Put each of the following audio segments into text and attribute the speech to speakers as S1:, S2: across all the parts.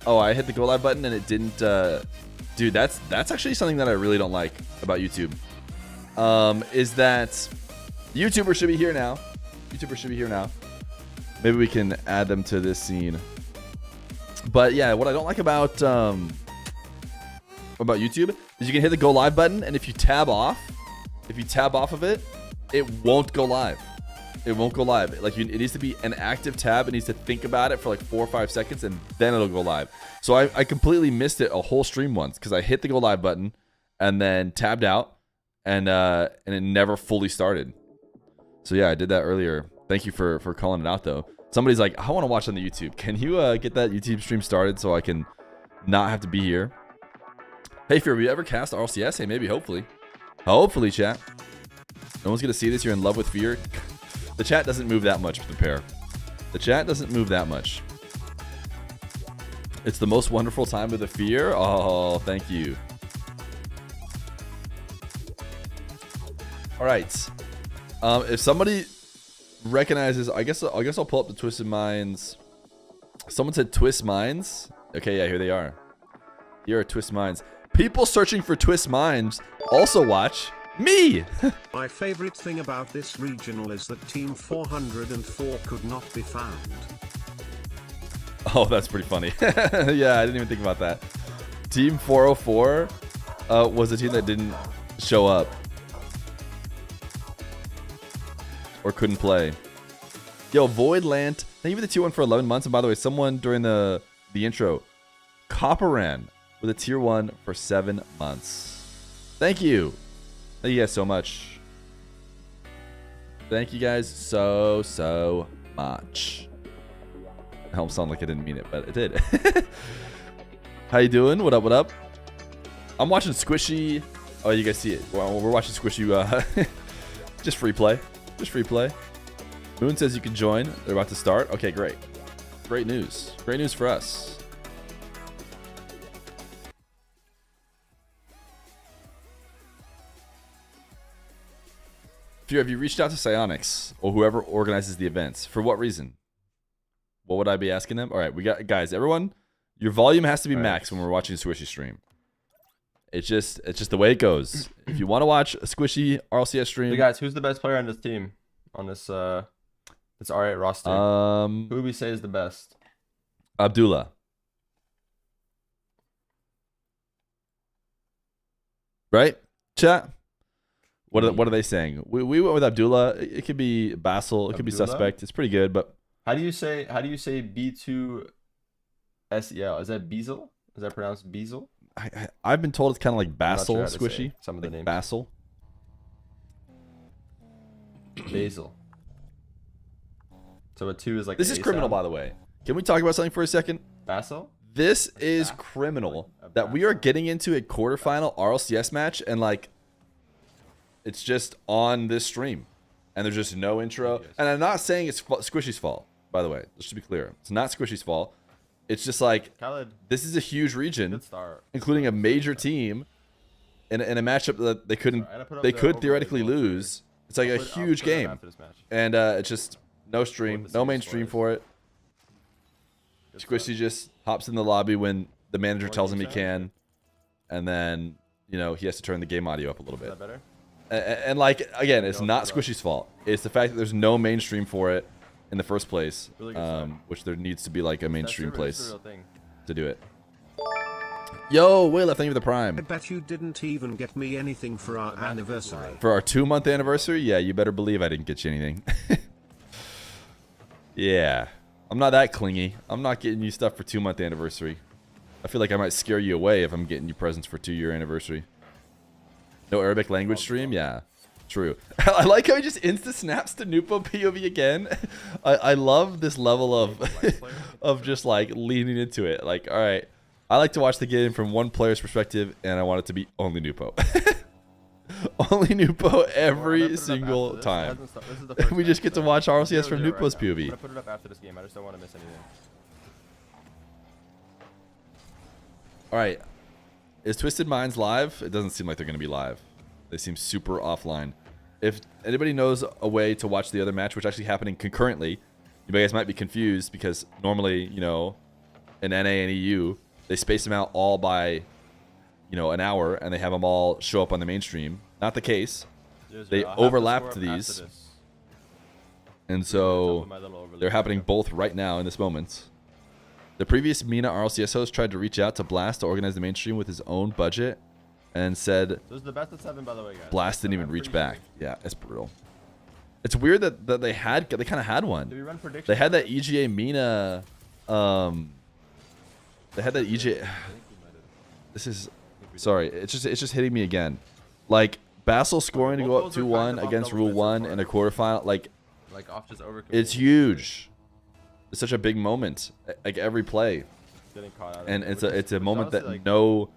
S1: Oh, I hit the go live button and it didn't. Dude, that's actually something that I really don't like about YouTube. Is that YouTubers should be here now. YouTubers should be here now. Maybe we can add them to this scene. But yeah, what I don't like about YouTube is you can hit the go live button, and if you tab off of it, it won't go live. It won't go live. Like, it needs to be an active tab. It needs to think about it for like 4 or 5 seconds, and then it'll go live. So I completely missed it a whole stream once because I hit the go live button and then tabbed out, and it never fully started. So yeah, I did that earlier. Thank you for calling it out though. Somebody's like, I want to watch on the YouTube. Can you get that YouTube stream started so I can not have to be here? Hey Feer, have you ever cast RLCS? Hey, maybe, hopefully. Hopefully, chat. No one's gonna see this. You're in love with Feer. The chat doesn't move that much with the pair. The chat doesn't move that much. It's the most wonderful time of the Feer. Oh, thank you. All right. If somebody recognizes, I guess I'll pull up the Twisted Minds. Someone said Twist Minds. Okay, yeah, here they are. Here are Twist Minds. People searching for Twist Minds also watch me.
S2: My favorite thing about this regional is that Team 404 could not be found.
S1: Oh, that's pretty funny. Yeah, I didn't even think about that. Team 404 was the team that didn't show up or couldn't play. Yo, Voidland, thank you for the tier 1 for 11 months. And by the way, someone during the intro, Copperan with a tier 1 for 7 months. Thank you. Thank you guys so much. Thank you guys so much. It helps sound like I didn't mean it, but it did. How you doing? What up, what up? I'm watching Squishy. Oh, you guys see it. Well, we're watching Squishy. Just free play. Just free play. Moon says you can join. They're about to start. Okay, great. Great news. Great news for us. Fear, have you reached out to Psionics or whoever organizes the events? For what reason? What would I be asking them? All right, we got, guys, everyone, your volume has to be max when we're watching a Squishy stream. It's just the way it goes. If you want to watch a Squishy RLCS stream.
S3: Hey guys, who's the best player on this team? On this this R8 roster? Who would we say is the best?
S1: Abdullah. Right? Chat? What are they saying? We went with Abdullah. It could be Basil. It could be Suspect. It's pretty good, but
S3: how do you say B2 SEL? Is that Bezel? Is that pronounced Bezel?
S1: I've been told it's kind of like Basil Squishy.
S3: Some of the names.
S1: Basil.
S3: Basil. So a 2 is like
S1: this is criminal, by the way. Can we talk about something for a second?
S3: Basil?
S1: This is criminal that we are getting into a quarterfinal RLCS match and like it's just on this stream and there's just no intro. And I'm not saying it's Squishy's fault, by the way. Just to be clear. It's not Squishy's fault. It's just like
S3: Khaled,
S1: this is a huge region, including a major team in a matchup that they could theoretically lose. It's like a huge game. And it's just no stream, no main stream for it. Squishy just hops in the lobby when the manager tells him he can, and then he has to turn the game audio up a little bit.
S3: Is that better?
S1: And like again, it's not Squishy's fault. It's the fact that there's no mainstream for it in the first place, which there needs to be like a mainstream place to do it. Yo, Wayla, thank you for the prime.
S2: I bet you didn't even get me anything for our anniversary.
S1: For our 2-month anniversary? Yeah, you better believe I didn't get you anything. Yeah. I'm not that clingy. I'm not getting you stuff for 2-month anniversary. I feel like I might scare you away if I'm getting you presents for 2-year anniversary. No Arabic language stream? Yeah, true. I like how he just insta snaps to Nupo POV again. I love this level of just like leaning into it. Like, all right, I like to watch the game from one player's perspective, and I want it to be only Nupo. Only Nupo every single time. We just get to watch RLCS from Nupo's POV.
S3: I'm gonna put it up after this game. I just don't want to miss anything.
S1: All right. Is Twisted Minds live? It doesn't seem like they're going to be live. They seem super offline. If anybody knows a way to watch the other match, which is actually happening concurrently, you guys might be confused because normally, in NA and EU, they space them out all by, an hour, and they have them all show up on the mainstream. Not the case. They overlapped these, and so they're happening both right now in this moment. The previous Mina RLCS host tried to reach out to Blast to organize the mainstream with his own budget, and said,
S3: So this is the best of 7, by the way, guys.
S1: Blast didn't even reach back. Yeah, it's brutal. It's weird that they kind of had one.
S3: Did we run predictions?
S1: They had that Ayyjayy Mina. They had that Ayyjayy. This is, sorry, it's just hitting me again. Like Basel scoring to go up 2-1 against Rule 1 in a quarterfinal. Like
S3: off just over.
S1: It's huge. It's such a big moment. Like every play, and it's a moment that no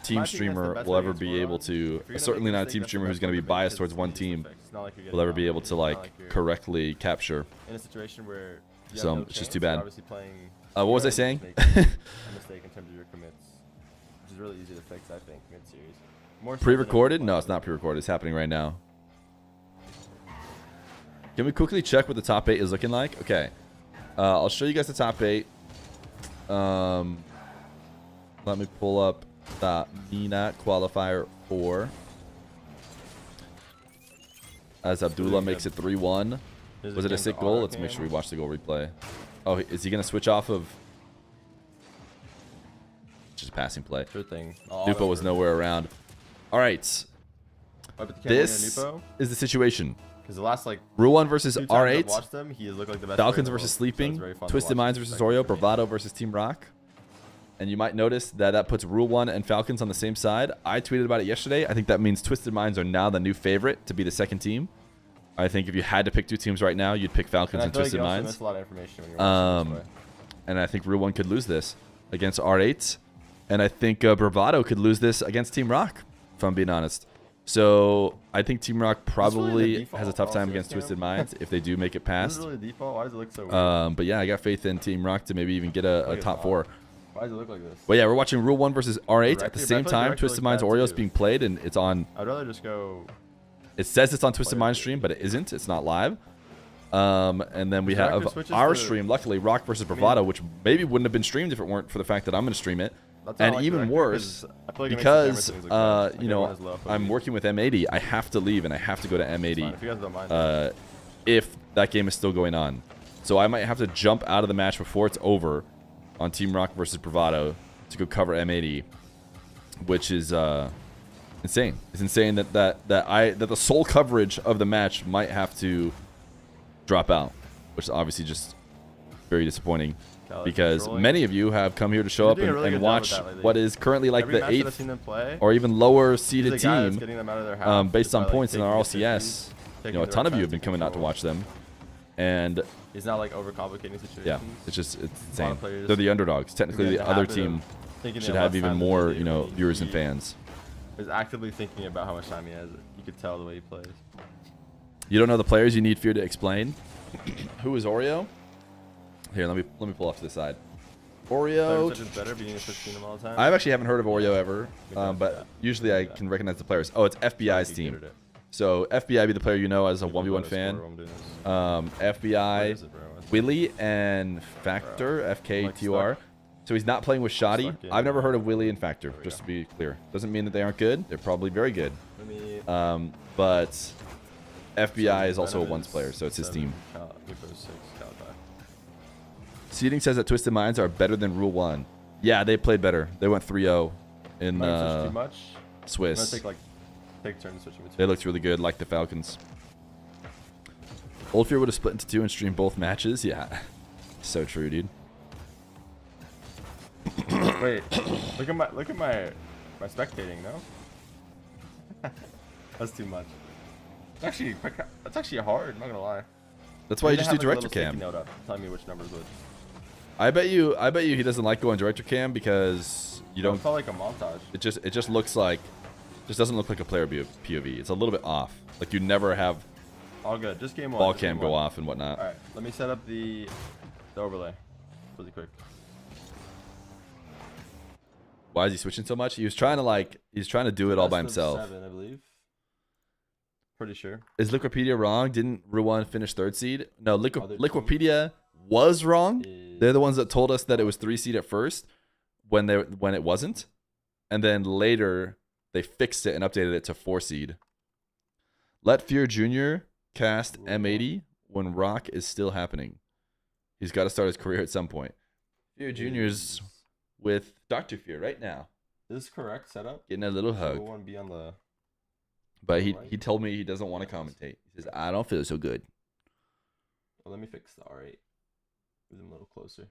S1: team streamer will ever be able to, certainly not a team streamer who's going to be biased towards one team, will ever be able to like correctly capture.
S3: In a situation where
S1: so it's just too bad. What was I saying?
S3: A mistake in terms of your commits, which is really easy to fix, I think, mid-series.
S1: Pre-recorded? No, it's not pre-recorded. It's happening right now. Can we quickly check what the top 8 is looking like? Okay. I'll show you guys the top 8. Let me pull up the Mina qualifier 4. As Abdullah makes it 3-1. Was it a sick goal? Let's make sure we watch the goal replay. Oh, is he going to switch off of... Just a passing play.
S3: Sure thing.
S1: Nupo was nowhere around. All right. This is the situation.
S3: Because the last
S1: Rule 1 versus R8.
S3: Them, he looked like the best
S1: Falcons versus Sleeping. Twisted Minds versus Oreo. Bravado versus Team Rock. And you might notice that puts Rule 1 and Falcons on the same side. I tweeted about it yesterday. I think that means Twisted Minds are now the new favorite to be the second team. I think if you had to pick 2 teams right now, you'd pick Falcons and Twisted Minds. And I think Rule 1 could lose this against R8. And I think Bravado could lose this against Team Rock, if I'm being honest. So I think Team Rock probably has a tough time against Twisted Minds if they do make it past.
S3: Really default? Why does it look so weird?
S1: But yeah, I got faith in Team Rock to maybe even get a top 4.
S3: Why does it look like this?
S1: But yeah, we're watching Rule 1 versus R8 at the same time. Twisted Minds Oreo's being played, and it's on.
S3: I'd rather just go.
S1: It says it's on Twisted Minds stream, but it isn't. It's not live. And then we have our stream. Luckily, Rock versus Bravado, which maybe wouldn't have been streamed if it weren't for the fact that I'm going to stream it. And even worse, because I'm working with M80, I have to leave and I have to go to M80 if that game is still going on. So I might have to jump out of the match before it's over on Team Rock versus Bravado to go cover M80, which is insane. It's insane that the sole coverage of the match might have to drop out, which is obviously just very disappointing. Because many of you have come here to show up and watch what is currently like the 8th or even lower seeded team based on points in the RLCS. A ton of you have been coming out to watch them. And
S3: he's not like overcomplicating situations.
S1: Yeah, it's insane. They're the underdogs. Technically, the other team should have even more, viewers and fans.
S3: He's actively thinking about how much time he has. You could tell the way he plays.
S1: You don't know the players you need Fear to explain? Who is Oreo? Here, let me pull off to the side. Oreo. I actually haven't heard of Oreo ever, but usually I can recognize the players. Oh, it's FBI's team. So FBI be the player you know as a 1v1 fan. FBI, Willie, and Factor, FKTUR. So he's not playing with Shoddy. I've never heard of Willie and Factor, just to be clear. Doesn't mean that they aren't good. They're probably very good. But FBI is also a ones player, so it's his team. Seeding says that Twisted Minds are better than Rule 1. Yeah, they played better. They went 3-0 in Swiss. They looked really good, like the Falcons. Old Fear would have split into 2 and streamed both matches. Yeah, so true, dude.
S3: Wait, look at my spectating. No, that's too much. That's actually hard. I'm not gonna lie.
S1: That's why you just do director cam.
S3: Tell me which numbers would.
S1: I bet you he doesn't like going director cam because you don't.
S3: It felt like a montage.
S1: It just looks like, just doesn't look like a player POV. It's a little bit off. Like you never have.
S3: All good. Just game 1.
S1: Ball cam go off and whatnot.
S3: All right, let me set up the overlay really quick.
S1: Why is he switching so much? He's trying to do it all by himself.
S3: 7, I believe. Pretty sure.
S1: Is Liquipedia wrong? Didn't Rule 1 finish 3rd seed? No, Liquipedia was wrong. They're the ones that told us that it was 3 seed at first when it wasn't. And then later they fixed it and updated it to 4 seed. Let Feer Jr. cast M80 when Rock is still happening. He's got to start his career at some point. Feer Jr.'s with Dr. Feer right now.
S3: Is this correct setup?
S1: Getting a little hug.
S3: One be on the...
S1: But he told me he doesn't want to commentate. He says, I don't feel so good.
S3: Well, let me fix the R8. Move them a little closer.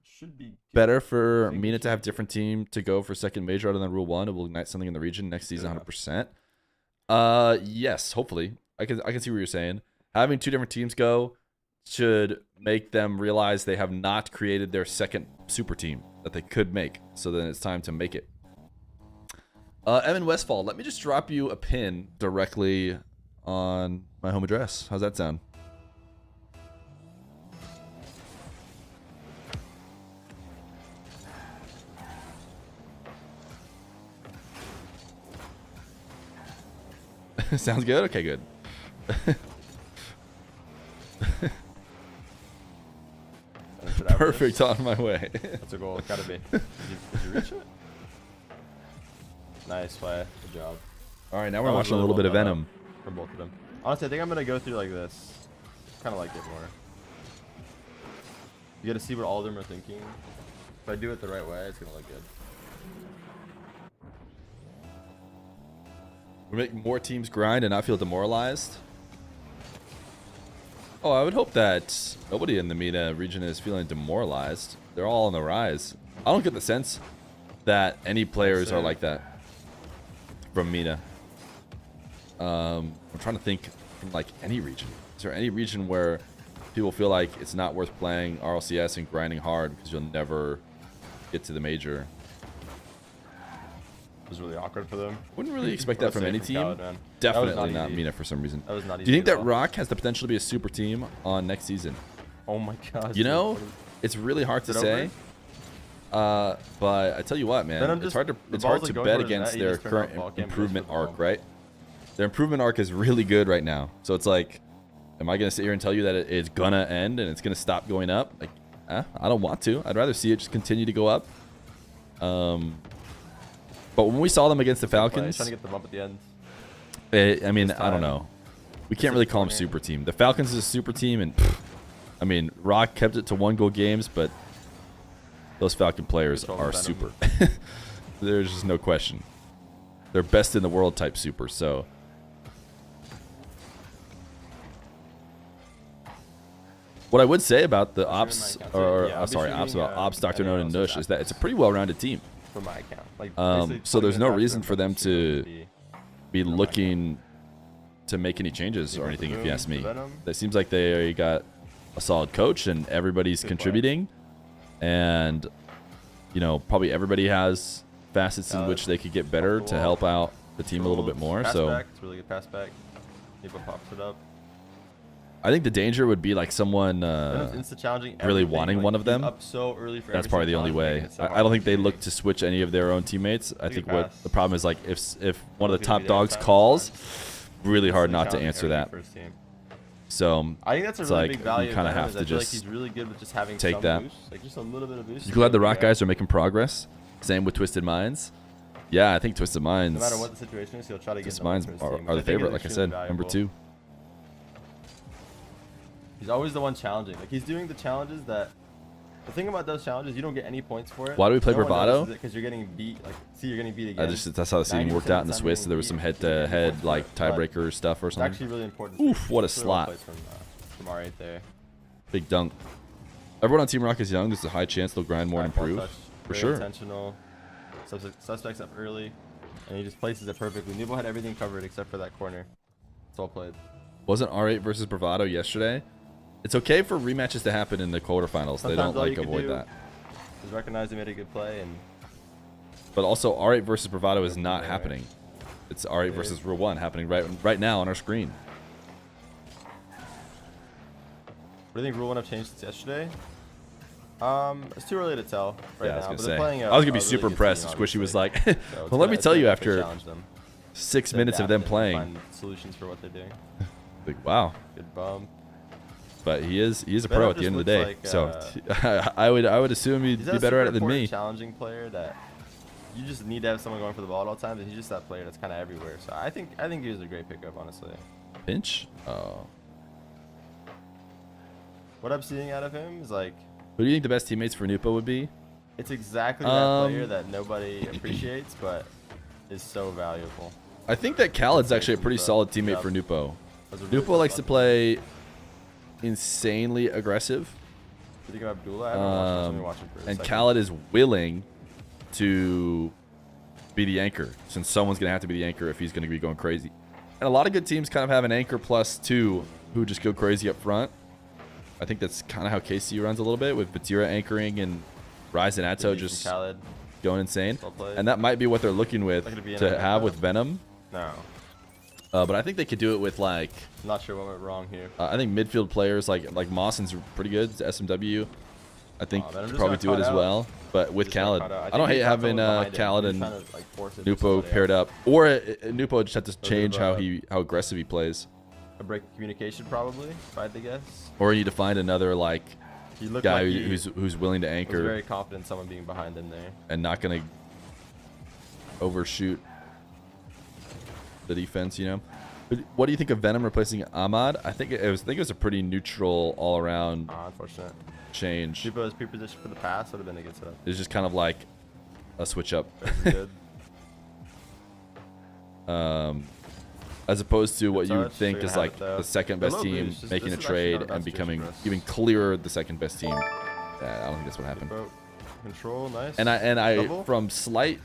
S3: Should be
S1: better for Mina to have different team to go for second major other than Rule 1. It will ignite something in the region next season 100%. Yes, hopefully. I can see what you're saying. Having 2 different teams go should make them realize they have not created their second super team that they could make. So then it's time to make it. Evan Westfall, let me just drop you a pin directly on my home address. How's that sound? Sounds good? Okay, good. Perfect on my way.
S3: That's a goal. It's gotta be. Did you reach it? Nice play. Good job.
S1: All right, now we're watching a little bit of Venom.
S3: From both of them. Honestly, I think I'm gonna go through like this. Kind of like it more. You gotta see what all of them are thinking. If I do it the right way, it's gonna look good.
S1: We make more teams grind and not feel demoralized. Oh, I would hope that nobody in the Mina region is feeling demoralized. They're all on the rise. I don't get the sense that any players are like that from Mina. I'm trying to think from like any region. Is there any region where people feel like it's not worth playing RLCS and grinding hard because you'll never get to the major?
S3: It was really awkward for them.
S1: Wouldn't really expect that from any team. Definitely not Mina for some reason.
S3: That was not easy.
S1: Do you think that Rock has the potential to be a super team on next season?
S3: Oh my god.
S1: You know, it's really hard to say. But I tell you what, man, it's hard to bet against their current improvement arc, right? Their improvement arc is really good right now. So it's like, am I gonna sit here and tell you that it's gonna end and it's gonna stop going up? Like, I don't want to. I'd rather see it just continue to go up. But when we saw them against the Falcons,
S3: trying to get them up at the end.
S1: I mean, I don't know. We can't really call them super team. The Falcons is a super team, and I mean, Rock kept it to 1-goal games, but those Falcon players are super. There's just no question. They're best in the world type super. So, what I would say about the Ops, Ops, Dr. Known and Nush is that it's a pretty well-rounded team.
S3: For my account, like
S1: so there's no reason for them to be looking to make any changes or anything, if you ask me. It seems like they got a solid coach and everybody's contributing, and you know, probably everybody has facets in which they could get better to help out the team a little bit more. So
S3: it's really good pass back. People pops it up.
S1: I think the danger would be like someone really wanting one of them. That's probably the only way. I don't think they look to switch any of their own teammates. I think what the problem is, like, if one of the top dogs calls, really hard not to answer that. So
S3: I think that's a really big value.
S1: You kind of have to just
S3: he's really good with just having
S1: take that.
S3: Like just a little bit of boost.
S1: You glad the Rock guys are making progress? Same with Twisted Minds. Yeah, I think Twisted Minds.
S3: No matter what the situation is, he'll try to get
S1: Twisted Minds are the favorite. Like I said, number 2.
S3: He's always the one challenging. Like, he's doing the challenges that... The thing about those challenges, you don't get any points for it.
S1: Why do we play Bravado?
S3: Because you're getting beat. Like, see, you're getting beat again.
S1: That's how the seeding worked out in the Swiss. So there was some head-to-head, like, tiebreaker stuff or something.
S3: It's actually really important.
S1: Oof, what a slot.
S3: From R8 there.
S1: Big dunk. Everyone on Team Rock is young. There's a high chance they'll grind more and improve. For sure.
S3: Intentional. Suspects up early. And he just places it perfectly. Nebo had everything covered except for that corner. It's all played.
S1: Wasn't R8 versus Bravado yesterday? It's okay for rematches to happen in the quarterfinals. They don't like avoid that.
S3: Just recognize they made a good play, and
S1: but also R8 versus Bravado is not happening. It's R8 versus Rule 1 happening right now on our screen.
S3: What do you think Rule 1 have changed since yesterday? It's too early to tell right now.
S1: I was gonna say. I was gonna be super impressed if Squishy was like, "Well, let me tell you, after 6 minutes of them playing,
S3: solutions for what they're doing."
S1: Like, wow.
S3: Good bump.
S1: but he is a
S3: Venom
S1: pro at the
S3: just
S1: end of the day.
S3: looks
S1: So I would assume he'd be better at it than me.
S3: Challenging player that you just need to have someone going for the ball at all times, and he's just that player that's kind of everywhere. So I think he was a great pickup, honestly.
S1: Pinch? Oh.
S3: What I'm seeing out of him is like,
S1: Who do you think the best teammates for Nupa would be?
S3: it's exactly that player that nobody appreciates, but is so valuable.
S1: I think that Khaled's actually a pretty solid teammate for Nupo. Nupo likes to play insanely aggressive.
S3: You think of Abdullah? I haven't watched him for a
S1: And
S3: second.
S1: Khaled is willing to be the anchor, since someone's going to have to be the anchor if he's going to be going crazy. And a lot of good teams kind of have an anchor plus two who just go crazy up front. I think that's kind of how KC runs a little bit, with Batira anchoring and Rise and Atto just
S3: Khaled.
S1: going insane. And that might be what they're looking with to have with Venom.
S3: No.
S1: But I think they could do it with like,
S3: I'm not sure what went wrong here.
S1: I think midfield players like Mawson's pretty good. SMW, I think could probably do it as well. But with Khaled, I don't hate having Khaled and Nupo paired up, or Nupo just had to change how aggressive he plays.
S3: A break of communication probably, if I had to guess.
S1: Or you need to find another like guy
S3: like
S1: who's willing to
S3: was
S1: anchor
S3: very confident in someone being behind him there.
S1: and not gonna overshoot the defense, you know. But what do you think of Venom replacing Ahmad? I think it was a pretty neutral all around
S3: Unfortunate.
S1: change.
S3: Nupo's pre-position for the pass would have been a good setup.
S1: It's just kind of like a switch up.
S3: Good.
S1: As opposed to what you would
S3: touch,
S1: think
S3: they're
S1: is
S3: gonna
S1: like
S3: have it, though.
S1: the second
S3: The
S1: best
S3: low
S1: team
S3: boost, this
S1: making a
S3: is actually
S1: trade
S3: not a bad
S1: and becoming
S3: situation for us.
S1: even clearer the second best team. I don't think that's what happened.
S3: Nupo, control, nice.
S1: And I
S3: Double?
S1: from slight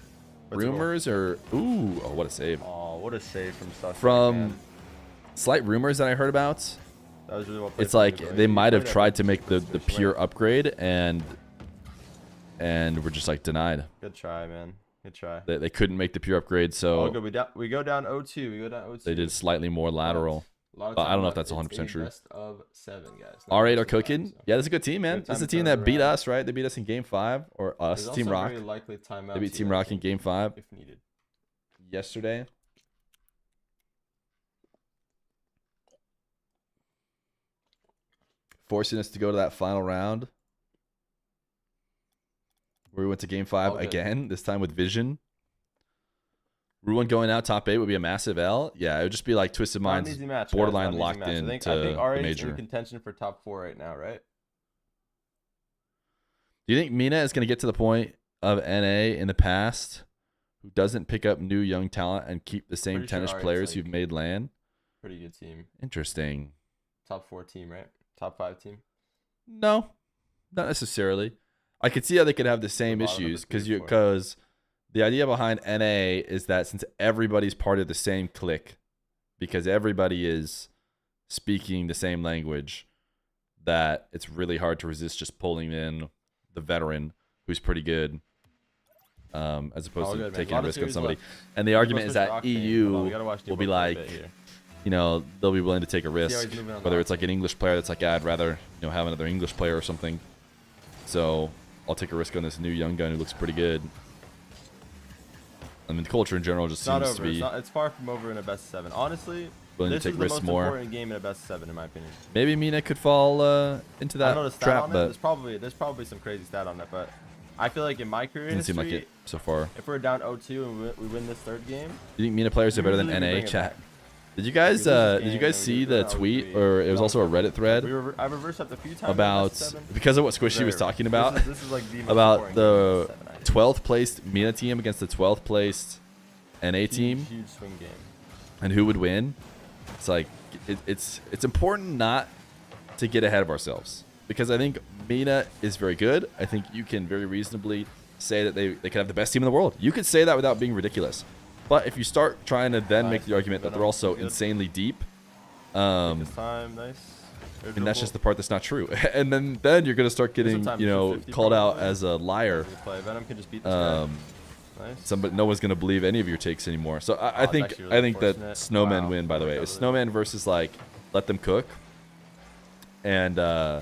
S3: What's the goal?
S1: rumors what a save.
S3: Oh, what a save from Stuck.
S1: From slight rumors that I heard about,
S3: that was really well played
S1: it's
S3: from
S1: like
S3: Nupo.
S1: they
S3: He
S1: might have
S3: played
S1: tried
S3: that
S1: to make the
S3: switch
S1: pure
S3: lane.
S1: upgrade and we're just like denied.
S3: Good try, man. Good try.
S1: They couldn't make the pure upgrade, so
S3: Oh, good. We go down 0-2. We go down 0-2.
S1: they did slightly more lateral. But I don't know if that's 100% true.
S3: Best of 7, guys.
S1: R8 are cooking. Yeah, that's a good team, man.
S3: Good
S1: That's the
S3: time to
S1: team
S3: turn
S1: that beat
S3: around.
S1: us, right? They beat us in Game 5, or us,
S3: There's
S1: Team
S3: also
S1: Rock.
S3: very likely timeouts
S1: They beat Team
S3: here,
S1: Rock in Game 5
S3: if needed.
S1: yesterday. Forcing us to go to that final round where we went to Game 5
S3: All good.
S1: again, this time with Vision. Ruin going out top 8 would be a massive L. Yeah, it would just be like Twisted
S3: Not an
S1: Minds
S3: easy match, guys.
S1: borderline
S3: Not an easy
S1: locked
S3: match.
S1: in
S3: I think
S1: to
S3: R8
S1: the
S3: is
S1: major.
S3: in contention for top 4 right now, right?
S1: Do you think Mina is going to get to the point of NA in the past who doesn't pick up new young talent and keep the same
S3: Pretty sure
S1: tennis
S3: R8's
S1: players
S3: like-
S1: who've made land?
S3: Pretty good team.
S1: Interesting.
S3: Top 4 team, right? Top 5 team.
S1: No, not necessarily. I could see how they could have the same
S3: bottom of the
S1: issues because
S3: 3 or 4.
S1: because the idea behind NA is that since everybody's part of the same clique, because everybody is speaking the same language, that it's really hard to resist just pulling in the veteran who's pretty good, as opposed to
S3: Good, man.
S1: taking
S3: Lot
S1: a
S3: of
S1: risk on
S3: series
S1: somebody.
S3: left.
S1: And the argument is
S3: Switch
S1: that
S3: Rock team.
S1: EU
S3: Hold on, we gotta watch
S1: will be
S3: Nupo for a
S1: like,
S3: bit here.
S1: you know, they'll be willing to take a
S3: how
S1: risk,
S3: he's moving on the
S1: whether it's
S3: outside.
S1: like an English player that's like, yeah, I'd rather have another English player or something. So I'll take a risk on this new young gun who looks pretty good. I mean, the culture in general just
S3: It's not
S1: seems to
S3: over.
S1: be
S3: It's far from over in a best of 7. Honestly,
S1: willing to
S3: this
S1: take
S3: is the
S1: risks
S3: most
S1: more.
S3: important game in a best of 7, in my opinion.
S1: Maybe Mina could fall into
S3: I don't know the
S1: that
S3: stat
S1: trap,
S3: on it.
S1: but
S3: There's probably some crazy stat on it, but I feel like in my career
S1: doesn't seem
S3: history,
S1: like it so far.
S3: if we're down 0-2 and we win this 3rd game,
S1: Do you think Mina players are better than
S3: usually we
S1: NA?
S3: bring it
S1: Chat.
S3: back.
S1: Did you guys
S3: If we lose this
S1: did you
S3: game,
S1: guys
S3: then we
S1: see
S3: do it,
S1: the
S3: that would
S1: tweet,
S3: be
S1: or it was also a Reddit thread
S3: I reversed up a few times.
S1: about because of what Squishy was talking about
S3: This is like the most
S1: about
S3: boring
S1: the
S3: game in best of 7, I think.
S1: 12th placed Mina team against the 12th placed NA team
S3: Huge swing game.
S1: and who would win. It's like it's important not to get ahead of ourselves, because I think Mina is very good. I think you can very reasonably say that they could have the best team in the world. You could say that without being ridiculous. But if you start trying to then make the argument that they're also insanely deep,
S3: This time, nice. Air
S1: and that's
S3: dribble.
S1: just the part that's not true. And then you're gonna start getting
S3: Sometimes
S1: you know
S3: 50
S1: called out
S3: probably.
S1: as a liar.
S3: Good play. Venom can just beat this guy. Nice.
S1: No one's gonna believe any of your takes anymore. So I
S3: it's
S1: think
S3: actually really
S1: I think that
S3: unfortunate.
S1: Snowmen
S3: Wow.
S1: win. By the way, it's
S3: Recovery.
S1: Snowmen versus like let them cook. And yeah,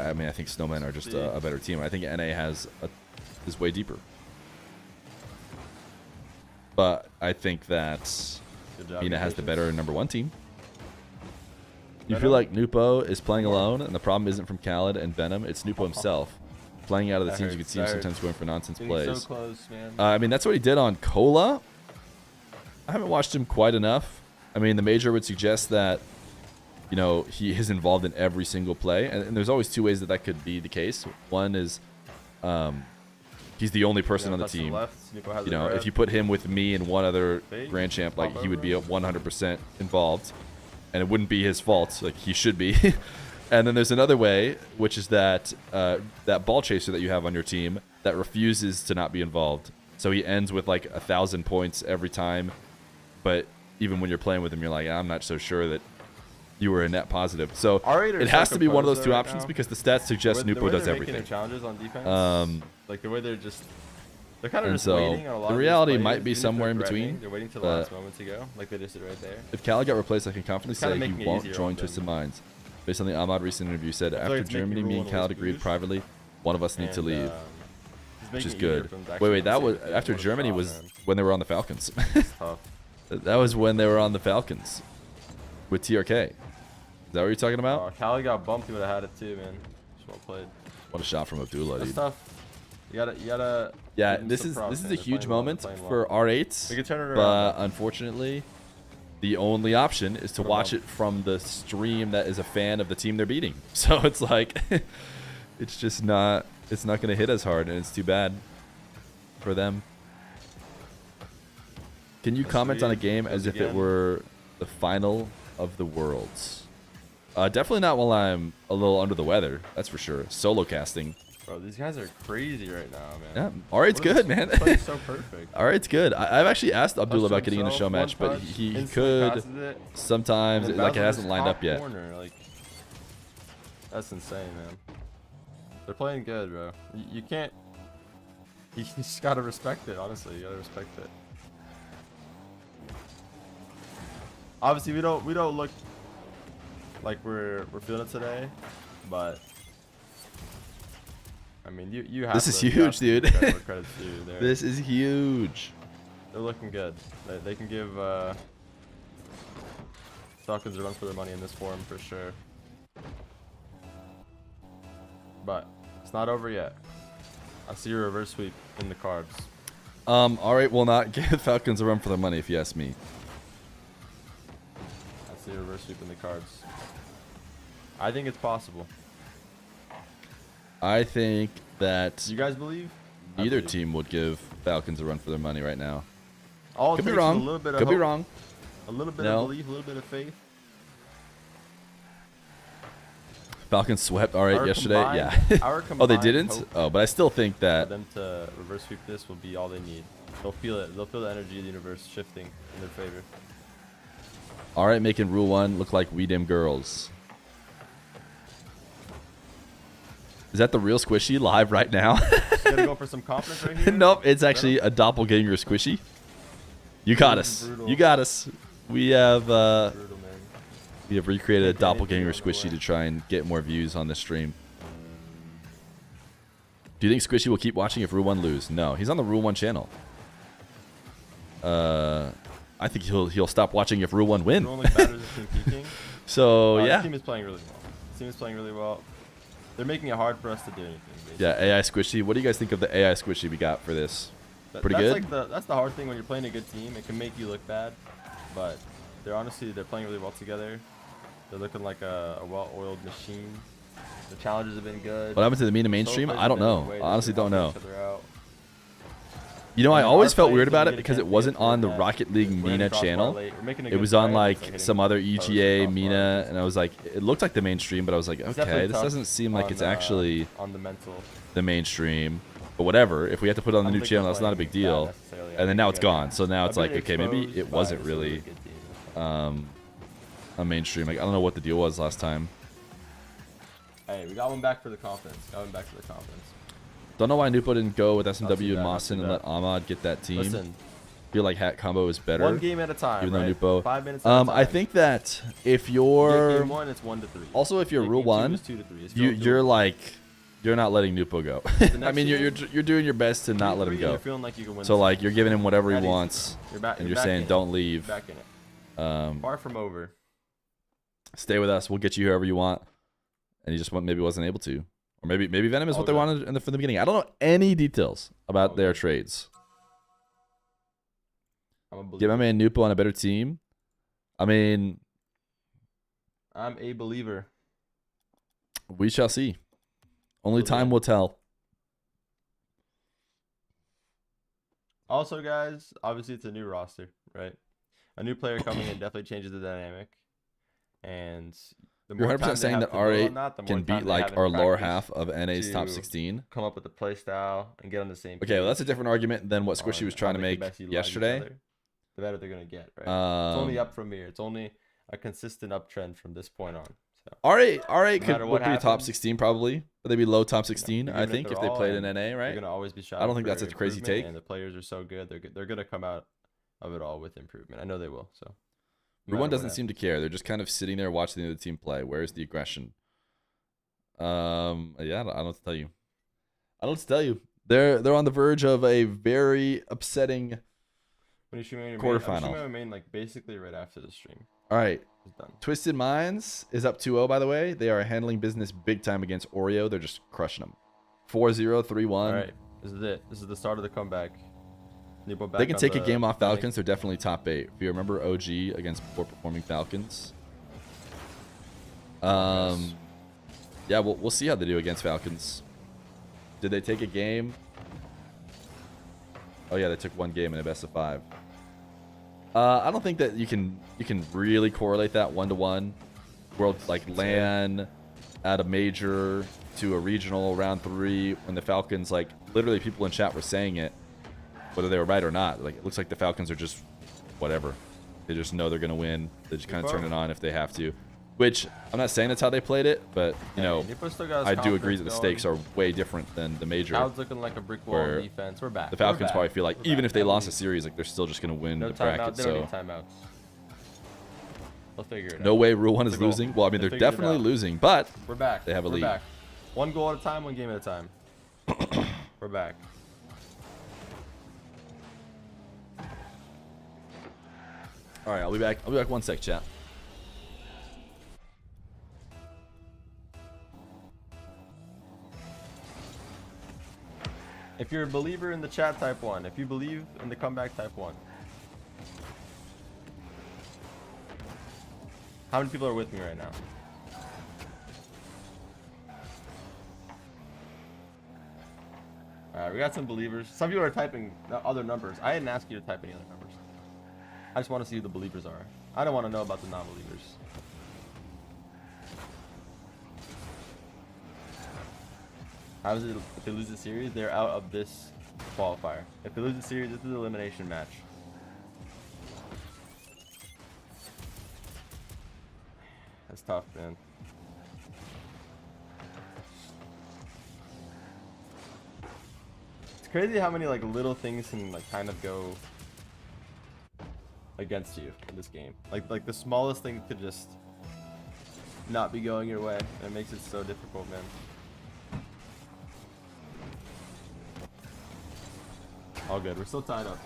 S1: I mean I think Snowmen are just a better team. I think NA is way deeper. But I think that
S3: Good job,
S1: Mina has the
S3: patience.
S1: better number 1 team. You feel like Nupo is playing alone, and the problem isn't from Khaled and Venom, it's Nupo himself. Playing out of the teams, you can see him sometimes going for nonsense plays.
S3: So close, man.
S1: I mean, that's what he did on Cola. I haven't watched him quite enough. I mean, the major would suggest that, you know, he is involved in every single play, and there's always two ways that that could be the case. One is he's the only person on the team. You know, if you put him with me and one other Grand Champ, like, he would be 100% involved, and it wouldn't be his fault. Like, he should be. And then there's another way, which is that that ball chaser that you have on your team that refuses to not be involved. So he ends with like 1,000 points every time, but even when you're playing with him, you're like, I'm not so sure that you were a net positive. So it has to be one of those two options because the stats suggest Nupo does everything.
S3: Challenges on defense, like the way they're kind of just waiting on a lot
S1: the
S3: of
S1: reality
S3: these plays,
S1: might be somewhere in between.
S3: They're waiting till the last moment to go, like they just did right there.
S1: If Khaled got replaced, I can confidently say
S3: making
S1: he
S3: it
S1: won't
S3: easier
S1: join
S3: on
S1: Twisted
S3: them.
S1: Minds. Based on the Ahmad recent interview, said
S3: feel
S1: after
S3: like it's making
S1: Germany, me
S3: Rule
S1: and
S3: 1
S1: Khaled
S3: less
S1: agreed
S3: boost.
S1: privately, one of us need to leave,
S3: He's
S1: which is
S3: making it easier
S1: good.
S3: for them to actually
S1: Wait, that was
S3: compensate
S1: after
S3: what a
S1: Germany
S3: shot,
S1: was
S3: man.
S1: when they were on the Falcons.
S3: It's tough.
S1: That was when they were on the Falcons with TRK. Is that what you're talking about?
S3: Cali got bumped. He would have had it too, man. Just well played.
S1: What a shot from Abdullah,
S3: That's
S1: dude.
S3: tough. You gotta.
S1: Yeah,
S3: give him
S1: this
S3: some
S1: is
S3: props,
S1: a
S3: man. They're
S1: huge
S3: playing well,
S1: moment
S3: they're playing
S1: for
S3: well.
S1: R8s.
S3: We can turn it
S1: but
S3: around.
S1: unfortunately, the only option is to watch it from the stream that is a fan of the team they're beating. So it's like, it's just not. It's not going to hit as hard, and it's too bad for them. Can you comment on a game as if it were the final of the worlds? Definitely not while I'm a little under the weather. That's for sure. Solo casting.
S3: Bro, these guys are crazy right now, man.
S1: Yeah, R8's good, man.
S3: It's so perfect.
S1: R8's good. I've actually asked Abdullah about getting in a show
S3: One
S1: match, but
S3: touch,
S1: he
S3: instantly
S1: could.
S3: passes it,
S1: Sometimes,
S3: and then
S1: like, it
S3: Basil's
S1: hasn't lined
S3: top
S1: up yet.
S3: corner, like, that's insane, man. They're playing good, bro. You can't. You just gotta respect it. Honestly, you gotta respect it. Obviously, we don't look like we're feeling it today, but I mean, you have.
S1: This is
S3: you have
S1: huge,
S3: to give
S1: dude.
S3: credit where credit's due.
S1: This is huge.
S3: They're looking good. They can give Falcons a run for their money in this form for sure. But it's not over yet. I see a reverse sweep in the cards.
S1: R8 will not give Falcons a run for their money, if you ask me.
S3: I see a reverse sweep in the cards. I think it's possible.
S1: I think that
S3: Do you guys believe? I
S1: neither
S3: believe.
S1: team would give Falcons a run for their money right now.
S3: All it
S1: Could be
S3: takes is
S1: wrong.
S3: A little bit of
S1: Could be
S3: hope,
S1: wrong.
S3: A little bit
S1: No.
S3: of belief, a little bit of faith.
S1: Falcons swept R8
S3: Our
S1: yesterday.
S3: combined-
S1: Yeah.
S3: our
S1: Oh, they
S3: combined
S1: didn't?
S3: hope
S1: Oh, but I still think
S3: For
S1: that.
S3: them to reverse sweep this will be all they need. They'll feel it. They'll feel the energy of the universe shifting in their favor.
S1: R8 making Rule 1 look like We Dim Girls. Is that the real squishy live right now?
S3: Gotta go for some confidence right here.
S1: Nope, it's actually a doppelganger squishy. You got us.
S3: Brutal.
S1: You got us. We have
S3: Brutal, man.
S1: we have recreated a
S3: Can't get anything
S1: doppelganger
S3: on the
S1: squishy
S3: way.
S1: to try and get more views on this stream. Do you think Squishy will keep watching if Rule 1 lose? No, he's on the Rule 1 channel. I think he'll stop watching if Rule 1 win.
S3: Everyone like batters this team peaking.
S1: So
S3: This
S1: yeah.
S3: team is playing really well. This team is playing really well. They're making it hard for us to do anything. Basically.
S1: Yeah, AI Squishy. What do you guys think of the AI Squishy we got for this? Pretty
S3: that's
S1: good?
S3: Like that's the hard thing when you're playing a good team. It can make you look bad, but they're playing really well together. They're looking like a well-oiled machine. The challenges have been good.
S1: What happened to the Mina mainstream? I don't know. Honestly, don't know. You know, I
S3: And
S1: always
S3: our
S1: felt
S3: plays
S1: weird
S3: when
S1: about
S3: we
S1: it
S3: get a
S1: because it
S3: chance to
S1: wasn't
S3: get forward
S1: on the
S3: net,
S1: Rocket League
S3: we're hitting
S1: Mina
S3: crossbar
S1: channel.
S3: late. We're making a
S1: It
S3: good
S1: was on
S3: try,
S1: like
S3: it's hitting
S1: some other
S3: post
S1: EGA,
S3: crossbar.
S1: Mina, and I was like, it looked like the mainstream, but I was like, okay,
S3: definitely
S1: this
S3: tough
S1: doesn't seem like
S3: on,
S1: it's actually
S3: on the mental.
S1: the mainstream. But whatever, if we have to put it on the
S3: I
S1: new
S3: don't think
S1: channel,
S3: we're
S1: that's not a
S3: playing
S1: big deal.
S3: bad necessarily. I
S1: And then
S3: think
S1: now
S3: we
S1: it's
S3: got
S1: gone. So now
S3: a
S1: it's
S3: bit
S1: like, okay, maybe
S3: exposed,
S1: it
S3: but
S1: wasn't
S3: it's a really
S1: really
S3: good team.
S1: a mainstream. Like, I don't know what the deal was last time.
S3: Hey, we got one back for the confidence. Got one back for the confidence.
S1: Don't know why Nupo didn't go with
S3: Not too
S1: SMW and
S3: bad, not
S1: Mawson
S3: too
S1: and
S3: bad.
S1: let Ahmad get that team.
S3: Listen,
S1: Feel like hat combo is better.
S3: one game at a time.
S1: Even though
S3: right?
S1: Nupo.
S3: 5 minutes at a time.
S1: I think that if
S3: Get
S1: you're
S3: game 1, it's 1 to 3.
S1: also if you're
S3: Get
S1: Rule
S3: game 2
S1: 1,
S3: is 2 to 3. It's
S1: you're
S3: still
S1: like you're not letting Nupo go. I
S3: next
S1: mean, you're
S3: game,
S1: doing your best to not let him
S3: You're
S1: go.
S3: feeling like you can win
S1: So
S3: this
S1: like you're giving him whatever he
S3: That easy.
S1: wants,
S3: You're back,
S1: and
S3: you're
S1: you're saying
S3: back in
S1: don't
S3: it.
S1: leave.
S3: Back in it.
S1: Um,
S3: Far from over.
S1: Stay with us. We'll get you whoever you want. And he just maybe wasn't able to. Or maybe Venom is what they wanted from the beginning. I don't know any details about their trades. Get my man Nupo on a better team. I mean,
S3: I'm a believer.
S1: We shall see. Only time will tell.
S3: Also, guys, obviously it's a new roster, right? A new player coming in definitely changes the dynamic. And the more
S1: You're 100% saying that R8 can beat like our lower half of NA's top 16.
S3: Come up with the play style and get on the same.
S1: Okay, well that's a different argument than what Squishy was trying to make yesterday.
S3: The better they're gonna get, right? It's only up from here. It's only a consistent uptrend from this point on. So
S1: R8 could be top 16 probably, but they'd be low top 16. I think if they played in NA, right?
S3: They're gonna always be shot.
S1: I don't think that's a crazy take.
S3: And the players are so good, they're gonna come out of it all with improvement. I know they will. So.
S1: Everyone doesn't seem to care. They're just kind of sitting there watching the other team play. Where's the aggression? Yeah, I don't know what to tell you. I don't know what to tell you. They're on the verge of a very upsetting quarterfinal.
S3: I'm main like basically right after the stream.
S1: All right.
S3: Done.
S1: Twisted Minds is up 2-0, by the way. They are handling business big time against Oreo. They're just crushing them. 4-0, 3-1.
S3: All right. This is it. This is the start of the comeback.
S1: They can take a game off Falcons. They're definitely top 8. If you remember OG against poor performing Falcons. Yeah, we'll see how they do against Falcons. Did they take a game? Oh yeah, they took one game in a best of 5. I don't think that you can really correlate that 1-to-1. World like LAN at a major to a regional round 3 when the Falcons, like literally people in chat were saying it. Whether they were right or not, like it looks like the Falcons are just whatever. They just know they're gonna win. They just kind of turn it on if they have to. Which I'm not saying that's how they played it, but you know, I do agree that the stakes are way different than the major.
S3: Cloud's looking like a brick wall defense. We're back.
S1: The Falcons probably feel like even if they lost a series, like they're still just gonna win the bracket.
S3: They don't need timeouts. They'll figure it out.
S1: No way Rule 1 is losing. Well, I mean they're definitely losing, but
S3: we're back.
S1: They have a lead.
S3: Back. One goal at a time, one game at a time. We're back.
S1: All right, I'll be back. I'll be back 1 sec, chat.
S3: If you're a believer in the chat, type 1. If you believe in the comeback, type 1. How many people are with me right now? Alright, we got some believers. Some people are typing other numbers. I didn't ask you to type any other numbers. I just want to see who the believers are. I don't want to know about the non-believers. How is it if they lose the series? They're out of this qualifier. If they lose the series, this is an elimination match. That's tough, man. It's crazy how many like little things can like kind of go against you in this game. Like the smallest thing could just not be going your way. It makes it so difficult, man. All good. We're still tied up.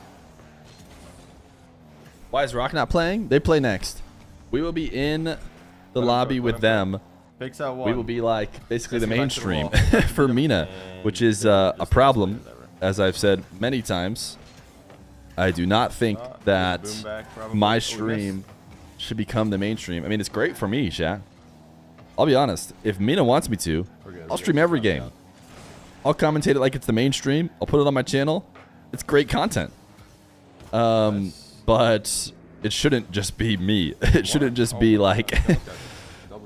S1: Why is Rock not playing? They play next. We will be in the lobby with them.
S3: Fakes out one.
S1: We will be like basically the mainstream for Mina, which is a problem, as I've said many times. I do not think that my stream should become the mainstream. I mean, it's great for me, chat. I'll be honest. If Mina wants me to, I'll stream every game. I'll commentate it like it's the mainstream. I'll put it on my channel. It's great content. But it shouldn't just be me. It shouldn't just be like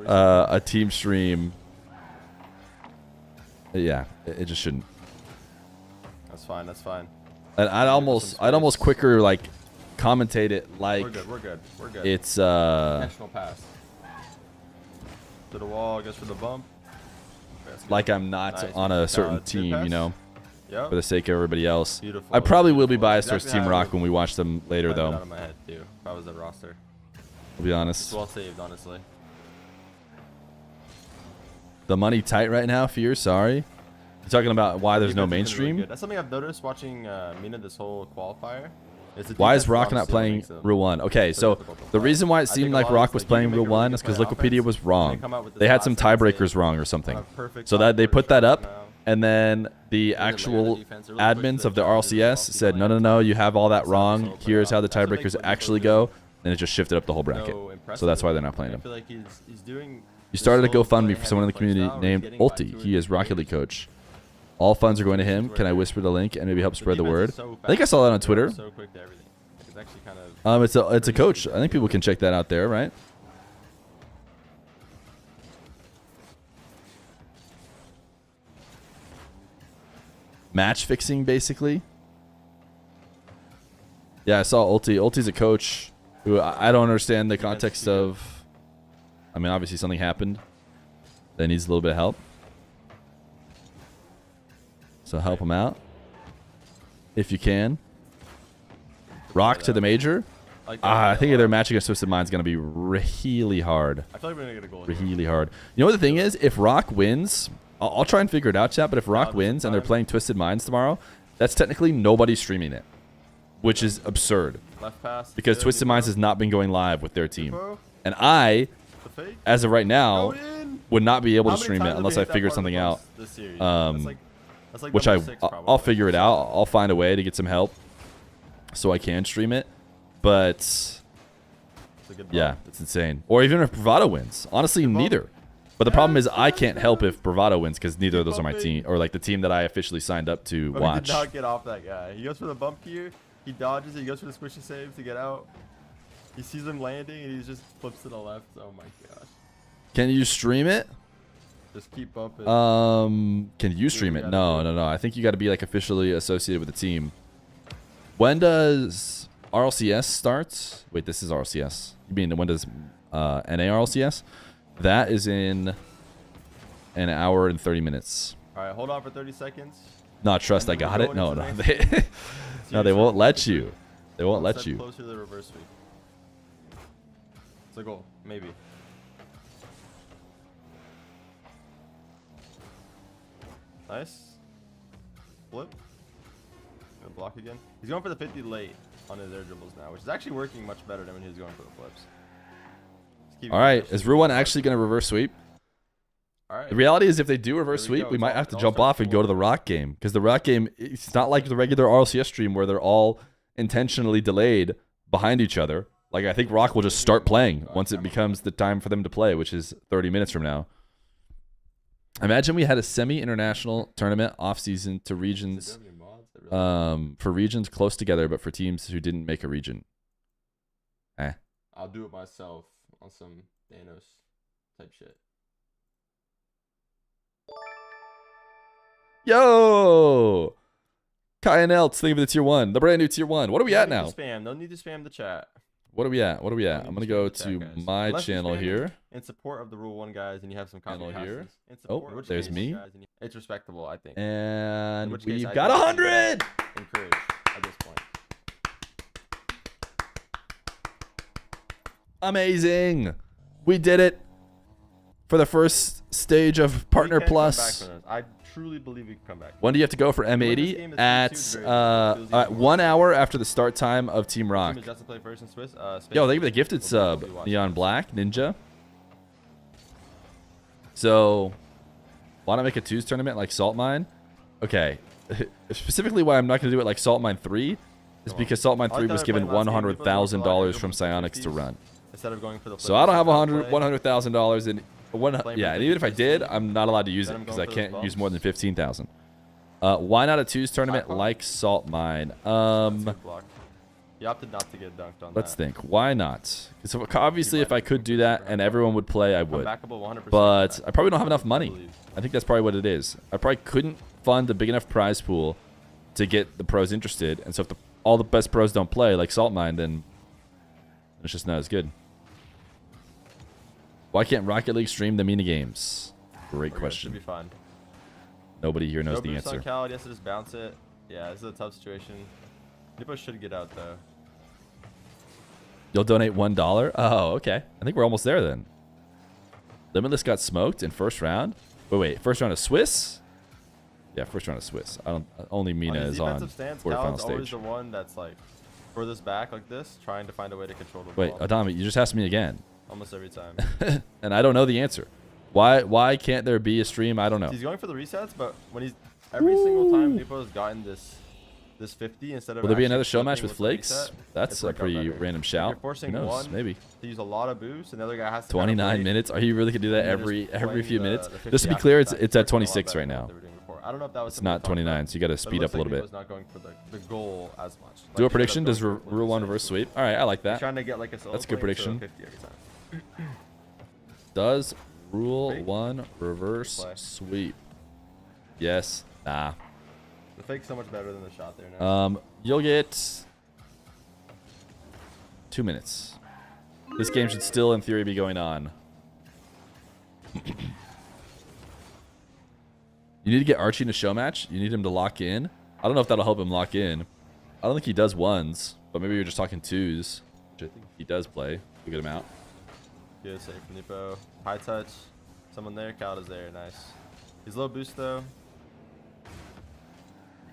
S1: a team stream. Yeah, it just shouldn't.
S3: That's fine. That's fine.
S1: And I'd almost quicker like commentate it like
S3: we're good.
S1: It's
S3: national pass to the wall. I guess for the bump.
S1: Like I'm not on a certain team, you know.
S3: Yep.
S1: For the sake of everybody else.
S3: Beautiful.
S1: I probably will be biased towards Team Rock when we watch them later, though.
S3: Out of my head, too, if I was at roster.
S1: I'll be honest.
S3: It's well saved, honestly.
S1: The money tight right now, Fear. Sorry. You're talking about why there's no mainstream?
S3: Really That's something I've noticed watching Mina this whole qualifier.
S1: Why is Rock not playing Rule 1? Okay, so the reason why it seemed like Rock was playing Rule 1 is because Wikipedia was wrong. They had some tiebreakers wrong or something. So that they put that up, and then the actual admins of the RLCS said, no, you have all that wrong. Here's how the tiebreakers actually go. And it just shifted up the whole bracket. So that's why they're not playing him. He started a GoFundMe for someone in the community named Ulti. He is Rocket League coach. All funds are going to him. Can I whisper the link and maybe help spread the word? I think I saw that on Twitter. It's a coach. I think people can check that out there, right? Match fixing, basically. Yeah, I saw Ulti. Ulti's a coach who I don't understand the context of. I mean, obviously something happened that needs a little bit of help. So help him out if you can. Rock to the major. I think their match against Twisted Mind's going to be really hard.
S3: I feel like we're going to get a goal.
S1: Really hard. You know what the thing is? If Rock wins, I'll try and figure it out, chat, but if Rock wins and they're playing Twisted Minds tomorrow, that's technically nobody streaming it, which is absurd.
S3: Left pass.
S1: Because Twisted Minds has not been going live with their team. And I, as of right now, would not be able to stream it unless I figured something out. Which I'll figure it out. I'll find a way to get some help so I can stream it. But yeah, it's insane. Or even if Bravado wins. Honestly, neither. But the problem is I can't help if Bravado wins because neither of those are my team or like the team that I officially signed up to watch.
S3: He did not get off that guy. He goes for the bump here. He dodges it. He goes for the squishy save to get out. He sees him landing and he just flips to the left. Oh my gosh.
S1: Can you stream it?
S3: Just keep bumping.
S1: Can you stream it? No. I think you got to be like officially associated with the team. When does RLCS start? Wait, this is RLCS. You mean when does NA RLCS? That is in an hour and 30 minutes.
S3: All right, hold on for 30 seconds.
S1: Not trust I got it. No. No, they won't let you. They won't let you.
S3: Closer to the reverse sweep. It's a goal, maybe. Nice. Flip. Gonna block again. He's going for the 50 late on his air dribbles now, which is actually working much better than when he was going for the flips.
S1: All right, is Rue 1 actually going to reverse sweep?
S3: All right.
S1: The reality is if they do reverse sweep, we might have to jump off and go to the Rock game. Because the Rock game, it's not like the regular RLCS stream where they're all intentionally delayed behind each other. Like, I think Rock will just start playing once it becomes the time for them to play, which is 30 minutes from now. Imagine we had a semi-international tournament off-season to regions, for regions close together, but for teams who didn't make a region.
S3: I'll do it myself on some Thanos type shit.
S1: Yo! Kai and Elts, think of the tier 1. The brand new tier 1. What are we at now?
S3: No need to spam the chat.
S1: What are we at? I'm going to go to my channel here.
S3: In support of the Rule 1 guys, and you have some channel
S1: here. Oh, there's me.
S3: It's respectable, I think.
S1: And we've got 100!
S3: Encouraged at this point.
S1: Amazing. We did it for the first stage of Partner Plus.
S3: I truly believe we can come back.
S1: When do you have to go for M80? At 1 hour after the start time of Team Rock. Yo, they give the gifted sub. Neon Black, Ninja. So, why not make a 2s tournament like Salt Mine? Okay. Specifically why I'm not going to do it like Salt Mine 3 is because Salt Mine 3 was given $100,000 from Psyonix to run.
S3: Instead of going for the
S1: so I don't have $100,000 in yeah, and even if I did, I'm not allowed to use it because I can't use more than 15,000. Why not a 2s tournament like Salt Mine?
S3: You opted not to get dunked on.
S1: Let's think. Why not? So obviously, if I could do that and everyone would play, I would. But I probably don't have enough money. I think that's probably what it is. I probably couldn't fund a big enough prize pool to get the pros interested. And so if all the best pros don't play like Salt Mine, then it's just not as good. Why can't Rocket League stream the Mina games? Great question.
S3: Should be fine.
S1: Nobody here knows the answer.
S3: Cal, yes, to just bounce it. Yeah, this is a tough situation. Nippo should get out though.
S1: You'll donate $1? Oh, okay. I think we're almost there then. Limitless got smoked in first round. Wait. First round of Swiss? Yeah, first round of Swiss. Only Mina is on quarterfinal stage.
S3: Always the one that's like for this back like this, trying to find a way to control the
S1: Wait,
S3: ball.
S1: Adami, you just asked me again.
S3: Almost every time.
S1: And I don't know the answer. Why can't there be a stream? I don't know.
S3: He's going for the resets, but when he's every single time Lupo's gotten this 50 instead of.
S1: Will there be
S3: actually
S1: another show match
S3: flipping
S1: with
S3: the
S1: Flakes?
S3: reset,
S1: That's
S3: it's
S1: a
S3: worked out
S1: pretty
S3: better.
S1: random
S3: If
S1: shout.
S3: You're forcing
S1: Who knows?
S3: one
S1: Maybe.
S3: to use a lot of boost, and the other guy has to.
S1: 29 minutes? Are you really gonna do that
S3: and then
S1: every
S3: just
S1: few
S3: playing
S1: minutes?
S3: the 50
S1: Just to be
S3: after
S1: clear,
S3: that.
S1: it's at
S3: Working a lot
S1: 26
S3: better
S1: right
S3: than
S1: now.
S3: what they were doing before. I don't know if that was
S1: It's
S3: something
S1: not
S3: we talked
S1: 29,
S3: about,
S1: so you got to
S3: but it
S1: speed
S3: looks
S1: up a little
S3: like
S1: bit.
S3: Lupo's not going for the goal as much.
S1: Do a
S3: Like, he ended
S1: prediction?
S3: up
S1: Does
S3: going for
S1: Rule 1
S3: 46.
S1: reverse sweep? All right, I like
S3: He's
S1: that.
S3: trying to get like a solo
S1: That's a good
S3: play instead of
S1: prediction.
S3: 50 every time.
S1: Does Rule
S3: Fake?
S1: 1 reverse
S3: Play.
S1: sweep? Yes. Nah.
S3: The fake's so much better than the shot there now.
S1: You'll get 2 minutes. This game should still, in theory, be going on. You need to get Archie in a show match. You need him to lock in. I don't know if that'll help him lock in. I don't think he does ones, but maybe you're just talking twos, which I think he does play. We'll get him out.
S3: Good save from Nipo. High touch. Someone there. Calda's there. Nice. He's low boost though.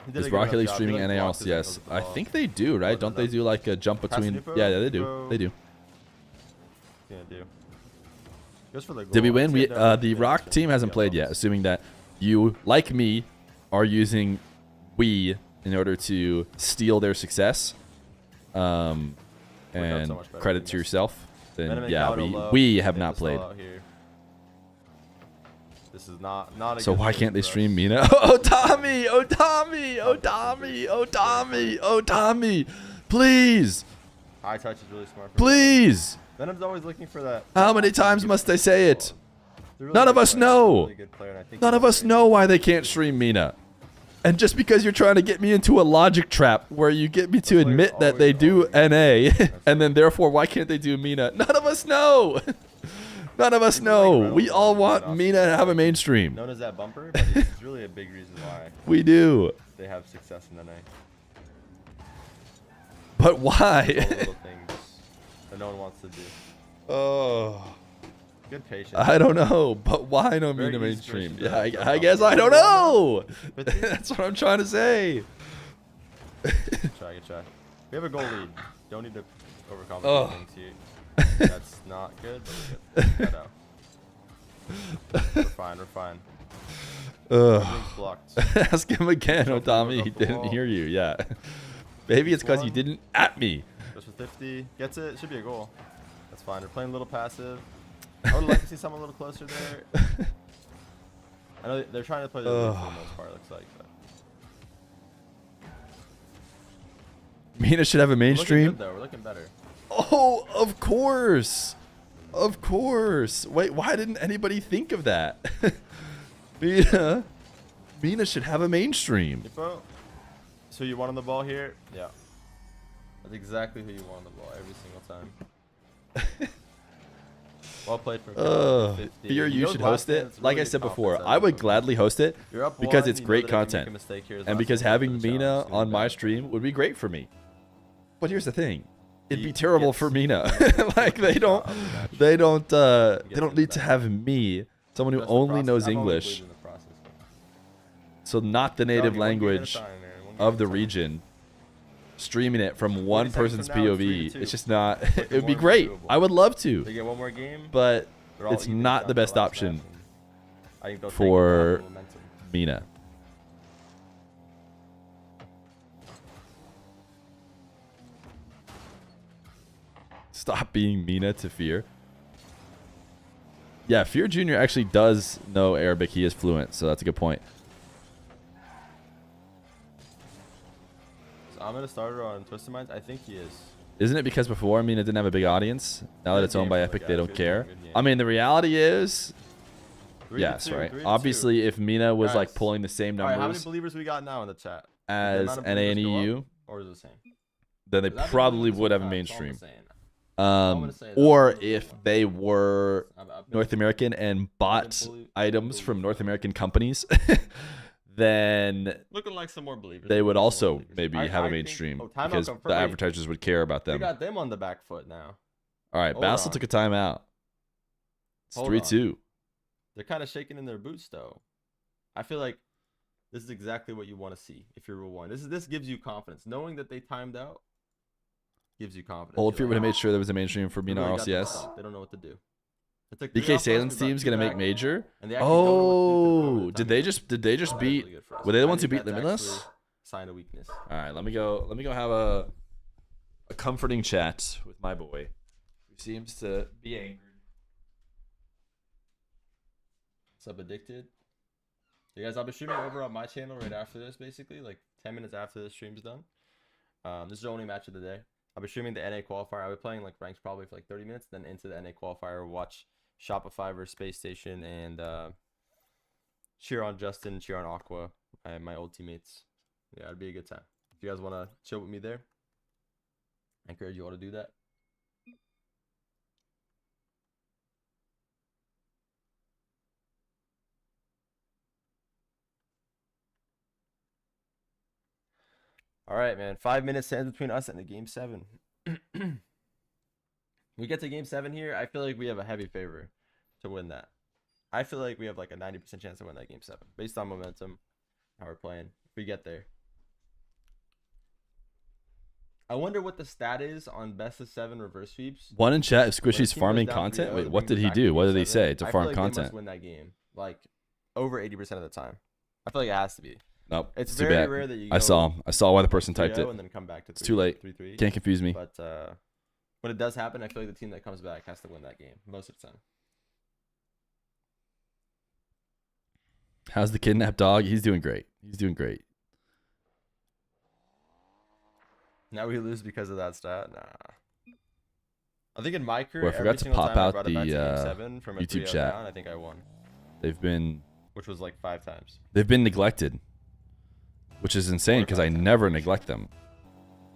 S3: He did a
S1: Is
S3: good
S1: Rocket
S3: enough
S1: League
S3: job. He,
S1: streaming
S3: like, blocked his
S1: NALCS?
S3: angles with the
S1: I
S3: ball.
S1: think they do, right?
S3: Or
S1: Don't
S3: does
S1: they do like a jump
S3: Pass
S1: between?
S3: Nipo?
S1: Yeah, they do.
S3: Nipo.
S1: They do.
S3: What's he gonna do? Goes for the goal.
S1: Did we
S3: I'd
S1: win?
S3: say
S1: We
S3: no,
S1: the
S3: yeah,
S1: Rock
S3: should
S1: team
S3: be
S1: hasn't played yet,
S3: almost.
S1: assuming that you, like me, are using we in order to steal their success. And
S3: so much better
S1: credit
S3: than
S1: to
S3: this.
S1: yourself. Then
S3: Venom and
S1: yeah,
S3: Caldo low.
S1: we have
S3: Hit
S1: not
S3: the stall
S1: played.
S3: out here. This is not a
S1: So
S3: good
S1: why
S3: thing
S1: can't they
S3: for us.
S1: stream Mina? Oh Tommy! Oh Tommy! Oh Tommy! Oh Tommy! Oh Tommy! Please!
S3: High touch is really smart. For
S1: Please!
S3: Venom's always looking for that.
S1: How many times must I say it?
S3: They're really
S1: None of
S3: good
S1: us
S3: players.
S1: know.
S3: Really good player, and I think
S1: None
S3: he's
S1: of us
S3: great.
S1: know why they can't stream Mina. And just because you're trying to get me into a logic trap where you get me to
S3: players
S1: admit that they
S3: always
S1: do NA,
S3: right.
S1: and then therefore why can't they do Mina? None of us know. None of us know. We all want Mina to have a mainstream.
S3: Known as that bumper, but it's really a big reason why
S1: We do.
S3: they have success in NA.
S1: But
S3: All the
S1: why?
S3: little things that no one wants to do.
S1: Oh,
S3: Good patience.
S1: I don't know. But why no
S3: Very
S1: Mina
S3: easy
S1: mainstream?
S3: question to
S1: Yeah,
S3: jump
S1: I
S3: off
S1: guess
S3: of.
S1: I don't know.
S3: But
S1: That's what I'm trying to say.
S3: Good try. We have a goal lead. Don't need to overcomplicate
S1: Oh.
S3: things here. That's not good, but we get that out. We're fine.
S1: Ugh.
S3: Everything's blocked.
S1: Ask him again,
S3: Jump
S1: Otami.
S3: over
S1: He
S3: the
S1: didn't
S3: wall.
S1: hear you. Yeah. Maybe it's because you
S3: One.
S1: didn't at me.
S3: Goes for 50. Gets it. Should be a goal. That's fine. We're playing a little passive. I would like to see someone a little closer there. I know they're trying to play the lead for the most part, it looks like. But
S1: Mina should have a
S3: we're looking
S1: mainstream.
S3: good, though. We're looking better.
S1: Oh, of course. Of course. Wait, why didn't anybody think of that? Mina should have a mainstream.
S3: Nipo. So you want on the ball here? Yeah. That's exactly who you want on the ball every single time. Well played from Cal. 50.
S1: Fear,
S3: He
S1: you
S3: goes
S1: should
S3: last
S1: host
S3: man,
S1: it.
S3: it's
S1: Like I
S3: really
S1: said
S3: good
S1: before,
S3: confidence
S1: I would
S3: out of him.
S1: gladly host it
S3: You're up
S1: because
S3: one,
S1: it's
S3: you know
S1: great
S3: that if you make a
S1: content.
S3: mistake here, his
S1: And
S3: last
S1: because
S3: man
S1: having
S3: for the challenge
S1: Mina
S3: is gonna
S1: on
S3: be
S1: my
S3: bad.
S1: stream would be great for me. But here's the thing. It'd
S3: He
S1: be terrible
S3: gets-
S1: for Mina. Like they
S3: gets
S1: don't
S3: out of the match.
S1: they don't
S3: Gets
S1: they don't
S3: in
S1: need
S3: the
S1: to
S3: back.
S1: have me, someone who
S3: That's the
S1: only
S3: process.
S1: knows
S3: I've always
S1: English,
S3: believed in the process.
S1: so not the
S3: Doggy,
S1: native
S3: one game at a
S1: language
S3: time, man, one game
S1: of
S3: at
S1: the
S3: a time.
S1: region, streaming it from one
S3: 40 seconds
S1: person's
S3: from now, it's
S1: POV.
S3: 3-2.
S1: It's just not.
S3: Looking
S1: It would be
S3: more
S1: great.
S3: doable.
S1: I would love to,
S3: They get one more game,
S1: but
S3: they're all
S1: it's
S3: even
S1: not
S3: down
S1: the
S3: to
S1: best
S3: last
S1: option
S3: match, and I think they'll take
S1: for
S3: the momentum.
S1: Mina. Stop being Mina to Fear. Yeah, Fear Jr. actually does know Arabic. He is fluent, so that's a good point.
S3: So I'm gonna start her on Twisted Minds. I think he is.
S1: Isn't it because before Mina didn't have a big audience? Now that
S3: Good
S1: it's owned
S3: game
S1: by
S3: for the
S1: Epic,
S3: guy.
S1: they don't
S3: Good
S1: care.
S3: game, good game.
S1: I mean, the reality is,
S3: 3-2,
S1: yes, right?
S3: 3-2.
S1: Obviously, if Mina was like
S3: Guys.
S1: pulling the same
S3: All right, how many
S1: numbers
S3: believers we got now in the chat?
S1: as
S3: amount of
S1: NA and
S3: believers go
S1: EU,
S3: up, or is it the same?
S1: then they
S3: 'Cause I've been
S1: probably
S3: doing this
S1: would have a
S3: all the time,
S1: mainstream.
S3: so I'm gonna say that.
S1: Or
S3: I'm gonna
S1: if
S3: say
S1: they were
S3: I've been-
S1: North American and bought
S3: believe-
S1: items from North American companies, then
S3: looking like some more believers.
S1: they would
S3: Looking like some more
S1: also
S3: believers.
S1: maybe
S3: I-
S1: have
S3: I
S1: a
S3: think-
S1: mainstream
S3: oh, timeout
S1: because
S3: confirmed.
S1: the
S3: Wait,
S1: advertisers would care about
S3: They
S1: them.
S3: got them on the back foot now.
S1: All right,
S3: Hold
S1: Basil
S3: on.
S1: took a timeout. It's
S3: Hold
S1: 3-2.
S3: They're kind of shaking in their boots though. I feel like this is exactly what you want to see if you're rule one. This gives you confidence, knowing that they timed out. gives you confidence.
S1: Old Fear
S3: You're
S1: would have
S3: like,
S1: made sure there was a main stream for
S3: "We
S1: Mina
S3: really got this
S1: RLCS.
S3: stuff." They don't know what to do. It's like
S1: BK Salen's team's gonna make major. Oh, did they just beat? Were they the ones who beat Limitless?
S3: Sign of weakness.
S1: All right, let me go have a comforting chat with my boy, who seems to be angered.
S3: What's up, Addicted? You guys, I'll be streaming over on my channel right after this, basically, like 10 minutes after the stream's done. This is the only match of the day. I'll be streaming the NA qualifier. I'll be playing like ranks probably for like 30 minutes, then into the NA qualifier, watch Shopify versus Space Station, and cheer on Justin, cheer on Aqua, my old teammates. Yeah, it'd be a good time. If you guys want to chill with me there, I encourage you all to do that. All right, man. 5 minutes stands between us and the game 7. We get to game 7 here. I feel like we have a heavy favor to win that. I feel like we have like a 90% chance to win that game 7 based on momentum, how we're playing. If we get there, I wonder what the stat is on best of 7 reverse sweeps.
S1: One in chat, if Squishy's farming content. Wait, what did he do? What did he say to farm content?
S3: They must win that game like over 80% of the time. I feel like it has to be.
S1: Nope.
S3: It's
S1: too
S3: very
S1: bad.
S3: rare that you.
S1: I saw why the person typed it.
S3: And then come back to 3,
S1: it's too late.
S3: 3-3.
S1: Can't confuse me.
S3: But when it does happen, I feel like the team that comes back has to win that game most of the time.
S1: How's the kidnapped dog? He's doing great. He's doing great.
S3: Now we lose because of that stat. Nah. I think in my career,
S1: Well, I forgot to pop out the YouTube chat.
S3: Down, I think I won.
S1: They've been,
S3: which was like 5 times.
S1: They've been neglected, which is insane because I never neglect them.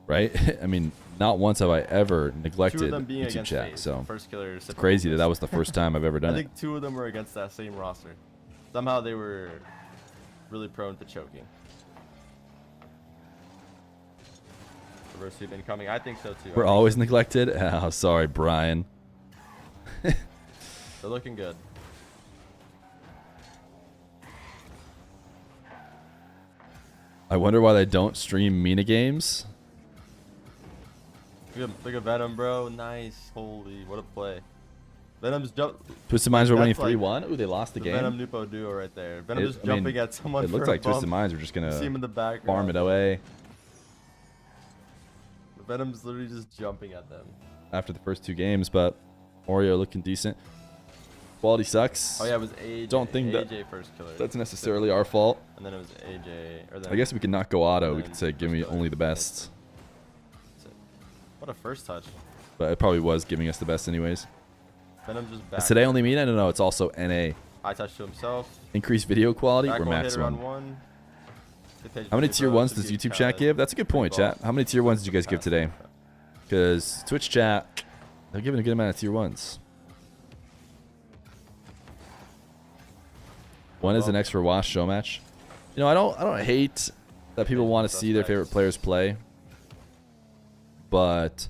S1: Right? I mean, not once have I ever neglected YouTube chat.
S3: Phase.
S1: So
S3: First killer,
S1: it's crazy that was the first time I've ever done it.
S3: I think 2 of them were against that same roster. Somehow they were really prone to choking. Reverse sweep incoming. I think so too.
S1: We're always neglected. Oh, sorry, Brian.
S3: They're looking good.
S1: I wonder why they don't stream Mina games.
S3: Look at Venom, bro. Nice. Holy, what a play. Venom's jump.
S1: Twisted Minds were winning 3-1. Ooh, they lost the game.
S3: Venom Nupo duo right there. Venom just jumping at someone.
S1: It looked like Twisted Minds were just gonna
S3: see him in the back.
S1: Farm it away.
S3: Venom's literally just jumping at them.
S1: After the first 2 games, but Oreo looking decent. Quality sucks.
S3: Oh yeah, it was Ayyjayy.
S1: Don't think
S3: Ayyjayy first killer.
S1: That's necessarily our fault.
S3: And then it was Ayyjayy. Or then
S1: I guess we could not go auto. We could say, give me only the best.
S3: What a first touch.
S1: But it probably was giving us the best anyways.
S3: Venom just back.
S1: Is today only Mina? No, it's also NA.
S3: High touch to himself.
S1: Increased video quality
S3: Back
S1: or maximum?
S3: One.
S1: How many tier 1s does YouTube chat give? That's a good point, chat. How many tier 1s did you guys give today? Because Twitch chat, they're giving a good amount of tier 1s. When is the next for Wash show match? You know, I don't hate that people want to see their favorite players play, but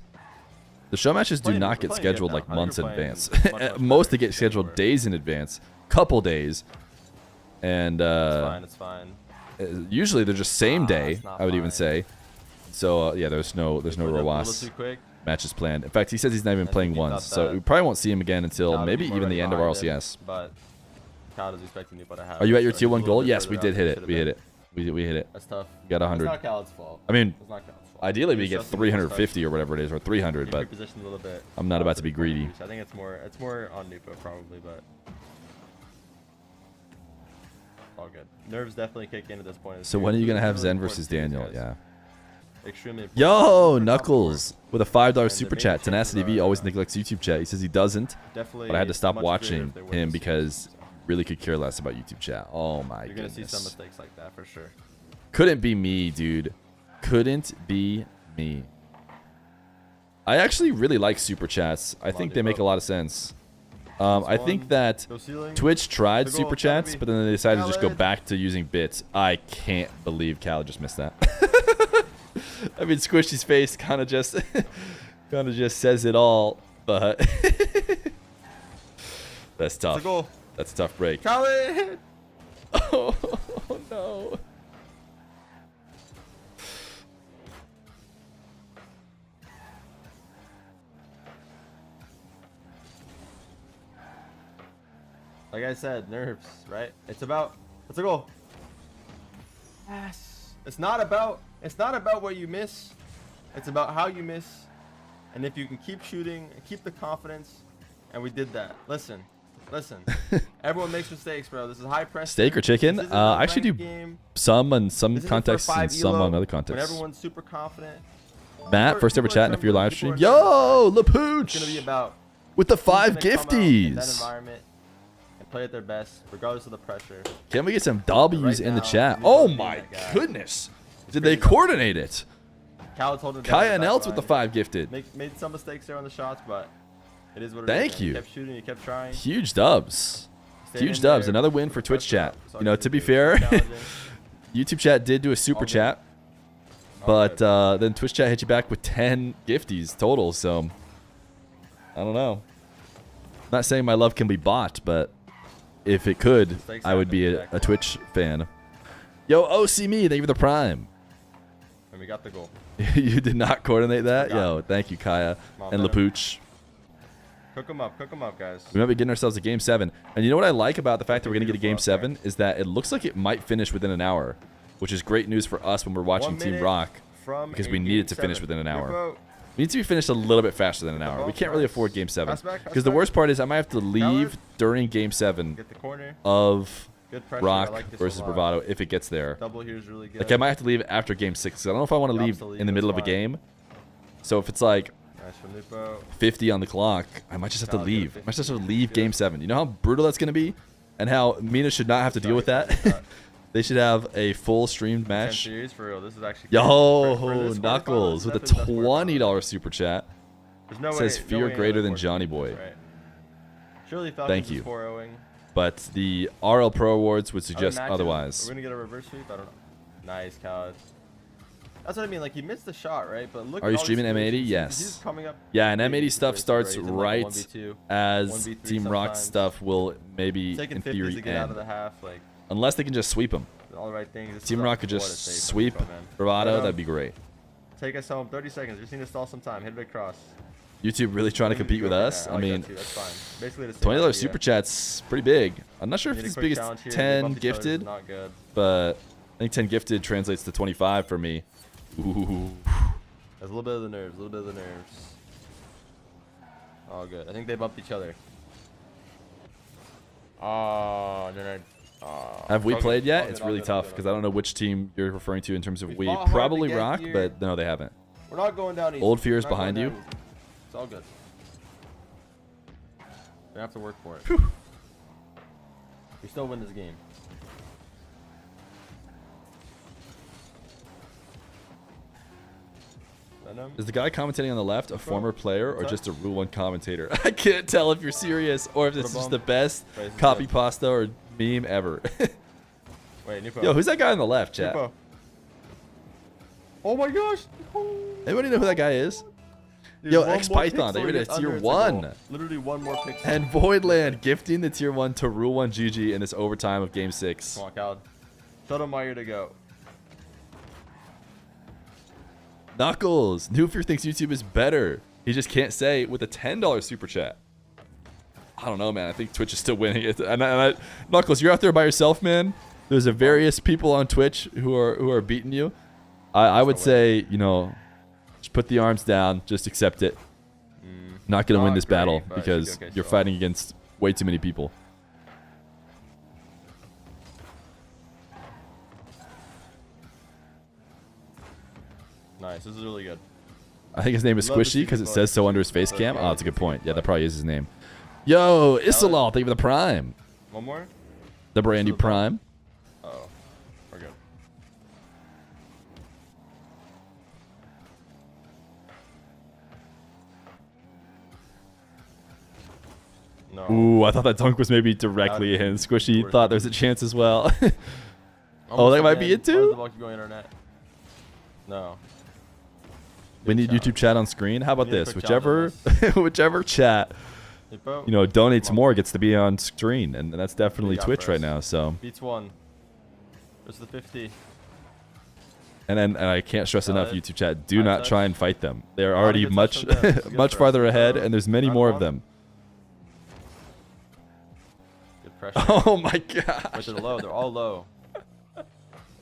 S1: the show matches do not get scheduled like months in advance. Most they get scheduled days in advance, couple days, and
S3: it's fine.
S1: Usually they're just same day. I would even say. So yeah, there's no Rowas matches planned. In fact, he says he's not even playing once, so we probably won't see him again until maybe even the end of RLCS.
S3: But Kyle is expecting Nupo to have.
S1: Are you at your tier 1 goal? Yes, we did hit it. We hit it. We hit it.
S3: That's tough.
S1: We got 100.
S3: It's not Khaled's fault.
S1: I mean,
S3: it's not Khaled's fault.
S1: Ideally we get 350 or whatever it is, or 300, but
S3: a little bit.
S1: I'm not about to be greedy.
S3: I think it's more on Nupo probably, but all good. Nerves definitely kick in at this point.
S1: So when are you gonna have Zen versus Daniel? Yeah.
S3: Extremely important.
S1: Yo, Knuckles with a $5 super chat. Tenacity V always neglects YouTube chat. He says he doesn't,
S3: but
S1: I had to stop watching him because really could care less about YouTube chat. Oh my goodness.
S3: You're gonna see some mistakes like that for sure.
S1: Couldn't be me, dude. Couldn't be me. I actually really like super chats. I think they make a lot of sense. I think that Twitch tried super chats, but then they decided to just go back to using bits. I can't believe Cal just missed that. I mean, Squishy's face kind of just says it all, but that's tough. That's a tough break.
S3: Khaled!
S1: Oh no.
S3: Like I said, nerves, right? It's about. Let's go. Yes. It's not about what you miss. It's about how you miss, and if you can keep shooting and keep the confidence. And we did that. Listen. Everyone makes mistakes, bro. This is high pressure.
S1: Steak or chicken? I actually do
S3: game.
S1: some on some contexts and some on other
S3: When
S1: contexts.
S3: everyone's super confident.
S1: Matt, first ever chat in a Feer live stream. Yo,
S3: It's gonna be
S1: Lapooch
S3: about
S1: with the
S3: who's
S1: 5
S3: gonna come out in that
S1: gifties.
S3: environment and play at their best, regardless of the pressure.
S1: Can we get some W's
S3: Right
S1: in the
S3: now,
S1: chat?
S3: we
S1: Oh
S3: need
S1: my
S3: that guy.
S1: goodness. Did
S3: crazy
S1: they coordinate it?
S3: Cal's holding down
S1: Kaya
S3: the
S1: and
S3: back
S1: Elts with the
S3: line.
S1: 5 gifted.
S3: Made some mistakes there on the shots, but it is what it
S1: Thank
S3: is. man.
S1: you.
S3: Kept shooting, you kept trying.
S1: Huge dubs.
S3: Stayed
S1: Huge
S3: in
S1: dubs.
S3: there.
S1: Another win for Twitch
S3: Pressure
S1: chat.
S3: up. It's all
S1: You know,
S3: good
S1: to be
S3: do.
S1: fair,
S3: Challenging.
S1: YouTube chat did do a super
S3: All good.
S1: chat,
S3: All
S1: but
S3: good.
S1: then Twitch chat hit you back with 10 gifties total. So I don't know. Not saying my love can be bought, but if it could,
S3: Mistakes
S1: I would
S3: happen,
S1: be a
S3: exactly.
S1: Twitch fan. Yo, OC me, thank you for the prime.
S3: And we got the goal.
S1: You did not coordinate that?
S3: Forgot.
S1: Yo, thank you, Kaya
S3: Come on,
S1: and
S3: Venom.
S1: Lapooch.
S3: Cook them up, guys.
S1: We might be getting ourselves a game 7. And you know what I like about the fact that we're going to get a game
S3: Beautiful out
S1: 7 is that it looks like it might finish within an hour, which is great news for us when we're watching
S3: 1
S1: Team
S3: minute
S1: Rock
S3: from
S1: because
S3: a
S1: we
S3: game
S1: need it to finish
S3: 7.
S1: within an hour.
S3: Rippo.
S1: We need to be finished a little bit faster than an hour. We can't really afford game 7 because the worst part is I might have to leave during game 7
S3: Get the corner.
S1: of
S3: Good pressure.
S1: Rock
S3: I like this
S1: versus
S3: a lot.
S1: Bravado if it gets there.
S3: Double here is really good.
S1: Like I might have to leave after game 6 'cause I don't know if I want to leave
S3: Absolutely,
S1: in the middle of a
S3: that's fine.
S1: game. So if it's like
S3: Nice from Lupo.
S1: 50 on the clock, I might just have to
S3: Solid, good
S1: leave. I might just have to
S3: 50.
S1: leave game 7. You know how brutal that's going to be? And how Mina should not have to deal with that? They should have a full streamed
S3: 10
S1: match.
S3: series for real. This is actually
S1: Yo,
S3: for this
S1: Knuckles
S3: quarterfinal,
S1: with a
S3: this is definitely the best quarterfinal.
S1: $20 super chat.
S3: There's no
S1: says
S3: way,
S1: Feer
S3: no way
S1: greater
S3: another
S1: than Johnny
S3: quarterfinal,
S1: Boy.
S3: right. Surely Falcons
S1: Thank
S3: is
S1: you.
S3: 4-0-ing.
S1: But the RL Pro Awards would
S3: Are we
S1: suggest
S3: maxed?
S1: otherwise.
S3: We're gonna get a reverse sweep. I don't know. Nice, Cal. That's what I mean. Like he missed the shot, right? But look.
S1: Are
S3: at
S1: you
S3: all these
S1: streaming M80?
S3: situations.
S1: Yes.
S3: He's coming up.
S1: Yeah, and
S3: big
S1: M80 stuff
S3: situations,
S1: starts
S3: He's in, like,
S1: right
S3: 1v2,
S1: as
S3: 1v3
S1: Team Rock
S3: sometimes.
S1: stuff will maybe,
S3: Taking
S1: in
S3: 50s
S1: theory,
S3: to get out
S1: end.
S3: of the half, like
S1: Unless they can just sweep them.
S3: all the right things. This
S1: Team
S3: is
S1: Rock could
S3: what a
S1: just
S3: save from
S1: sweep
S3: Lupo, man.
S1: Bravado.
S3: But,
S1: That'd be great.
S3: Take us home. 30 seconds. We just need to stall some time. Hit it across.
S1: YouTube really trying to compete with us. I mean,
S3: that's fine. Basically the same
S1: $20
S3: idea.
S1: super chat's pretty big. I'm not sure if
S3: Need a
S1: it's as
S3: quick
S1: big as
S3: challenge here. They
S1: 10
S3: bumped each other,
S1: gifted,
S3: Not good.
S1: but I think 10 gifted translates to 25 for me. Ooh.
S3: There's a little bit of the nerves. A little bit of the nerves. All good. I think they bumped each other. Oh, no.
S1: Have we
S3: All good,
S1: played
S3: all
S1: yet?
S3: good,
S1: It's
S3: all
S1: really
S3: good, all
S1: tough
S3: good,
S1: because
S3: all
S1: I don't know which team you're referring to in terms of
S3: We
S1: we.
S3: fought hard to
S1: Probably
S3: get
S1: Rock,
S3: here.
S1: but no, they haven't.
S3: We're not going down easy.
S1: Old Fear is
S3: We're not
S1: behind
S3: going
S1: you.
S3: down easy. It's all good. We have to work for it. We still win this game. Venom.
S1: Is the guy commentating on the left a former player or
S3: What's
S1: just a Rule 1 commentator? I can't tell if you're serious or if this is just the best
S3: Wait, this is
S1: copy
S3: good.
S1: pasta or meme ever.
S3: Wait, Nupo.
S1: Yo, who's that guy on the left, chat?
S3: Nupo. Oh my gosh.
S1: Anybody know who that guy is?
S3: Dude,
S1: Yo,
S3: one more
S1: X-Python,
S3: pixel,
S1: they
S3: he
S1: made a
S3: gets
S1: tier
S3: under, it's a
S1: 1.
S3: goal. Literally one more pixel.
S1: And Voidland gifting the tier 1 to Rule 1 GG in this overtime of game 6.
S3: Come on, Cal. Tell them why you're to go.
S1: Knuckles, Newfear thinks YouTube is better. He just can't say with a $10 super chat. I don't know, man. I think Twitch is still winning it. Knuckles, you're out there by yourself, man. There's a various people on Twitch who are beating you. I would say, you know, just put the arms down, just accept it. Not gonna win
S3: Not
S1: this
S3: great,
S1: battle
S3: but it should be
S1: because
S3: okay
S1: you're
S3: still.
S1: fighting against way too many people.
S3: Nice. This is really good.
S1: I think his name is
S3: Love to
S1: Squishy
S3: see
S1: because it
S3: people
S1: says so under his face
S3: so
S1: cam.
S3: good.
S1: Oh, that's a good point. Yeah, that probably is his name. Yo, Isalal, thank you for the prime.
S3: One more?
S1: The brand new
S3: This is the-
S1: prime.
S3: Oh. We're good. No.
S1: Ooh, I thought that dunk was maybe directly
S3: That'd
S1: in.
S3: be
S1: Squishy
S3: worse.
S1: thought there's a chance as well. Oh,
S3: Almost
S1: that might be
S3: again.
S1: it too?
S3: Why does the ball keep going in our net? No.
S1: We need
S3: challenge.
S1: YouTube chat on screen. How about
S3: We need a
S1: this?
S3: quick
S1: Whichever
S3: challenge
S1: whichever chat,
S3: Hippo.
S1: you know, donates
S3: Come on.
S1: more gets to be on screen, and that's definitely
S3: got
S1: Twitch
S3: for
S1: right
S3: us?
S1: now. So,
S3: Beats one. This is the 50.
S1: and I can't stress enough,
S3: Solid.
S1: YouTube chat, do
S3: Nice
S1: not
S3: touch.
S1: try and fight them. They're
S3: Not a
S1: already
S3: good touch
S1: much
S3: from them. This is good
S1: much
S3: for us.
S1: farther ahead,
S3: Hippo.
S1: and there's many
S3: Round
S1: more of
S3: one.
S1: them.
S3: Good pressure.
S1: Oh my gosh.
S3: But they're low. They're all low.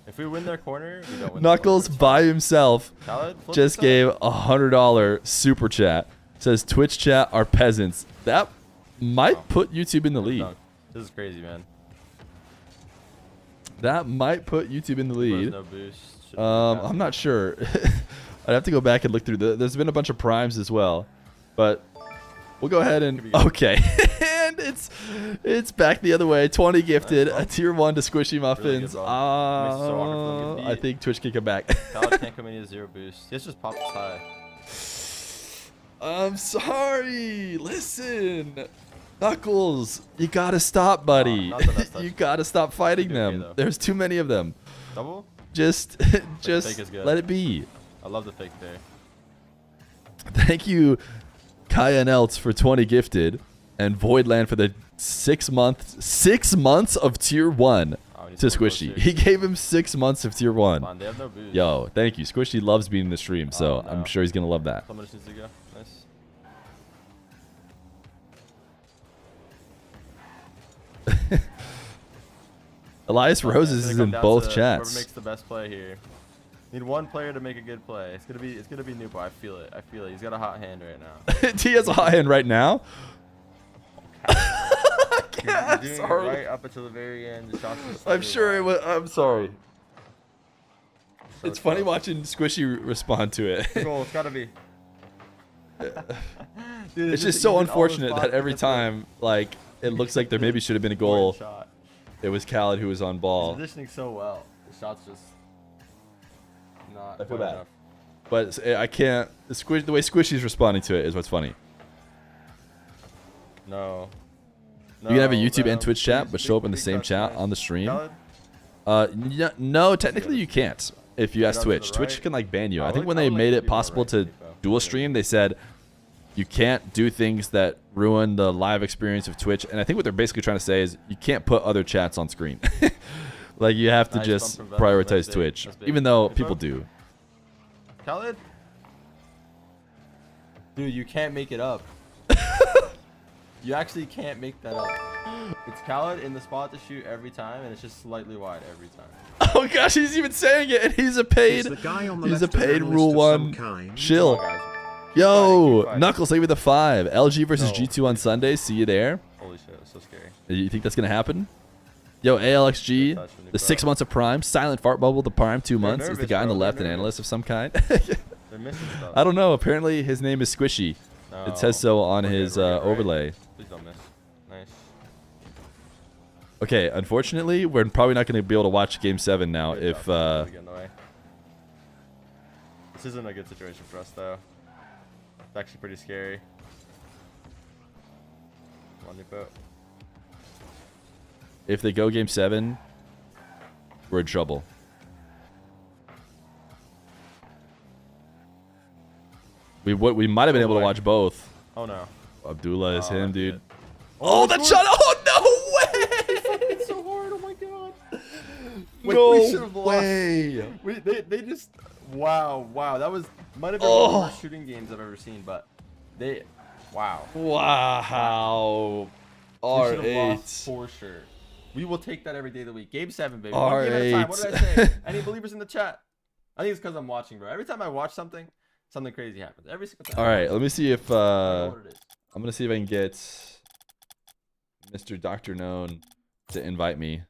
S3: If we win their corner, we don't win.
S1: Knuckles by himself
S3: Khaled, flip
S1: just
S3: this
S1: gave
S3: up.
S1: $100 super chat. Says Twitch chat are peasants. That might put YouTube in the lead.
S3: Dunk. This is crazy, man.
S1: That might put YouTube in the
S3: There's
S1: lead.
S3: no boost.
S1: I'm not sure. I'd have to go back and look through. There's been a bunch of primes as well, but we'll go ahead and okay. And it's back the other way. 20 gifted, a tier 1 to Squishy Muffins. I think Twitch can come back.
S3: Khaled can't come in with 0 boost. This just popped high.
S1: I'm sorry. Listen, Knuckles, you gotta stop, buddy.
S3: not the best
S1: You gotta stop fighting them.
S3: though.
S1: There's too many of them.
S3: Double?
S1: Just
S3: fake is good.
S1: let it be.
S3: I love the fake there.
S1: Thank you, Kaya and Elts for 20 gifted, and Voidland for the 6 months of tier 1
S3: Oh, we need
S1: to
S3: some more
S1: Squishy.
S3: boosters.
S1: He gave him 6 months of tier 1.
S3: Come on, they have no boost.
S1: Yo, thank you. Squishy loves being in the stream, so
S3: Oh, no.
S1: I'm sure he's gonna love that.
S3: Someone just needs to go. Nice.
S1: Elias
S3: Okay,
S1: Roses
S3: it's
S1: is
S3: gonna
S1: in
S3: come down
S1: both
S3: to
S1: chats.
S3: Whoever makes the best play here. Need one player to make a good play. It's gonna be Nubo. I feel it. I feel it. He's got a hot hand right now.
S1: He has a hot hand right now.
S3: He's
S1: I'm
S3: doing it
S1: sorry.
S3: right up until the very end. The shots are
S1: I'm
S3: slightly
S1: sure it
S3: wide.
S1: was. I'm sorry.
S3: So
S1: It's funny
S3: close.
S1: watching Squishy respond to it.
S3: Goal. It's gotta be. Dude,
S1: It's just
S3: he's
S1: so
S3: in all the
S1: unfortunate
S3: spots
S1: that
S3: to
S1: every
S3: get the
S1: time, like, it looks like there maybe should have been a goal.
S3: important shot.
S1: It was Khaled who was on
S3: He's
S1: ball.
S3: positioning so well. The shot's just not.
S1: I feel
S3: quite
S1: bad.
S3: enough.
S1: But I can't. The way Squishy's responding to it is what's funny.
S3: No.
S1: You can have a
S3: No,
S1: YouTube
S3: bro.
S1: and Twitch chat,
S3: Please,
S1: but show up in the
S3: big
S1: same
S3: touch,
S1: chat
S3: nice.
S1: on the stream.
S3: Khaled?
S1: No, technically you can't. If you ask
S3: Get on to
S1: Twitch,
S3: the
S1: Twitch
S3: right.
S1: can like ban you.
S3: Oh,
S1: I think
S3: look-
S1: when
S3: I
S1: they
S3: would like
S1: made
S3: to
S1: it
S3: be more
S1: possible
S3: right,
S1: to
S3: Nico.
S1: dual
S3: Yeah.
S1: stream, they said you can't do things that ruin the live experience of Twitch. And I think what they're basically trying to say is you can't put other chats on screen. Like you have to
S3: Nice
S1: just
S3: bump from Venom.
S1: prioritize
S3: That's big.
S1: Twitch,
S3: That's big.
S1: even though
S3: Good
S1: people
S3: throw.
S1: do.
S3: Khaled? Dude, you can't make it up. You actually can't make that up. It's Khaled in the spot to shoot every time, and it's just slightly wide every time.
S1: Oh gosh, he's even saying it, and he's a paid.
S2: Is the guy on the
S1: He's a
S2: left an
S1: paid
S2: analyst
S1: Rule
S2: of
S1: One
S2: some kind?
S3: Come
S1: chill.
S3: on, guys.
S1: Yo,
S3: fighting.
S1: Knuckles, leave me the 5. LG versus
S3: No.
S1: G2 on Sunday. See you there.
S3: Holy shit, it's so scary.
S1: You think that's gonna happen? Yo, ALXG,
S3: Good touch from
S1: the
S3: Nico.
S1: 6 months of Prime, Silent Fart Bubble, the Prime 2 months. Is the
S3: nervous,
S1: guy on the
S3: bro.
S1: left
S3: They're
S1: an
S3: nervous.
S1: analyst of some kind?
S3: They're missing stuff.
S1: I don't know. Apparently his name is Squishy.
S3: No.
S1: It says so on
S3: We're good,
S1: his
S3: we're good, right?
S1: overlay.
S3: Please don't miss. Nice.
S1: Okay, unfortunately, we're probably not going to be able to watch Game 7 now
S3: Good
S1: if
S3: job. Get in the way. This isn't a good situation for us, though. It's actually pretty scary. Come on, Nupo.
S1: if they go Game 7, we're in trouble. We might have been able to
S3: boy.
S1: watch both.
S3: Oh no.
S1: Abdullah is
S3: Oh,
S1: him,
S3: that's
S1: dude.
S3: good.
S1: Oh, that shot! Oh, no way!
S3: It's so hard. Oh my god.
S1: No
S3: should've lost.
S1: way!
S3: They just wow. That was might have been one of the worst shooting games I've ever seen, but they wow.
S1: Wow.
S3: We should have lost
S1: R8.
S3: for sure. We will take that every day of the week. Game 7, baby. One game at a time. What did I
S1: R8.
S3: say? Any believers in the chat? I think it's because I'm watching, bro. Every time I watch something, something crazy happens. Every single time.
S1: All right, let me see if
S3: I don't know what it is.
S1: I'm gonna see if I can get Mr. Dr. Known to invite me,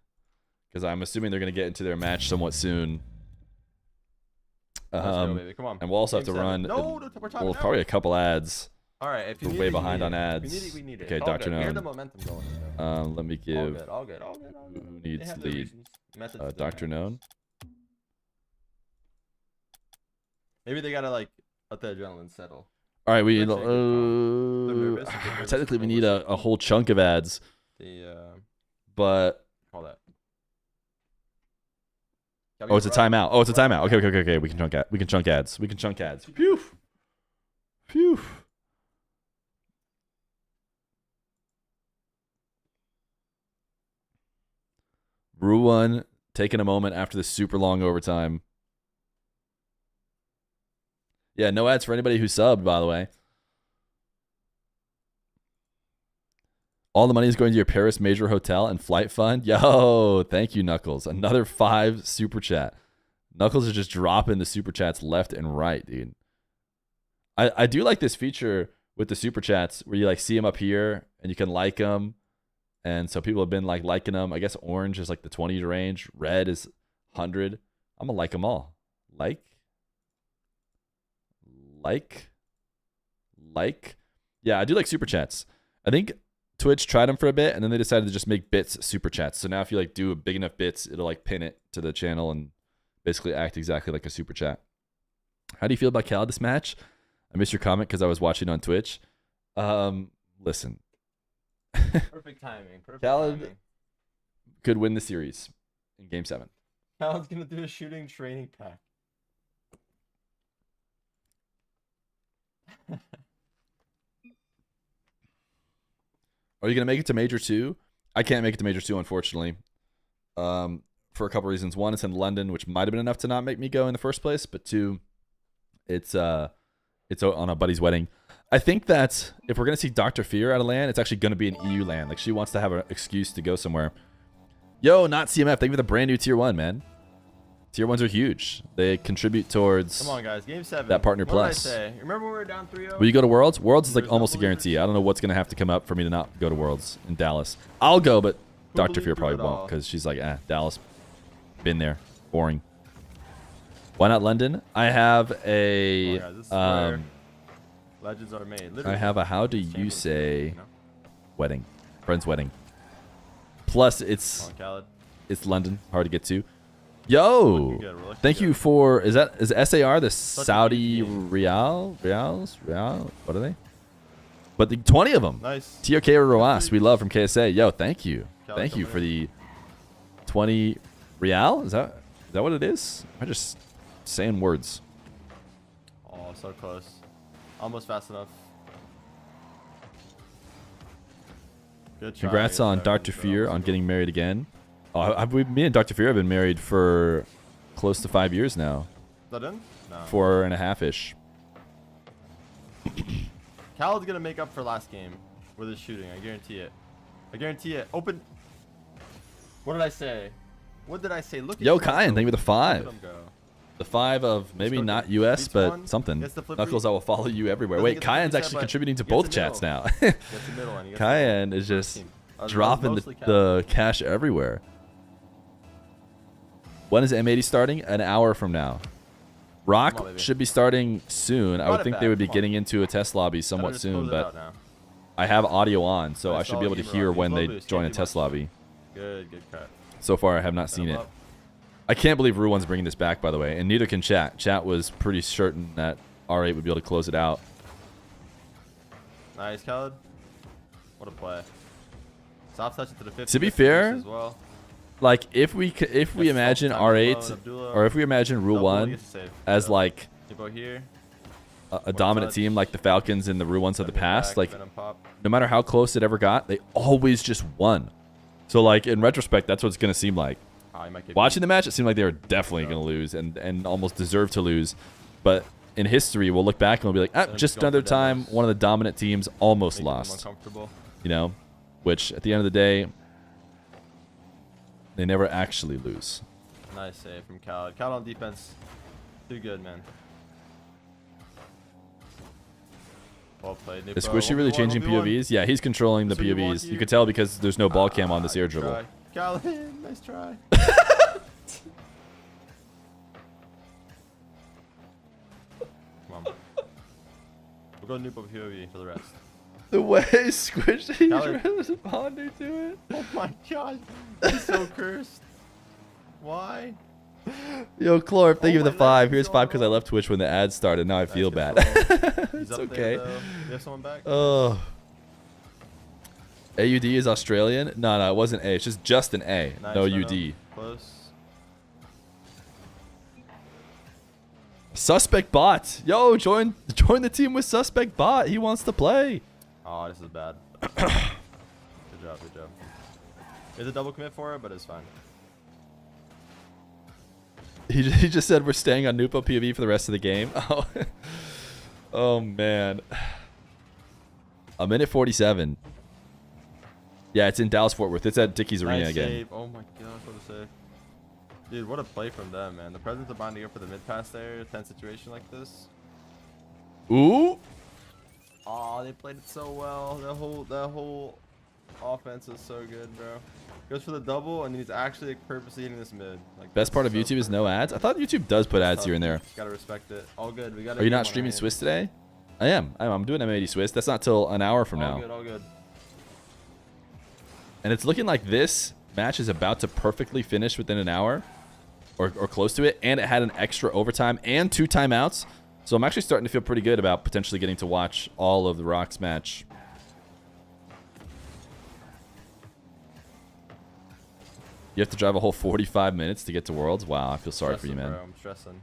S1: because I'm assuming they're gonna get into their match somewhat soon.
S3: Let's go, baby. Come on.
S1: And we'll also have
S3: Game
S1: to
S3: 7.
S1: run.
S3: No, we're talking
S1: Well,
S3: now.
S1: probably a couple ads.
S3: All right, if you
S1: We're
S3: need
S1: way
S3: it, you
S1: behind
S3: need
S1: on
S3: it.
S1: ads.
S3: If we need it, we need it.
S1: Okay,
S3: All
S1: Dr.
S3: good. We have
S1: Known.
S3: the momentum going. So.
S1: Let me
S3: All
S1: give
S3: good. All good.
S1: who
S3: They
S1: needs
S3: have their
S1: lead.
S3: reasons. Methods to their
S1: Dr.
S3: madness.
S1: Known.
S3: Maybe they gotta like let the adrenaline settle.
S1: All right, we
S3: Actually, a good They're nervous, they're nervous,
S1: technically we
S3: they're
S1: need a whole chunk of ads,
S3: The
S1: but
S3: call that.
S1: oh, it's a timeout. Oh, it's a timeout. Okay. We can chunk ads. We can chunk ads. Phew. Phew. Ruan taking a moment after the super long overtime. Yeah, no ads for anybody who subbed, by the way. All the money is going to your Paris major hotel and flight fund. Yo, thank you, Knuckles. Another 5 super chat. Knuckles is just dropping the super chats left and right, dude. I do like this feature with the super chats where you like see them up here and you can like them. And so people have been like liking them. I guess orange is like the 20 range. Red is 100. I'm going to like them all. Like. Yeah, I do like super chats. I think Twitch tried them for a bit and then they decided to just make bits super chats. So now if you like do a big enough bits, it'll like pin it to the channel and basically act exactly like a super chat. How do you feel about Cal this match? I missed your comment because I was watching on Twitch. Listen.
S3: Perfect timing. Perfect
S1: Khaled
S3: timing.
S1: could win the series in Game 7.
S3: Khaled's gonna do a shooting training pack.
S1: Are you going to make it to Major 2? I can't make it to Major 2, unfortunately. For a couple reasons. One, it's in London, which might have been enough to not make me go in the first place. But 2, it's on a buddy's wedding. I think that if we're going to see Dr. Feer at a LAN, it's actually going to be an EU LAN. Like, she wants to have an excuse to go somewhere. Yo, not CMF. Thank you for the brand new Tier 1, man. Tier 1s are huge. They contribute towards
S3: Come on, guys. Game 7.
S1: that partner
S3: What
S1: plus.
S3: did I say? Remember when we were down 3-0?
S1: Will you go to Worlds? Worlds is like
S3: There's
S1: almost a
S3: no
S1: guarantee. I don't know what's going to have to come up for me to not go to Worlds in Dallas. I'll go, but Dr.
S3: believe
S1: Fear
S3: through
S1: probably
S3: it
S1: won't
S3: all.
S1: because she's like, Dallas. Been there. Boring. Why not London? I have a...
S3: Come on, guys. This is where legends are made.
S1: I
S3: Literally.
S1: have a how do you say wedding. Friend's wedding. Plus,
S3: Come
S1: it's
S3: on, Khaled.
S1: London. Hard to get to.
S3: We're
S1: Yo!
S3: looking good, we're looking
S1: Thank
S3: good.
S1: you for... Is SAR the
S3: a
S1: Saudi
S3: good game.
S1: Reals? What are they? But the 20 of them.
S3: Nice.
S1: TOK Roas, we love from KSA. Yo, thank you.
S3: Khaled
S1: Thank you
S3: coming
S1: for the 20 Real. Is that what it is? I'm just saying words.
S3: Oh, so close. Almost fast enough. Good try.
S1: Congrats
S3: good
S1: on
S3: try,
S1: Dr.
S3: good
S1: Fear
S3: try.
S1: on getting married again. Oh, me and Dr. Fear have been married for close to 5 years now.
S3: Is that in? No.
S1: 4.5-ish.
S3: Khaled's gonna make up for last game with his shooting. I guarantee it. I guarantee it. Open. What did I say? What did I say? Look at
S1: Yo,
S3: you guys
S1: Kyan,
S3: go.
S1: thank you for the
S3: Look
S1: 5.
S3: at him go.
S1: The 5 of maybe
S3: Let's go.
S1: not US,
S3: Beats
S1: but
S3: one,
S1: something.
S3: gets the flip
S1: Knuckles,
S3: read.
S1: I will follow you everywhere.
S3: Doesn't
S1: Wait,
S3: get the
S1: Kyan's
S3: flip
S1: actually
S3: but
S1: contributing to
S3: gets
S1: both
S3: the
S1: chats now.
S3: middle. Gets the middle and he gets the
S1: Kyan
S3: middle.
S1: is just
S3: Team. That was
S1: dropping
S3: mostly
S1: the cash everywhere. When is M80 starting? An hour from now. Rock
S3: Come on, baby.
S1: should be starting soon. I
S3: Run
S1: would
S3: it
S1: think
S3: back,
S1: they would be
S3: come on.
S1: getting into a test lobby
S3: Gotta
S1: somewhat
S3: just
S1: soon,
S3: close it
S1: but
S3: out now.
S1: I have audio on, so I
S3: Nice
S1: should be able to
S3: solid
S1: hear
S3: gamer,
S1: when
S3: low
S1: they
S3: boost,
S1: join a
S3: can't do
S1: test
S3: much.
S1: lobby.
S3: Good cut.
S1: So far, I have not seen
S3: Set
S1: it.
S3: him up.
S1: I can't believe Ruwan's bringing this back, by the way, and neither can Chat. Chat was pretty certain that R8 would be able to close it out.
S3: Nice, Khaled. What a play. Soft touch it to the 50.
S1: To be
S3: gets the boost
S1: fair,
S3: as well.
S1: Like, if we imagine
S3: self-timed alone,
S1: R8,
S3: Abdullah.
S1: or if we imagine
S3: Double, he
S1: Ruwan
S3: gets the save.
S1: as
S3: Yeah.
S1: like
S3: Hippo here.
S1: a dominant
S3: touch.
S1: team like the Falcons and the Ruwans of the
S3: Send it
S1: past,
S3: back,
S1: like
S3: Venom pop.
S1: no matter how close it ever got, they always just won. So like in retrospect, that's what it's gonna seem like.
S3: Ah, he might get
S1: Watching the match, it seemed like they were definitely gonna lose and almost deserved to lose. But in history, we'll look back and we'll be like,
S3: Then
S1: just
S3: going
S1: another
S3: for
S1: time,
S3: demos.
S1: one of the dominant teams almost
S3: making them
S1: lost.
S3: uncomfortable.
S1: You know, which at the end of the day, they never actually lose.
S3: Nice save from Khaled. Khaled on defense. Too good, man. Well played.
S1: Is Squishy really changing POVs? Yeah, he's controlling the
S3: That's what you want
S1: POVs. You
S3: here.
S1: could tell because there's no ball cam on this air dribble.
S3: Khaled, nice try. Come on. We'll go noob up POV for the rest.
S1: The way Squishy
S3: Khaled.
S1: responding to it.
S3: Oh my god. He's so cursed. Why?
S1: Yo, Clorp, thank you for
S3: my
S1: the 5.
S3: God,
S1: Here's
S3: so
S1: 5 because I
S3: long.
S1: left Twitch when the ads started. Now I feel
S3: Nice,
S1: bad.
S3: good He's
S1: It's
S3: up
S1: okay.
S3: there, though. You have someone back?
S1: Oh. AUD is Australian? No, it wasn't A. It's just an A.
S3: Nice,
S1: No
S3: Venom.
S1: UD.
S3: Close.
S1: Suspect bot. Yo, join the team with Suspect bot. He wants to play.
S3: Oh, this is bad. Good job, good job. There's a double commit for it, but it's fine.
S1: He just said we're staying on Nupo POV for the rest of the game. Oh, oh man. A minute 47. Yeah, it's in Dallas Fort Worth. It's at Dickey's Arena
S3: Nice
S1: again.
S3: save. Oh my gosh, what a save. Dude, what a play from them, man. The Presidents are binding up for the mid pass there. A tense situation like this.
S1: Ooh.
S3: Oh, they played it so well. That whole offense is so good, bro. Goes for the double, and he's actually like, purposely hitting this mid. Like,
S1: Best part of
S3: so
S1: YouTube is no ads. I thought YouTube does put ads
S3: tough.
S1: here and there.
S3: Just gotta respect it. All good. We got.
S1: Are you not streaming Swiss today? I am. I'm doing M80 Swiss. That's not till an hour from now.
S3: All good. All good.
S1: And it's looking like this match is about to perfectly finish within an hour or close to it. And it had an extra overtime and 2 timeouts. So I'm actually starting to feel pretty good about potentially getting to watch all of the Rocks match. You have to drive a whole 45 minutes to get to Worlds? Wow, I feel sorry for you, man.
S3: Bro, I'm stressing.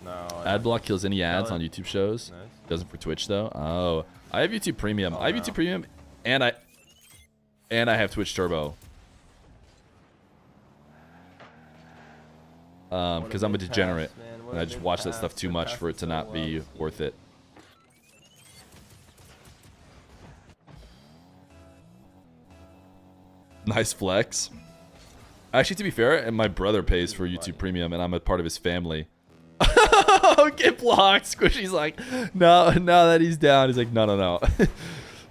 S3: No.
S1: Adblock kills any ads on YouTube shows.
S3: Nice.
S1: Doesn't for Twitch, though. Oh, I have YouTube Premium. I have YouTube Premium, and I have Twitch Turbo. Because I'm a degenerate, and I just watch that stuff too much for it to not be worth it. Nice flex. Actually, to be fair, and my brother pays for YouTube Premium, and I'm a part of his family. Get blocked. Squishy's like, no, now that he's down, he's like, no.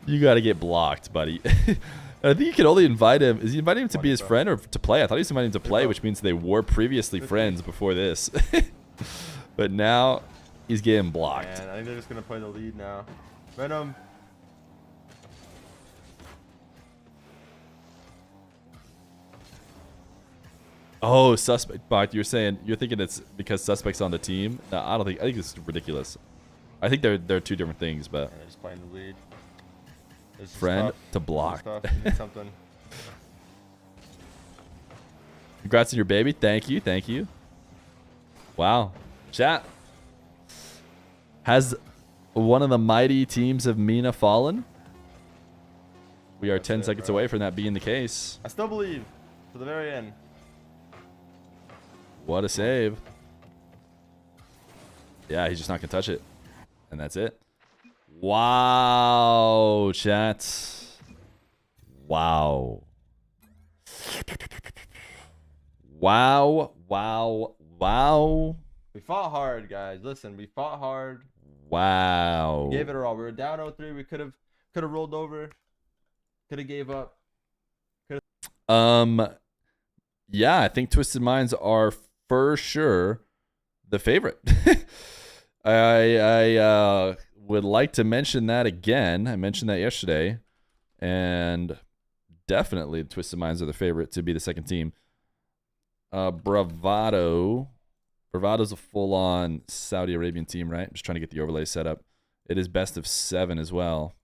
S1: You got to get blocked, buddy. I think you can only invite him. Is he inviting him to be his friend or to play? I thought he was inviting him to play, which means they were previously friends before this. But now he's getting blocked.
S3: Man, I think they're just going to play the lead now. Venom.
S1: Oh, suspect. But you're thinking it's because suspect's on the team? No, I don't think. I think it's ridiculous. I think they're 2 different things, but.
S3: Yeah, just playing the lead.
S1: Friend to block.
S3: Something.
S1: Congrats on your baby. Thank you. Wow. Chat. Has one of the mighty teams of Mina fallen? We are 10 seconds away from that being the case.
S3: I still believe. To the very end.
S1: What a save. Yeah, he's just not going to touch it. And that's it. Wow, chat. Wow.
S3: We fought hard, guys. Listen, we fought hard.
S1: Wow.
S3: We gave it our all. We were down 0-3. We could have rolled over. Could have gave up.
S1: Yeah, I think Twisted Minds are for sure the favorite. I would like to mention that again. I mentioned that yesterday, and definitely Twisted Minds are the favorite to be the second team. Bravado's a full-on Saudi Arabian team, right? I'm just trying to get the overlay set up. It is best of 7 as well.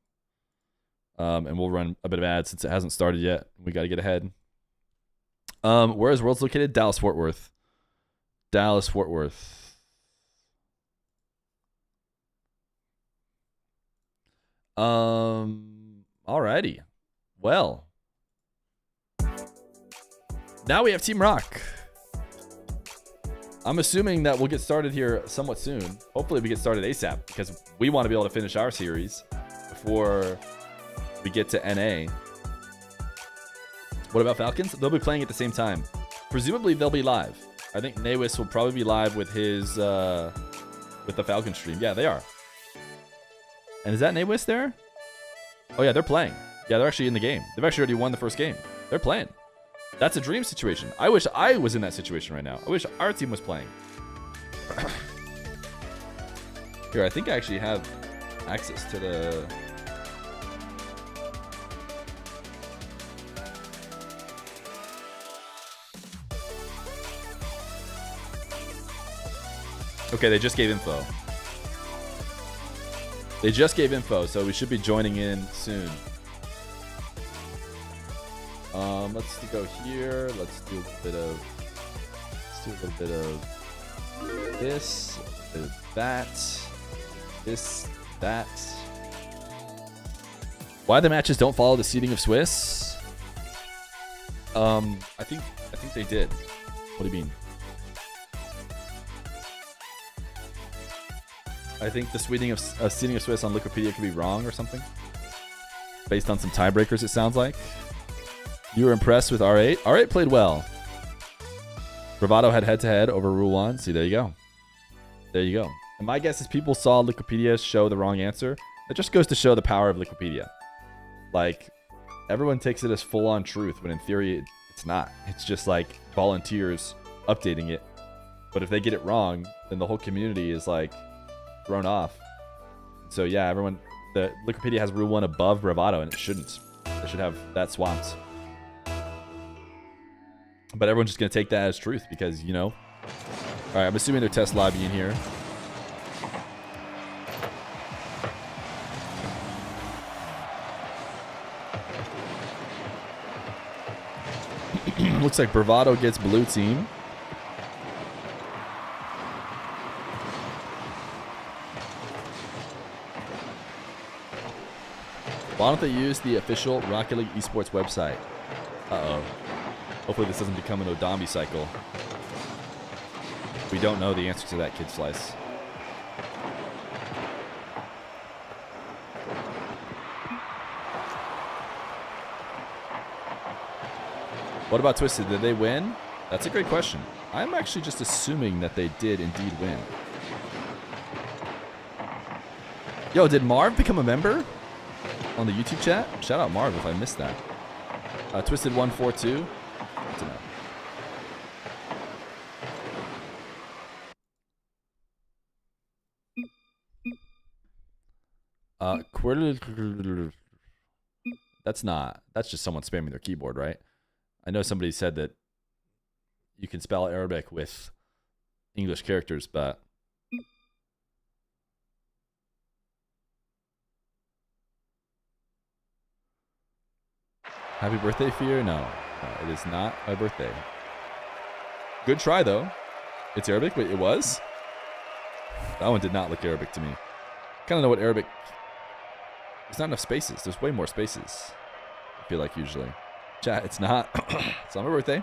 S1: And we'll run a bit of ads since it hasn't started yet. We got to get ahead. Where is Worlds located? Dallas Fort Worth. Alrighty. Well, now we have Team Rock. I'm assuming that we'll get started here somewhat soon. Hopefully we get started ASAP because we want to be able to finish our series before we get to NA. What about Falcons? They'll be playing at the same time. Presumably they'll be live. I think Nawis will probably be live with his with the Falcon stream. Yeah, they are. And is that Nawis there? Oh yeah, they're playing. Yeah, they're actually in the game. They've actually already won the first game. They're playing. That's a dream situation. I wish I was in that situation right now. I wish our team was playing. Here, I think I actually have access to the... Okay, they just gave info. They just gave info, so we should be joining in soon. Let's go here. Let's do a little bit of this, a bit of that, this, that. Why the matches don't follow the seeding of Swiss? I think they did. What do you mean? I think the seeding of Swiss on Wikipedia could be wrong or something. based on some tiebreakers, it sounds like. You were impressed with R8? R8 played well. Bravado had head-to-head over Rule 1. See, there you go. There you go. And my guess is people saw Wikipedia show the wrong answer. That just goes to show the power of Wikipedia. Like, everyone takes it as full-on truth, when in theory, it's not. It's just like volunteers updating it. But if they get it wrong, then the whole community is like thrown off. So yeah, the Wikipedia has Rule 1 above Bravado, and it shouldn't. They should have that swamped. But everyone's just going to take that as truth because, you know. Alright, I'm assuming they're test lobbying here. Looks like Bravado gets blue team. Why don't they use the official Rocket League Esports website? Uh-oh. Hopefully this doesn't become an Odambi cycle. We don't know the answer to that, Kid Slice. What about Twisted? Did they win? That's a great question. I'm actually just assuming that they did indeed win. Yo, did Marv become a member on the YouTube chat? Shout out Marv if I missed that. Twisted 142. Good to know. That's just someone spamming their keyboard, right? I know somebody said that you can spell Arabic with English characters, but happy birthday, Feer? No, it is not my birthday. Good try, though. It's Arabic? Wait, it was? That one did not look Arabic to me. Kind of know what Arabic... There's not enough spaces. There's way more spaces, I feel like, usually. Chat, it's not. It's not my birthday.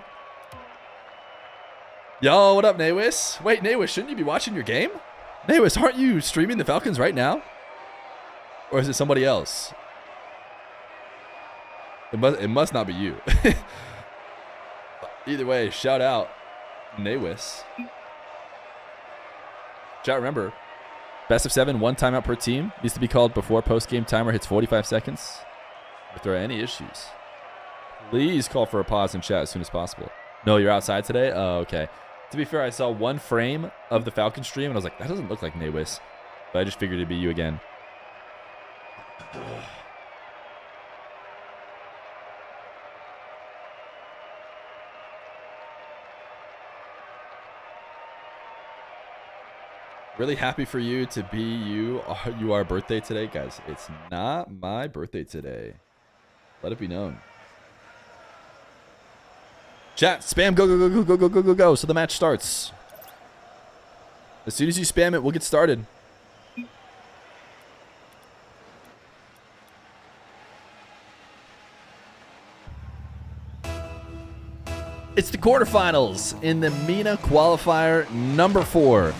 S1: Yo, what up, Naywis? Wait, Naywis, shouldn't you be watching your game? Naywis, aren't you streaming the Falcons right now? Or is it somebody else? It must not be you. Either way, shout out Naywis. Chat, remember, best of 7, 1 timeout per team. Needs to be called before post-game timer hits 45 seconds. If there are any issues, please call for a pause in chat as soon as possible. No, you're outside today? Oh, okay. To be fair, I saw one frame of the Falcon stream, and I was like, that doesn't look like Naywis. But I just figured it'd be you again. Really happy for you to be you. You are birthday today, guys. It's not my birthday today. Let it be known. Chat, spam, go, go, go, go, go, go, go, go, go. So the match starts. As soon as you spam it, we'll get started. It's the quarterfinals in the Mina qualifier number 4.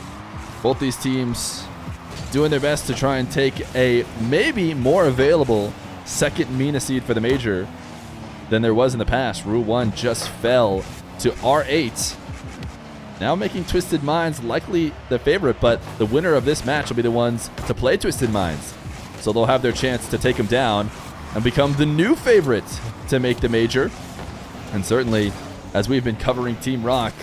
S1: Both these teams doing their best to try and take a maybe more available second Mina seed for the major than there was in the past. Rule 1 just fell to R8. Now making Twisted Minds likely the favorite, but the winner of this match will be the ones to play Twisted Minds. So they'll have their chance to take them down and become the new favorite to make the major. And certainly, as we've been covering Team Rock,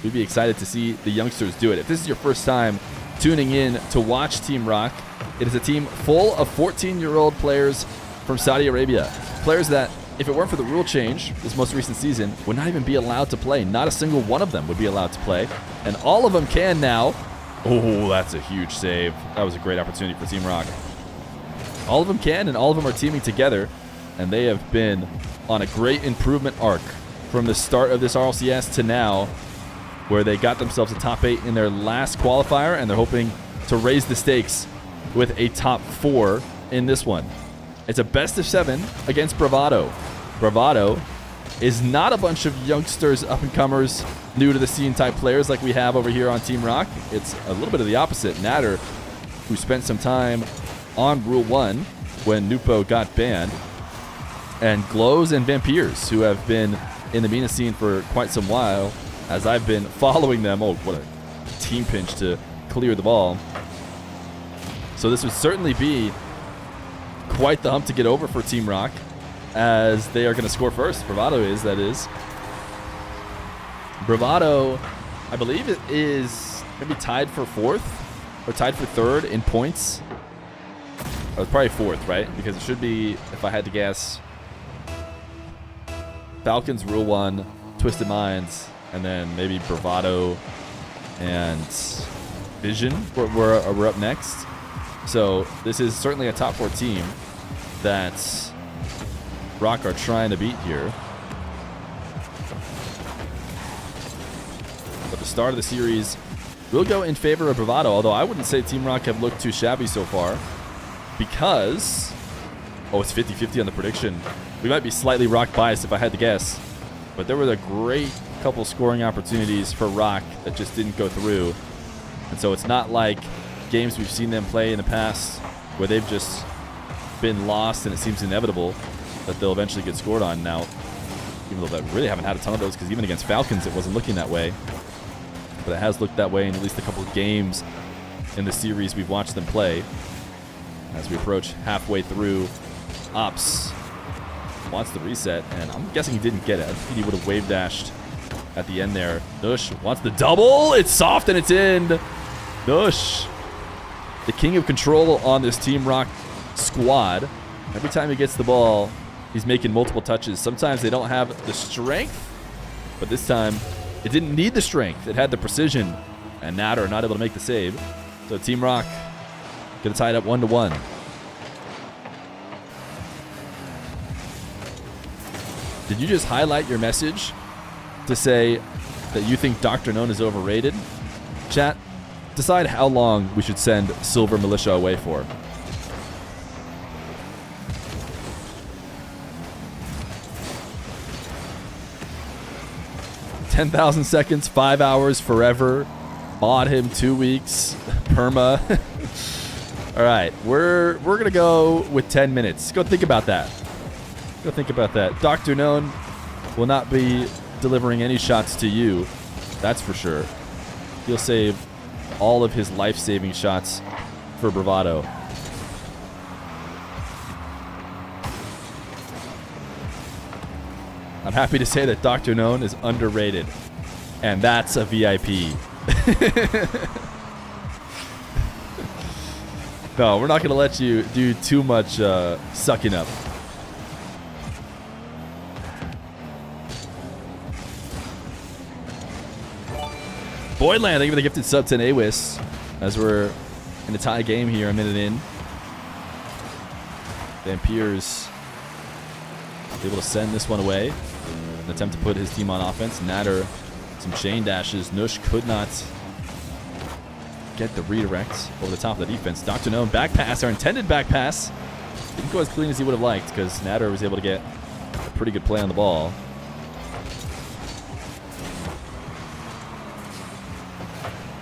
S1: we'd be excited to see the youngsters do it. If this is your first time tuning in to watch Team Rock, it is a team full of 14-year-old players from Saudi Arabia. Players that, if it weren't for the rule change this most recent season, would not even be allowed to play. Not a single one of them would be allowed to play. And all of them can now. Oh, that's a huge save. That was a great opportunity for Team Rock. All of them can, and all of them are teaming together. And they have been on a great improvement arc from the start of this RLCS to now, where they got themselves a top 8 in their last qualifier, and they're hoping to raise the stakes with a top 4 in this one. It's a best of 7 against Bravado. Bravado is not a bunch of youngsters, up-and-comers, new to the scene type players like we have over here on Team Rock. It's a little bit of the opposite. Natter, who spent some time on Rule 1 when Nupo got banned, and Glows and Vampires, who have been in the Mina scene for quite some while, as I've been following them. Oh, what a team pinch to clear the ball. So this would certainly be quite the hump to get over for Team Rock, as they are going to score first. Bravado is, that is. Bravado, I believe it is maybe tied for fourth, or tied for third in points. Or probably fourth, right? Because it should be, if I had to guess, Falcons, Rule 1, Twisted Minds, and then maybe Bravado and Vision we're up next. So this is certainly a top 4 team that Rock are trying to beat here. But the start of the series will go in favor of Bravado, although I wouldn't say Team Rock have looked too shabby so far, because, oh, it's 50-50 on the prediction. We might be slightly Rock biased if I had to guess, but there were a great couple scoring opportunities for Rock that just didn't go through. And so it's not like games we've seen them play in the past where they've just been lost and it seems inevitable that they'll eventually get scored on. Now, even though they really haven't had a ton of those, because even against Falcons it wasn't looking that way, but it has looked that way in at least a couple of games in the series we've watched them play. As we approach halfway through, Ops wants the reset, and I'm guessing he didn't get it. I think he would have wave dashed at the end there. Nush wants the double. It's soft and it's in. Nush, the king of control on this Team Rock squad. Every time he gets the ball, he's making multiple touches. Sometimes they don't have the strength, but this time it didn't need the strength. It had the precision, and Natter not able to make the save. So Team Rock gonna tie it up 1-1. Did you just highlight your message to say that you think Dr. Known is overrated? Chat, decide how long we should send Silver Militia away for. $10,000 seconds, 5 hours, forever. Mod him 2 weeks. Perma. All right, we're gonna go with 10 minutes. Go think about that. Go think about that. Dr. Known will not be delivering any shots to you. That's for sure. He'll save all of his life-saving shots for Bravado. I'm happy to say that Dr. Known is underrated, and that's a VIP. No, we're not going to let you do too much sucking up. Boydland, thank you for the gifted sub to Awis, as we're in a tie game here, a minute in. Vampires able to send this one away. An attempt to put his team on offense. Natter, some chain dashes. Nush could not get the redirect over the top of the defense. Dr. Known, back pass, our intended back pass. Didn't go as clean as he would have liked, because Natter was able to get a pretty good play on the ball.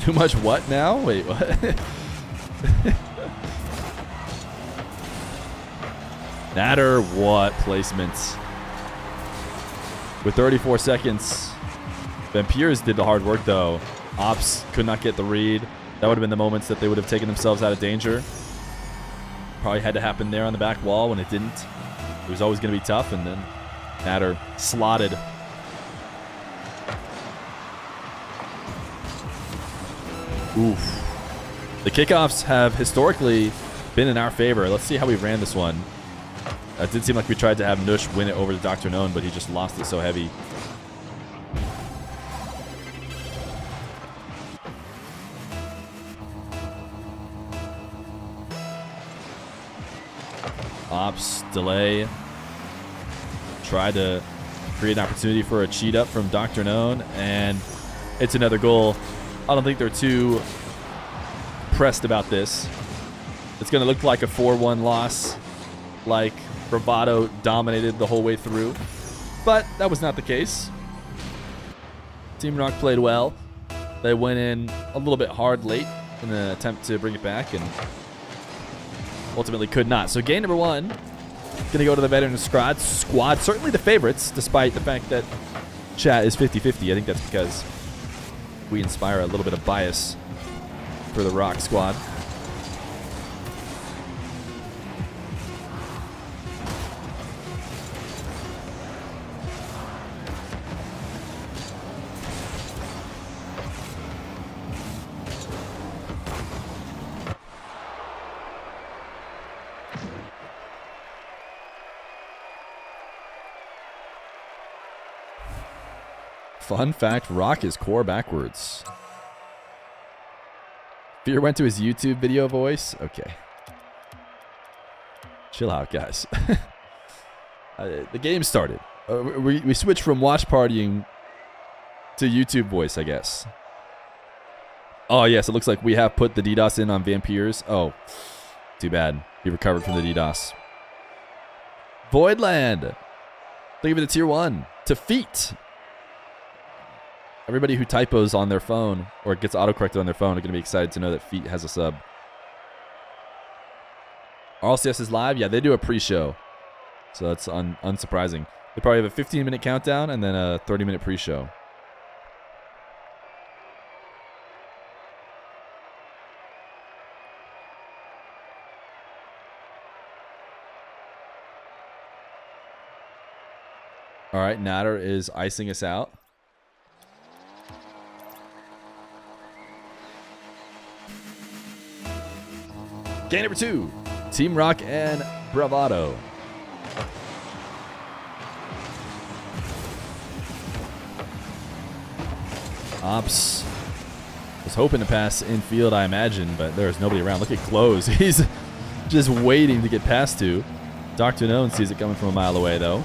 S1: Too much what now? Wait, what? Natter, what placements? With 34 seconds, Vampires did the hard work though. Ops could not get the read. That would have been the moments that they would have taken themselves out of danger. Probably had to happen there on the back wall. When it didn't, it was always going to be tough, and then Natter slotted. Oof. The kickoffs have historically been in our favor. Let's see how we ran this one. It did seem like we tried to have Nush win it over to Dr. Known, but he just lost it so heavy. Ops, delay. Tried to create an opportunity for a cheat up from Dr. Known, and it's another goal. I don't think they're too pressed about this. It's going to look like a 4-1 loss, like Bravado dominated the whole way through, but that was not the case. Team Rock played well. They went in a little bit hard late in an attempt to bring it back, and ultimately could not. So game number 1 Gonna go to the veteran squad. Certainly the favorites, despite the fact that chat is 50-50. I think that's because we inspire a little bit of bias for the Rock squad. Fun fact, Rock is core backwards. Fear went to his YouTube video voice? Okay. Chill out, guys. The game started. We switched from watch partying to YouTube voice, I guess. Oh, yes, it looks like we have put the DDoS in on Vampires. Oh, too bad. He recovered from the DDoS. Voidland. Thank you for the tier 1. To Feet. Everybody who typos on their phone or gets autocorrected on their phone are going to be excited to know that Feet has a sub. RLCS is live? Yeah, they do a pre-show. So that's unsurprising. They probably have a 15-minute countdown and then a 30-minute pre-show. All right, Natter is icing us out. Game number 2, Team Rock and Bravado. Ops was hoping to pass infield, I imagine, but there's nobody around. Look at Close. He's just waiting to get past to. Dr. Known sees it coming from a mile away, though.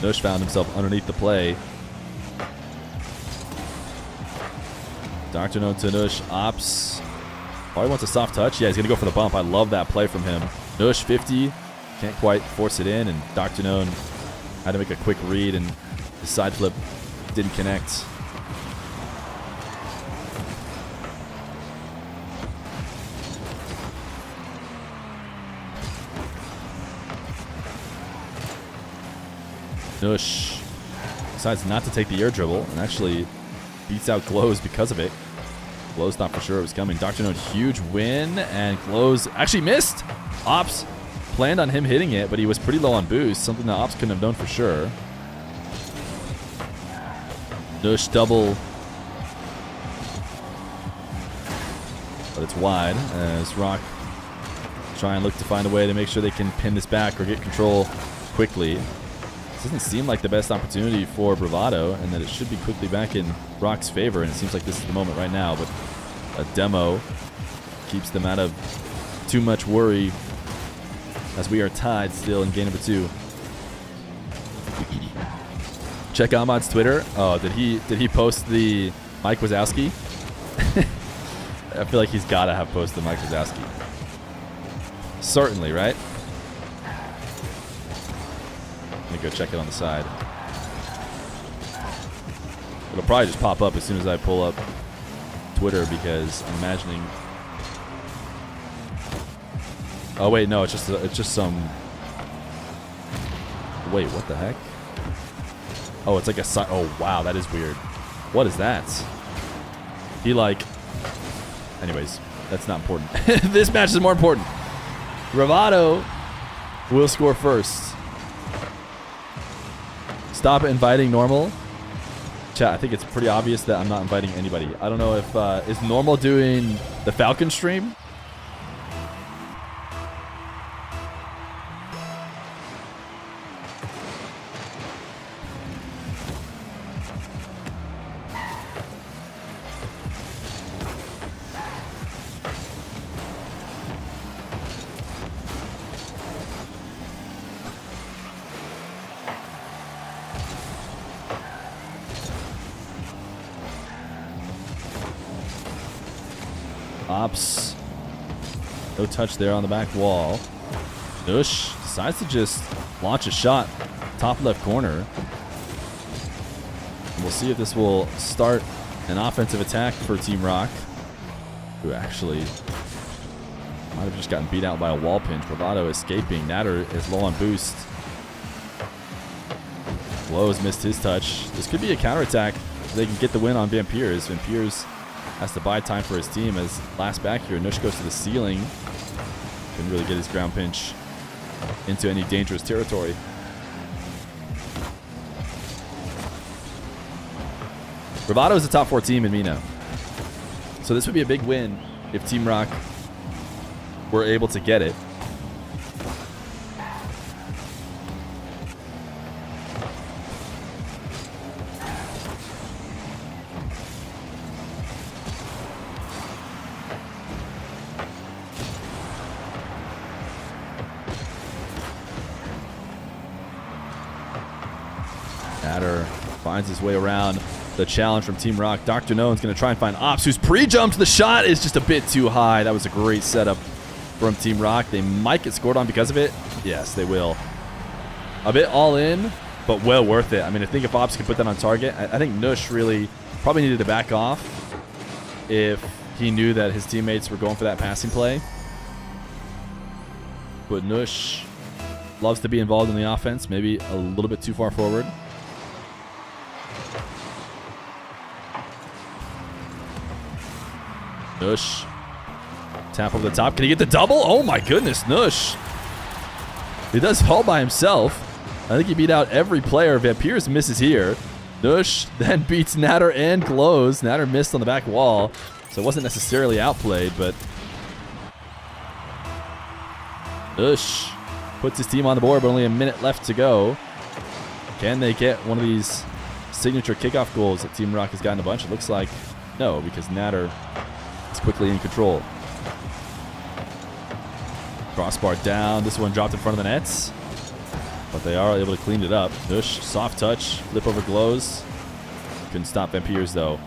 S1: Nush found himself underneath the play. Dr. Known to Nush. Ops. Oh, he wants a soft touch. Yeah, he's going to go for the bump. I love that play from him. Nush 50. Can't quite force it in, and Dr. Known had to make a quick read, and the side flip didn't connect. Nush decides not to take the air dribble and actually beats out Glows because of it. Glows thought for sure it was coming. Dr. Known, huge win, and Glows actually missed. Ops planned on him hitting it, but he was pretty low on boost, something that Ops couldn't have known for sure. Nush double. But it's wide as Rock try and look to find a way to make sure they can pin this back or get control quickly. This doesn't seem like the best opportunity for Bravado, and that it should be quickly back in Rock's favor, and it seems like this is the moment right now, but a demo keeps them out of too much worry as we are tied still in game number 2. Check Ahmad's Twitter. Oh, did he post the Mike Wazowski? I feel like he's got to have posted Mike Wazowski. Certainly, right? Let me go check it on the side. It'll probably just pop up as soon as I pull up Twitter, because I'm imagining. Oh wait, no, it's just some. Wait, what the heck? Oh, it's like a side. Oh wow, that is weird. What is that? He like. Anyways, that's not important. This match is more important. Bravado will score first. Stop inviting Normal. Chat, I think it's pretty obvious that I'm not inviting anybody. I don't know if, is Normal doing the Falcon stream? Ops. No touch there on the back wall. Nush decides to just launch a shot. Top left corner. And we'll see if this will start an offensive attack for Team Rock, who actually Might have just gotten beat out by a wall pinch. Bravado escaping. Natter is low on boost. Glows missed his touch. This could be a counterattack. They can get the win on Vampires. Vampires has to buy time for his team as last back here. Nush goes to the ceiling. Couldn't really get his ground pinch into any dangerous territory. Bravado is a top 4 team in Mina. So this would be a big win if Team Rock were able to get it. Natter finds his way around the challenge from Team Rock. Dr. None's going to try and find Ops, who's pre-jumped. The shot is just a bit too high. That was a great setup from Team Rock. They might get scored on because of it. Yes, they will. A bit all in, but well worth it. I mean, I think if Ops could put that on target, I think Nush really probably needed to back off if he knew that his teammates were going for that passing play. But Nush loves to be involved in the offense, maybe a little bit too far forward. Nush. Tap over the top. Can he get the double? Oh my goodness, Nush. He does all by himself. I think he beat out every player. Vampires misses here. Nush then beats Natter and Glows. Natter missed on the back wall, so it wasn't necessarily outplayed, but Nush puts his team on the board, but only a minute left to go. Can they get one of these signature kickoff goals that Team Rock has gotten a bunch? It looks like no, because Natter is quickly in control. Crossbar down. This one dropped in front of the nets, but they are able to clean it up. Nush, soft touch, flip over Glows. Couldn't stop Vampires though.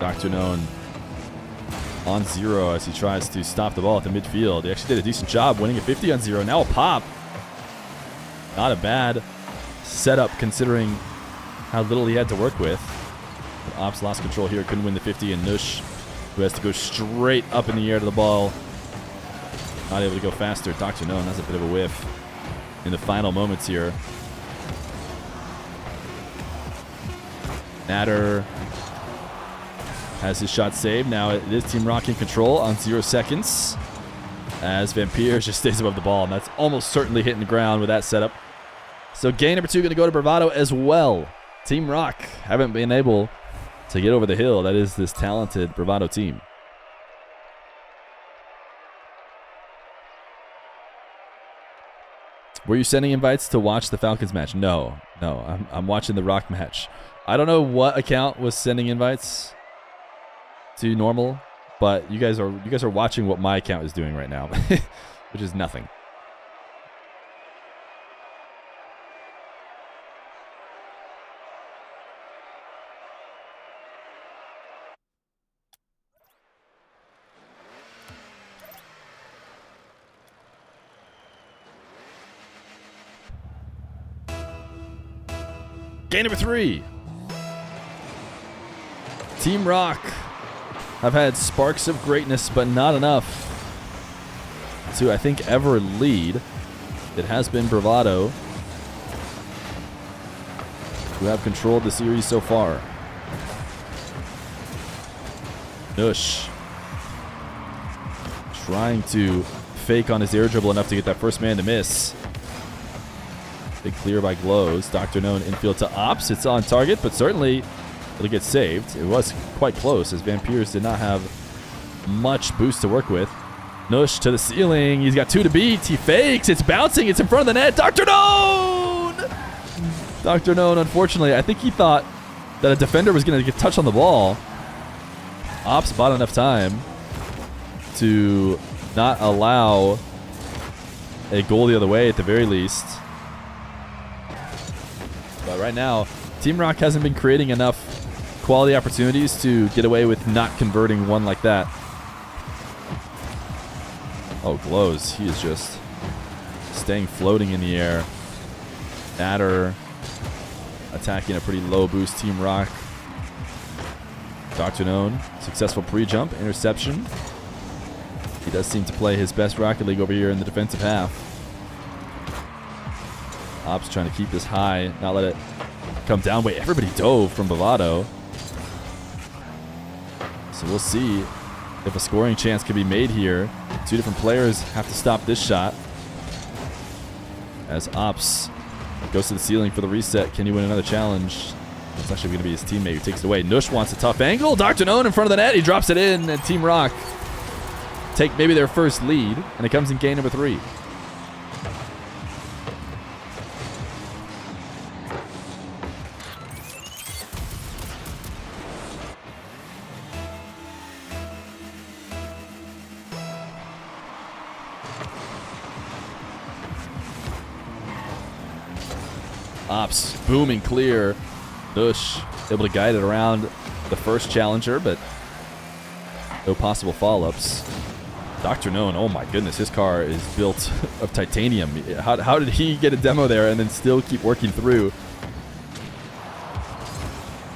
S1: Dr. None on 0 as he tries to stop the ball at the midfield. He actually did a decent job winning a 50 on 0. Now a pop. Not a bad setup considering how little he had to work with. But Ops lost control here, couldn't win the 50, and Nush, who has to go straight up in the air to the ball, not able to go faster. Dr. None has a bit of a whiff in the final moments here. Natter has his shot saved. Now it is Team Rock in control on 0 seconds as Vampires just stays above the ball, and that's almost certainly hitting the ground with that setup. So game number 2 going to go to Bravado as well. Team Rock haven't been able to get over the hill. That is this talented Bravado team. Were you sending invites to watch the Falcons match? No. I'm watching the Rock match. I don't know what account was sending invites to normal, but you guys are watching what my account is doing right now, which is nothing. Game number 3. Team Rock have had sparks of greatness, but not enough to, I think, ever lead. It has been Bravado who have controlled the series so far. Nush trying to fake on his air dribble enough to get that first man to miss. Big clear by Glows. Dr. None infield to Ops. It's on target, but certainly it'll get saved. It was quite close as Vampires did not have much boost to work with. Nush to the ceiling. He's got 2 to beat. He fakes. It's bouncing. It's in front of the net. Dr. None! Dr. None, unfortunately, I think he thought that a defender was going to get touch on the ball. Ops bought enough time to not allow a goal the other way at the very least. But right now, Team Rock hasn't been creating enough quality opportunities to get away with not converting one like that. Oh, Glows. He is just staying floating in the air. Natter attacking a pretty low boost Team Rock. Dr. Known, successful pre-jump, interception. He does seem to play his best Rocket League over here in the defensive half. Ops trying to keep this high, not let it come down. Wait, everybody dove from Bravado. So we'll see if a scoring chance can be made here. Two different players have to stop this shot. As Ops goes to the ceiling for the reset. Can he win another challenge? It's actually going to be his teammate who takes it away. Nush wants a tough angle. Dr. Known in front of the net. He drops it in, and Team Rock take maybe their first lead, and it comes in game number 3. Ops booming clear. Nush able to guide it around the first challenger, but no possible follow-ups. Dr. Known, oh my goodness, his car is built of titanium. How did he get a demo there and then still keep working through?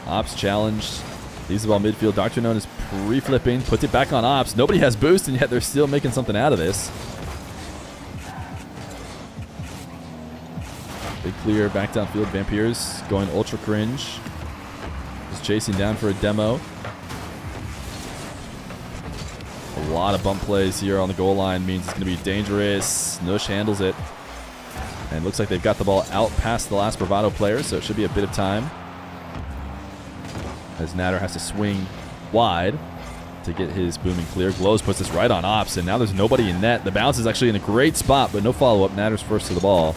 S1: Ops challenged. Leaves the ball midfield. Dr. Known is pre-flipping, puts it back on Ops. Nobody has boost, and yet they're still making something out of this. Big clear back downfield. Vampires going ultra cringe. Just chasing down for a demo. A lot of bump plays here on the goal line means it's going to be dangerous. Nush handles it. And looks like they've got the ball out past the last Bravado player, so it should be a bit of time. As Natter has to swing wide to get his booming clear. Glows puts this right on Ops, and now there's nobody in net. The bounce is actually in a great spot, but no follow-up. Natter's first to the ball.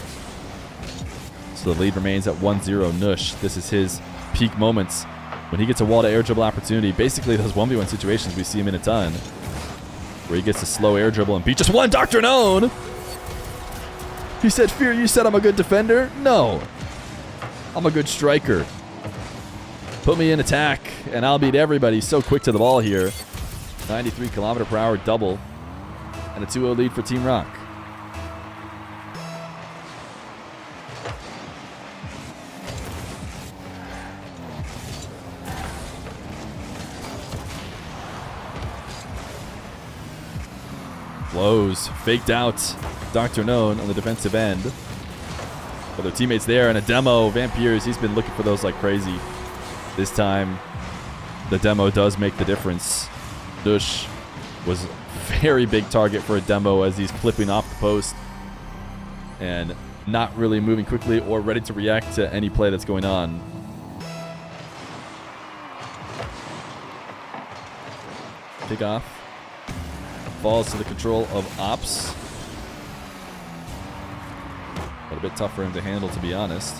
S1: So the lead remains at 1-0. Nush, this is his peak moments. When he gets a wall-to-air dribble opportunity, basically those 1v1 situations we see him in a ton, where he gets a slow air dribble and beat just one Dr. Known. He said, Fear, you said I'm a good defender? No. I'm a good striker. Put me in attack, and I'll beat everybody. So quick to the ball here. 93 km/h double, and a 2-0 lead for Team Rock. Blows, faked out Dr. Known on the defensive end. But their teammates there, and a demo. Vampires, he's been looking for those like crazy. This time, the demo does make the difference. Nush was a very big target for a demo as he's flipping off the post and not really moving quickly or ready to react to any play that's going on. Take off. Falls to the control of Ops. But a bit tough for him to handle, to be honest.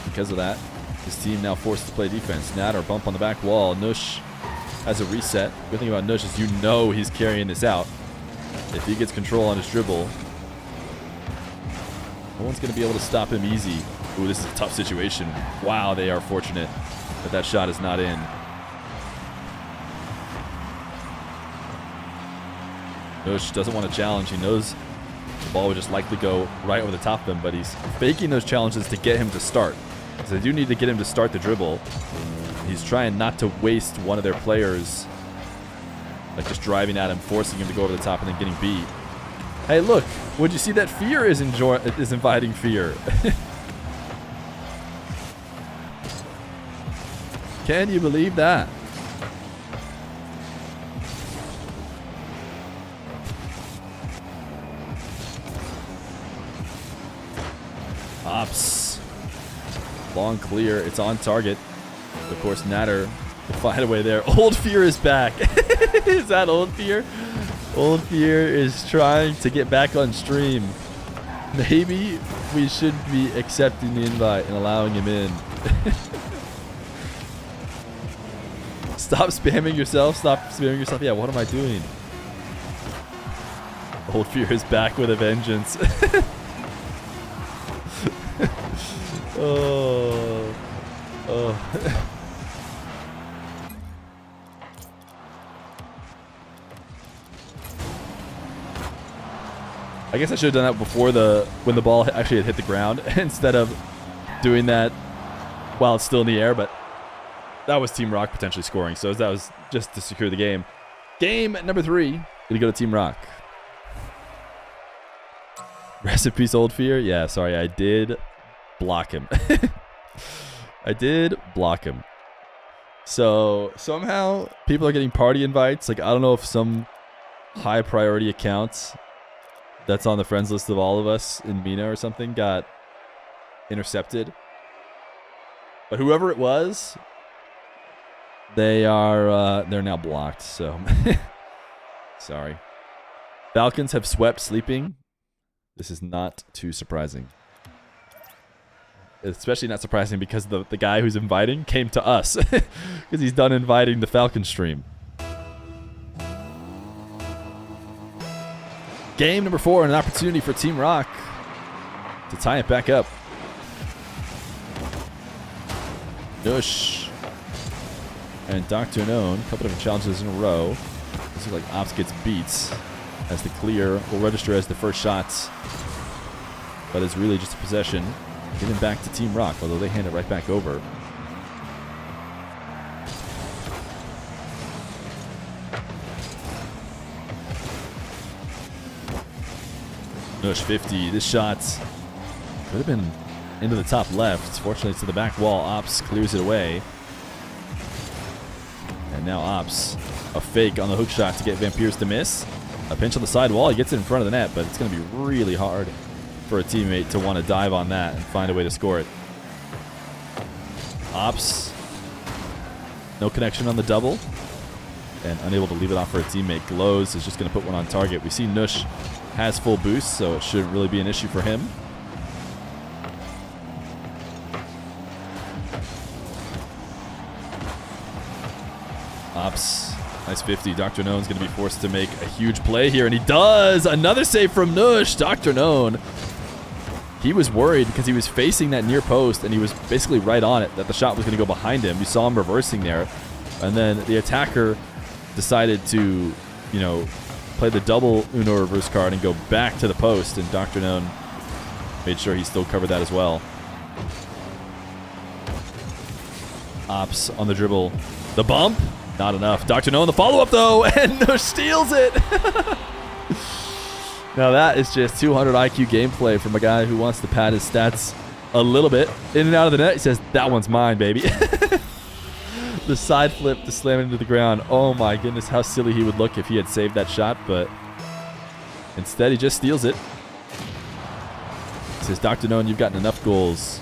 S1: Because of that, his team now forced to play defense. Natter bump on the back wall. Nush has a reset. Good thing about Nush is you know he's carrying this out. If he gets control on his dribble, no one's going to be able to stop him easy. Ooh, this is a tough situation. Wow, they are fortunate that that shot is not in. Nush doesn't want to challenge. He knows the ball would just likely go right over the top of him, but he's faking those challenges to get him to start. So they do need to get him to start the dribble. He's trying not to waste one of their players, like just driving at him, forcing him to go over the top and then getting beat. Hey, look, would you see that Feer is inviting Fear? Can you believe that? Ops. Long clear. It's on target. Of course, Natter will find a way there. Old Feer is back. Is that Old Feer? Old Feer is trying to get back on stream. Maybe we should be accepting the invite and allowing him in. Stop spamming yourself. Stop spamming yourself. Yeah, what am I doing? Old Feer is back with a vengeance. Oh. I guess I should have done that before when the ball actually had hit the ground instead of doing that while it's still in the air, but that was Team Rock potentially scoring. So that was just to secure the game. Game number 3. Gonna go to Team Rock. Rest in peace, old Feer. Yeah, sorry, I did block him. I did block him. So somehow people are getting party invites. Like, I don't know if some high priority accounts that's on the friends list of all of us in Mina or something got intercepted. But whoever it was, they're now blocked. So sorry. Falcons have swept sleeping. This is not too surprising. Especially not surprising because the guy who's inviting came to us. Because he's done inviting the Falcon stream. Game number 4, and an opportunity for Team Rock to tie it back up. Nush and Dr. Known, a couple different challenges in a row. This looks like Ops gets beats, as the clear will register as the first shots, but it's really just a possession. Getting back to Team Rock, although they hand it right back over. Nush 50. This shot could have been into the top left. Fortunately, it's to the back wall. Ops clears it away. And now Ops, a fake on the hook shot to get Vampires to miss. A pinch on the side wall. He gets it in front of the net, but it's going to be really hard for a teammate to want to dive on that and find a way to score it. Ops, no connection on the double, and unable to leave it off for a teammate. Glows is just going to put one on target. We see Nush has full boost, so it shouldn't really be an issue for him. Ops, nice 50. Dr. Known's going to be forced to make a huge play here, and he does! Another save from Nush. Dr. Known, he was worried because he was facing that near post, and he was basically right on it, that the shot was going to go behind him. You saw him reversing there, and then the attacker decided to, you know, play the double Uno reverse card and go back to the post, and Dr. Known made sure he still covered that as well. Ops on the dribble. The bump, not enough. Dr. Known the follow-up though, and Nush steals it. Now that is just 200 IQ gameplay from a guy who wants to pad his stats a little bit. In and out of the net, he says, that one's mine, baby. The side flip to slam it into the ground. Oh my goodness, how silly he would look if he had saved that shot, but instead he just steals it. He says, Dr. Known, you've gotten enough goals.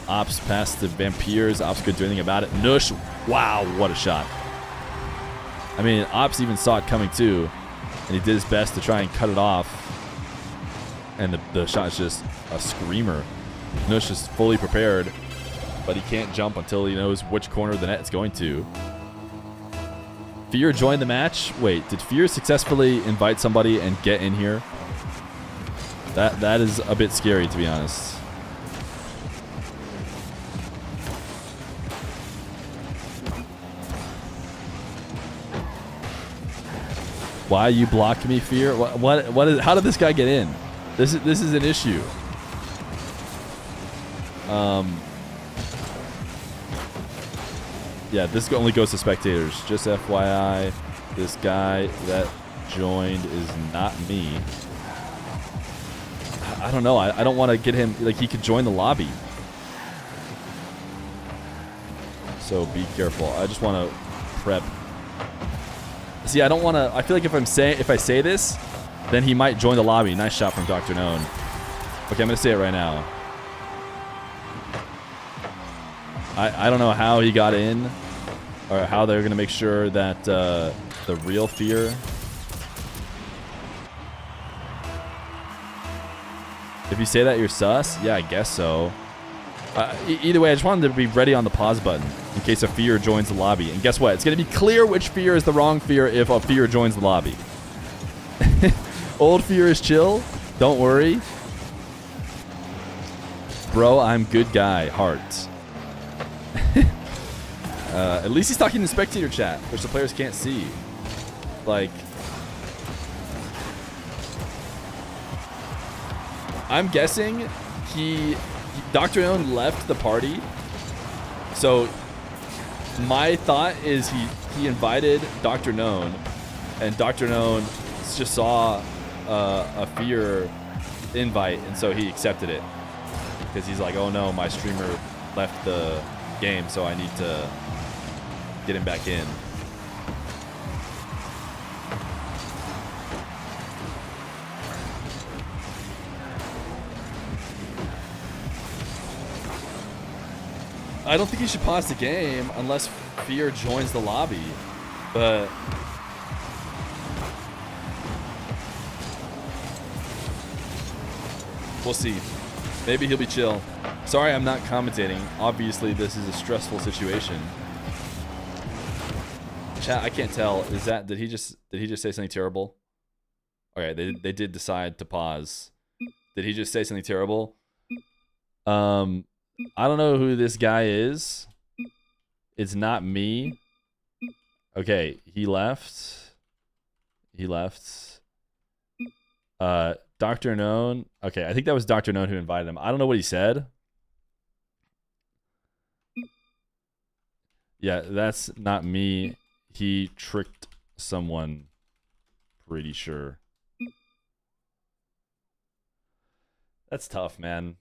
S1: Ops past the Vampires. Ops couldn't do anything about it. Nush, wow, what a shot. I mean, Ops even saw it coming too, and he did his best to try and cut it off. And the shot is just a screamer. Nush is fully prepared, but he can't jump until he knows which corner of the net it's going to. Feer joined the match. Wait, did Feer successfully invite somebody and get in here? That is a bit scary, to be honest. Why you blocked me, Feer? What is? How did this guy get in? This is an issue. Yeah, this only goes to spectators. Just FYI, this guy that joined is not me. I don't know. I don't want to get him, like, he could join the lobby. So be careful. I just want to prep. See, I don't want to. I feel like if I say this, then he might join the lobby. Nice shot from Dr. Known. Okay, I'm gonna say it right now. I don't know how he got in, or how they're gonna make sure that the real Feer. If you say that, you're sus. Yeah, I guess so. Either way, I just wanted to be ready on the pause button in case a Feer joins the lobby. And guess what? It's going to be clear which Feer is the wrong Feer if a Feer joins the lobby. Old Feer is chill. Don't worry. Bro, I'm good guy. Heart. At least he's talking in spectator chat, which the players can't see. Like, I'm guessing Dr. Known left the party So my thought is he invited Dr. Known, and Dr. Known just saw a Feer invite, and so he accepted it because he's like, oh no, my streamer left the game, so I need to get him back in. I don't think he should pause the game unless Feer joins the lobby, but we'll see. Maybe he'll be chill. Sorry, I'm not commentating. Obviously, this is a stressful situation. Chat, I can't tell. Is that did he just say something terrible? Okay, they did decide to pause. Did he just say something terrible? I don't know who this guy is. It's not me. Okay, he left. He left. Dr. Known. Okay, I think that was Dr. Known who invited him. I don't know what he said. Yeah, that's not me. He tricked someone. Pretty sure. That's tough, man.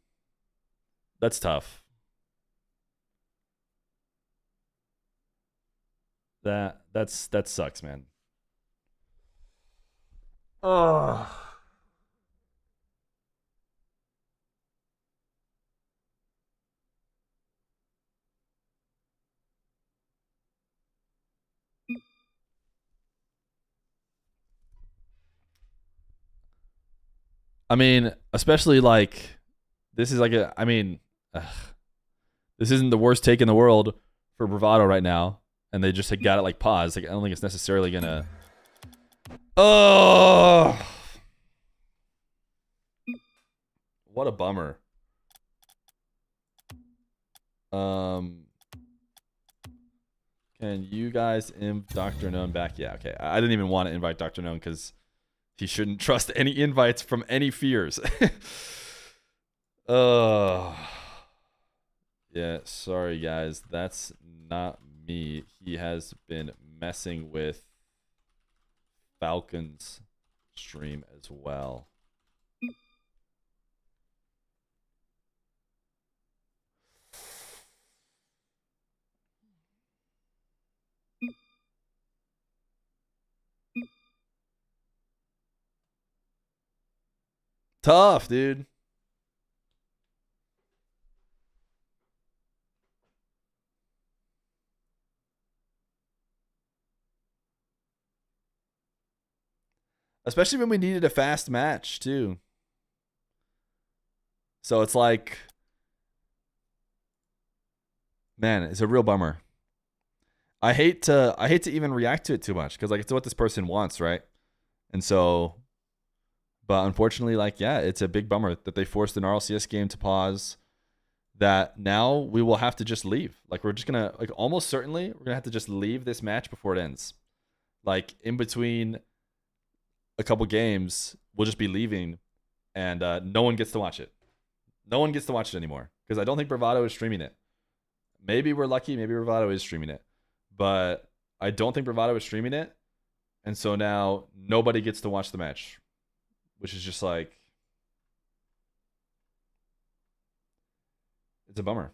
S1: That's tough. That sucks, man. Oh. I mean, especially like this is like a. I mean, this isn't the worst take in the world for Bravado right now, and they just had got it like paused. Like I don't think it's necessarily gonna. Oh, what a bummer. Can you guys invite Dr. Known back? Yeah, okay. I didn't even want to invite Dr. Known because he shouldn't trust any invites from any Feers. Yeah, sorry guys. That's not me. He has been messing with Falcon's stream as well. Tough, dude. Especially when we needed a fast match, too. So it's like, man, it's a real bummer. I hate to even react to it too much because like it's what this person wants, right? And so, but unfortunately, like yeah, it's a big bummer that they forced an RLCS game to pause. That now we will have to just leave. Like we're just gonna like almost certainly we're gonna have to just leave this match before it ends. Like in between a couple games, we'll just be leaving, and no one gets to watch it. No one gets to watch it anymore because I don't think Bravado is streaming it. Maybe we're lucky. Maybe Bravado is streaming it, but I don't think Bravado is streaming it, and so now nobody gets to watch the match, which is just like it's a bummer.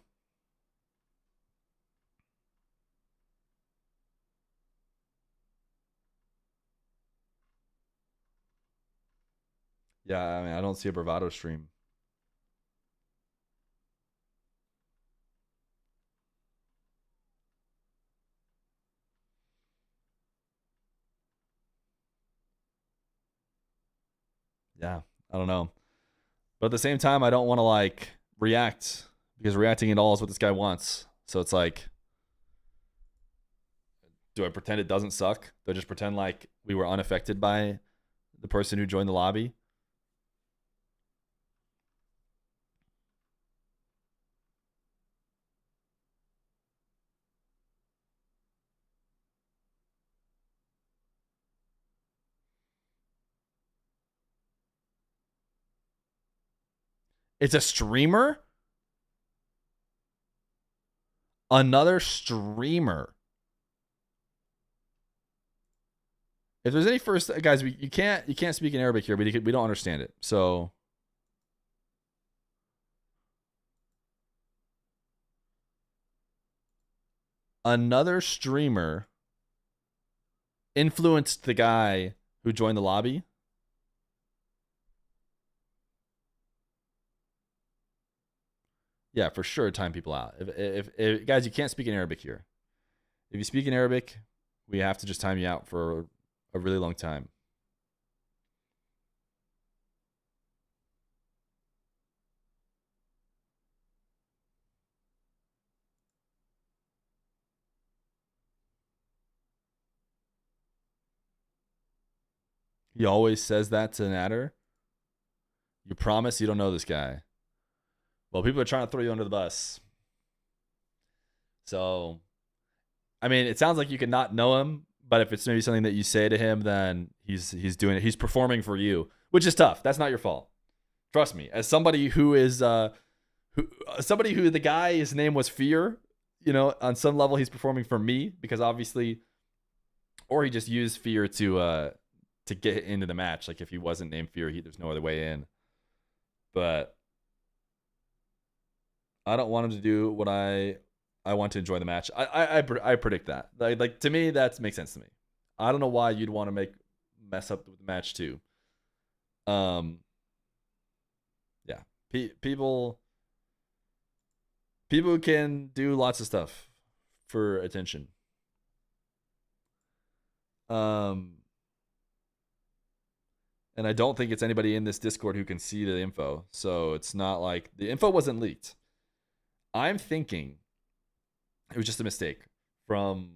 S1: Yeah, I mean, I don't see a Bravado stream. Yeah, I don't know. But at the same time, I don't want to like react because reacting at all is what this guy wants. So it's like, do I pretend it doesn't suck? Do I just pretend like we were unaffected by the person who joined the lobby? It's a streamer? Another streamer. If there's any first guys, you can't speak in Arabic here. We don't understand it. So another streamer influenced the guy who joined the lobby. Yeah, for sure, time people out. If guys, you can't speak in Arabic here. If you speak in Arabic, we have to just time you out for a really long time. He always says that to Natter. You promise you don't know this guy. Well, people are trying to throw you under the bus. So, I mean, it sounds like you could not know him, but if it's maybe something that you say to him, then he's doing it. He's performing for you, which is tough. That's not your fault. Trust me. As somebody who is somebody who the guy, his name was Feer, you know, on some level he's performing for me because obviously, or he just used Feer to get into the match. Like if he wasn't named Feer, there's no other way in. But I don't want him to do what I want to enjoy the match. I predict that. Like to me, that makes sense to me. I don't know why you'd want to mess up with the match too. Yeah. People can do lots of stuff for attention. And I don't think it's anybody in this Discord who can see the info. So it's not like the info wasn't leaked. I'm thinking it was just a mistake from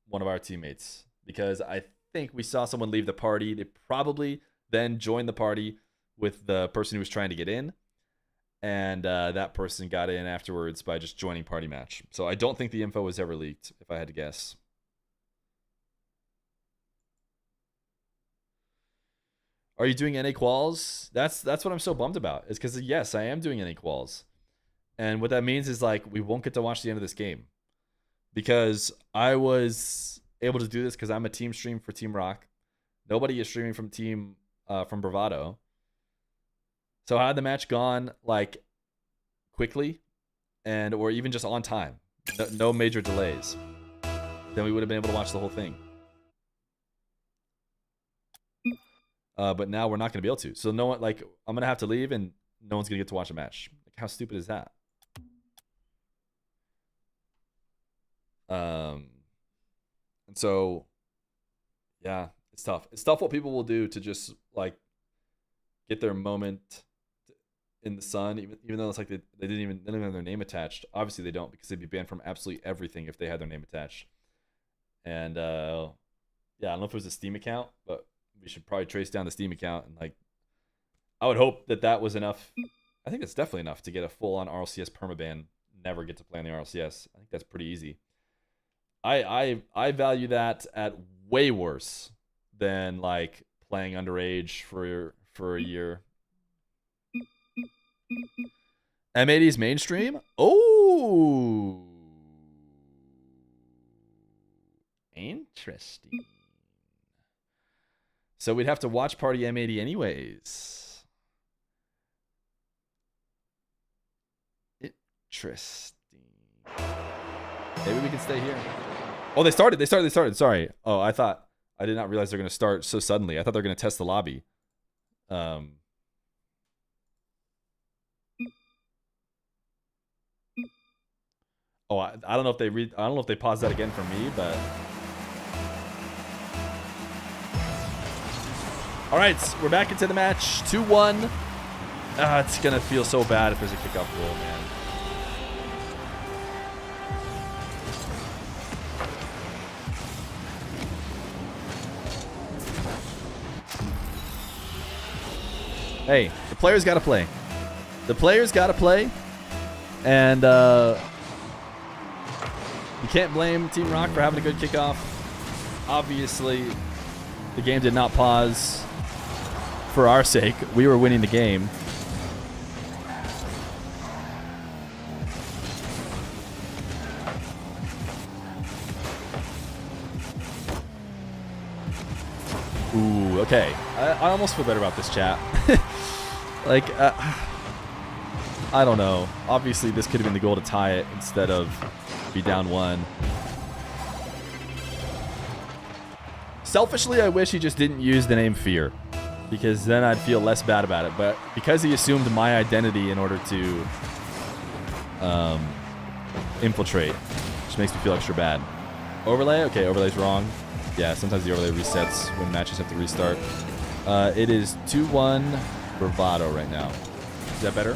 S1: one of our teammates because I think we saw someone leave the party. They probably then joined the party with the person who was trying to get in. And that person got in afterwards by just joining party match. So I don't think the info was ever leaked, if I had to guess. Are you doing NA quals? That's what I'm so bummed about. Is because yes, I am doing NA quals. And what that means is like we won't get to watch the end of this game. Because I was able to do this because I'm a team stream for Team Rock. Nobody is streaming from from Bravado. So had the match gone like quickly or even just on time, no major delays, then we would have been able to watch the whole thing. But now we're not going to be able to. So no one, like, I'm going to have to leave and no one's going to get to watch a match. Like, how stupid is that? And so, yeah, it's tough. It's tough what people will do to just like get their moment in the sun, even though it's like they don't even have their name attached. Obviously they don't, because they'd be banned from absolutely everything if they had their name attached. And yeah, I don't know if it was a Steam account, but we should probably trace down the Steam account, and like I would hope that was enough. I think it's definitely enough to get a full-on RLCS permaban, never get to play on the RLCS. I think that's pretty easy. I value that at way worse than like playing underage for a year. M80's mainstream? Oh, interesting. So we'd have to watch party M80 anyways. Interesting. Maybe we can stay here. Oh, they started. Sorry. Oh, I did not realize they're going to start so suddenly. I thought they were going to test the lobby. Oh, I don't know if I don't know if they paused that again for me, but all right, we're back into the match. 2-1. It's gonna feel so bad if there's a kickoff goal, man. Hey, the players gotta play. The players gotta play, and you can't blame Team Rock for having a good kickoff. Obviously, the game did not pause for our sake. We were winning the game. Ooh, okay. I almost feel better about this, chat. Like, I don't know. Obviously, this could have been the goal to tie it instead of be down 1. Selfishly, I wish he just didn't use the name Feer, because then I'd feel less bad about it. But because he assumed my identity in order to infiltrate, which makes me feel extra bad. Overlay? Okay, overlay's wrong. Yeah, sometimes the overlay resets when matches have to restart. It is 2-1 Bravado right now. Is that better?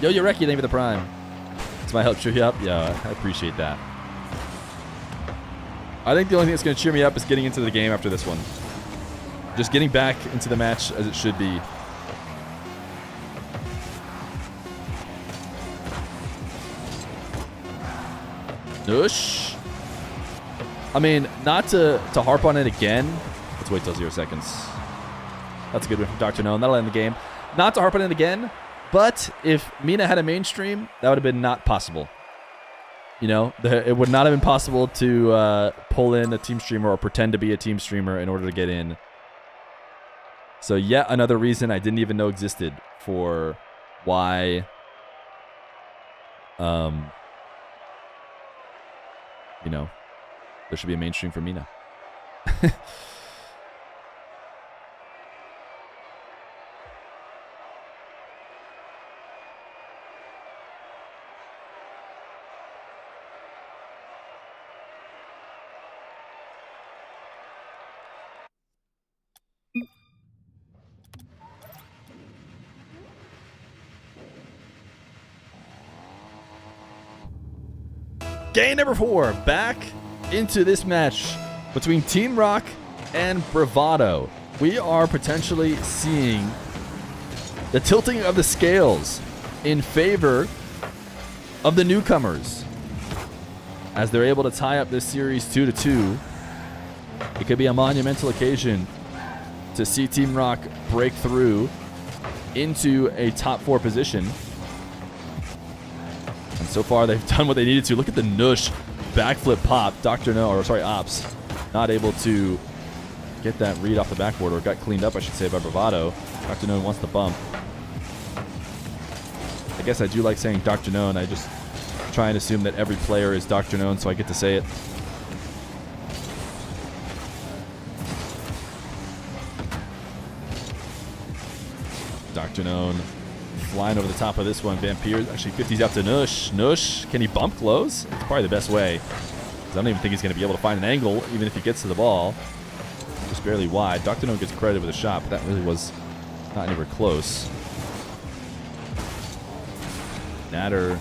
S1: Yo, Yoreki, thank you for the prime. Does my help cheer you up? Yeah, I appreciate that. I think the only thing that's going to cheer me up is getting into the game after this one. Just getting back into the match as it should be. Noosh. I mean, not to harp on it again. Let's wait till 0 seconds. That's a good one from Dr. Known. That'll end the game. Not to harp on it again, but if Mina had a mainstream, that would have been not possible. You know, it would not have been possible to pull in a team streamer or pretend to be a team streamer in order to get in. So yet another reason I didn't even know existed for why you know, there should be a mainstream for Mina. Game number 4, back into this match between Team Rock and Bravado. We are potentially seeing the tilting of the scales in favor of the newcomers as they're able to tie up this series 2-2. It could be a monumental occasion to see Team Rock break through into a top 4 position. And so far, they've done what they needed to. Look at the Noosh backflip pop. Ops, not able to get that read off the backboard, or got cleaned up, I should say, by Bravado. Dr. Known wants the bump. I guess I do like saying Dr. Known. I just try and assume that every player is Dr. Known, so I get to say it. Dr. Known flying over the top of this one. Vampire actually 50s out to Noosh. Noosh, can he bump close? It's probably the best way. I don't even think he's going to be able to find an angle, even if he gets to the ball. Just barely wide. Dr. Known gets credit with a shot, but that really was not anywhere close. Natter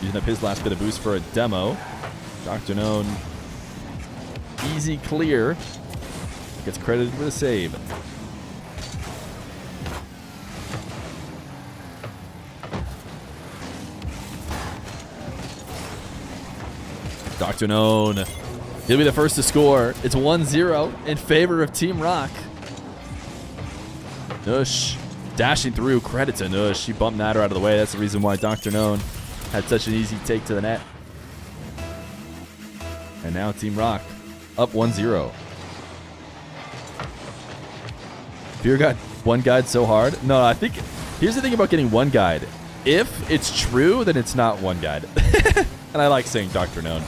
S1: using up his last bit of boost for a demo. Dr. Known, easy clear. Gets credited with a save. Dr. Known, he'll be the first to score. It's 1-0 in favor of Team Rock. Noosh dashing through. Credit to Noosh. He bumped Natter out of the way. That's the reason why Dr. Known had such an easy take to the net. And now Team Rock up 1-0. Feer got one guide so hard. No, I think here's the thing about getting one guide. If it's true, then it's not one guide. And I like saying Dr. Known.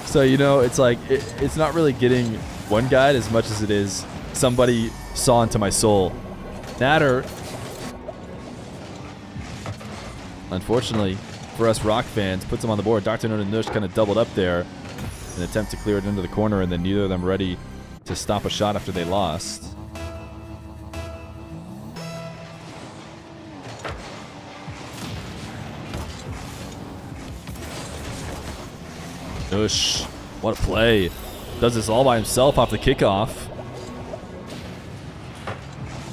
S1: So, you know, it's like, it's not really getting one guide as much as it is somebody saw into my soul. Natter, unfortunately for us Rock fans, puts him on the board. Dr. Known and Noosh kind of doubled up there in an attempt to clear it into the corner, and then neither of them ready to stop a shot after they lost. Noosh, what a play. Does this all by himself off the kickoff.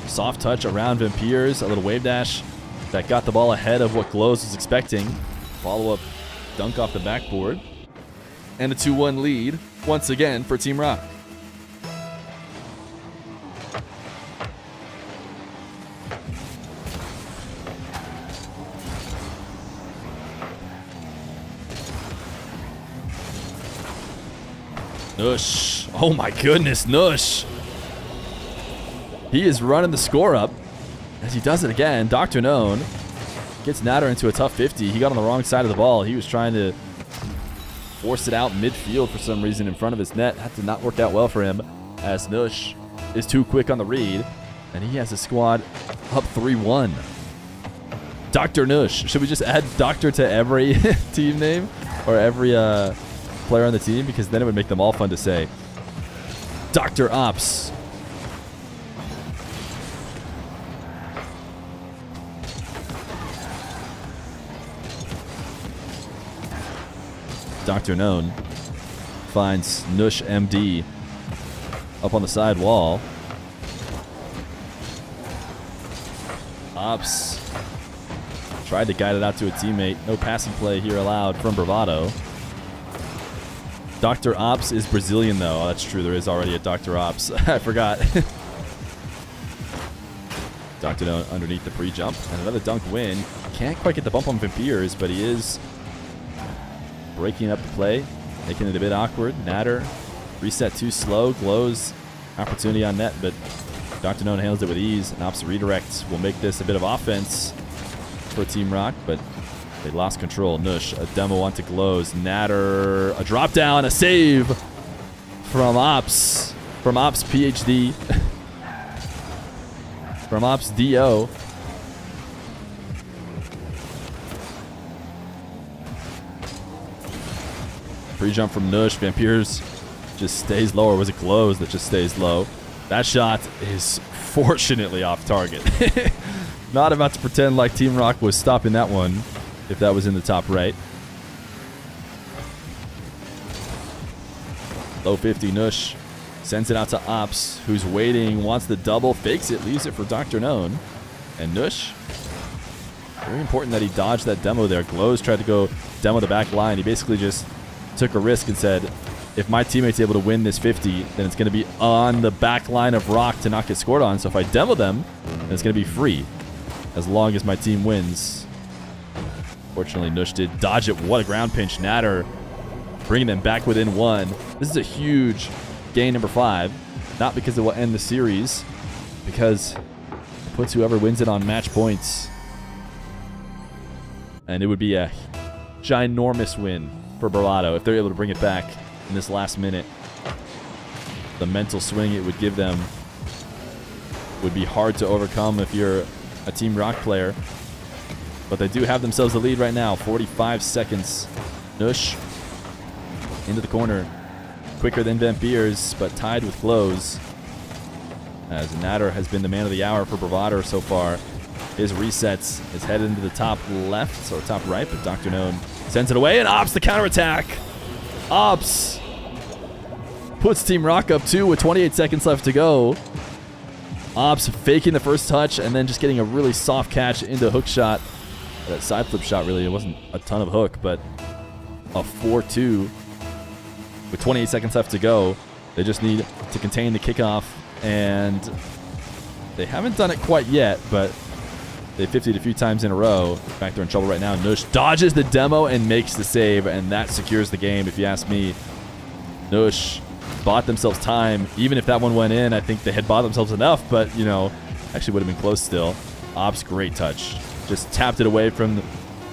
S1: Soft touch around Vampires, a little wave dash that got the ball ahead of what Glows was expecting. Follow-up dunk off the backboard. And a 2-1 lead, once again, for Team Rock. Nush. Oh my goodness, Nush. He is running the score up as he does it again. Dr. Known gets Natter into a tough 50. He got on the wrong side of the ball. He was trying to force it out midfield for some reason in front of his net. That did not work out well for him as Nush is too quick on the read. And he has a squad up 3-1. Dr. Nush. Should we just add Doctor to every team name? Or every player on the team? Because then it would make them all fun to say. Dr. Ops. Dr. Known finds Nush MD up on the side wall. Ops tried to guide it out to a teammate. No passing play here allowed from Bravado. Dr. Ops is Brazilian, though. Oh, that's true. There is already a Dr. Ops. I forgot. Dr. Known underneath the pre-jump. And another dunk win. Can't quite get the bump on Vampirs, but he is breaking up the play, making it a bit awkward. Natter, reset too slow. Glows, opportunity on net, but Dr. Known handles it with ease. An Ops redirect will make this a bit of offense for Team Rock, but they lost control. Nush, a demo onto Glows. Natter, a drop down, a save from Ops. From Ops PhD. From Ops DO. Free jump from Nush. Vampires just stays low, or was it Glows that just stays low? That shot is fortunately off target. Not about to pretend like Team Rock was stopping that one if that was in the top right. Low 50, Nush sends it out to Ops, who's waiting, wants the double, fakes it, leaves it for Dr. Known. And Nush, very important that he dodged that demo there. Glows tried to go demo the back line. He basically just took a risk and said, if my teammate's able to win this 50, then it's going to be on the back line of Rock to not get scored on. So if I demo them, then it's going to be free as long as my team wins. Fortunately, Nush did dodge it. What a ground pinch. Natter bringing them back within one. This is a huge gain, number 5. Not because it will end the series, because it puts whoever wins it on match points. And it would be a ginormous win for Bravado if they're able to bring it back in this last minute. The mental swing it would give them would be hard to overcome if you're a Team Rock player. But they do have themselves a lead right now. 45 seconds. Nush into the corner. Quicker than Vampires, but tied with Glows. As Natter has been the man of the hour for Bravado so far. His resets is headed into the top left, or top right, but Dr. Known sends it away, and Ops the counterattack. Ops puts Team Rock up 2 with 28 seconds left to go. Ops faking the first touch and then just getting a really soft catch into a hook shot. That side flip shot, really, it wasn't a ton of hook, but a 4-2 with 28 seconds left to go. They just need to contain the kickoff, and they haven't done it quite yet, but they 50'd a few times in a row. In fact, they're in trouble right now. Nush dodges the demo and makes the save, and that secures the game, if you ask me. Nush bought themselves time. Even if that one went in, I think they had bought themselves enough, but, you know, actually would have been close still. Ops, great touch. Just tapped it away from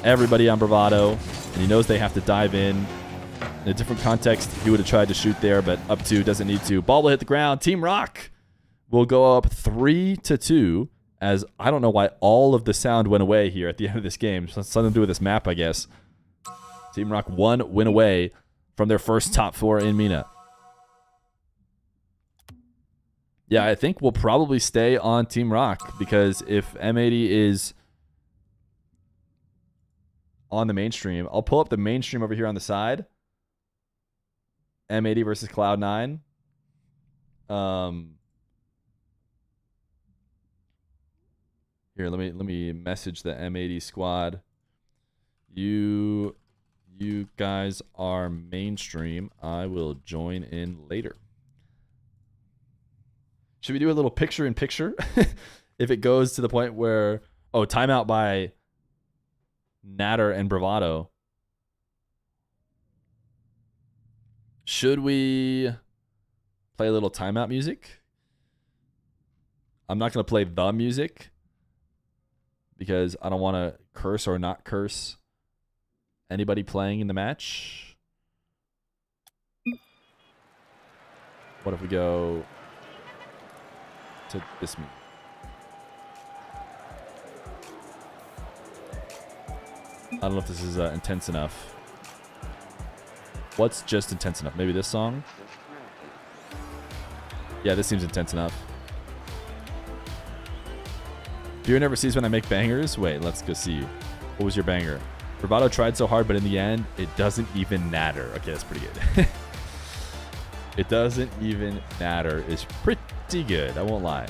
S1: everybody on Bravado, and he knows they have to dive in. In a different context, he would have tried to shoot there, but up 2, doesn't need to. Ball will hit the ground. Team Rock will go up 3-2. As I don't know why all of the sound went away here at the end of this game. Something to do with this map, I guess. Team Rock 1 win away from their first top 4 in Mina. Yeah, I think we'll probably stay on Team Rock, because if M80 is on the mainstream, I'll pull up the mainstream over here on the side. M80 versus Cloud9. Here, let me message the M80 squad. You guys are mainstream. I will join in later. Should we do a little picture-in-picture? If it goes to the point where... Oh, timeout by Natter and Bravado. Should we play a little timeout music? I'm not going to play the music because I don't want to curse or not curse anybody playing in the match. What if we go to this music? I don't know if this is intense enough. What's just intense enough? Maybe this song? Yeah, this seems intense enough. Feer never sees when I make bangers? Wait, let's go see. What was your banger? Bravado tried so hard, but in the end, it doesn't even matter. Okay, that's pretty good. It doesn't even matter. It's pretty good. I won't lie.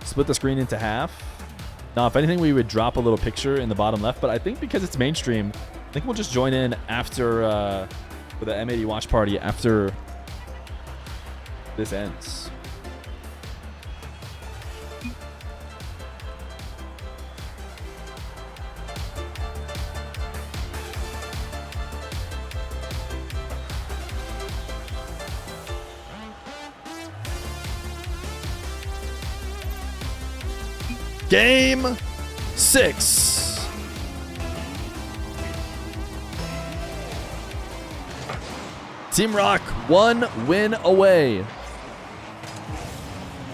S1: Split the screen into half. Now, if anything, we would drop a little picture in the bottom left, but I think because it's mainstream, I think we'll just join in after for the M80 watch party after this ends. Game 6. Team Rock 1 win away.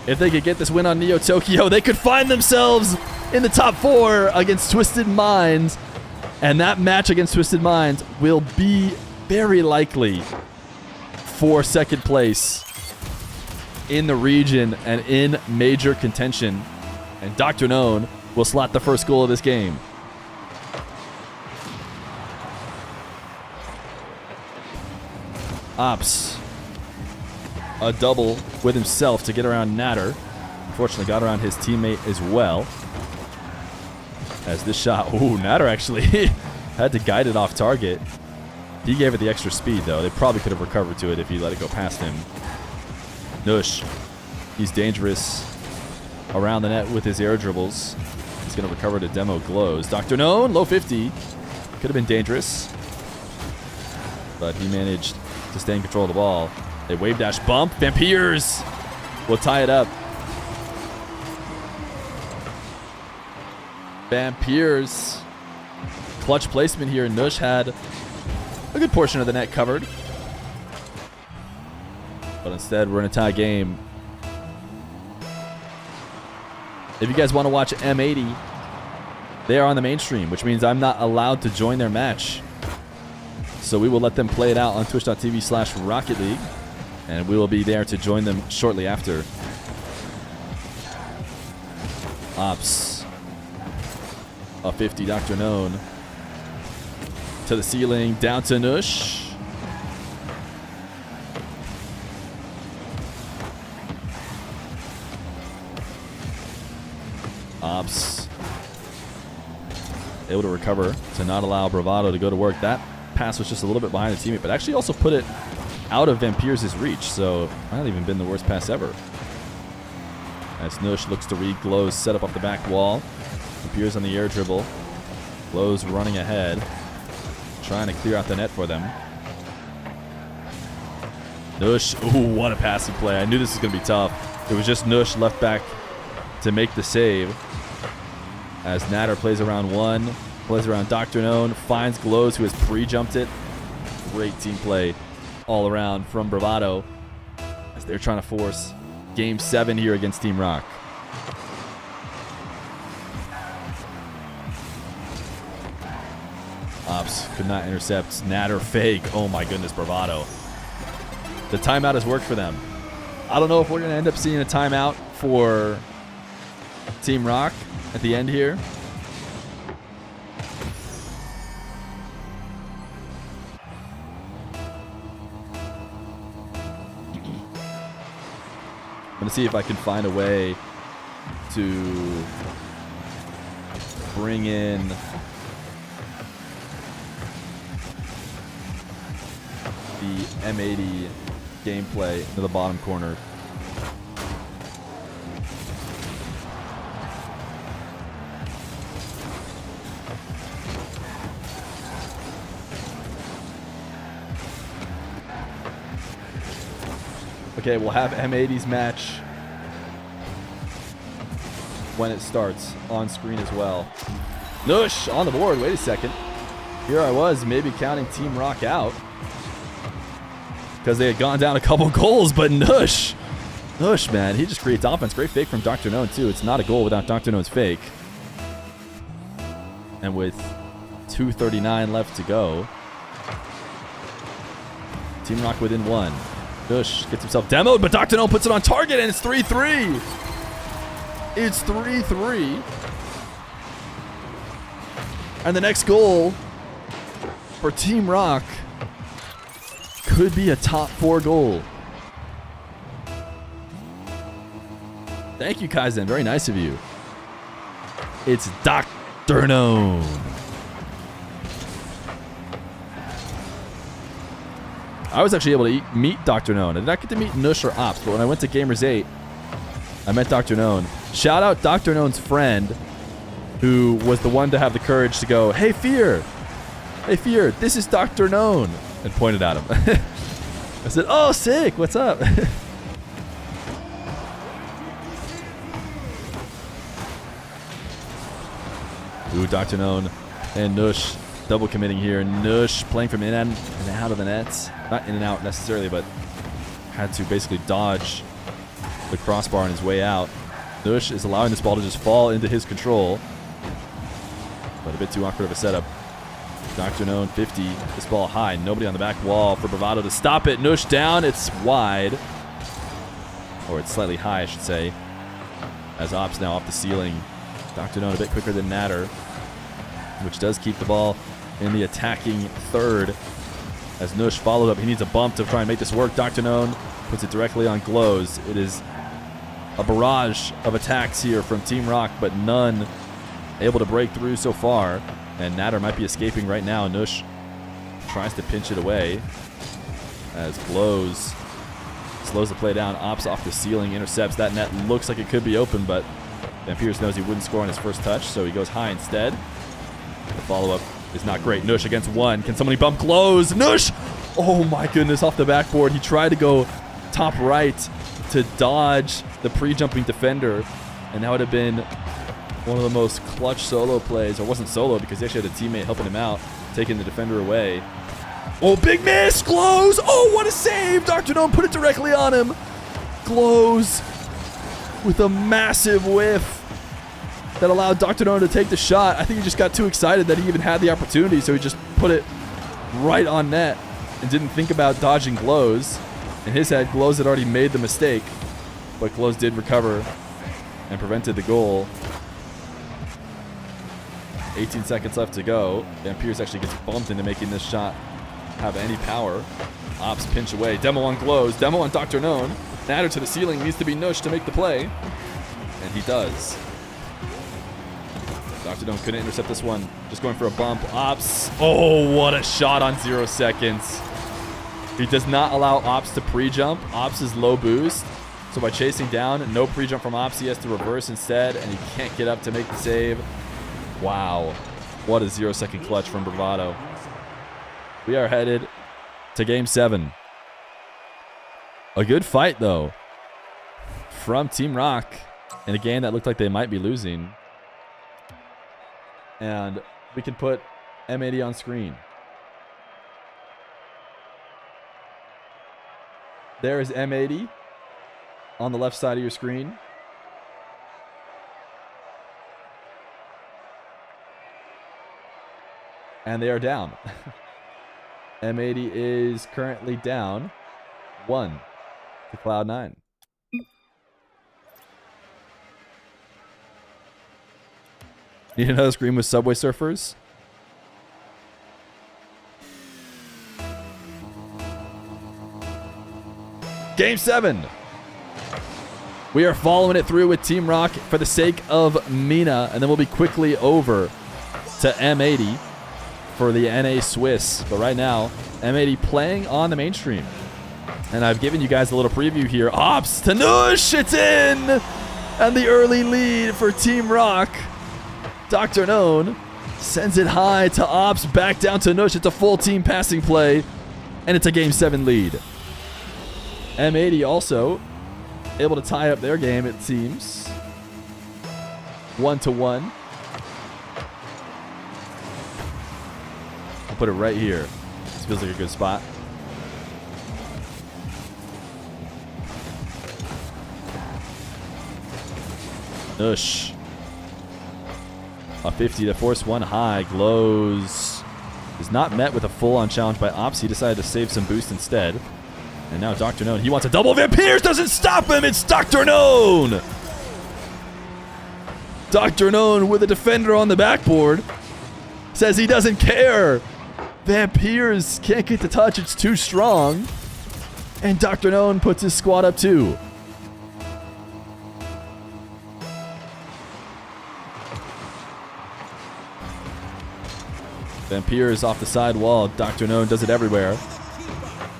S1: If they could get this win on Neo Tokyo, they could find themselves in the top 4 against Twisted Minds. And that match against Twisted Minds will be very likely for second place in the region and in major contention. And Dr. Known will slot the first goal of this game. Ops. A double with himself to get around Natter. Unfortunately, got around his teammate as well. As this shot, ooh, Natter actually had to guide it off target. He gave it the extra speed, though. They probably could have recovered to it if he let it go past him. Nush. He's dangerous around the net with his air dribbles. He's going to recover to demo glows. Dr. Known, low 50. Could have been dangerous. But he managed to stay in control of the ball. A wave dash bump. Vampires will tie it up. Vampires. Clutch placement here. Nush had a good portion of the net covered. But instead, we're in a tie game. If you guys want to watch M80, they are on the mainstream, which means I'm not allowed to join their match. So we will let them play it out on twitch.tv/Rocket League, and we will be there to join them shortly after. Ops. A 50, Dr. Known. To the ceiling, down to Nush. Ops. Able to recover to not allow Bravado to go to work. That pass was just a little bit behind the teammate, but actually also put it out of Vampires' reach, so might not even been the worst pass ever. As Nush looks to read Glows set up off the back wall. Vampires on the air dribble. Glows running ahead, trying to clear out the net for them. Nush, ooh, what a passing play. I knew this was going to be tough. It was just Nush left back to make the save. As Natter plays around one, plays around Dr. Known, finds Glows, who has pre-jumped it. Great team play all around from Bravado as they're trying to force Game 7 here against Team Rock. Ops could not intercept. Natter fake. Oh my goodness, Bravado. The timeout has worked for them. I don't know if we're going to end up seeing a timeout for Team Rock at the end here. I'm going to see if I can find a way to bring in the M80 gameplay into the bottom corner. Okay, we'll have M80's match when it starts on screen as well. Nush on the board. Wait a second. Here I was maybe counting Team Rock out because they had gone down a couple goals, but Nush, man, he just creates offense. Great fake from Dr. Known, too. It's not a goal without Dr. Known's fake. And with 2:39 left to go, Team Rock within 1. Nush gets himself demoed, but Dr. Known puts it on target, and it's 3-3. It's 3-3. And the next goal for Team Rock could be a top 4 goal. Thank you, Kaizen. Very nice of you. It's Dr. Known. I was actually able to meet Dr. Known. I did not get to meet Nush or Ops, but when I went to Gamers 8, I met Dr. Known. Shout out Dr. Known's friend, who was the one to have the courage to go, "Hey, Feer. Hey, Feer, this is Dr. Known," and pointed at him. I said, "Oh, sick. What's up?" Ooh, Dr. Known and Nush double committing here. Nush playing from in and out of the nets. Not in and out necessarily, but had to basically dodge the crossbar on his way out. Nush is allowing this ball to just fall into his control, but a bit too awkward of a setup. Dr. Known 50, this ball high, nobody on the back wall for Bravado to stop it. Nush down, it's wide, or it's slightly high, I should say, as Ops now off the ceiling. Dr. Known a bit quicker than Natter, which does keep the ball in the attacking third. As Nush followed up, he needs a bump to try and make this work. Dr. Known puts it directly on Glows. It is a barrage of attacks here from Team Rock, but none able to break through so far. And Natter might be escaping right now. Nush tries to pinch it away as Glows slows the play down. Ops off the ceiling, intercepts. That net looks like it could be open, but Vampires knows he wouldn't score on his first touch, so he goes high instead. The follow-up is not great. Nush against 1. Can somebody bump Glows? Nush! Oh my goodness, off the backboard. He tried to go top right to dodge the pre-jumping defender, and that would have been one of the most clutch solo plays. Or it wasn't solo because he actually had a teammate helping him out, taking the defender away. Oh, big miss! Glows! Oh, what a save! Dr. Known put it directly on him. Glows with a massive whiff that allowed Dr. Known to take the shot. I think he just got too excited that he even had the opportunity, so he just put it right on net and didn't think about dodging Glows. In his head, Glows had already made the mistake, but Glows did recover and prevented the goal. 18 seconds left to go. Vampires actually gets bumped into making this shot have any power. Ops pinch away. Demo on Glows. Demo on Dr. Known. Natter to the ceiling. Needs to be Nush to make the play. And he does. Dr. Known couldn't intercept this one. Just going for a bump. Ops. Oh, what a shot on 0 seconds. He does not allow Ops to pre-jump. Ops is low boost. So by chasing down, no pre-jump from Ops, he has to reverse instead, and he can't get up to make the save. Wow. What a 0 second clutch from Bravado. We are headed to Game 7. A good fight, though, from Team Rock in a game that looked like they might be losing. And we can put M80 on screen. There is M80 on the left side of your screen. And they are down. M80 is currently down 1 to Cloud9. Need another screen with Subway Surfers? Game 7. We are following it through with Team Rock for the sake of Mina, and then we'll be quickly over to M80 for the NA Swiss. But right now, M80 playing on the mainstream. And I've given you guys a little preview here. Ops to Nush, it's in! And the early lead for Team Rock. Dr. Known sends it high to Ops, back down to Nush. It's a full team passing play, and it's a Game 7 lead. M80 also able to tie up their game, it seems. 1-1. I'll put it right here. This feels like a good spot. Nush. A 50 to force one high. Glows is not met with a full-on challenge by Ops. He decided to save some boost instead. And now Dr. Known, he wants a double. Vampires doesn't stop him. It's Dr. Known. Dr. Known with a defender on the backboard. Says he doesn't care. Vampires can't get the touch. It's too strong. And Dr. Known puts his squad up too. Vampires off the side wall. Dr. Known does it everywhere.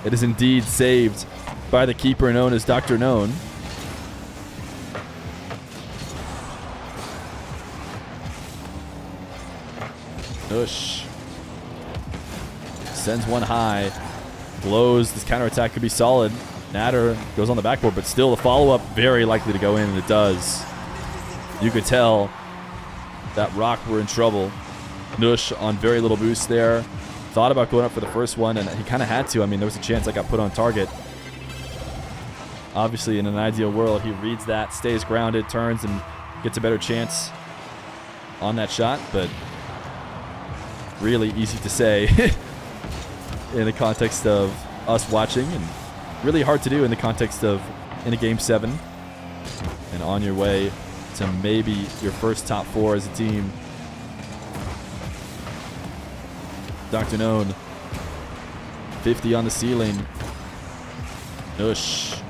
S1: It is indeed saved by the keeper known as Dr. Known. Nush. Sends one high. Blows. This counterattack could be solid. Natter goes on the backboard, but still the follow-up very likely to go in, and it does. You could tell that Rock were in trouble. Nush on very little boost there. Thought about going up for the first one, and he kind of had to. I mean, there was a chance I got put on target. Obviously, in an ideal world, he reads that, stays grounded, turns, and gets a better chance on that shot, but really easy to say in the context of us watching, and really hard to do in the context of in a Game 7 and on your way to maybe your first top 4 as a team. Dr. Known, 50 on the ceiling. Nush.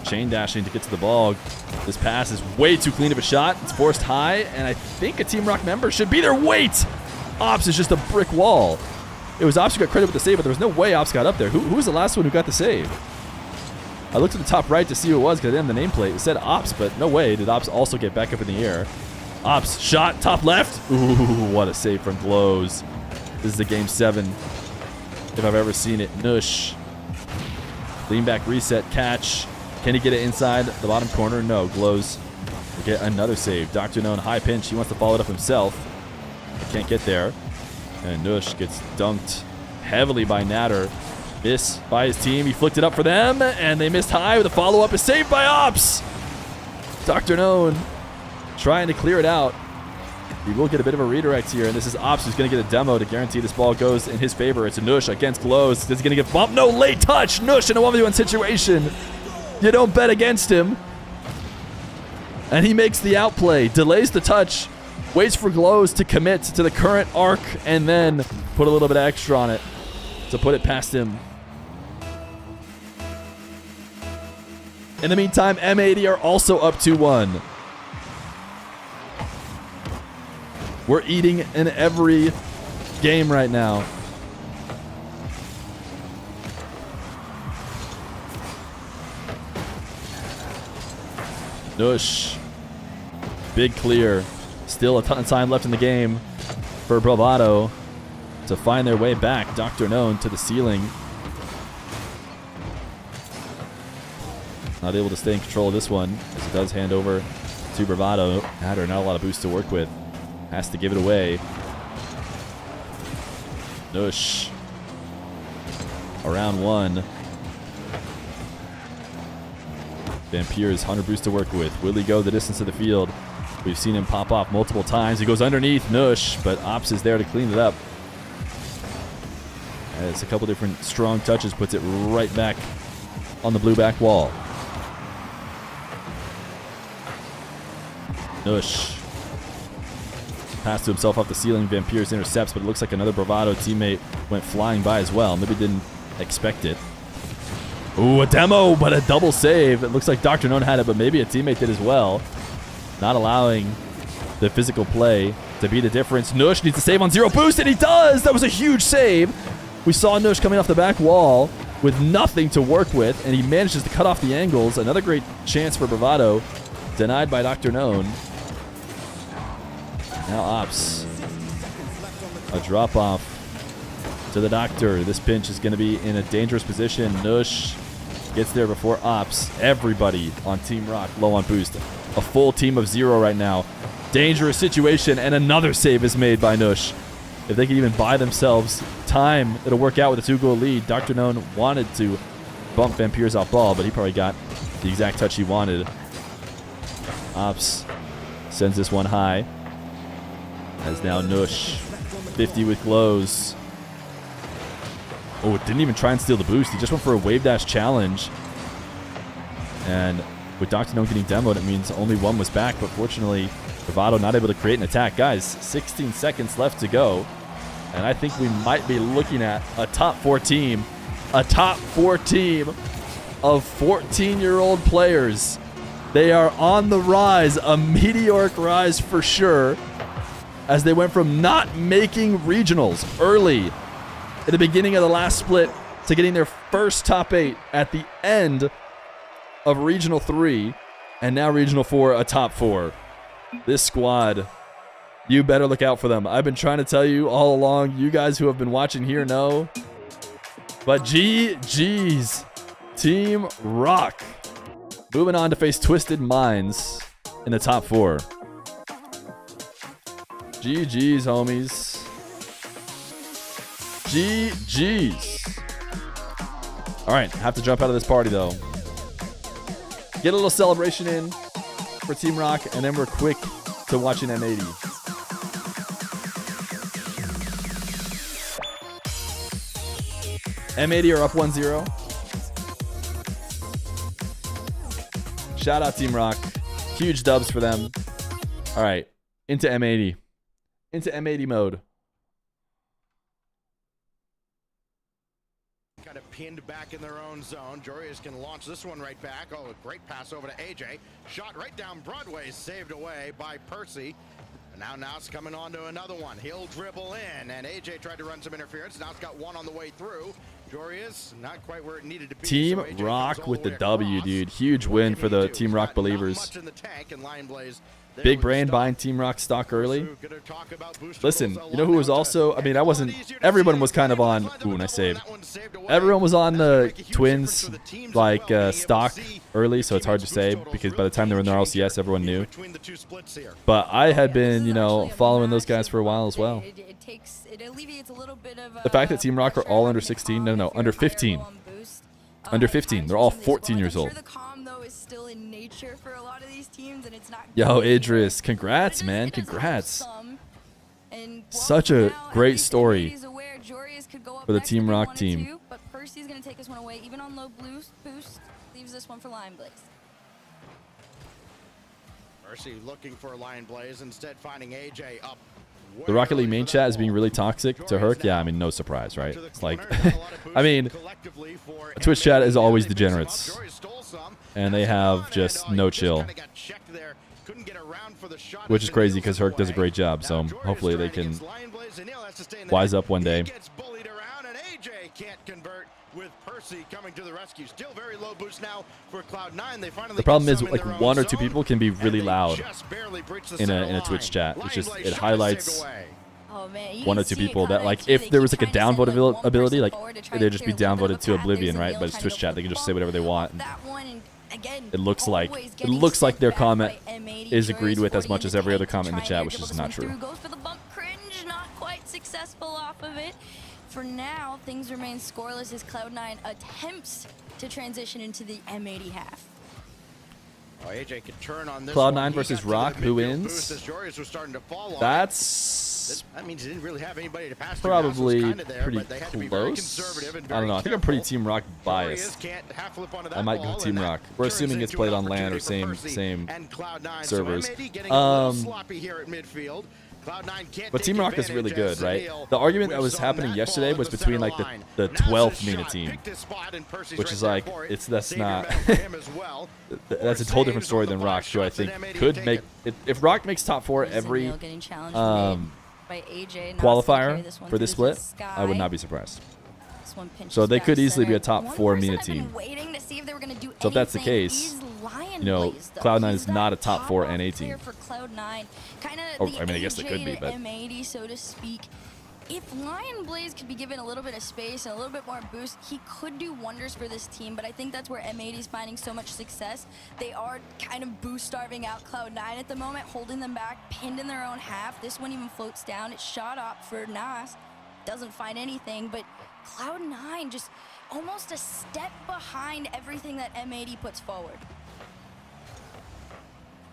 S1: Chain dashing to get to the ball. This pass is way too clean of a shot. It's forced high, and I think a Team Rock member should be there. Wait! Ops is just a brick wall. It was Ops who got credit with the save, but there was no way Ops got up there. Who was the last one who got the save? I looked at the top right to see who it was because I didn't have the nameplate. It said Ops, but no way did Ops also get back up in the air. Ops, shot, top left. Ooh, what a save from Glows. This is a Game 7, if I've ever seen it. Nush. Lean back, reset, catch. Can he get it inside the bottom corner? No. Glows will get another save. Dr. Known, high pinch. He wants to follow it up himself. Can't get there. And Nush gets dunked heavily by Natter. Miss by his team. He flicked it up for them, and they missed high with a follow-up. Is saved by Ops. Dr. Known trying to clear it out. He will get a bit of a redirect here, and this is Ops who's going to get a demo to guarantee this ball goes in his favor. It's a Nush against Glows. Is he going to get bumped? No, late touch. Nush in a 1v1 situation. You don't bet against him. And he makes the outplay, delays the touch, waits for Glows to commit to the current arc, and then put a little bit of extra on it to put it past him. In the meantime, M80 are also up 2-1. We're eating in every game right now. Nush. Big clear. Still a ton of time left in the game for Bravado to find their way back. Dr. Known to the ceiling. Not able to stay in control of this one as it does hand over to Bravado. Natter, not a lot of boost to work with. Has to give it away. Nush. Around one. Vampires, 100 boost to work with. Will he go the distance of the field? We've seen him pop off multiple times. He goes underneath Nush, but Ops is there to clean it up. As a couple different strong touches, puts it right back on the blue back wall. Nush. Pass to himself off the ceiling. Vampires intercepts, but it looks like another Bravado teammate went flying by as well. Maybe didn't expect it. Ooh, a demo, but a double save. It looks like Dr. Known had it, but maybe a teammate did as well. Not allowing the physical play to be the difference. Nush needs to save on 0 boost, and he does! That was a huge save. We saw Nush coming off the back wall with nothing to work with, and he manages to cut off the angles. Another great chance for Bravado. Denied by Dr. Known. Now Ops. A drop-off to the Doctor. This pinch is going to be in a dangerous position. Nush gets there before Ops. Everybody on Team Rock low on boost. A full team of 0 right now. Dangerous situation, and another save is made by Nush. If they can even buy themselves time, it'll work out with a 2-goal lead. Dr. Known wanted to bump Vampires off ball, but he probably got the exact touch he wanted. Ops sends this one high. As now Nush, 50 with glows. Oh, it didn't even try and steal the boost. He just went for a wave dash challenge. And with Dr. Known getting demoed, it means only one was back, but fortunately, Bravado not able to create an attack. Guys, 16 seconds left to go. And I think we might be looking at a top 4 team. A top 4 team of 14-year-old players. They are on the rise, a meteoric rise for sure, as they went from not making regionals early at the beginning of the last split to getting their first top 8 at the end of Regional 3, and now Regional 4, a top 4. This squad, you better look out for them. I've been trying to tell you all along. You guys who have been watching here know. But GG's Team Rock. Moving on to face Twisted Minds in the top 4. GG's, homies. GG's. All right, have to jump out of this party, though. Get a little celebration in for Team Rock, and then we're quick to watching M80. M80 are up 1-0. Shout out Team Rock. Huge dubs for them. All right, into M80. Into M80 mode.
S4: Kind of pinned back in their own zone. Joreuz can launch this one right back. Oh, a great pass over to Ayyjayy. Shot right down Broadway, saved away by Percy. And now Nass coming on to another one. He'll dribble in, and Ayyjayy tried to run some interference. Nass got one on the way through. Joreuz not quite where it needed to be.
S1: Team Rock with the W, dude. Huge win for the Team Rock believers. Big brain buying Team Rock stock early. Listen, you know who was also, I mean, I wasn't, everyone was kind of on, ooh, nice save. Everyone was on the Twins, like, stock early, so it's hard to say, because by the time they were in their RLCS, everyone knew. But I had been, you know, following those guys for a while as well. The fact that Team Rock are all under 16, no, under 15. Under 15, they're all 14 years old. Yo, Idris, congrats, man, congrats. Such a great story for the Team Rock team.
S5: But Percy's going to take this one away, even on low boost, leaves this one for Lion Blaze.
S4: Percy looking for Lion Blaze, instead finding Ayyjayy up.
S1: The Rocket League main chat is being really toxic to Herc. Yeah, I mean, no surprise, right? It's like, I mean, Twitch chat is always degenerates. And they have just no chill. Which is crazy because Herc does a great job, so hopefully they can wise up one day. The problem is, like, 1 or 2 people can be really loud in a Twitch chat. It's just, it highlights 1 or 2 people that, like, if there was like a downvote ability, like, they'd just be downvoted to oblivion, right? But it's Twitch chat, they can just say whatever they want. It looks like their comment is agreed with as much as every other comment in the chat, which is not true.
S5: Goes for the bump cringe, not quite successful off of it. For now, things remain scoreless as Cloud9 attempts to transition into the M80 half.
S4: Oh, Ayyjayy could turn on this
S1: Cloud9 versus Rock, who wins?
S4: That means he didn't really have anybody to pass
S1: probably pretty close. I don't know. I think I'm pretty Team Rock biased. I might go Team Rock. We're assuming it's played on LAN or same servers. But Team Rock is really good, right? The argument that was happening yesterday was between like the 12th Mina team, which is like that's not that's a whole different story than Rock, who I think could make if Rock makes top 4 every qualifier for this split, I would not be surprised. So they could easily be a top 4 Mina team. So if that's the case, you know, Cloud9 is not a top 4 NA team. Or, I mean, I guess they could be, but
S5: M80, so to speak, If Lion Blaze could be given a little bit of space and a little bit more boost, he could do wonders for this team, but I think that's where M80 is finding so much success. They are kind of boost starving out Cloud9 at the moment, holding them back, pinned in their own half. This one even floats down. It's shot up for Nass. Doesn't find anything, but Cloud9 just almost a step behind everything that M80 puts forward.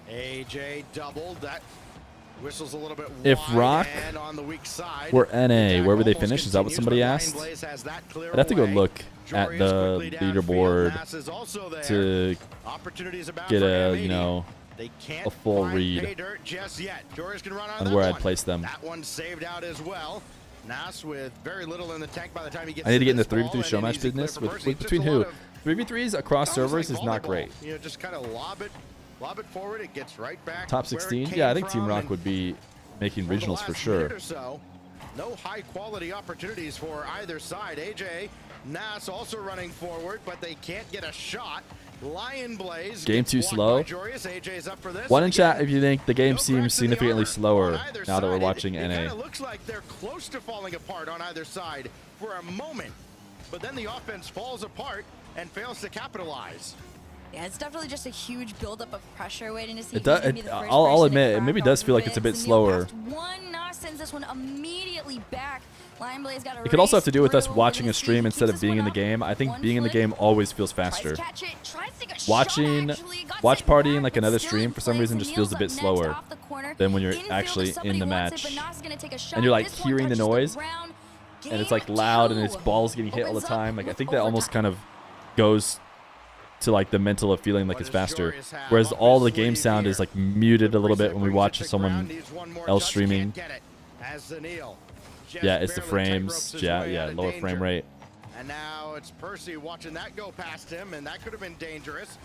S4: Ayyjayy doubled. That whistles a little bit
S1: If
S4: wide
S1: Rock
S4: and on the weak side.
S1: were NA, where would they
S4: Attack
S1: finish? Is that what
S4: almost
S1: somebody
S4: continues,
S1: asked?
S4: but Lion Blaze has that clear
S1: I'd have to go
S4: away.
S1: look at
S4: Joreuz
S1: the
S4: quickly downfield.
S1: leaderboard
S4: Nass is also there.
S1: to
S4: Opportunities abound
S1: get
S4: for
S1: a,
S4: M80.
S1: you know,
S4: They can't
S1: a full
S4: find
S1: read
S4: pay dirt just yet. Joreuz can run on
S1: on
S4: that
S1: where
S4: one.
S1: I'd place them.
S4: That one saved out as well. Nass with very little in the tank by the time he gets
S1: I need to get in the
S4: this ball,
S1: 3v3
S4: and
S1: show
S4: an
S1: match
S4: easy clear
S1: business
S4: for
S1: with
S4: Percy.
S1: between
S4: Just a
S1: who?
S4: lot of
S1: 3v3s across servers
S4: almost
S1: is
S4: like
S1: not
S4: volleyball.
S1: great.
S4: You know, just kind of lob it forward. It gets right back.
S1: Top
S4: where it
S1: 16?
S4: came
S1: Yeah, I think Team
S4: from,
S1: Rock
S4: and
S1: would be making
S4: over the
S1: regionals for
S4: last
S1: sure.
S4: minute or so, no high quality opportunities for either side. Ayyjayy, Nass also running forward, but they can't get a shot. Lion Blaze
S1: Game
S4: gets
S1: too
S4: blocked
S1: slow.
S4: by Joreuz. Ayyjayy's up for this.
S1: One in
S4: Again,
S1: chat if you think the game
S4: no
S1: seems
S4: cracks in the
S1: significantly
S4: armor
S1: slower
S4: on either
S1: now that we're
S4: side.
S1: watching
S4: It kind
S1: NA.
S4: of looks like they're close to falling apart on either side for a moment, but then the offense falls apart and fails to capitalize.
S5: Yeah, it's definitely just a huge buildup of pressure waiting to see.
S1: It
S5: who's
S1: does.
S5: gonna be the first
S1: I'll
S5: person to
S1: admit, it
S5: crack
S1: maybe
S5: off
S1: does
S5: of
S1: feel like it's a bit
S5: Zanil
S1: slower.
S5: passed one, Nass sends this one immediately back. Lion Blaze got a
S1: It could also have to do with us
S5: race
S1: watching
S5: through.
S1: a stream
S5: Keeps
S1: instead of
S5: this
S1: being
S5: one
S1: in the
S5: up.
S1: game. I think
S5: One
S1: being in the
S5: flick,
S1: game always feels
S5: tries to
S1: faster.
S5: catch it, tries to take a
S1: Watching
S5: shot, actually, got
S1: watch
S5: sent
S1: party in
S5: back,
S1: like
S5: but
S1: another
S5: still
S1: stream
S5: in
S1: for some
S5: play.
S1: reason just feels a
S5: Zanil's
S1: bit
S5: up next
S1: slower
S5: off the corner.
S1: than when you're
S5: Infield,
S1: actually
S5: if somebody
S1: in the
S5: wants
S1: match.
S5: it, but Nass is gonna take a shot.
S1: And you're like
S5: This one
S1: hearing the
S5: touches
S1: noise,
S5: ground.
S1: and it's like
S5: Game
S1: loud and its
S5: two
S1: balls getting hit all the
S5: opens up
S1: time. Like I
S5: with
S1: think that almost
S5: overtime.
S1: kind of goes to like the mental of feeling like
S4: What
S1: it's
S4: does
S1: faster.
S4: Joreuz have
S1: Whereas
S4: up
S1: all
S4: his
S1: the game
S4: sleeve
S1: sound
S4: here?
S1: is like muted a little bit when we
S4: Brings
S1: watch
S4: it to
S1: someone
S4: ground, needs one more
S1: else
S4: touch,
S1: streaming.
S4: can't get it, as Zanil just
S1: Yeah, it's the
S4: barely
S1: frames.
S4: tightropes his
S1: Yeah,
S4: way
S1: yeah,
S4: out of
S1: lower
S4: danger.
S1: frame rate.
S4: And now it's Percy watching that go past him, and that could have been dangerous,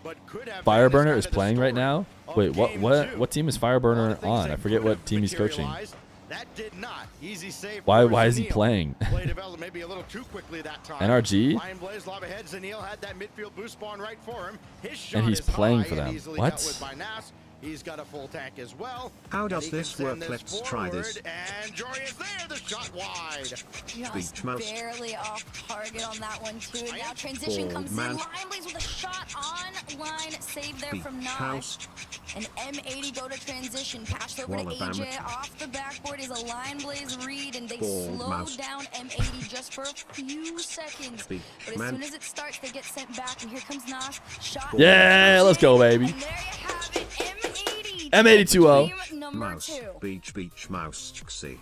S4: but could have been. This
S1: Fireburner
S4: kind
S1: is
S4: of the
S1: playing right
S4: story
S1: now.
S4: of
S1: Wait,
S4: game
S1: what
S4: two.
S1: team is
S4: A lot of
S1: Fireburner
S4: things
S1: on?
S4: that
S1: I forget
S4: could
S1: what
S4: have
S1: team he's coaching.
S4: materialized. That did not. Easy save.
S1: Why
S4: for
S1: is he
S4: Zanil.
S1: playing?
S4: Play developed maybe a little too quickly that time.
S1: NRG?
S4: Lion Blaze lob ahead. Zanil had that midfield boost spawn right for him. His shot
S1: And he's
S4: is
S1: playing
S4: high
S1: for
S4: and
S1: them.
S4: easily
S1: What?
S4: dealt with by Nass. He's got a full tank as well.
S2: How
S4: And
S2: does
S4: he can
S2: this
S4: send
S2: work? Let's try
S4: forward,
S2: this.
S4: And Joreuz there, the shot wide.
S5: Just
S2: Speech mouse.
S5: barely off target on that one too. And now transition
S2: Bald
S5: comes
S2: man.
S5: in. Lion Blaze with a shot on line, save there
S2: Speech
S5: from Nass.
S2: house.
S5: And M80 go to transition, passed over to
S2: Wallabama.
S5: Ayyjayy. Off the backboard is a Lion Blaze read, and they
S2: Bald
S5: slow
S2: mouse.
S5: down M80 just for a few seconds.
S2: Speech
S5: But as
S2: man.
S5: soon as it starts, they get sent back, and here comes Nass. Shot.
S1: Yeah, let's go, baby.
S5: And there you have it, M80.
S1: M80 2-0.
S5: Team number
S2: Mouse.
S5: 2.
S2: Beach mouse. See.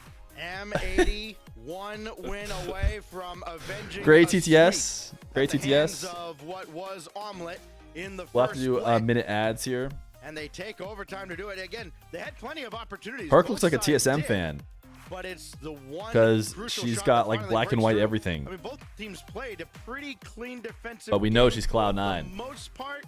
S4: M80 one win away from avenging
S1: Great
S4: a
S1: TTS.
S4: sweep
S1: Great
S4: at the hands
S1: TTS.
S4: of what was Omelet in the
S1: We'll have to
S4: first
S1: do
S4: split.
S1: minute ads here.
S4: And they take overtime to do it again. They had plenty of opportunities.
S1: Herc
S4: Both
S1: looks like a
S4: sides
S1: TSM
S4: did,
S1: fan
S4: but it's the one
S1: because
S4: crucial
S1: she's
S4: shot
S1: got
S4: that
S1: like
S4: finally
S1: black and
S4: breaks
S1: white
S4: through.
S1: everything.
S4: I mean, both teams played a pretty clean defensive.
S1: But we know
S4: game
S1: she's
S4: for
S1: Cloud9.
S4: the most part.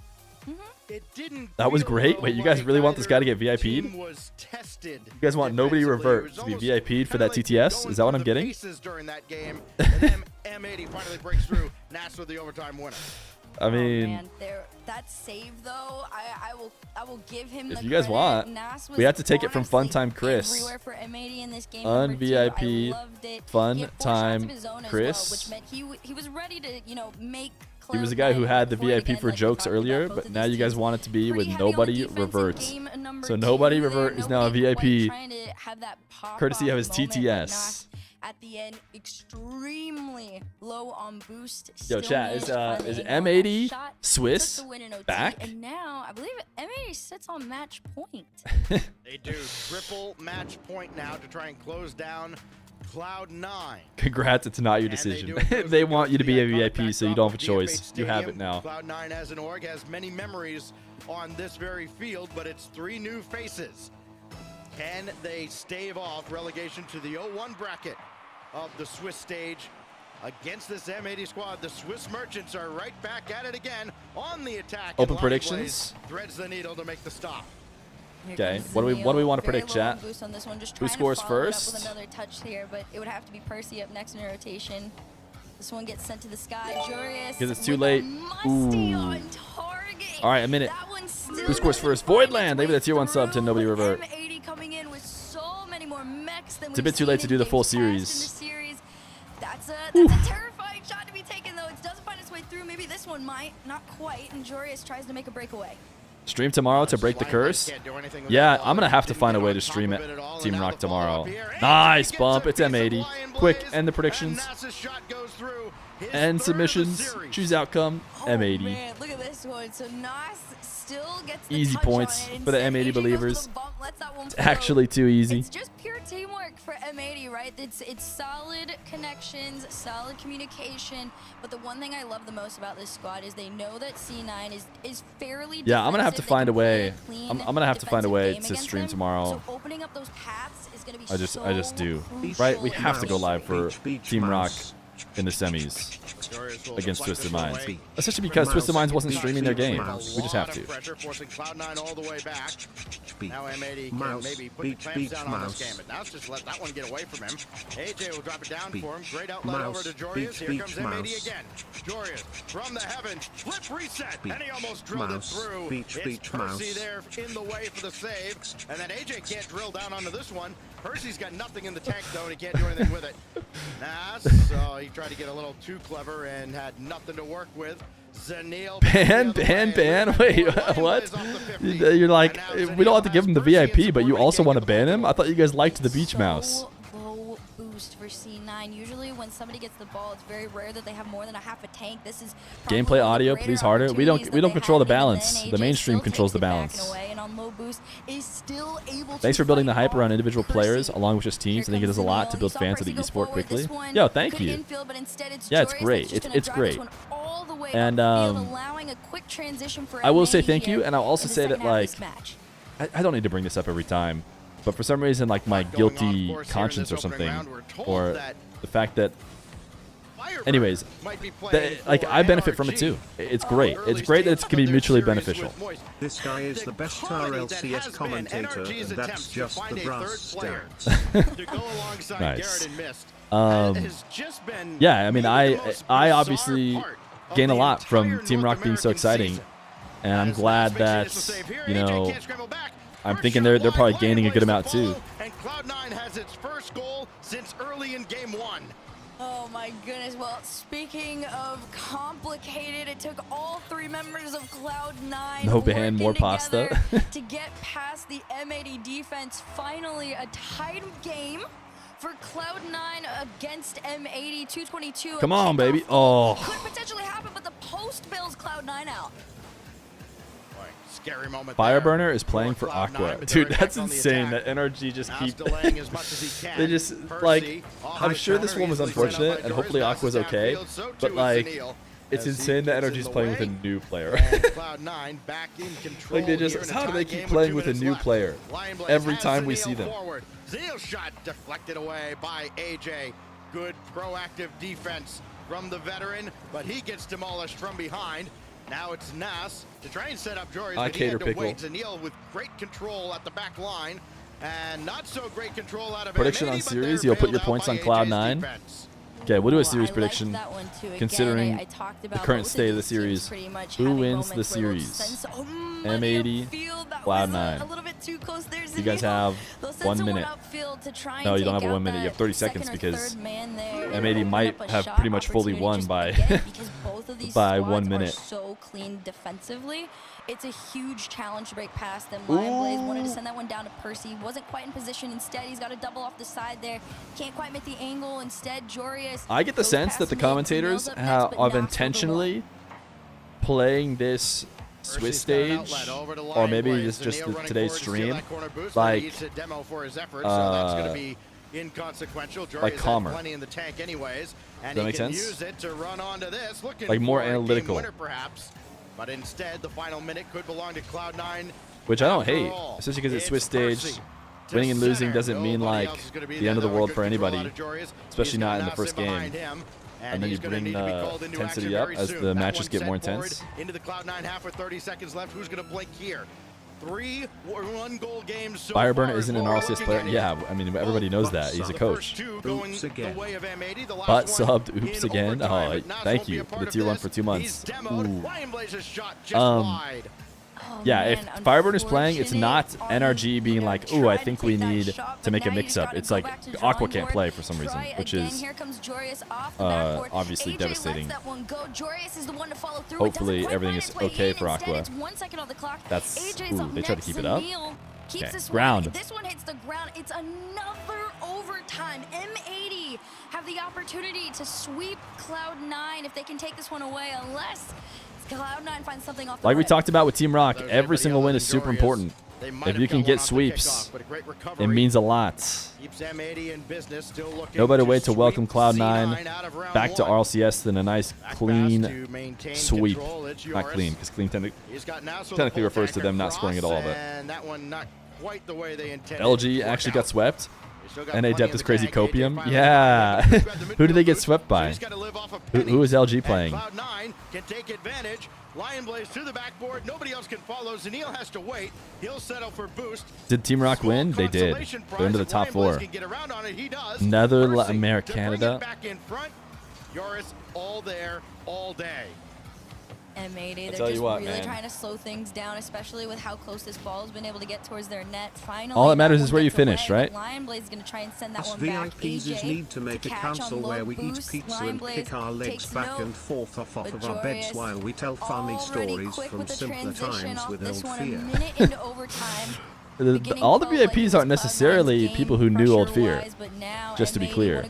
S4: It didn't.
S1: That was
S4: feel,
S1: great.
S4: though,
S1: Wait, you guys
S4: like
S1: really want this guy to get
S4: either
S1: VIP'd?
S4: team was tested
S1: You guys want nobody
S4: defensively. It
S1: revert
S4: was
S1: to be
S4: almost
S1: VIP'd for
S4: kinda
S1: that
S4: like
S1: TTS?
S4: going
S1: Is that what
S4: through
S1: I'm
S4: the
S1: getting?
S4: paces during that game, and then M80 finally breaks through. Nass with the overtime winner.
S1: I mean,
S5: man, that save though, I will give him.
S1: if
S5: the
S1: you guys
S5: credit.
S1: want,
S5: Nass was
S1: we have to take it from
S5: honestly
S1: Funtime Chris.
S5: everywhere for M80 in this game. number two.
S1: Un-VIP
S5: I loved it.
S1: Funtime
S5: He had 4 shots of his own as
S1: Chris.
S5: well, which meant he was ready to make.
S1: he was the guy who had the
S5: Cloud9
S1: VIP
S5: again,
S1: for
S5: like we
S1: jokes
S5: talked about
S1: earlier,
S5: both
S1: but
S5: of
S1: now
S5: these
S1: you guys
S5: teams.
S1: want it to be
S5: Pretty
S1: with
S5: heavy on the
S1: nobody
S5: defensive
S1: reverts.
S5: game, number
S1: So nobody
S5: two there.
S1: revert is now a
S5: Nobody quite
S1: VIP,
S5: trying to have that pop
S1: courtesy of his
S5: off moment, but
S1: TTS.
S5: Nass at the end, extremely low on boost.
S1: Yo,
S5: still
S1: chat,
S5: managed
S1: is
S5: to find the
S1: is
S5: angle on that
S1: M80
S5: shot,
S1: Swiss
S5: took the win in OT,
S1: back?
S5: And now I believe M80 sits on match point.
S4: They do triple match point now to try and close down Cloud9.
S1: Congrats, it's not your
S4: And
S1: decision.
S4: do it
S1: They
S4: goes
S1: want you to be a
S4: the iconic
S1: VIP, so you
S4: backdrop
S1: don't have a
S4: of
S1: choice.
S4: DFH
S1: You have it
S4: Stadium.
S1: now.
S4: Cloud9 as an org has many memories on this very field, but it's 3 new faces. Can they stave off relegation to the 0-1 bracket of the Swiss stage against this M80 squad? The Swiss Merchants are right back at it again on the attack.
S1: Open
S4: and Lion
S1: predictions?
S4: Blaze threads the needle to make the stop.
S5: Here
S1: Okay,
S5: comes
S1: what do we
S5: Zanil.
S1: want to
S5: Very
S1: predict,
S5: low on
S1: chat?
S5: boost on this one, just
S1: Who
S5: trying to
S1: scores
S5: follow it up
S1: first?
S5: with another touch here, but it would have to be Percy up next in a rotation. This one gets sent to the sky. Joreuz
S1: 'Cause it's too
S5: with
S1: late.
S5: a musty
S1: Ooh.
S5: on target.
S1: All right, a minute.
S5: That one still
S1: Who scores
S5: doesn't
S1: first?
S5: find its
S1: Voidland. Maybe
S5: way
S1: that's tier 1 sub to
S5: through,
S1: nobody
S5: but
S1: revert.
S5: M80 coming in with so many more mechs than
S1: It's a bit too late to do the full series.
S5: That's a terrifying shot to be taken, though. It does find its way through. Maybe this one might. Not quite. And Joreuz tries to make a breakaway.
S1: Stream tomorrow to break the curse. Yeah, I'm gonna have to find a way to stream it. Team Rock tomorrow. Nice bump. It's M80. Quick, end the predictions. End submissions. Choose outcome. M80.
S5: Man, look at this one. So Nass still gets the
S1: Easy
S5: touch
S1: points
S5: on it.
S1: for the
S5: Instead,
S1: M80
S5: Ayyjayy goes to
S1: believers.
S5: the bump, lets that one
S1: It's
S5: float.
S1: actually too easy.
S5: It's just pure teamwork for M80, right? It's solid connections, solid communication. But the one thing I love the most about this squad is they know that C9 is fairly.
S1: Yeah, I'm gonna have to
S5: defensive. They
S1: find
S5: can
S1: a way.
S5: play a clean
S1: I'm gonna have to find a
S5: defensive
S1: way
S5: game
S1: to
S5: against
S1: stream
S5: them.
S1: tomorrow.
S5: So opening up those paths is gonna be
S1: I just
S5: so
S1: do.
S5: crucial
S1: Right? We
S5: in
S1: have to
S5: this
S1: go
S5: game.
S1: live for Team Rock in the semis against Twisted Minds. Especially because Twisted Minds wasn't streaming their game. We just have to.
S4: Pressure forcing Cloud9 all the way back. Now M80 can
S2: Mouse,
S4: maybe put the
S2: beach,
S4: clamps
S2: beach,
S4: down on this
S2: mouse.
S4: game, but now it's just let that one get away from him. Ayyjayy will drop it down
S2: Beach,
S4: for him. Great outlet
S2: mouse,
S4: over to Joreuz.
S2: beach,
S4: Here
S2: beach,
S4: comes M80
S2: mouse.
S4: again. Joreuz from the heavens, flip reset,
S2: Beach,
S4: and he almost drilled
S2: mouse,
S4: it through.
S2: beach,
S4: It's
S2: beach,
S4: Percy
S2: mouse.
S4: there in the way for the save, and then Ayyjayy can't drill down onto this one. Percy's got nothing in the tank though, and he can't do anything with it. Nass, so he tried to get a little too clever and had nothing to work with. Zanil
S1: Ban. Wait, what? You're like, we don't have to give him the VIP, but you also want to ban him? I thought you guys liked the beach mouse.
S5: Low boost for C9. Usually when somebody gets the ball, it's very rare that they have more than a half a tank. This is probably
S1: Gameplay
S5: one of the
S1: audio,
S5: greater
S1: please harder. We
S5: opportunities
S1: don't
S5: that they
S1: control the
S5: have, even
S1: balance.
S5: then,
S1: The
S5: Ayyjayy
S1: mainstream
S5: still
S1: controls
S5: takes
S1: the
S5: it back and
S1: balance.
S5: away, and on low boost is still able
S1: Thanks
S5: to
S1: for building the
S5: fight
S1: hype around
S5: off
S1: individual players
S5: Percy.
S1: along with just teams. I think it does a lot to build fans of the esport quickly. Yo, thank you. Yeah, it's great. It's great. And I will say thank you, and I'll also say that, like, I don't need to bring this up every time, but for some reason, like, my guilty conscience or something, or the fact that, anyways, like, I benefit from it too. It's great. It's great that it can be mutually beneficial.
S2: This guy is the best RLCS commentator, and that's just the brass stats.
S1: Nice. Yeah, I mean, I obviously gain a lot from Team Rock being so exciting, and I'm glad that, you know, I'm thinking they're probably gaining a good amount too.
S4: And Cloud9 has its first goal since early in game 1.
S5: Oh my goodness. Well, speaking of complicated, it took all 3 members of Cloud9
S1: No ban, more pasta.
S5: to get past the M80 defense. Finally, a tied game for Cloud9 against M80. 222.
S1: Come on, baby. Oh.
S5: Could potentially happen, but the post bails Cloud9 out.
S4: Scary moment.
S1: Fireburner is playing for Aqua. Dude, that's insane. That NRG just keep... They just, like, I'm sure this one was unfortunate, and hopefully Aqua's okay, but, like, it's insane that NRG's playing with a new player. Like, they just, how do they keep playing with a new player every time we see them?
S4: Zanil shot deflected away by Ayyjayy. Good proactive defense from the veteran, but he gets demolished from behind. Now it's Nass to try and set up Joreuz, but he had to wait. Zanil with great control at the back line, and not so great control out of
S1: Prediction
S4: M80,
S1: on
S4: but
S1: series,
S4: they're
S1: you'll put your
S4: bailed out
S1: points
S4: by
S1: on
S4: Ayyjayy's
S1: Cloud9.
S4: defense.
S1: Okay, we'll do a
S5: Ooh,
S1: series
S5: I
S1: prediction
S5: liked that one too. Again,
S1: considering
S5: I talked
S1: the
S5: about
S1: current
S5: both
S1: state of the
S5: these teams
S1: series.
S5: pretty much
S1: Who
S5: having
S1: wins the
S5: moments where they'll
S1: series?
S5: sense
S1: M80,
S5: upfield that
S1: Cloud9.
S5: was a little bit too close there.
S1: You guys have
S5: They'll send
S1: 1
S5: someone
S1: minute.
S5: upfield to try and
S1: No, you don't
S5: take
S1: have a 1
S5: out
S1: minute. You have
S5: that
S1: 30
S5: second
S1: seconds
S5: or
S1: because
S5: third man there.
S1: M80
S5: Open
S1: might
S5: up a
S1: have
S5: shot
S1: pretty much fully
S5: opportunity
S1: won
S5: just
S1: by
S5: again, because both of these
S1: by
S5: squads
S1: 1
S5: are
S1: minute.
S5: so clean defensively. It's a huge challenge to break past them. Lion Blaze wanted to send that one down to Percy. Wasn't quite in position. Instead, he's got a double off the side there. Can't quite make the angle. Instead, Joreuz.
S1: I get the
S5: goes
S1: sense
S5: past
S1: that the
S5: mid,
S1: commentators
S5: nails up next, but
S1: are
S5: knocks over the
S1: intentionally playing this Swiss stage, or maybe it's just today's stream, like, like calmer. Does that make sense? Like more analytical.
S4: But instead, the final minute could belong to Cloud9.
S1: Which I don't hate, especially because it's Swiss stage. Winning and losing doesn't mean like the end of the world for anybody, especially not in the first game. And then you bring intensity up as the matches get more intense.
S4: Into the Cloud9 half with 30 seconds left. Who's going to blink here? 3 1-goal games. So
S1: Fireburner isn't an RLCS player. Yeah, I mean everybody knows that. He's a coach.
S2: Oops again.
S1: But subbed. Oops again. Oh, thank you for the tier 1 for 2 months. Ooh.
S5: Oh,
S1: Yeah,
S5: man,
S1: if Fireburner's playing, it's not NRG being like, ooh, I think we need to make a mix-up. It's like Aqua can't play for some reason, which is obviously devastating. Hopefully everything is okay for Aqua. That's, ooh, they try to keep it up. Okay, ground.
S5: This one hits the ground. It's another overtime. M80 have the opportunity to sweep Cloud9 if they can take this one away, unless Cloud9 finds something off the
S1: Like we
S5: rip.
S1: talked about with Team Rock, every single win is super important. If you can get sweeps, it means a lot. No better way to welcome Cloud9 back to RLCS than a nice clean sweep. Not clean, because clean technically refers to them not scoring at all. But LG actually got swept. NA Depth is crazy copium. Yeah. Who did they get swept by? Who is LG playing?
S4: Cloud9 can take advantage. Lion Blaze to the backboard. Nobody else can follow. Zanil has to wait. He'll settle for boost.
S1: Did Team Rock win? They did. They're into the top 4. Nether Canada.
S4: Back in front. Joreuz all there all day.
S5: M80, they're
S1: tell you
S5: just
S1: what,
S5: really
S1: man.
S5: trying to slow things down, especially with how close this ball has been able to get towards their net. Finally,
S1: All that matters
S5: one
S1: is where you
S5: gets away,
S1: finish, right?
S5: but Lion Blaze is going to try and send that
S2: Us
S5: one back.
S2: VIPs
S5: Ayyjayy
S2: need to make a
S5: catch
S2: council
S5: on low
S2: where we eat
S5: boost.
S2: pizza
S5: Lion
S2: and
S5: Blaze
S2: kick our legs
S5: takes
S2: back
S5: note,
S2: and forth off
S5: but
S2: of our beds
S5: Joreuz
S2: while we tell funny
S5: already
S2: stories
S5: quick
S2: from
S5: with the
S2: simpler
S5: transition
S2: times
S5: off
S2: with
S5: this
S2: old
S5: one,
S2: Feer.
S5: a minute into overtime.
S1: All the VIPs aren't necessarily people who knew old Fear. Just to be clear.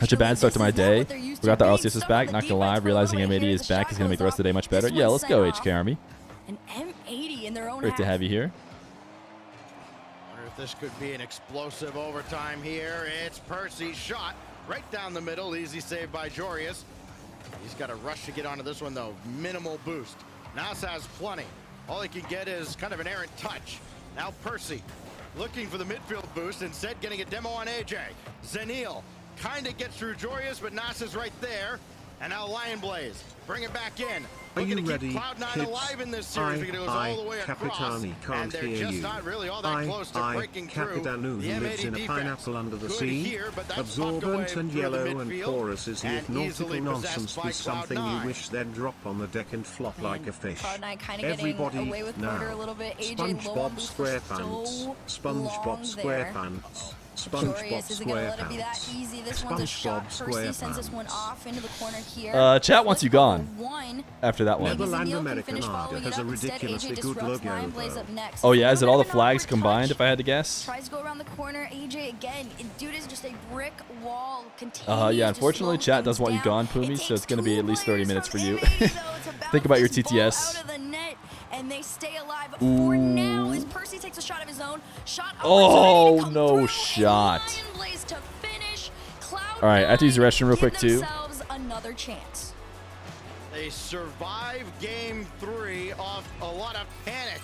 S1: Such a bad start to my day. Forgot the RLCS is back. Not gonna lie, realizing M80 is back is gonna make the rest of the day much better. Yeah, let's go, HK Army.
S5: An M80 in their own
S1: Great to have you here.
S4: Wonder if this could be an explosive overtime here. It's Percy's shot right down the middle. Easy save by Joreuz. He's got a rush to get onto this one though. Minimal boost. Nass has plenty. All he can get is kind of an errant touch. Now Percy looking for the midfield boost, instead getting a demo on Ayyjayy. Zanil kind of gets through Joreuz, but Nass is right there. And now Lion Blaze, bring it back in.
S2: Are you
S4: Looking to
S2: ready,
S4: keep Cloud9
S2: kids?
S4: alive in this series because it goes all the way across.
S2: Capitani can't
S4: And they're
S2: hear
S4: just
S2: you.
S4: not really all that close to breaking through.
S2: Capitanu,
S4: The
S2: who lives
S4: M80
S2: in a
S4: defense.
S2: pineapple under the
S4: Good
S2: sea,
S4: here, but that's
S2: absorbent
S4: tucked away
S2: and
S4: through the
S2: yellow and
S4: midfield,
S2: porous as
S4: and
S2: if nautical
S4: easily
S2: nonsense
S4: possessed
S2: be
S4: by
S2: something
S4: Cloud9.
S2: you wish they'd drop on the deck and flop like a fish.
S5: Cloud9 kind of getting
S2: Everybody
S5: away with murder a little bit. Ayyjayy low on
S2: SpongeBob
S5: boost for
S2: SquarePants.
S5: so
S2: SpongeBob
S5: long there.
S2: SquarePants.
S5: Joreuz
S2: SpongeBob
S5: isn't going to let it be that
S2: SquarePants.
S5: easy. This one's a shot.
S2: SpongeBob
S5: Percy sends this one
S2: SquarePants.
S5: off into the corner here.
S1: Chat wants you gone
S5: One.
S1: after that one.
S2: Netherland
S5: Zanil can
S2: American
S5: finish
S2: Arga
S5: following
S2: has
S5: it
S2: a
S5: up. Instead,
S2: ridiculously
S5: Ayyjayy
S2: good
S5: disrupts
S2: logo,
S5: Lion Blaze
S2: though.
S5: up next.
S1: Oh yeah, is it all the
S5: Little bit of an
S1: flags
S5: awkward
S1: combined
S5: touch.
S1: if I had to guess?
S5: Tries to go around the corner. Ayyjayy again. Dude is just a brick wall. Continues
S1: Yeah,
S5: to
S1: unfortunately
S5: slow
S1: chat doesn't want you
S5: things
S1: gone,
S5: down.
S1: Pumi,
S5: It
S1: so it's
S5: takes
S1: going to be at least 30
S5: 2
S1: minutes for
S5: players
S1: you.
S5: from M80, though, to
S1: Think about your
S5: bounce this ball
S1: TTS.
S5: out of the net, and they stay alive for now as Percy takes a shot of his own. Shot
S1: Oh,
S5: opportunity to come
S1: no
S5: through, and
S1: shot.
S5: Lion Blaze to finish.
S1: All right, I have to use the restroom real
S5: Give
S1: quick, too.
S5: themselves another chance.
S4: They survive game 3 off a lot of panic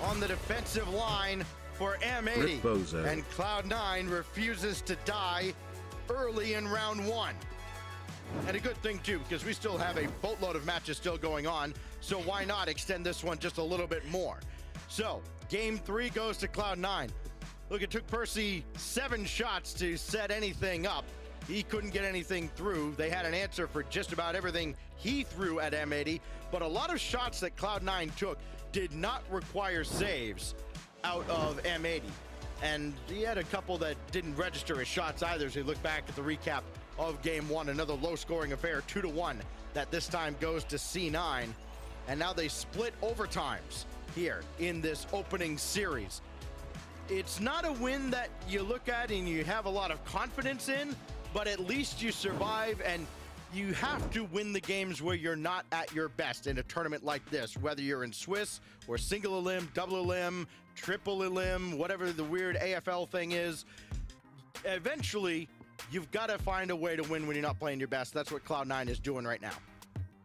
S4: on the defensive line for M80.
S2: Rip Bozo.
S4: And Cloud9 refuses to die early in round 1. And a good thing too, because we still have a boatload of matches still going on, so why not extend this one just a little bit more? So, game 3 goes to Cloud9. Look, it took Percy 7 shots to set anything up. He couldn't get anything through. They had an answer for just about everything he threw at M80, but a lot of shots that Cloud9 took did not require saves out of M80. And he had a couple that didn't register as shots either as we look back at the recap of game 1. Another low-scoring affair, 2-1, that this time goes to C9. And now they split overtimes here in this opening series. It's not a win that you look at and you have a lot of confidence in, but at least you survive, and you have to win the games where you're not at your best in a tournament like this, whether you're in Swiss or single elim, double elim, triple elim, whatever the weird AFL thing is. Eventually, you've got to find a way to win when you're not playing your best. That's what Cloud9 is doing right now.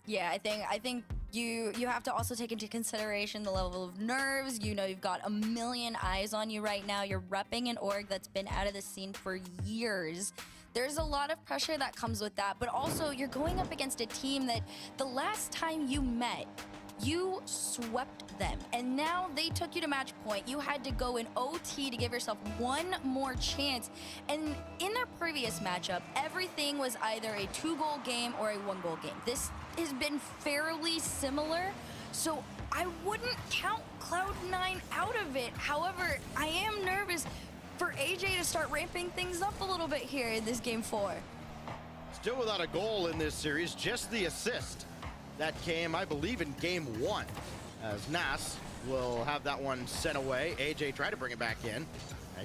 S5: Yeah, I think you have to also take into consideration the level of nerves. You know, you've got a million eyes on you right now. You're repping an org that's been out of the scene for years. There's a lot of pressure that comes with that, but also you're going up against a team that the last time you met, you swept them, and now they took you to match point. You had to go in OT to give yourself one more chance, and in their previous matchup, everything was either a 2-goal game or a 1-goal game. This has been fairly similar So I wouldn't count Cloud9 out of it. However, I am nervous for Ayyjayy to start ramping things up a little bit here in this game 4.
S4: Still without a goal in this series, just the assist that came, I believe, in game 1. As Nass will have that one sent away. Ayyjayy tried to bring it back in.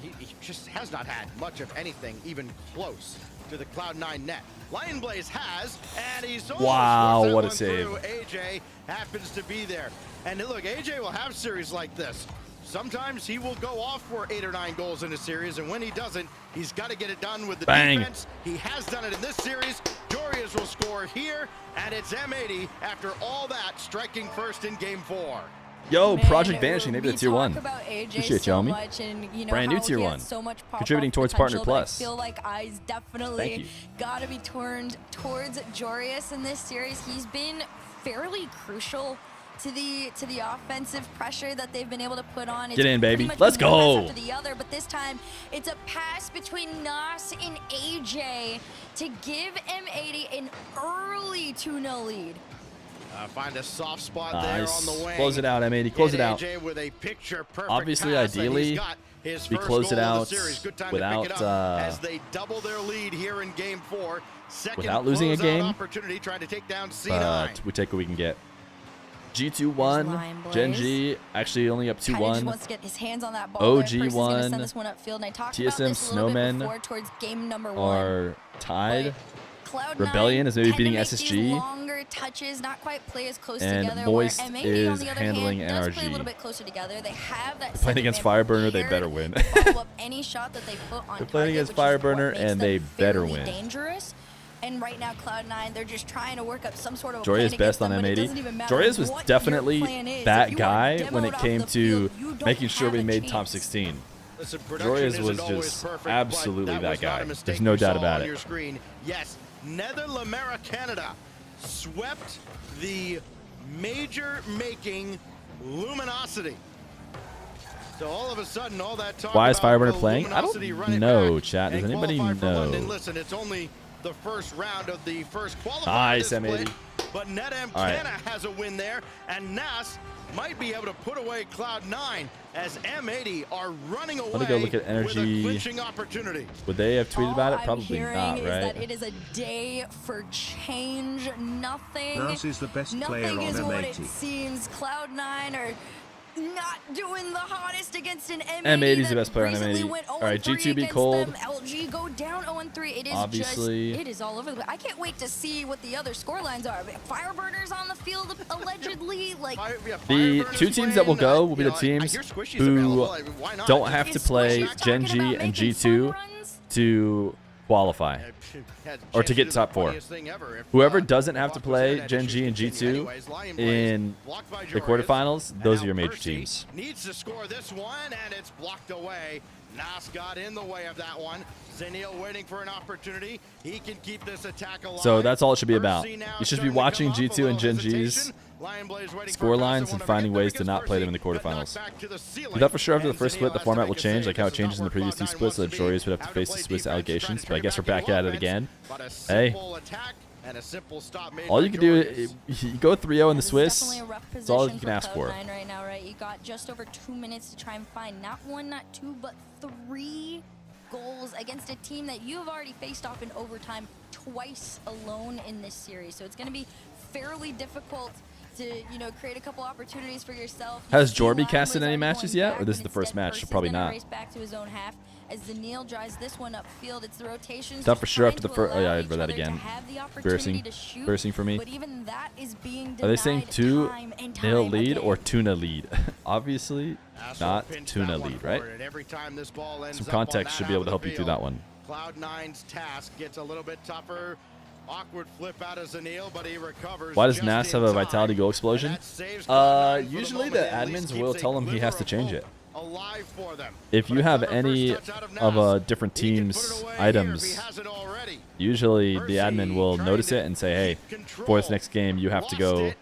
S4: He just has not had much of anything even close to the Cloud9 net. Lion Blaze has, and he's almost
S1: Wow, what a save.
S4: Ayyjayy happens to be there. And look, Ayyjayy will have series like this. Sometimes he will go off for 8 or 9 goals in a series, and when he doesn't, he's got to get it done with the defense. He has done it in this series. Joreuz will score here, and it's M80 after all that, striking first in game 4.
S1: Yo,
S5: Man,
S1: Project Vanishing, maybe the tier 1.
S5: Appreciate
S1: you,
S5: so
S1: homie.
S5: much, and, you know,
S1: Brand new
S5: how
S1: tier
S5: he
S1: 1.
S5: has so much
S1: Contributing
S5: pop-off
S1: towards Partner
S5: potential, but
S1: Plus.
S5: I feel like eyes
S1: Thank
S5: definitely
S1: you.
S5: got to be turned towards Joreuz in this series. He's been fairly crucial to the offensive pressure that they've been able to put on.
S1: Get in, baby.
S5: Pretty much
S1: Let's
S5: been one
S1: go.
S5: pass after the other, but this time it's a pass between Nass and Ayyjayy to give M80 an early 2-0 lead.
S4: Find a soft spot there on the wing.
S1: Close it out, M80. Close it out.
S4: Ayyjayy with a picture-perfect
S1: Obviously,
S4: pass, and
S1: ideally,
S4: he's got his
S1: we
S4: first
S1: close it
S4: goal of the
S1: out
S4: series. Good time
S1: without,
S4: to pick it up as they double their lead here in game 4. Second
S1: without losing a
S4: closeout
S1: game,
S4: opportunity trying to take down C9.
S1: But we take what we can get. G2 won. Gen G actually only up 2-1.
S5: Just wants to get his hands on that ball.
S1: OG
S5: Percy's gonna
S1: won.
S5: send this one upfield, and I talked
S1: TSM
S5: about this a little bit
S1: Snowmen
S5: before towards game number 1.
S1: Are tied.
S5: Cloud9
S1: Rebellion is maybe
S5: tend to
S1: beating
S5: make these
S1: SSG.
S5: Longer touches, not quite play as close
S1: And
S5: together.
S1: Moist
S5: where M80,
S1: is
S5: on the other
S1: handling
S5: hand, does play a
S1: NRG.
S5: little bit closer together. They have that.
S1: Playing against Fireburner, they better win.
S5: Follow up any shot that they put on
S1: They're playing
S5: target,
S1: against
S5: which is what
S1: Fireburner,
S5: makes
S1: and
S5: them
S1: they better
S5: fairly
S1: win.
S5: Dangerous. And right now, Cloud9, they're just trying to work up some sort of a
S1: Joreuz
S5: plan
S1: best
S5: against
S1: on
S5: them, but it
S1: M80.
S5: doesn't even matter
S1: Joreuz was
S5: what your
S1: definitely
S5: plan is. If
S1: that
S5: you are
S1: guy when
S5: demoed
S1: it
S5: off
S1: came
S5: the
S1: to
S5: field, you don't
S1: making sure we
S5: have a
S1: made top
S5: chance.
S1: 16.
S4: Listen, production
S1: Joreuz
S4: isn't
S1: was
S4: always
S1: just
S4: perfect,
S1: absolutely
S4: but
S1: that
S4: was not
S1: guy.
S4: a mistake
S1: There's no
S4: you
S1: doubt
S4: saw
S1: about
S4: on
S1: it.
S4: Your screen. Yes, Netherlands Canada swept the major making Luminosity. So all of a sudden, all that talk
S1: Why is
S4: about
S1: Fireburner
S4: the
S1: playing? I
S4: Luminosity
S1: don't
S4: running
S1: know,
S4: back
S1: chat. Does
S4: and
S1: anybody
S4: qualify for
S1: know?
S4: London. Listen, it's only the first round of the first qualifier.
S1: Nice,
S4: this
S1: M80.
S4: split, but NetM
S1: All right.
S4: Canada has a win there, and Nass might be able to put away Cloud9 as M80 are running away
S1: Let me go look at
S4: with a
S1: Energy.
S4: clinching opportunity.
S1: Would they have tweeted about it?
S5: All
S1: Probably
S5: I'm hearing
S1: not,
S5: is
S1: right?
S5: that it is a day for change. Nothing.
S2: Nass is the best player
S5: Nothing
S2: on
S5: is what it
S2: M80.
S5: seems. Cloud9 are not doing the hottest against an M80.
S1: M80 is the
S5: that
S1: best player on
S5: recently
S1: M80.
S5: went
S1: All right,
S5: 0-3
S1: G2 be
S5: against
S1: cold.
S5: them. LG go down 0-3. It is
S1: Obviously.
S5: just, it is all over the place. I can't wait to see what the other score lines are. Fireburners on the field allegedly. Like,
S1: The two teams that will go will be the teams who don't have to
S5: is
S1: play
S5: Squishy
S1: Gen
S5: talking
S1: G
S5: about
S1: and
S5: making fun
S1: G2
S5: runs?
S1: to qualify. Or to get top 4. Whoever doesn't have to play Gen G and G2 in the quarterfinals, those are your major teams.
S4: Needs to score this one, and it's blocked away. Nass got in the way of that one. Zenil waiting for an opportunity. He can keep this attack alive.
S1: So that's all it should be about.
S4: Percy now
S1: You should be
S4: starting to
S1: watching
S4: come off, a
S1: G2 and
S4: little
S1: Gen G's
S4: hesitation. Lionblaze waiting
S1: score
S4: for a
S1: lines
S4: passive
S1: and
S4: one
S1: finding
S4: over
S1: ways to
S4: against
S1: not play them in the
S4: Percy, but
S1: quarterfinals.
S4: knocked back to the ceiling.
S1: We thought for sure after the
S4: And
S1: first split, the
S4: Zenil has
S1: format
S4: to
S1: will
S4: make a
S1: change,
S4: save.
S1: like how it
S4: This is
S1: changes in the
S4: not
S1: previous
S4: where
S1: two splits, so that
S4: Cloud9
S1: Joreuz would have to
S4: wants
S1: face
S4: be.
S1: the Swiss
S4: Now play
S1: allegations.
S4: defense,
S1: But I guess we're
S4: trying to
S1: back at it
S4: offense,
S1: again.
S4: but a
S1: Hey.
S4: simple attack and a simple stop made
S1: All
S4: by
S1: you can do
S4: Joreuz.
S1: is you go 3-0 in the
S5: This is
S1: Swiss.
S5: definitely a rough
S1: That's all you
S5: position
S1: can ask for.
S5: Cloud9 right now, right? You got just over 2 minutes to try and find not 1, not 2, but 3 goals against a team that you have already faced off in overtime twice alone in this series. So it's going to be fairly difficult to, you know, create a couple opportunities for yourself.
S1: Has
S5: You see
S1: Jorby
S5: Lionblaze
S1: casted any
S5: already
S1: matches
S5: going
S1: yet,
S5: back,
S1: or this is
S5: and
S1: the first
S5: instead
S1: match? So
S5: Percy's
S1: probably
S5: gonna
S1: not.
S5: race back to his own half as Zenil drives this one upfield. It's the rotations.
S1: Thought
S5: just
S1: for sure
S5: trying
S1: after the
S5: to
S1: first. Oh yeah,
S5: allow
S1: I
S5: each
S1: read that
S5: other to
S1: again.
S5: have the opportunity
S1: Bursting,
S5: to shoot,
S1: bursting for me.
S5: But even that is being
S1: Are they saying
S5: denied
S1: 2
S5: time and
S1: 0
S5: time
S1: lead
S5: again.
S1: or tuna lead? Obviously,
S4: Asshole
S1: not
S4: pinched
S1: tuna
S4: that one
S1: lead, right?
S4: forward, and every time this ball ends
S1: Some
S4: up on
S1: context
S4: that
S1: should be
S4: half
S1: able to
S4: of
S1: help
S4: the
S1: you through
S4: field,
S1: that one.
S4: Cloud9's task gets a little bit tougher. Awkward flip out of Zenil, but he recovers.
S1: Why does
S4: just
S1: Nass
S4: in
S1: have a
S4: time.
S1: vitality goal explosion?
S4: And that saves Cloud9 for
S1: Usually
S4: moment,
S1: the
S4: at least
S1: admins will
S4: keeps
S1: tell
S4: a
S1: him he has to
S4: glimmer
S1: change
S4: of
S1: it.
S4: hope alive for them.
S1: If
S4: But
S1: you
S4: a
S1: have
S4: clever
S1: any
S4: first touch out
S1: of
S4: Nass.
S1: different
S4: He can put
S1: teams'
S4: it away here if
S1: items
S4: he hasn't already.
S1: Usually the admin will notice it and say, hey, for this next game, you have to go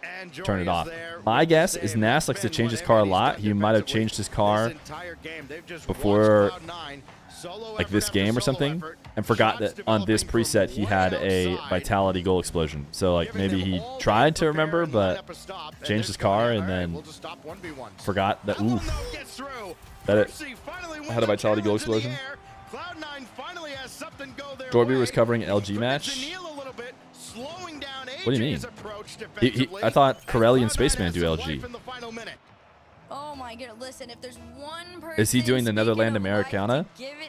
S1: turn it off. My guess is Nass likes to change his car a lot. He might have changed his car before like this game or something and forgot that on this preset he had a vitality goal explosion. So like maybe he tried to remember but changed his car and then forgot that that it had a vitality goal explosion. Joreuz was covering an LG match. What do you mean? I thought Corelli and Spaceman do LG.
S5: Oh my goodness, listen, if there's one person
S1: Is he doing the Netherland Americana?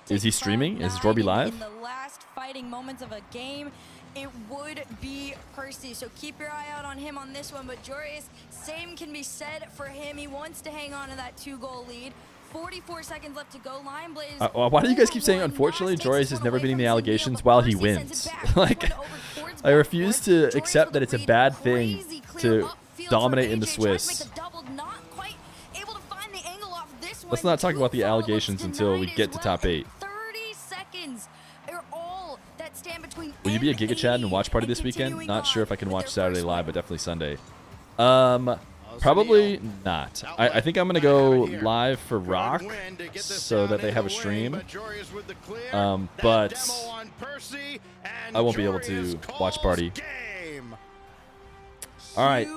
S1: Is he streaming? Is Jorby live?
S5: In the last fighting moments of a game, it would be Percy. So keep your eye out on him on this one. But Joreuz, same can be said for him. He wants to hang on to that 2-goal lead. 44 seconds left to go. Lion Blaze.
S1: Why do you guys keep saying, unfortunately, Joreuz is never beating the allegations while he wins? Like, I refuse to accept that it's a bad thing to dominate in the Swiss. Let's not talk about the allegations until we get to top 8.
S5: 30 seconds are all that stand between.
S1: Will you be a Giga Chat and watch party this weekend? Not sure if I can watch Saturday live, but definitely Sunday. Probably not. I think I'm gonna go live for Rock so that they have a stream. But I won't be able to watch party. All right.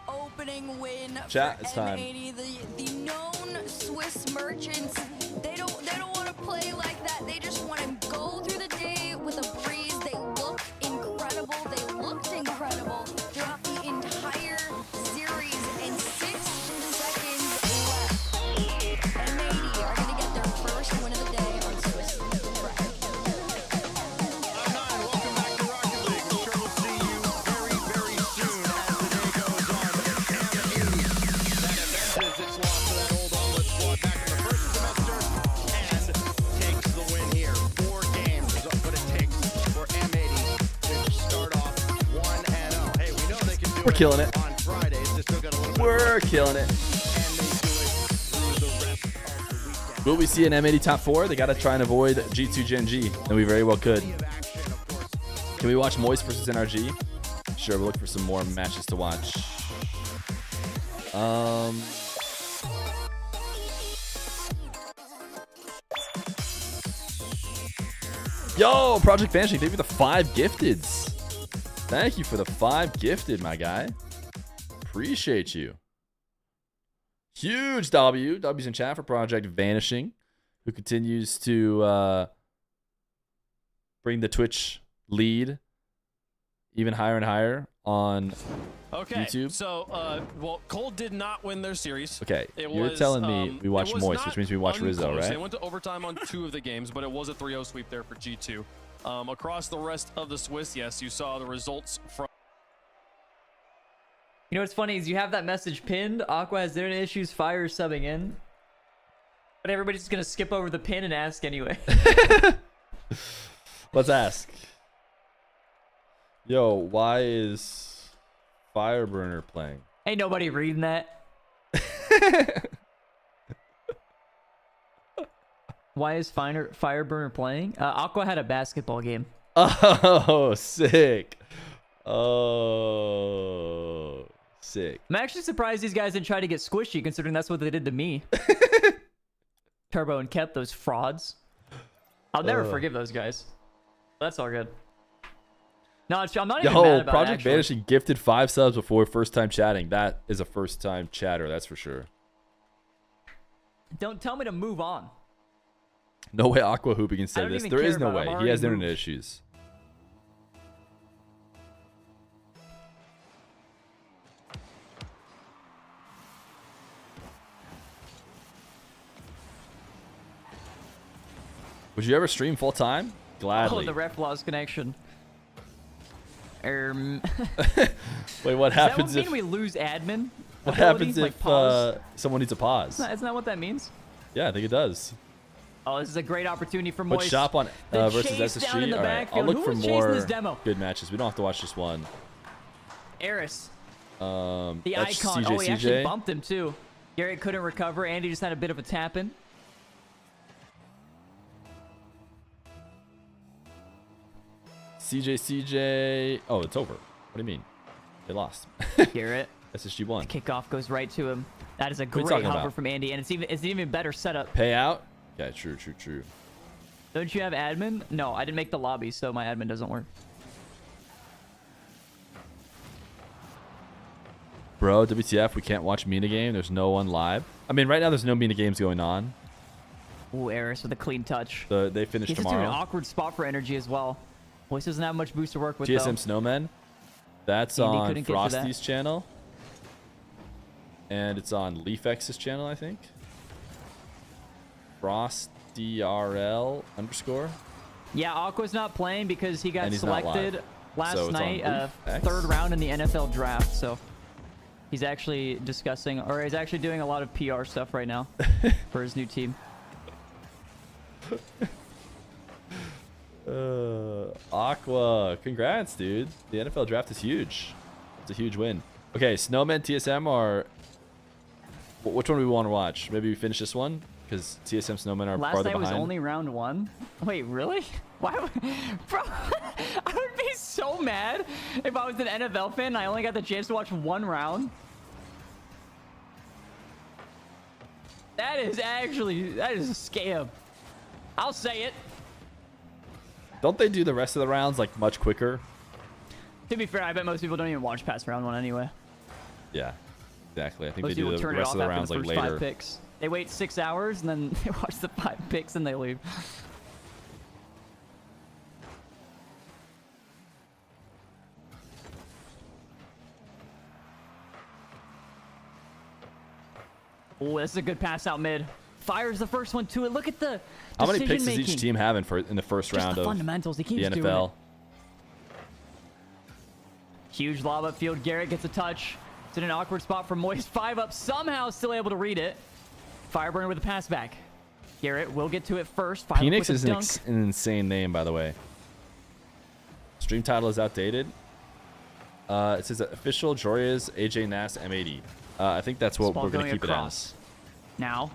S5: Opening win
S1: Chat,
S5: for
S1: it's time.
S5: M80, the known Swiss merchants. They don't want to play like that. They just want to go through the day with a breeze. They look incredible. They looked incredible throughout the entire series. And 6 seconds left. M80 are going to get their first win of the day on Swiss Pride.
S4: Welcome back to Rocket League. I'm sure we'll see you very, very soon as the day goes on. That avenges its loss to that old Omelet squad back in the first semester and takes the win here. 4 games is what it takes for M80 to start off 1-0. Hey, we know they can do
S1: We're killing it.
S4: on Fridays. They still got a little bit
S1: We're killing it.
S4: and they do it through the rest of the weekend.
S1: Will we see an M80 top 4? They got to try and avoid G2 Gen G, and we very well could.
S4: Action, of course.
S1: Can we watch Moist versus NRG? Sure, we'll look for some more matches to watch. Yo, Project Vanishing, thank you for the 5 gifteds. Thank you for the 5 gifted, my guy. Appreciate you. Huge W. W's in chat for Project Vanishing, who continues to bring the Twitch lead even higher and higher on YouTube.
S6: So, well, Cold did not win their series.
S1: Okay, you're telling me we watched Moist, which means we watched Rizzo, right?
S6: They went to overtime on 2 of the games, but it was a 3-0 sweep there for G2. Across the rest of the Swiss, yes, you saw the results from.
S7: You know what's funny is you have that message pinned. Aqua has internet issues. Fire is subbing in, but everybody's just gonna skip over the pin and ask anyway.
S1: Let's ask. Yo, why is Fireburner playing?
S7: Ain't nobody reading that. Why is Fireburner playing? Aqua had a basketball game.
S1: Oh, sick. Oh, sick.
S7: I'm actually surprised these guys didn't try to get squishy, considering that's what they did to me. Turbo and Kep, those frauds. I'll never forgive those guys. That's all good. No, I'm not even mad about
S1: Project
S7: it,
S1: Vanishing gifted 5 subs before first time chatting. That is a first time chatter, that's for sure.
S7: Don't tell me to move on.
S1: No way Aqua Hooping can say
S7: don't
S1: this.
S7: even
S1: There
S7: care
S1: is no
S7: about it.
S1: way.
S7: I'm
S1: He has
S7: already
S1: internet
S7: moved.
S1: issues. Would you ever stream full time? Gladly.
S7: Oh, the ref lost connection.
S1: Wait, what
S7: Does that
S1: happens
S7: mean
S1: if
S7: we lose admin?
S1: what
S7: ability?
S1: happens
S7: Like
S1: if
S7: pause?
S1: someone needs a pause?
S7: Isn't that what that means?
S1: Yeah, I think it does.
S7: Oh, this is a great opportunity for
S1: But
S7: Moist.
S1: shop on
S7: The
S1: versus
S7: chase down in
S1: SSG.
S7: the
S1: All right, I'll
S7: backfield.
S1: look
S7: Who
S1: for
S7: was chasing
S1: more
S7: this demo?
S1: good matches. We don't have to watch just one.
S7: Eris,
S1: The
S7: the
S1: that's
S7: icon. Oh, he actually
S1: CJ.
S7: bumped him too. Garrett couldn't recover. Andy just had a bit of a tap in.
S1: CJ. Oh, it's over. What do you mean? They lost.
S7: Garrett.
S1: SSG won.
S7: Kickoff goes right to him. That is a
S1: are you
S7: great
S1: talking
S7: hover
S1: about?
S7: from Andy, and it's an even better setup.
S1: Payout? Yeah, true.
S7: Don't you have admin? No, I didn't make the lobby, so my admin doesn't work.
S1: Bro, WTF, we can't watch Mina game. There's no one live. I mean, right now there's no Mina games going on.
S7: Ooh, Eris with a clean touch.
S1: They finish
S7: He's just
S1: tomorrow.
S7: doing an awkward spot for energy as well. Voice doesn't have much boost to work with,
S1: GSM
S7: though.
S1: Snowmen. That's
S7: Andy
S1: on
S7: couldn't get to that.
S1: Frosty's channel. And it's on LeafX's channel, I think. FrostyRL _.
S7: Yeah, Aqua's not playing because he got
S1: And he's not
S7: selected
S1: live.
S7: last
S1: So it's on
S7: night,
S1: LeafX?
S7: third round in the NFL draft. So he's actually discussing, or he's actually doing a lot of PR stuff right now for his new team.
S1: Aqua, congrats, dude. The NFL draft is huge. It's a huge win. Okay, Snowman, TSM, or which one do we want to watch? Maybe we finish this one because TSM Snowmen are
S7: Last
S1: farther
S7: night was
S1: behind.
S7: only round 1. Wait, really? Why would, bro? I would be so mad if I was an NFL fan and I only got the chance to watch 1 round. That is a scam. I'll say it.
S1: Don't they do the rest of the rounds like much quicker?
S7: To be fair, I bet most people don't even watch past round 1 anyway.
S1: Yeah, exactly. I think
S7: Most
S1: they do
S7: people
S1: the
S7: turn it
S1: rest
S7: off
S1: of the
S7: after
S1: rounds
S7: the
S1: like
S7: first 5
S1: later.
S7: picks. They wait 6 hours and then they watch the 5 picks and they leave. Oh, this is a good pass out mid. Fires the first one to it. Look at the
S1: How many picks does
S7: decision-making.
S1: each team have in the first
S7: Just
S1: round
S7: the
S1: of
S7: fundamentals. He
S1: the
S7: keeps doing
S1: NFL?
S7: it. Huge lob upfield. Garrett gets a touch. It's in an awkward spot for Moist. 5 up. Somehow still able to read it. Fireburner with a pass back. Garrett will get to it first. 5
S1: Phoenix
S7: with
S1: is
S7: a
S1: an,
S7: dunk.
S1: an insane name, by the way. Stream title is outdated. It says official Joreuz, Ayyjayy, Nass, M80. I think that's what
S7: Ball
S1: we're going
S7: going
S1: to keep
S7: across. Now,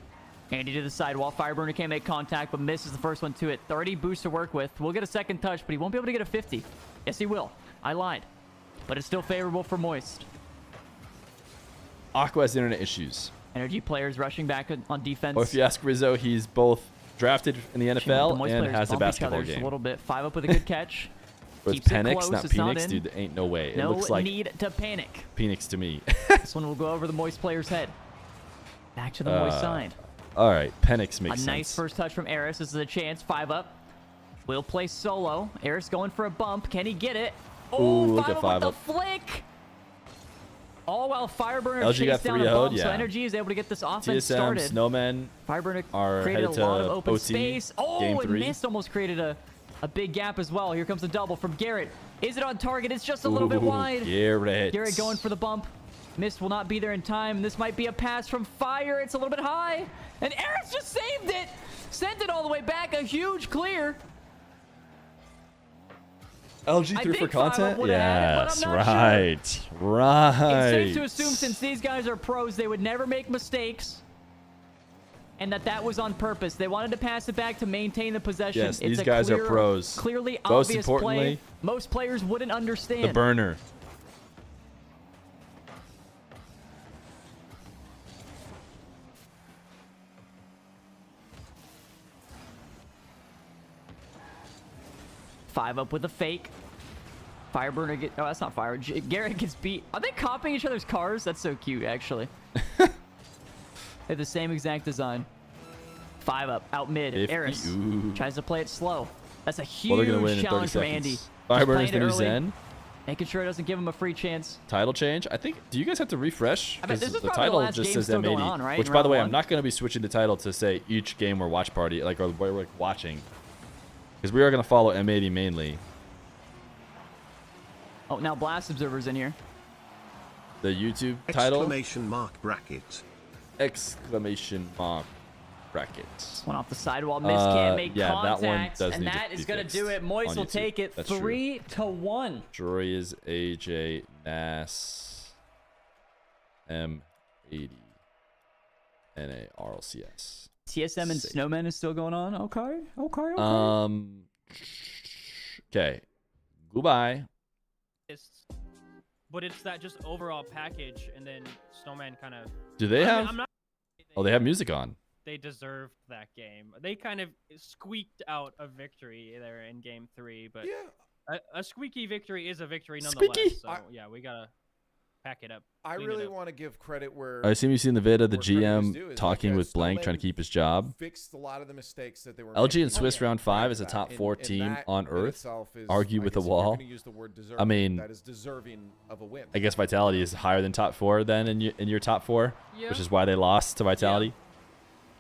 S7: Andy to the sidewall. Fireburner can't make contact, but misses the first one to it. 30 boost to work with. We'll get a second touch, but he won't be able to get a 50. Yes, he will. I lied. But it's still favorable for Moist.
S1: it. Aqua has internet issues.
S7: Energy players rushing back on defense.
S1: Or if you ask Rizzo, he's both drafted in the
S7: The
S1: NFL
S7: Moist
S1: and
S7: players
S1: has a
S7: bump each
S1: basketball
S7: other just
S1: game.
S7: a little bit. 5 up with a good catch.
S1: But it's
S7: Keeps it
S1: Penix,
S7: close,
S1: not
S7: it's not
S1: Phoenix,
S7: in.
S1: dude. There ain't no way. It
S7: No
S1: looks like
S7: need to panic.
S1: Phoenix to me.
S7: This one will go over the Moist player's head. Back to the Moist side.
S1: All right, Penix
S7: A
S1: makes sense.
S7: nice first touch from Eris. This is a chance. 5 up. Will play solo. Eris going for a bump. Can he get it? Oh,
S1: Ooh, look
S7: 5
S1: at
S7: up
S1: 5
S7: with
S1: up.
S7: the flick. All while Fireburner
S1: LG got
S7: chased down
S1: 3
S7: a
S1: -0'd,
S7: bump, so
S1: yeah.
S7: Energy is able to get this offense
S1: TSM,
S7: started.
S1: Snowmen
S7: Fireburner
S1: are
S7: created a
S1: headed
S7: lot
S1: to
S7: of open
S1: OT,
S7: space. Oh,
S1: game
S7: and
S1: 3.
S7: missed. Almost created a big gap as well. Here comes the double from Garrett. Is it on target? It's just a little bit
S1: Ooh,
S7: wide.
S1: Garrett.
S7: Garrett going for the bump. Missed will not be there in time. This might be a pass from Fire. It's a little bit high. And Eris just saved it. Sent it all the way back. A huge clear.
S1: LG
S7: I
S1: through for
S7: think 5 up
S1: content?
S7: would've had it, but
S1: Yes,
S7: I'm not sure.
S1: right.
S7: It's safe to assume since these guys are pros, they would never make mistakes. And that was on purpose. They wanted to pass it back to maintain the possession.
S1: Yes,
S7: It's
S1: these
S7: a
S1: guys are
S7: clear,
S1: pros.
S7: Clearly
S1: Most
S7: obvious
S1: importantly,
S7: play. Most players wouldn't understand.
S1: The burner.
S7: Five up with a fake. Fireburner get. Oh, that's not Fire. Garrett gets beat. Are they copying each other's cars? That's so cute, actually. They have the same exact design. 5 up, out mid.
S1: 50,
S7: Eris
S1: ooh.
S7: tries to play it slow. That's a
S1: Well, they're going to
S7: huge
S1: win in 30
S7: challenge from
S1: seconds.
S7: Andy. Just
S1: Fireburner's
S7: playing
S1: the
S7: it
S1: new
S7: early,
S1: Zen.
S7: making sure it doesn't give him a free chance.
S1: Title change? I think. Do you guys have to refresh?
S7: I bet this
S1: 'Cause
S7: is
S1: the
S7: probably the
S1: title
S7: last
S1: just
S7: game
S1: says
S7: still
S1: M80.
S7: going on, right,
S1: Which,
S7: in
S1: by the
S7: round
S1: way, I'm
S7: one?
S1: not going to be switching the title to say each game or watch party, like or where we're watching, because we are going to follow M80 mainly.
S7: Oh, now Blast Observer's in here.
S1: The YouTube title
S2: Exclamation mark bracket.
S1: exclamation mark bracket.
S7: One off the sidewall, miss, can't make
S1: yeah, that one
S7: contact,
S1: does
S7: and
S1: need to
S7: that
S1: be
S7: is going to
S1: fixed
S7: do it. Moist
S1: on
S7: will
S1: YouTube.
S7: take it
S1: That's true.
S7: 3-1.
S1: Joreuz, Ayyjayy, Nass, M80, NA, RLCS.
S7: TSM and
S1: Sick.
S7: Snowman is still going on. Okay.
S1: Okay. Goodbye.
S8: But it's that just overall package, and then Snowman kind of.
S1: Do they have?
S8: I'm not.
S1: Oh, they have music on.
S8: They deserved that game. They kind of squeaked out a victory there in game 3, but a squeaky victory is a victory nonetheless.
S1: Squeaky?
S8: So yeah, we gotta pack it up.
S9: I
S8: clean
S9: really
S8: it up.
S9: want to give credit where.
S1: I assume you've seen the vid of the
S9: where credit is due
S1: GM
S9: is
S1: talking
S9: because
S1: with Blank,
S9: Snowman
S1: trying to keep his job.
S9: Fixed a lot of the mistakes that they were
S1: LG
S9: making.
S1: and Swiss round 5 is a
S9: That-
S1: top
S9: and-
S1: 4
S9: and
S1: team
S9: that
S1: on
S9: in
S1: Earth.
S9: itself is,
S1: Argue
S9: I
S1: with the
S9: guess if you're
S1: wall.
S9: gonna use the word
S1: I mean,
S9: that is deserving of a win.
S1: I guess Vitality is higher than top 4 then in your top 4,
S8: Yeah.
S1: which is why they lost to Vitality.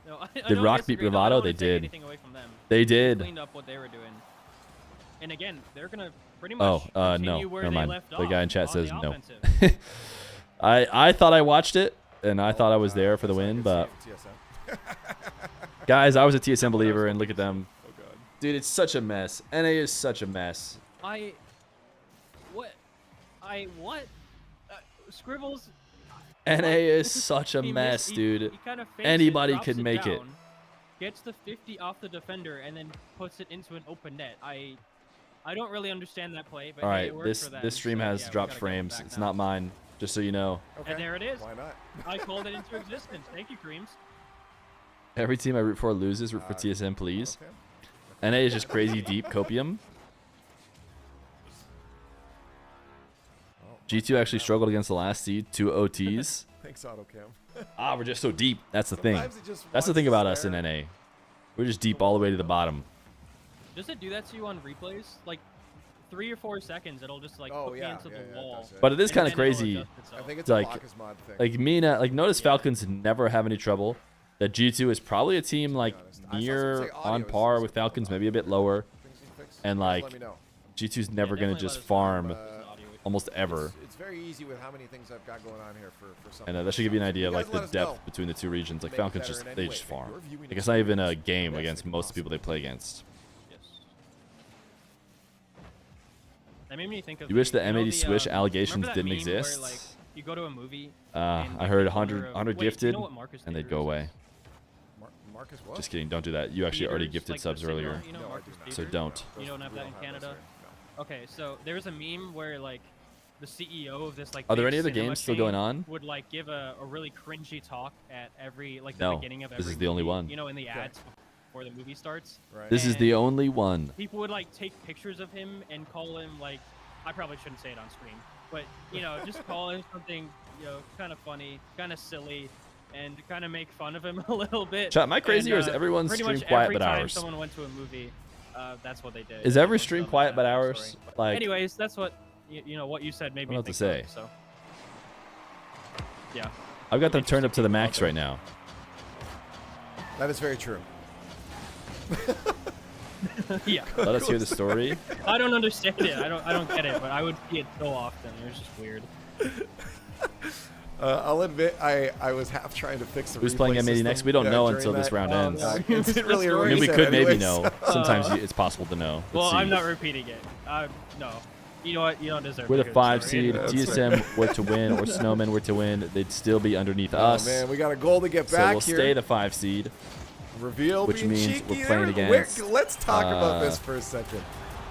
S8: No, I
S1: Did
S8: don't
S1: Rock beat
S8: disagree. No, I
S1: Bravado?
S8: don't
S1: They
S8: wanna take
S1: did.
S8: anything away from them.
S1: They
S8: They
S1: did.
S8: cleaned up what they were doing. And again, they're gonna pretty
S1: Oh,
S8: much
S1: no,
S8: continue where
S1: never
S8: they
S1: mind.
S8: left
S1: The guy in
S8: off
S1: chat
S8: on
S1: says
S8: the
S1: no.
S8: offensive.
S1: I thought I watched it, and I thought I was there for the win, but guys, I was a TSM believer, and look at them. Dude, it's such a mess. NA is such a mess.
S8: What? Scribbles.
S1: NA is such a
S8: he
S1: mess,
S8: missed-
S1: dude.
S8: he kinda fakes
S1: Anybody
S8: drops
S1: could make it.
S8: down, Gets the 50 off the defender and then puts it into an open net. I don't really understand that play, but
S1: All
S8: hey,
S1: right,
S8: it worked
S1: this
S8: for them,
S1: this stream
S8: so,
S1: has
S8: yeah, we
S1: dropped
S8: gotta get them
S1: frames.
S8: back
S1: It's
S8: now.
S1: not mine, just so you know.
S9: Okay.
S8: And there it is.
S9: Why not?
S8: I called it into existence. Thank you, Creams.
S1: Every team I root for loses. Root for TSM, please.
S9: Okay.
S1: NA is just crazy deep copium. G2 actually struggled against the last seed, 2 OTs.
S9: Thanks, AutoCam.
S1: We're just so deep. That's the thing.
S9: Sometimes it just
S1: That's the
S9: wants
S1: thing
S9: to
S1: about us in
S9: stare.
S1: NA. We're just deep all the way to the bottom.
S8: Does it do that to you on replays? Like 3 or 4 seconds, it'll just like
S9: Oh,
S8: put
S9: yeah,
S8: me into
S9: yeah,
S8: the
S9: yeah, it
S8: wall.
S9: does, yeah.
S1: But it is
S8: And
S1: kind of
S8: then it'll
S1: crazy.
S8: adjust itself.
S9: I think it's
S1: Like-
S9: a Blockus mod thing.
S1: Like Mina, like notice Falcons never have any trouble. That G2 is probably a team like
S9: honest. I saw someone
S1: near
S9: say audio
S1: on
S9: is
S1: par
S9: just
S1: with
S9: going
S1: Falcons,
S9: on.
S1: maybe a bit lower.
S9: Things you can fix,
S1: And
S9: just
S1: like
S9: let me know.
S1: G2's never gonna
S8: definitely
S1: just
S8: let us know.
S1: farm
S8: Audio.
S1: almost ever.
S9: It's very easy with how many things I've got going on here for some.
S1: And that should give you an idea of
S9: guys
S1: like the
S9: let us
S1: depth
S9: know.
S1: between the two regions. Like
S9: Make it
S1: Falcons
S9: better
S1: just
S9: in any
S1: they
S9: way.
S1: just
S9: Make
S1: farm.
S9: your viewing
S1: Like it's not even a
S9: experience
S1: game
S9: best
S1: against
S9: it can
S1: most people
S9: possibly
S1: they play against.
S8: Yes. That made me think of.
S1: You wish the
S8: you know
S1: M80 Swish allegations
S8: remember that
S1: didn't
S8: meme
S1: exist?
S8: Where, like, you go to a movie.
S1: I
S8: and,
S1: heard
S8: like, the owner
S1: 100
S8: of- wait,
S1: gifted,
S8: you know what Marcus
S1: and they'd
S8: Theaters
S1: go
S8: is?
S1: away.
S9: Marcus what?
S1: Just kidding, don't do that. You actually already
S8: Theaters,
S1: gifted
S8: like the
S1: subs
S8: signal,
S1: earlier,
S8: You know
S9: No, I
S8: Marcus
S9: do not.
S1: so
S8: Theaters?
S1: don't.
S8: You don't have that in Canada? Okay, so there's a meme where like the CEO of this like.
S1: Are there
S8: big
S1: any other
S8: cinema
S1: games still going
S8: chain
S1: on?
S8: Would like give a really cringy talk at every like
S1: No,
S8: the beginning of every.
S1: this is the only
S8: movie,
S1: one.
S8: You know, in the ads before the movie starts.
S9: Right.
S1: This is the
S8: And
S1: only one.
S8: People would like take pictures of him and call him like. I probably shouldn't say it on screen, but you know, just call him something kind of funny, kind of silly, and kind of make fun of him a little bit.
S1: Chat, am I crazy
S8: And,
S1: or is everyone's
S8: pretty
S1: stream
S8: much
S1: quiet
S8: every
S1: but
S8: time
S1: ours?
S8: someone went to a movie, that's what they did.
S1: Is every
S8: Everyone
S1: stream
S8: saw the
S1: quiet
S8: chat
S1: but
S8: room
S1: ours?
S8: story.
S1: Like,
S8: Anyways, that's what you know. What you said made
S1: I
S8: me
S1: don't know
S8: think
S1: what to say.
S8: of, so. Yeah.
S1: I've got them turned up to the max right now.
S9: That is very true.
S8: Yeah.
S1: Let us hear the story.
S8: I don't understand it. I don't get it, but I would see it so often. It was just weird.
S9: I'll admit, I was half trying to fix the
S1: Who's
S9: replay
S1: playing M80
S9: system,
S1: next? We don't know
S9: during
S1: until this
S9: that.
S1: round ends.
S9: It didn't really
S8: I
S1: I mean, we
S9: reset
S1: could maybe
S9: anyway,
S1: know.
S9: so-
S1: Sometimes it's possible to know. Let's
S8: Well,
S1: see.
S8: I'm not repeating it. No. You know what? You don't deserve.
S1: We're
S8: a
S1: the
S8: good
S1: 5
S8: story.
S1: seed.
S9: That's
S1: TSM were to win or Snowmen were to win, they'd still be underneath us.
S9: Oh man, we got a goal to get
S1: So
S9: back
S1: we'll
S9: here.
S1: stay the 5 seed.
S9: Reveal
S1: which
S9: being
S1: means
S9: cheeky
S1: we're playing
S9: there.
S1: against,
S9: Let's talk about this for a second.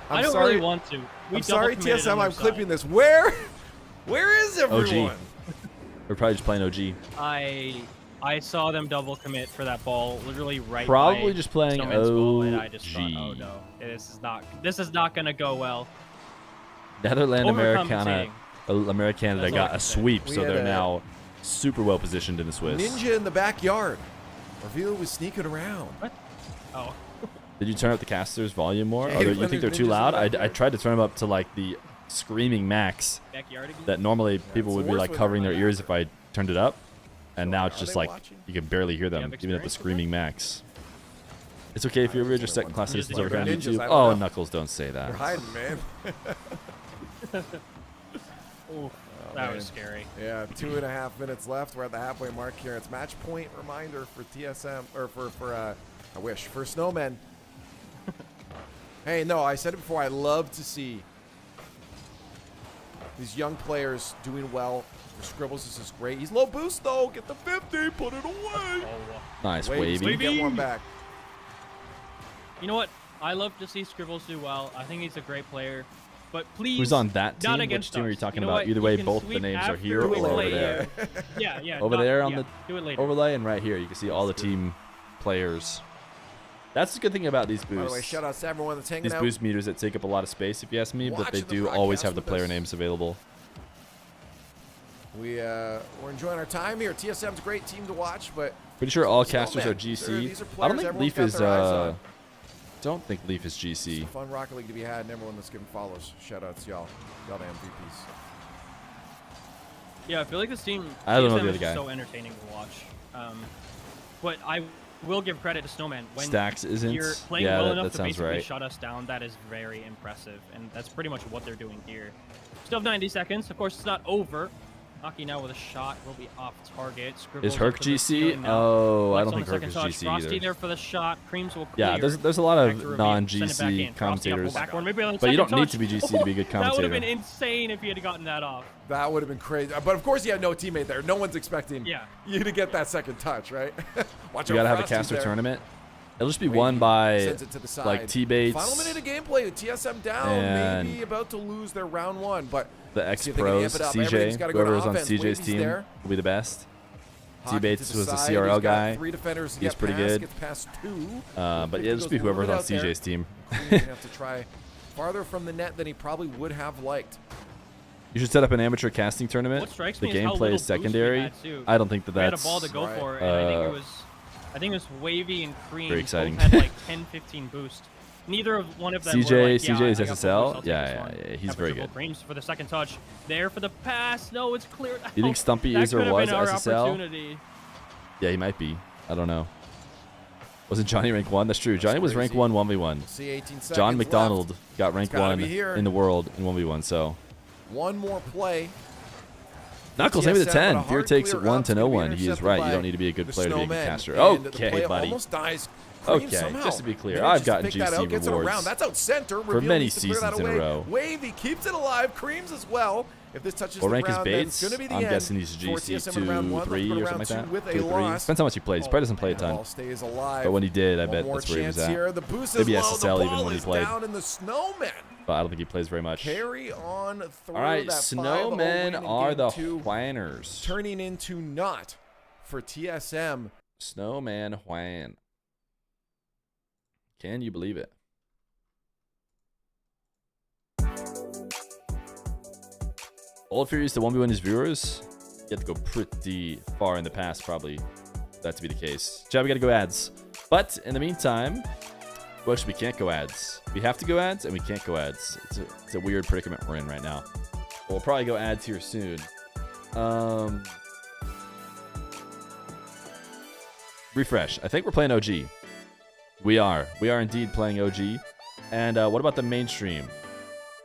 S8: I don't
S9: sorry,
S8: really want to.
S9: I'm sorry,
S8: double-committed on
S9: TSM.
S8: their
S9: I'm
S8: side.
S9: clipping this. Where is everyone?
S1: OG. We're probably just playing OG.
S8: I saw them double commit for that ball, literally right.
S1: Probably
S8: by
S1: just playing
S8: Snowman's goal, and I just thought,
S1: OG.
S8: oh no, this is not gonna go well.
S1: Netherlands Americana,
S8: Overcompensating.
S1: Americana
S8: That's
S1: got
S8: all I
S1: a
S8: can say.
S1: sweep,
S9: We
S1: so
S9: had
S1: they're
S9: a-
S1: now super well positioned in the Swiss.
S9: Ninja in the backyard. Reveal was sneaking around.
S8: What? Oh.
S1: Did you turn up the caster's volume more?
S9: Yeah,
S1: Or you
S9: when
S1: think
S9: there's
S1: they're too
S9: ninjas in
S1: loud?
S9: the
S1: I
S9: backyard.
S1: tried to turn them up to like the screaming max
S8: Backyard again?
S1: that normally people
S9: it's
S1: would be
S9: worse
S1: like
S9: when
S1: covering
S9: they're
S1: their ears if I turned it up. And now it's
S9: are
S1: just
S9: they
S1: like
S9: watching?
S1: you can barely hear them,
S8: have
S1: even at the
S8: experience with
S1: screaming max. It's okay if you're
S9: there's
S1: just
S9: only
S1: second
S9: one.
S1: class
S8: Just
S1: citizens
S8: like
S1: over on
S9: ninjas,
S1: YouTube.
S9: I don't
S1: Oh,
S9: know.
S1: Knuckles, don't say that.
S9: They're hiding, man.
S8: Ooh, that was scary.
S9: Yeah, 2.5 minutes left. We're at the halfway mark here. It's match point reminder for TSM or for I wish for Snowmen. Hey, no, I said it before. I love to see these young players doing well. For Scribbles, this is great. He's low boost though. Get the 50. Put it away.
S1: Nice,
S9: Wait,
S1: wavy.
S9: get one back.
S8: You know what? I love to see Scribbles do well. I think he's a great player. but please.
S1: Who's on that team?
S8: Not
S1: Which
S8: against
S1: team are you
S8: us.
S1: talking
S8: know
S1: about?
S8: what?
S1: Either
S8: You
S1: way,
S8: can
S1: both the
S8: sweep
S1: names are
S8: after
S1: here or
S8: we
S1: over
S8: play
S1: there.
S8: Yeah, yeah.
S1: Over there on
S8: yeah,
S1: the
S8: do it later.
S1: overlay and right here, you can see all the team players. That's the good thing about these
S9: By the way,
S1: boosts.
S9: shout out to everyone that's hanging
S1: These
S9: out.
S1: boost meters that take up a lot of space, if you ask me, but they
S9: Watching the
S1: do always
S9: broadcast
S1: have the
S9: with
S1: player
S9: us.
S1: names available.
S9: We're enjoying our time here. TSM's a great team to watch, but
S1: Pretty sure all
S9: Snowman.
S1: casters are
S9: These
S1: GC.
S9: are
S1: I don't
S9: players
S1: think
S9: everyone's
S1: Leaf
S9: got
S1: is.
S9: their eyes on.
S1: Don't think Leaf is
S9: It's a
S1: GC.
S9: fun Rocket League to be had, and everyone that's giving follows. Shout outs, y'all. Y'all the MVPs.
S8: Yeah, I feel like this team.
S1: I don't know
S8: TSM
S1: the
S8: is
S1: other guy.
S8: So entertaining to watch. But I will give credit to Snowman. When
S1: Stacks isn't.
S8: you're playing
S1: Yeah,
S8: well
S1: that
S8: enough to
S1: sounds
S8: basically
S1: right.
S8: shut us down, that is very impressive, and that's pretty much what they're doing here. Still have 90 seconds. Of course, it's not over. Aki now with a shot will be off target.
S1: Is
S8: Scribbles
S1: Herc
S8: up for the
S1: GC?
S8: stealing now.
S1: Oh, I
S8: Flex
S1: don't
S8: on
S1: think
S8: the
S1: Herc
S8: second
S1: is
S8: touch.
S1: GC
S8: Frosty
S1: either.
S8: there for the shot. Creams will clear.
S1: Yeah, there's a lot
S8: Back
S1: of
S8: to reveal.
S1: non-GC
S8: Send it back in. Frosty up,
S1: commentators.
S8: pull back one. Maybe on the
S1: But you
S8: second
S1: don't need
S8: touch.
S1: to be GC to be a good
S8: That would have been
S1: commentator.
S8: insane if he had gotten that off.
S9: That would have been crazy. But of course, you had no teammate there. No one's expecting
S8: Yeah.
S9: you to get that second touch, right? Watch
S1: You
S9: out,
S1: gotta have a
S9: Frosty's
S1: caster
S9: there.
S1: tournament. It'll just be
S9: Wavy
S1: won by
S9: sends it to the side.
S1: like T-Bates,
S9: Final minute of gameplay. The TSM down,
S1: and
S9: maybe about to lose their round one, but
S1: the
S9: see if they can amp
S1: X-Pros,
S9: it up. Everything's
S1: CJ,
S9: gotta go to
S1: whoever was on
S9: offense.
S1: CJ's
S9: Wavy's
S1: team
S9: there.
S1: will be the best.
S9: Hockey
S1: T-Bates
S9: to the
S1: was the
S9: side.
S1: CRL
S9: He's got
S1: guy.
S9: 3 defenders to
S1: He's
S9: get
S1: pretty
S9: past,
S1: good.
S9: Gets past 2.
S1: But yeah, just be whoever's on CJ's team.
S9: He's gonna have to try farther from the net than he probably would have liked.
S1: You should set up an amateur casting tournament.
S8: What strikes
S1: The
S8: me is how
S1: gameplay
S8: little
S1: is
S8: boost we
S1: secondary.
S8: had, too.
S1: I don't think that
S8: We had a
S1: that's
S8: ball to go
S9: right.
S8: for, and I think it was Wavy and Cream.
S1: Very exciting.
S8: Both had like 10, 15 boost. Neither of one of them
S1: CJ
S8: were like, yeah,
S1: CJ is
S8: I got full boost,
S1: SSL.
S8: I'll take
S1: Yeah,
S8: this
S1: yeah,
S8: one.
S1: yeah, he's
S8: Have a
S1: very
S8: triple
S1: good.
S8: Creams for the second touch. There for the pass. No, it's cleared out.
S1: You think Stumpy
S8: That
S1: is or
S8: could have
S1: was
S8: been our
S1: SSL?
S8: opportunity.
S1: Yeah, he might be. I don't know. Wasn't Johnny rank 1? That's true. Johnny was rank
S9: crazy.
S1: 1 1v1.
S9: See 18 seconds
S1: John McDonald
S9: left.
S1: got rank
S9: gotta
S1: 1
S9: be here.
S1: in the world in 1v1. So
S9: One more play.
S1: Knuckles, maybe the
S9: TSM,
S1: 10.
S9: but a
S1: Fear
S9: hard
S1: takes
S9: clear
S1: it 1
S9: route
S1: to no
S9: gonna be
S1: 1. He is
S9: intercepted
S1: right. You
S9: by
S1: don't need to be a good
S9: the
S1: player to be a good
S9: Snowman.
S1: caster.
S9: And the
S1: Okay,
S9: play
S1: buddy.
S9: Almost dies. Cream
S1: Okay,
S9: somehow
S1: just to be clear,
S9: manages
S1: I've gotten
S9: to pick that
S1: GC
S9: out, gets it
S1: rewards
S9: around. That's out center.
S1: for
S9: Reveal
S1: many
S9: needs to clear that
S1: seasons in a
S9: away.
S1: row.
S9: Wavy keeps it alive. Creams as well. If this touches
S1: What
S9: the
S1: rank is
S9: ground, then
S1: Bates?
S9: it's going to be the
S1: I'm
S9: end
S1: guessing he's
S9: for
S1: GC
S9: TSM in round 1.
S1: 2, 3
S9: Let's go
S1: or
S9: to
S1: something like
S9: round
S1: that.
S9: 2 with
S1: 2
S9: a
S1: or 3.
S9: loss.
S1: Depends how much he plays. He probably doesn't play a
S9: Man,
S1: ton.
S9: ball stays alive.
S1: But when he did, I
S9: One
S1: bet
S9: more
S1: that's where he was
S9: chance
S1: at.
S9: here. The boost
S1: Maybe
S9: is low.
S1: SSL
S9: The
S1: even
S9: ball
S1: when he
S9: is
S1: played.
S9: down in the Snowman.
S1: But I don't think he plays very much.
S9: Carry on through
S1: All right,
S9: that 5-0
S1: Snowmen
S9: win in
S1: are
S9: game
S1: the
S9: 2,
S1: whiners.
S9: turning into not for TSM.
S1: Snowman Juan. Can you believe it? Old Fear used to 1v1 his viewers. You have to go pretty far in the past, probably, for that to be the case. Jab, we gotta go ads. But in the meantime, well, actually, we can't go ads. We have to go ads, and we can't go ads. It's a weird predicament we're in right now. But we'll probably go ads here soon. Refresh. I think we're playing OG. We are. We are indeed playing OG. And what about the mainstream?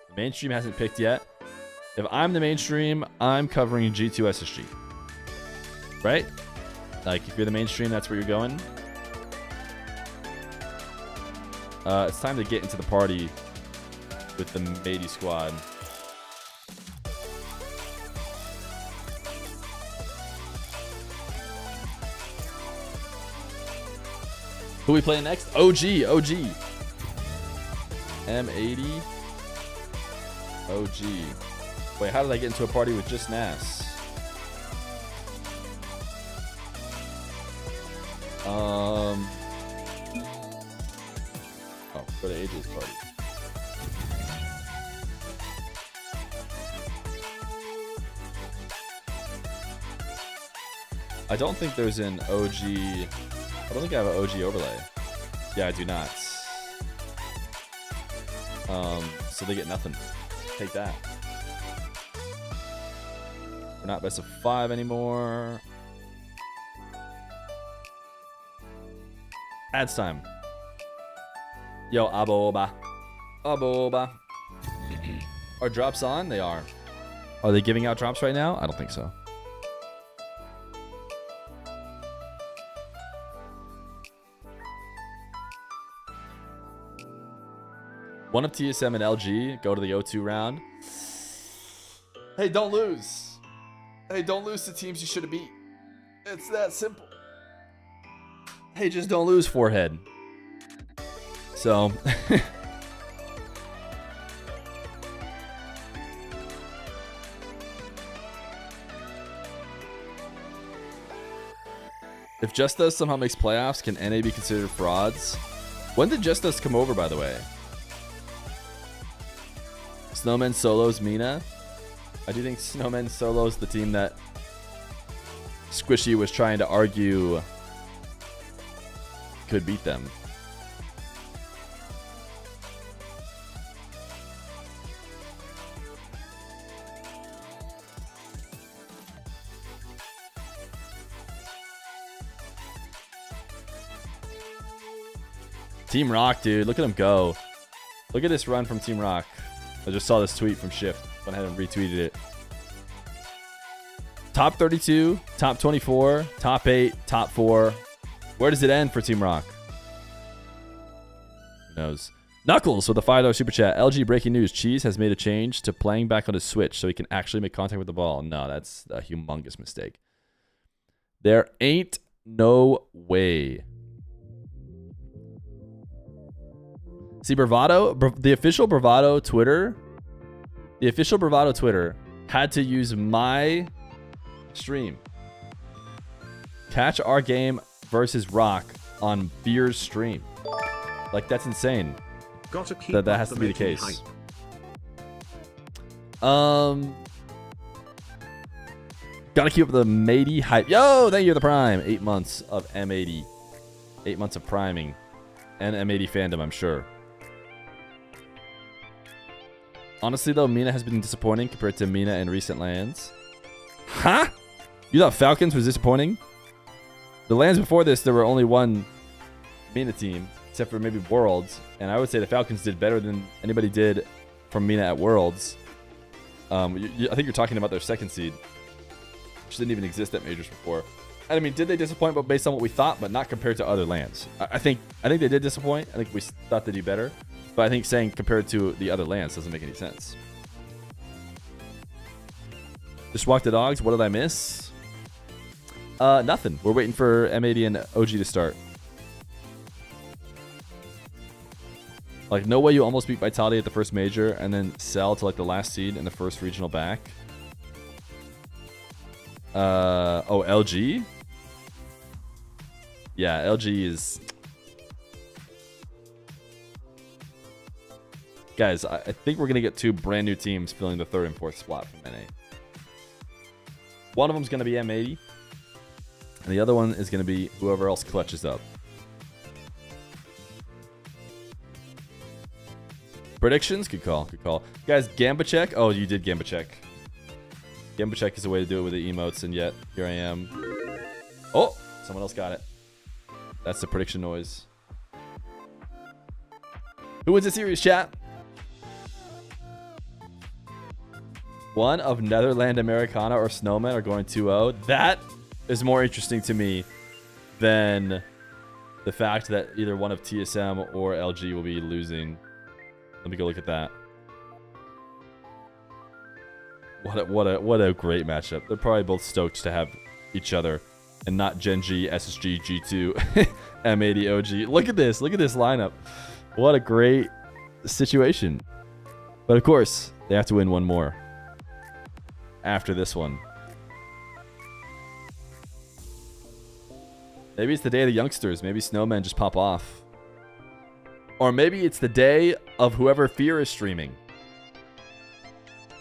S1: The mainstream hasn't picked yet. If I'm the mainstream, I'm covering G2 SSG. Right? Like, if you're the mainstream, that's where you're going. It's time to get into the party with the M80 squad. Who we playing next? OG. M80. OG. Wait, how did I get into a party with just Nass? Oh, go to Ayyjay's party. I don't think there's an OG. I don't think I have an OG overlay. Yeah, I do not. So they get nothing. Take that. We're not best of 5 anymore. Ads time. Yo, aboba. Aboba. Are drops on? They are. Are they giving out drops right now? I don't think so. One of TSM and LG go to the O2 round. Hey, don't lose. Hey, don't lose to teams you should have beat. It's that simple. Hey, just don't lose, forehead. So, If Just Us somehow makes playoffs, can NA be considered frauds? When did Just Us come over, by the way? Snowman solos Mina. I do think Snowman solos the team that Squishy was trying to argue could beat them. Team Rock, dude. Look at him go. Look at this run from Team Rock. I just saw this tweet from Shift. Went ahead and retweeted it. Top 32, top 24, top 8, top 4. Where does it end for Team Rock? Who knows? Knuckles with a $5 super chat. LG breaking news. Cheese has made a change to playing back on his Switch so he can actually make contact with the ball. No, that's a humongous mistake. There ain't no way. See, Bravado, the official Bravado Twitter had to use my stream. Catch our game versus Rock on Feer's stream. Like, that's insane.
S2: Gotta keep
S1: that has to be the case.
S2: Hype.
S1: Gotta keep up the M80 hype. Yo, thank you for the prime. 8 months of M80. 8 months of priming. And M80 fandom, I'm sure. Honestly, though, Mina has been disappointing compared to Mina in recent lands. Huh? You thought Falcons was disappointing? The lands before this, there were only one Mina team, except for maybe Worlds. And I would say the Falcons did better than anybody did from Mina at Worlds. I think you're talking about their second seed, which didn't even exist at Majors before. And I mean, did they disappoint? But based on what we thought, but not compared to other lands. I think they did disappoint. I think we thought they'd do better. But I think saying compared to the other lands doesn't make any sense. Just walk the dogs. What did I miss? Nothing. We're waiting for M80 and OG to start. Like, no way you almost beat Vitality at the first major and then sell to like the last seed in the first regional back. Oh, LG? Yeah, LG is... Guys, I think we're going to get 2 brand new teams filling the 3rd and 4th spot from NA. One of them is going to be M80. And the other one is going to be whoever else clutches up. Predictions? Good call. Good call. Guys, Gamba check. Oh, you did Gamba check. Gamba check is a way to do it with the emotes, and yet here I am. Oh, someone else got it. That's the prediction noise. Who wins the series, chat? One of Netherland Americana or Snowman are going 2-0. That is more interesting to me than the fact that either one of TSM or LG will be losing. Let me go look at that. What a great matchup. They're probably both stoked to have each other and not Gen G, SSG, G2, M80, OG. Look at this. Look at this lineup. What a great situation. But of course, they have to win one more after this one. Maybe it's the day of the youngsters. Maybe Snowmen just pop off. Or maybe it's the day of whoever Feer is streaming.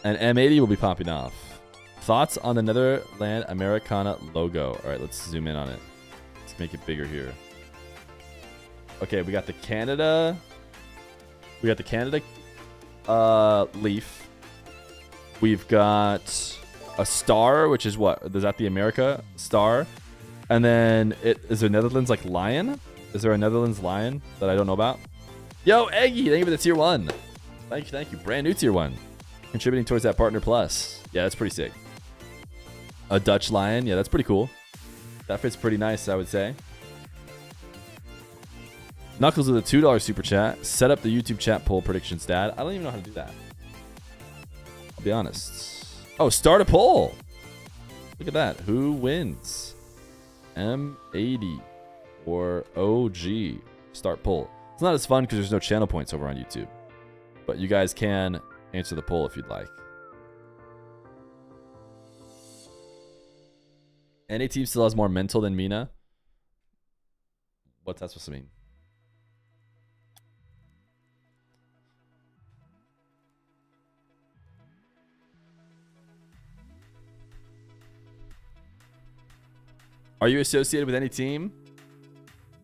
S1: And M80 will be popping off. Thoughts on the Netherland Americana logo? All right, let's zoom in on it. Let's make it bigger here. Okay, we got the Canada. We got the Canada leaf. We've got a star, which is what? Is that the America star? And then is there Netherlands like lion? Is there a Netherlands lion that I don't know about? Yo, Ayyjayy, thank you for the tier 1. Thank you. Brand new tier 1. Contributing towards that partner plus. Yeah, that's pretty sick. A Dutch lion. Yeah, that's pretty cool. That fits pretty nice, I would say. Knuckles with a $2 super chat. Set up the YouTube chat poll predictions, Dad. I don't even know how to do that. I'll be honest. Oh, start a poll. Look at that. Who wins? M80 or OG? Start poll. It's not as fun because there's no channel points over on YouTube. But you guys can answer the poll if you'd like. NA team still has more mental than Mina. What's that supposed to mean? Are you associated with any team?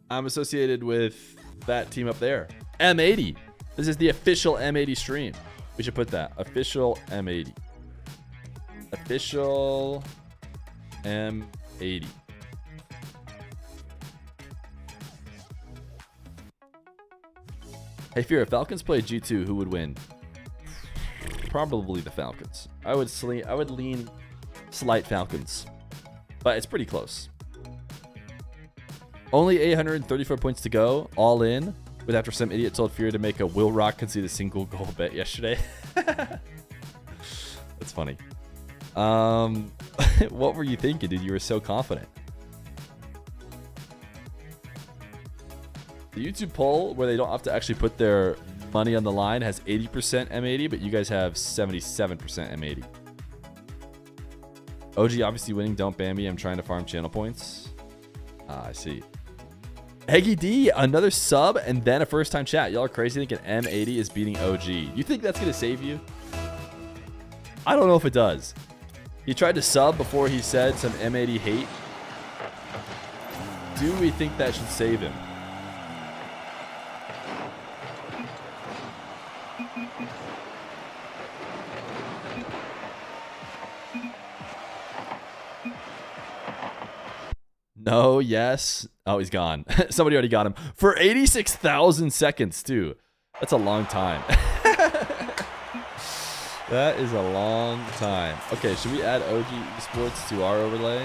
S1: I'm associated with that team up there. M80. This is the official M80 stream. We should put that. Official M80. Official M80. Hey, Fear, if Falcons play G2, who would win? Probably the Falcons. I would lean slight Falcons. But it's pretty close. Only 834 points to go, all in, with after some idiot told Fear to make a Will Rock concede a single goal bet yesterday. That's funny. What were you thinking, dude? You were so confident. The YouTube poll, where they don't have to actually put their money on the line, has 80% M80, but you guys have 77% M80. OG obviously winning. Don't ban me. I'm trying to farm channel points. I see. Eggy D, another sub, and then a first-time chat. Y'all are crazy thinking M80 is beating OG. You think that's going to save you? I don't know if it does. He tried to sub before he said some M80 hate. Do we think that should save him? No, yes. Oh, he's gone. Somebody already got him. For 86,000 seconds, too. That's a long time. That is a long time. Okay, should we add OG Esports to our overlay?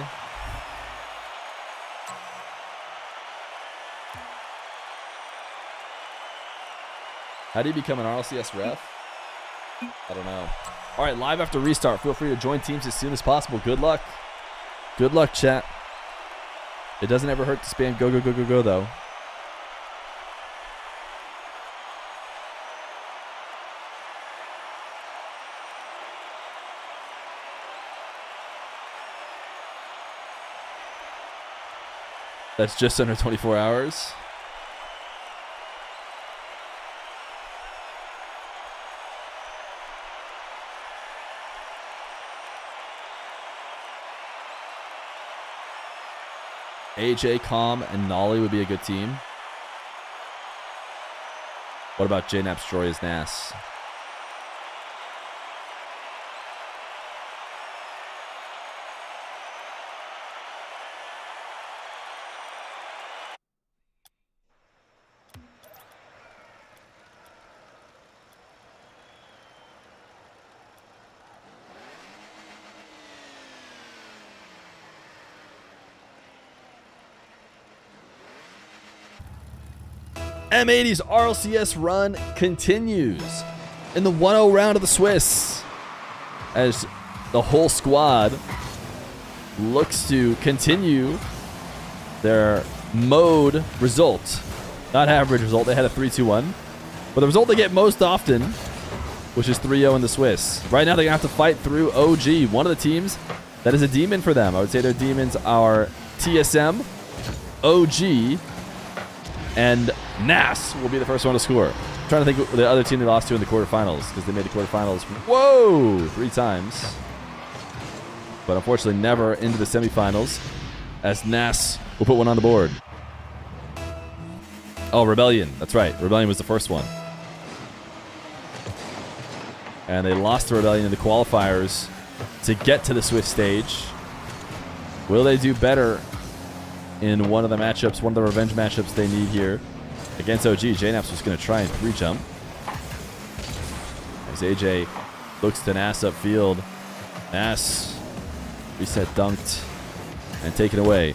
S1: How do you become an RLCS ref? I don't know. All right, live after restart. Feel free to join teams as soon as possible. Good luck. Good luck, chat. It doesn't ever hurt to spam go, go, go, go, go, though. That's just under 24 hours. Ayyjayy, Calm, and Nolly would be a good team. What about Joreuz, Joreuz, Nass? M80's RLCS run continues in the 1-0 round of the Swiss as the whole squad looks to continue their mode result. Not average result. They had a 3-2-1. But the result they get most often, which is 3-0 in the Swiss. Right now they're going to have to fight through OG, one of the teams that is a demon for them. I would say their demons are TSM, OG, and Nass will be the first one to score. I'm trying to think of the other team they lost to in the quarterfinals, because they made the quarterfinals, whoa, 3 times. But unfortunately never into the semifinals, as Nass will put one on the board. Oh, Rebellion. That's right. Rebellion was the first one. And they lost to Rebellion in the qualifiers to get to the Swift stage. Will they do better in one of the matchups, one of the revenge matchups they need here against OG? Jnaps was going to try and 3-jump. As Ayyjayy looks to Nass upfield. Nass reset dunked and taken away.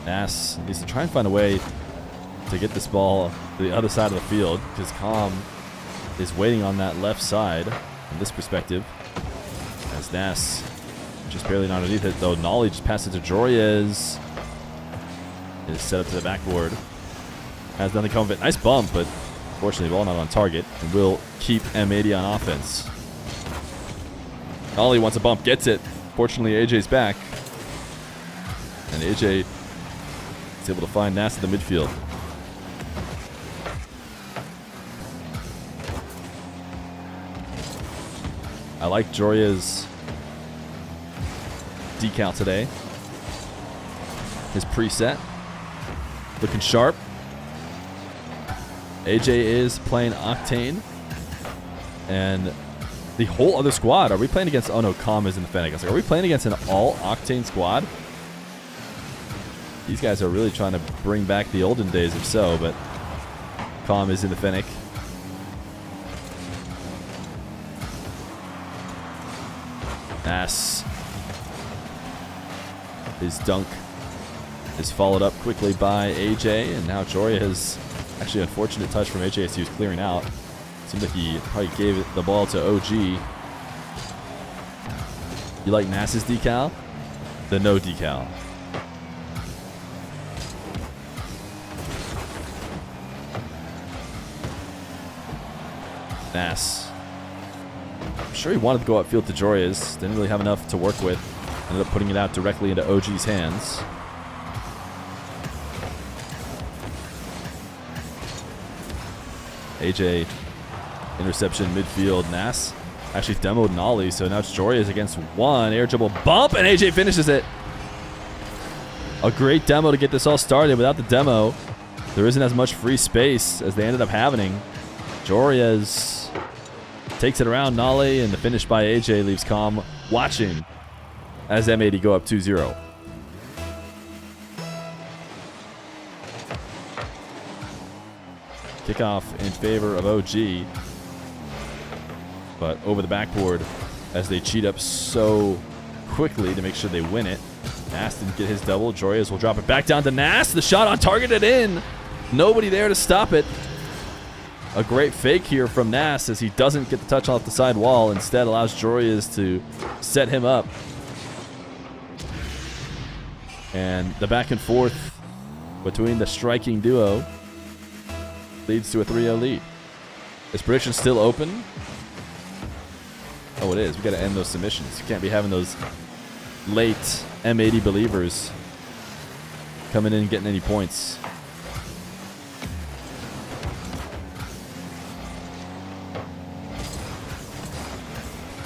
S1: Nass needs to try and find a way to get this ball to the other side of the field, because Calm is waiting on that left side from this perspective. As Nass just barely not underneath it, though. Nolly just passes to Joreuz. Is set up to the backboard. Has nothing come of it. Nice bump, but Unfortunately, ball not on target, and will keep M80 on offense. Ollie wants a bump, gets it. Fortunately, Ayyjay's back. And Ayyjayy is able to find Nass in the midfield. I like Joreuz decal today. His preset. Looking sharp. Ayyjayy is playing Octane. And the whole other squad. Are we playing against... Oh no, Calm is in the Fennec. I was like, are we playing against an all-Octane squad? These guys are really trying to bring back the olden days if so, but Calm is in the Fennec. Nass. His dunk is followed up quickly by Ayyjayy, and now Joreuz has actually an unfortunate touch from Ayyjayy as he was clearing out. Seems like he probably gave the ball to OG. You like Nass's decal? The no decal. Nass. I'm sure he wanted to go upfield to Joreuz. Didn't really have enough to work with. Ended up putting it out directly into OG's hands. Ayyjayy, interception midfield. Nass actually demoed an ollie, so now it's Joreuz against one. Air dribble bump, and Ayyjayy finishes it. A great demo to get this all started. Without the demo, there isn't as much free space as they ended up having. Joreuz takes it around Nolly, and the finish by Ayyjayy leaves Calm watching as M80 go up 2-0. Kickoff in favor of OG, but over the backboard as they cheat up so quickly to make sure they win it. Nass didn't get his double. Joreuz will drop it back down to Nass. The shot on target and in. Nobody there to stop it. A great fake here from Nass as he doesn't get the touch off the side wall. Instead allows Joreuz to set him up. And the back and forth between the striking duo leads to a 3-0 lead. Is prediction still open? Oh, it is. We got to end those submissions. You can't be having those late M80 believers coming in and getting any points.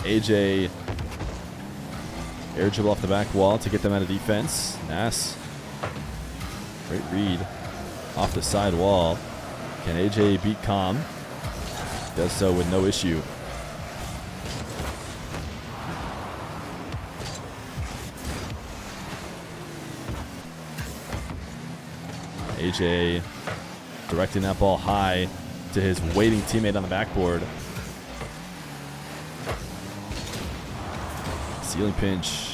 S1: Ayyjayy air dribble off the back wall to get them out of defense. Nass, great read off the side wall. Can Ayyjayy beat Calm? Does so with no issue. Ayyjayy directing that ball high to his waiting teammate on the backboard. Ceiling pinch.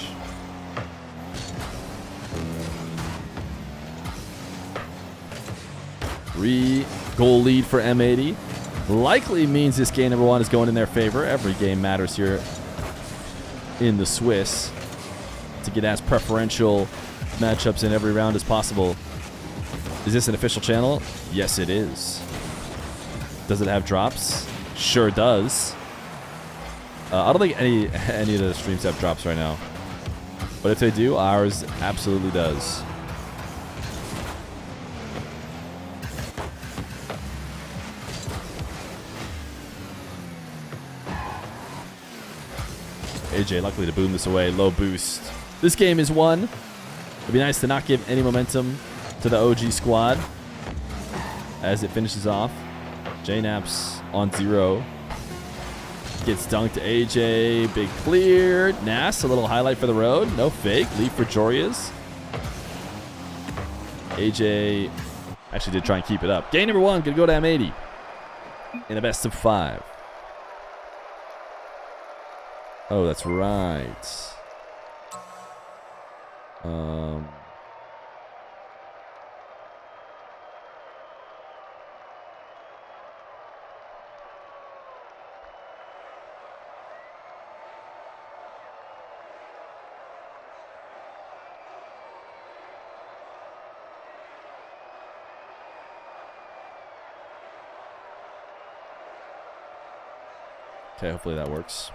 S1: Goal lead for M80. Likely means this game number one is going in their favor. Every game matters here in the Swiss to get as preferential matchups in every round as possible. Is this an official channel? Yes, it is. Does it have drops? Sure does. I don't think any of the streams have drops right now. But if they do, ours absolutely does. Ayyjayy luckily to boom this away. Low boost. This game is won. It'd be nice to not give any momentum to the OG squad as it finishes off. J-Naps on 0. Gets dunked to Ayyjayy. Big clear. Nass, a little highlight for the road. No fake. Lead for Joreuz. Ayyjayy actually did try and keep it up. Game number one could go to M80 in a best of 5. Oh, that's right. Okay, hopefully that works.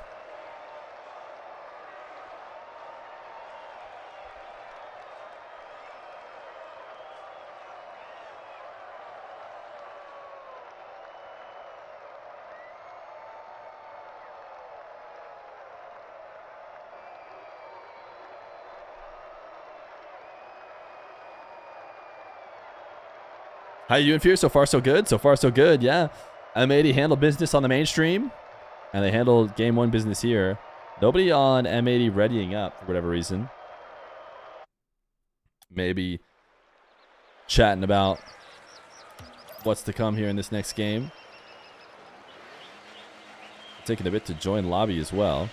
S1: How you doing, Fear? So far, so good. So far, so good. Yeah. M80 handled business on the mainstream, and they handled game 1 business here. Nobody on M80 readying up for whatever reason. Maybe chatting about what's to come here in this next game. Taking a bit to join lobby as well.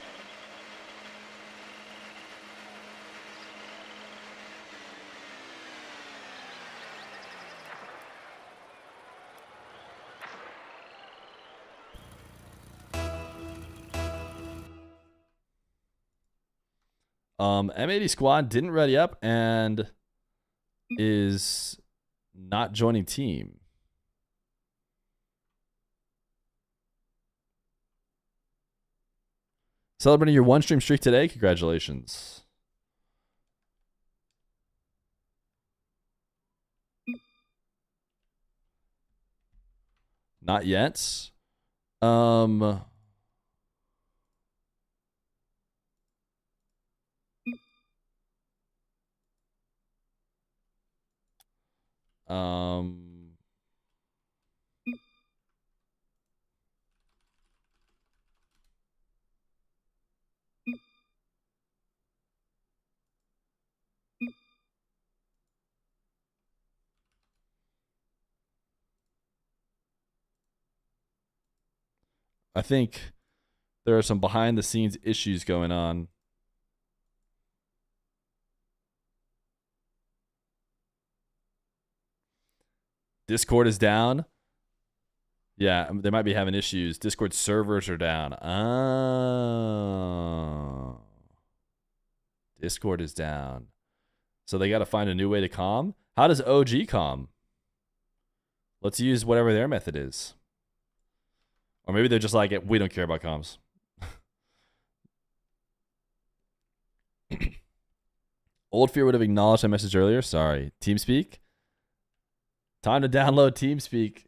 S1: M80 squad didn't ready up and is not joining team. Celebrating your 1 stream streak today. Congratulations. Not yet. I think there are some behind the scenes issues going on. Discord is down. Yeah, they might be having issues. Discord servers are down. Oh. Discord is down. So they got to find a new way to comm. How does OG comm? Let's use whatever their method is. Or maybe they're just like, we don't care about comms. Old Fear would have acknowledged my message earlier. Sorry. TeamSpeak? Time to download TeamSpeak.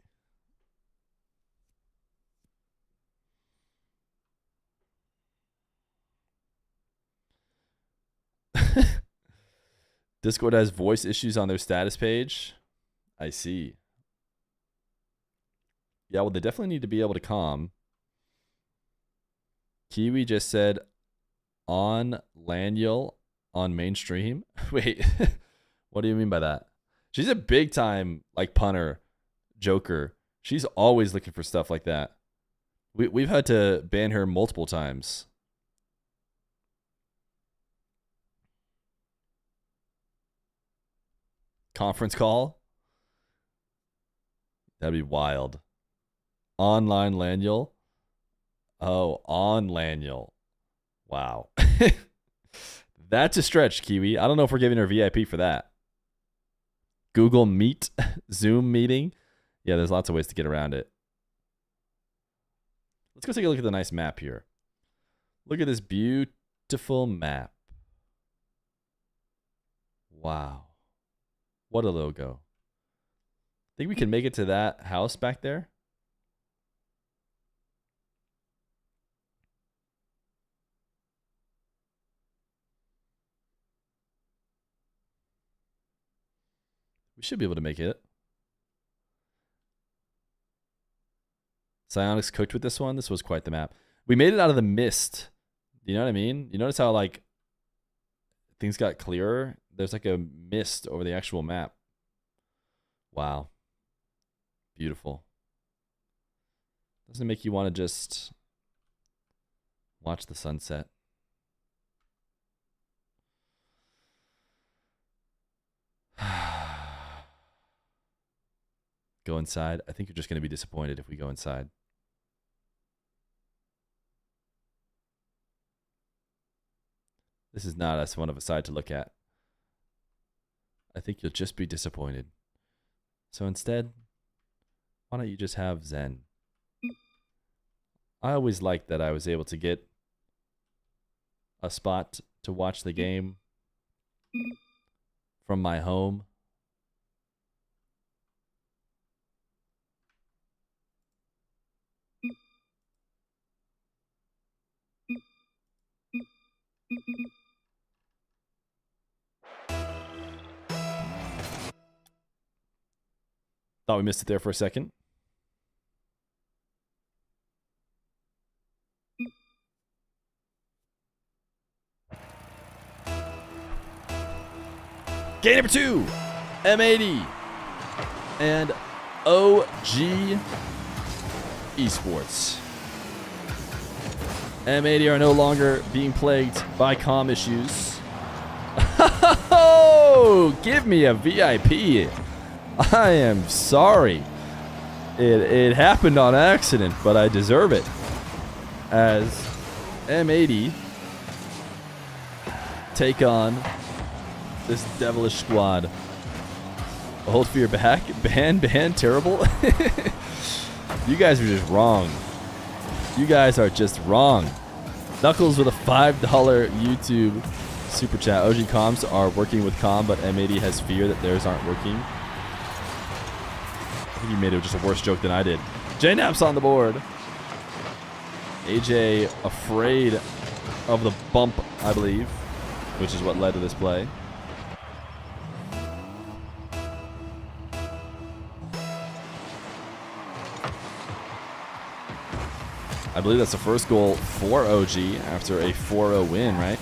S1: Discord has voice issues on their status page. I see. Yeah, well, they definitely need to be able to comm. Kiwi just said on Laniel on mainstream. Wait, what do you mean by that? She's a big time like punter, joker. She's always looking for stuff like that. We've had to ban her multiple times. Conference call? That'd be wild. Online Laniel? Oh, on Laniel. Wow. That's a stretch, Kiwi. I don't know if we're giving her VIP for that. Google Meet, Zoom meeting. Yeah, there's lots of ways to get around it. Let's go take a look at the nice map here. Look at this beautiful map. Wow. What a logo. Think we can make it to that house back there? We should be able to make it. Psionics cooked with this one. This was quite the map. We made it out of the mist. You know what I mean? You notice how like things got clearer? There's like a mist over the actual map. Wow. Beautiful. Doesn't it make you want to just watch the sunset? Go inside. I think you're just going to be disappointed if we go inside. This is not as fun of a side to look at. I think you'll just be disappointed. So instead, why don't you just have Zen? I always liked that I was able to get a spot to watch the game from my home. Thought we missed it there for a second. Game number 2, M80 and OG Esports. M80 are no longer being plagued by comm issues. Oh, give me a VIP. I am sorry. It happened on accident, but I deserve it. As M80 take on this devilish squad. Hold Feer back. Ban, terrible. You guys are just wrong. You guys are just wrong. Knuckles with a $5 YouTube super chat. OG comms are working with comm, but M80 has fear that theirs aren't working. I think you made it just a worse joke than I did. J-Nap's on the board. Ayyjayy afraid of the bump, I believe, which is what led to this play. I believe that's the first goal for OG after a 4-0 win, right?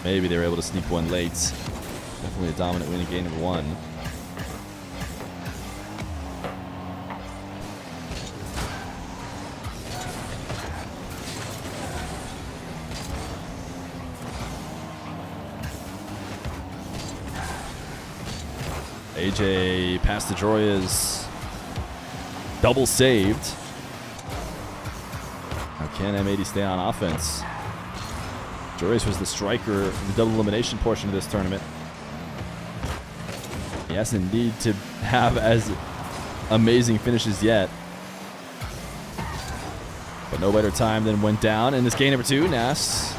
S1: Maybe they were able to sneak one late. Definitely a dominant win in game number 1. Ayyjayy past the Joreuz. Double saved. Now can M80 stay on offense? Joreuz was the striker in the double elimination portion of this tournament. He hasn't needed to have as amazing finishes yet. But no better time than went down in this game number 2. Nass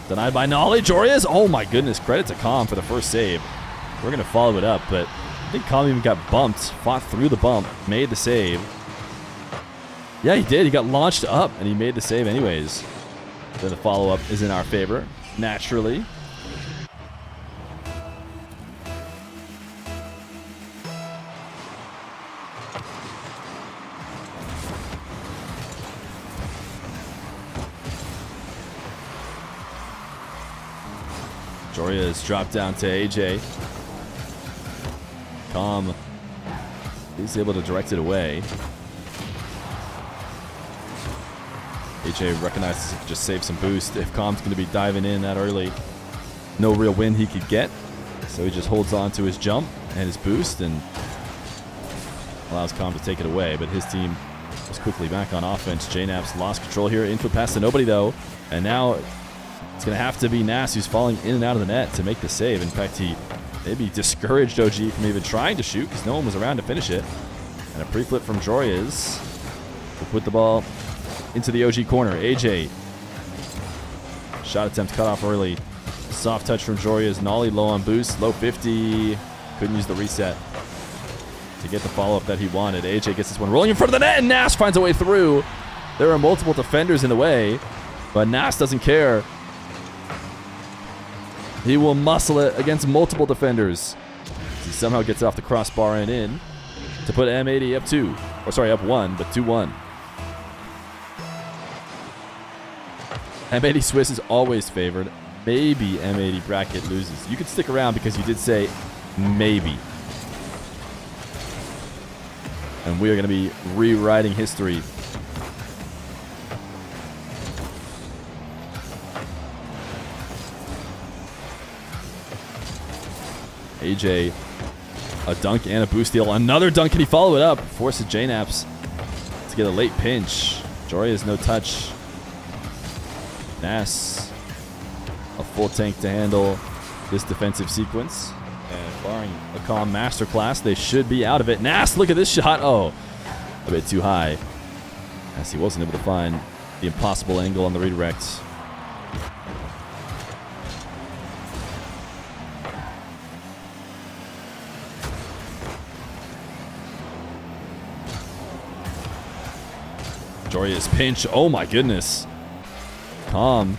S1: denied by Nolly. Joreuz, oh my goodness, credit to Calm for the first save. We're going to follow it up, but I think Calm even got bumped, fought through the bump, made the save. Yeah, he did. He got launched up, and he made the save anyways. Then the follow-up is in our favor, naturally. Joreuz dropped down to Ayyjayy. Calm is able to direct it away. Ayyjayy recognizes he could just save some boost if Calm's going to be diving in that early. No real win he could get, so he just holds on to his jump and his boost and allows Calm to take it away, but his team was quickly back on offense. J-Naps lost control here. Input pass to nobody, though, and now it's going to have to be Nass who's falling in and out of the net to make the save. In fact, he maybe discouraged OG from even trying to shoot because no one was around to finish it. And a pre-flip from Joreuz to put the ball into the OG corner. Ayyjayy. Shot attempt cut off early. Soft touch from Joreuz. Nolly low on boost. Low 50. Couldn't use the reset to get the follow-up that he wanted. Ayyjayy gets this one rolling in front of the net, and Nass finds a way through. There are multiple defenders in the way, but Nass doesn't care. He will muscle it against multiple defenders. He somehow gets off the crossbar and in to put M80 up 2. Or sorry, up 1, but 2-1. M80 Swiss is always favored. Maybe M80 bracket loses. You could stick around because you did say maybe. And we are going to be rewriting history. Ayyjayy, a dunk and a boost steal. Another dunk. Can he follow it up? Forces J-Naps to get a late pinch. Joreuz no touch. Nass, a full tank to handle this defensive sequence. And barring a calm masterclass, they should be out of it. Nass, look at this shot. Oh, a bit too high. as he wasn't able to find the impossible angle on the redirect. Joreuz pinch. Oh my goodness. Calm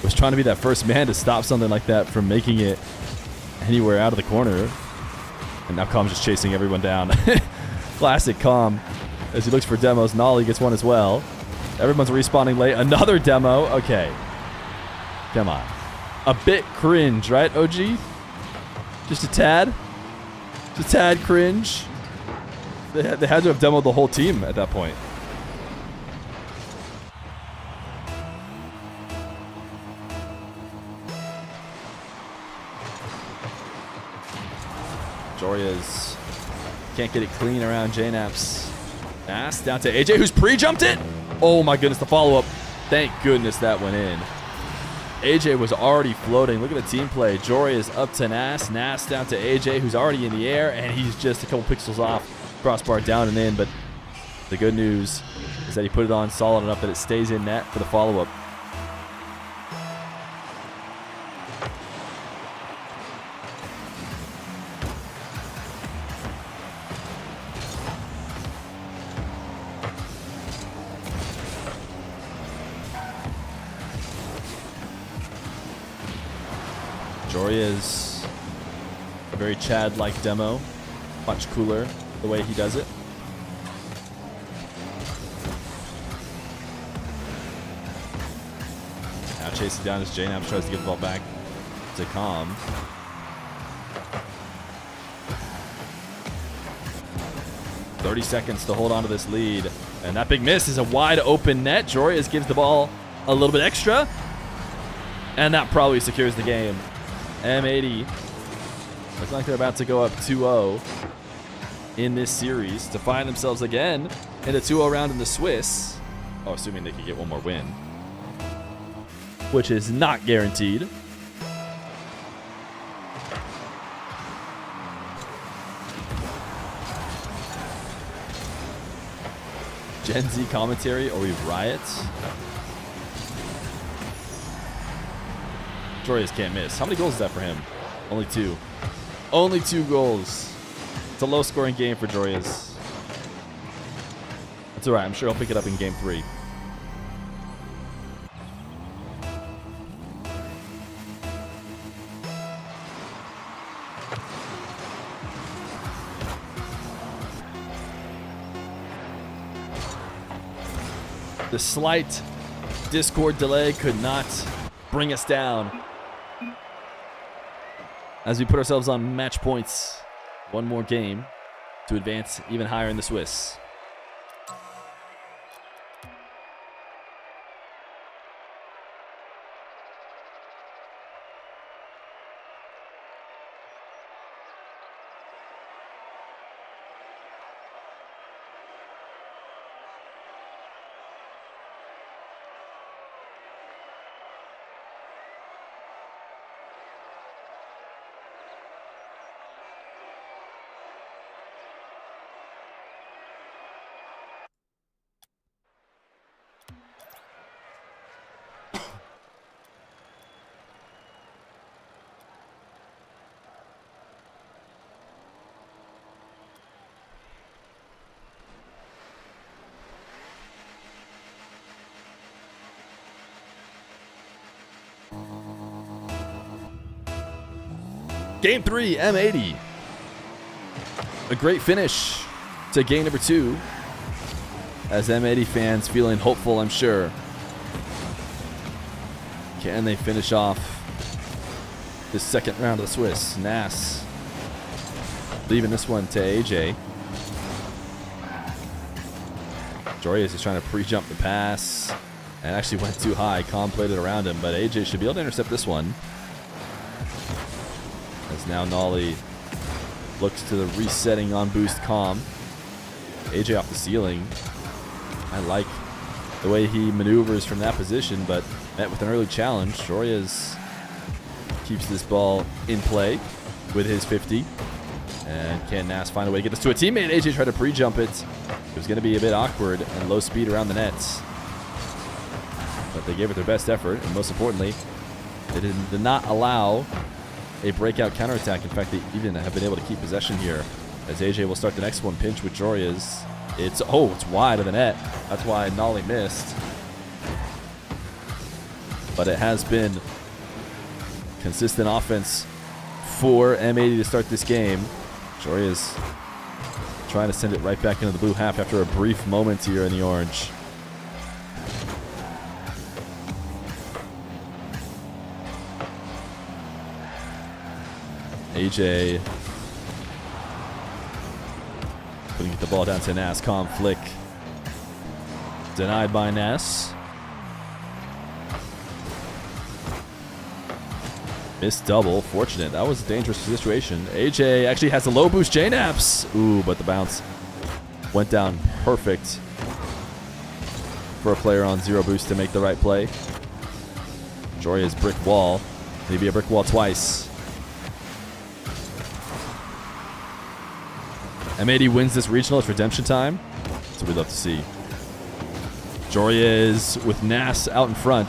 S1: was trying to be that first man to stop something like that from making it anywhere out of the corner. And now Calm's just chasing everyone down. Classic Calm as he looks for demos. Nolly gets one as well. Everyone's respawning late. Another demo. Okay. Come on. A bit cringe, right, OG? Just a tad? Just a tad cringe. They had to have demoed the whole team at that point. Joreuz can't get it clean around JNaps. Nass down to Ayyjayy, who's pre-jumped it. Oh my goodness, the follow-up. Thank goodness that went in. Ayyjayy was already floating. Look at the team play. Joreuz up to Nass. Nass down to Ayyjayy, who's already in the air, and he's just a couple pixels off. Crossbar down and in, but the good news is that he put it on solid enough that it stays in net for the follow-up. Joreuz, a very Chad-like demo. Much cooler the way he does it. Now chasing down as JNaps tries to get the ball back to Calm. "30 seconds to hold on to this lead. And that big miss is a wide open net. Joreuz gives the ball a little bit extra. And that probably secures the game. M80 looks like they're about to go up 2-0 in this series to find themselves again in a 2-0 round in the Swiss. Oh, assuming they can get one more win, which is not guaranteed. Gen Z commentary, or we riot? Joreuz can't miss. How many goals is that for him? Only 2. Only 2 goals. It's a low-scoring game for Joreuz. That's all right. I'm sure he'll pick it up in game 3. The slight Discord delay could not bring us down as we put ourselves on match points. One more game to advance even higher in the Swiss. Game 3, M80. A great finish to game number 2. As M80 fans feeling hopeful, I'm sure. Can they finish off this second round of the Swiss? Nass leaving this one to Ayyjayy. Joreuz is trying to pre-jump the pass and actually went too high. Calm played it around him, but Ayyjayy should be able to intercept this one. As now Nolly looks to the resetting on boost Calm. Ayyjayy off the ceiling. I like the way he maneuvers from that position, but met with an early challenge. Joreuz keeps this ball in play with his 50. And can Nass find a way to get this to a teammate? Ayyjayy tried to pre-jump it. It was going to be a bit awkward and low speed around the nets. But they gave it their best effort, and most importantly, they did not allow a breakout counterattack. In fact, they even have been able to keep possession here. As Ayyjayy will start the next one, pinch with Joreuz. It's wide of the net. That's why Nolly missed. But it has been consistent offense for M80 to start this game. Joreuz trying to send it right back into the blue half after a brief moment here in the orange. Ayyjayy couldn't get the ball down to Nass. Calm flick. Denied by Nass. Missed double. Fortunate. That was a dangerous situation. Ayyjayy actually has a low boost J-Naps. Ooh, but the bounce went down perfect for a player on 0 boost to make the right play. Joreuz brick wall. Maybe a brick wall twice. M80 wins this regional. It's redemption time. That's what we'd love to see. Joreuz with Nass out in front.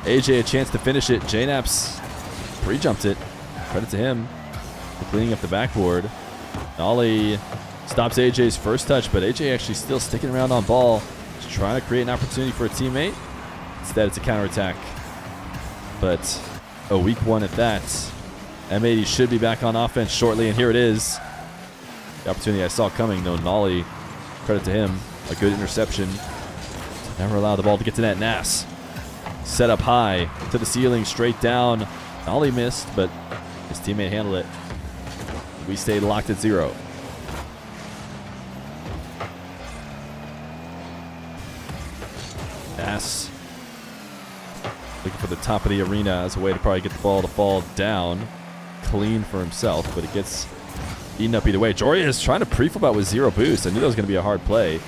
S1: Ayyjayy a chance to finish it. J-Naps pre-jumped it. Credit to him for cleaning up the backboard. Nolly stops Ayyjayy's first touch, but Ayyjayy actually still sticking around on ball. Just trying to create an opportunity for a teammate. Instead, it's a counterattack. But a weak one at that. M80 should be back on offense shortly, and here it is. The opportunity I saw coming, though. Nolly, credit to him. A good interception. Never allowed the ball to get to net. Nass set up high to the ceiling, straight down. Nolly missed, but his teammate handled it. We stayed locked at 0. Nass looking for the top of the arena as a way to probably get the ball to fall down clean for himself, but it gets eaten up either way. Joreuz trying to pre-flip out with 0 boost. I knew that was going to be a hard play.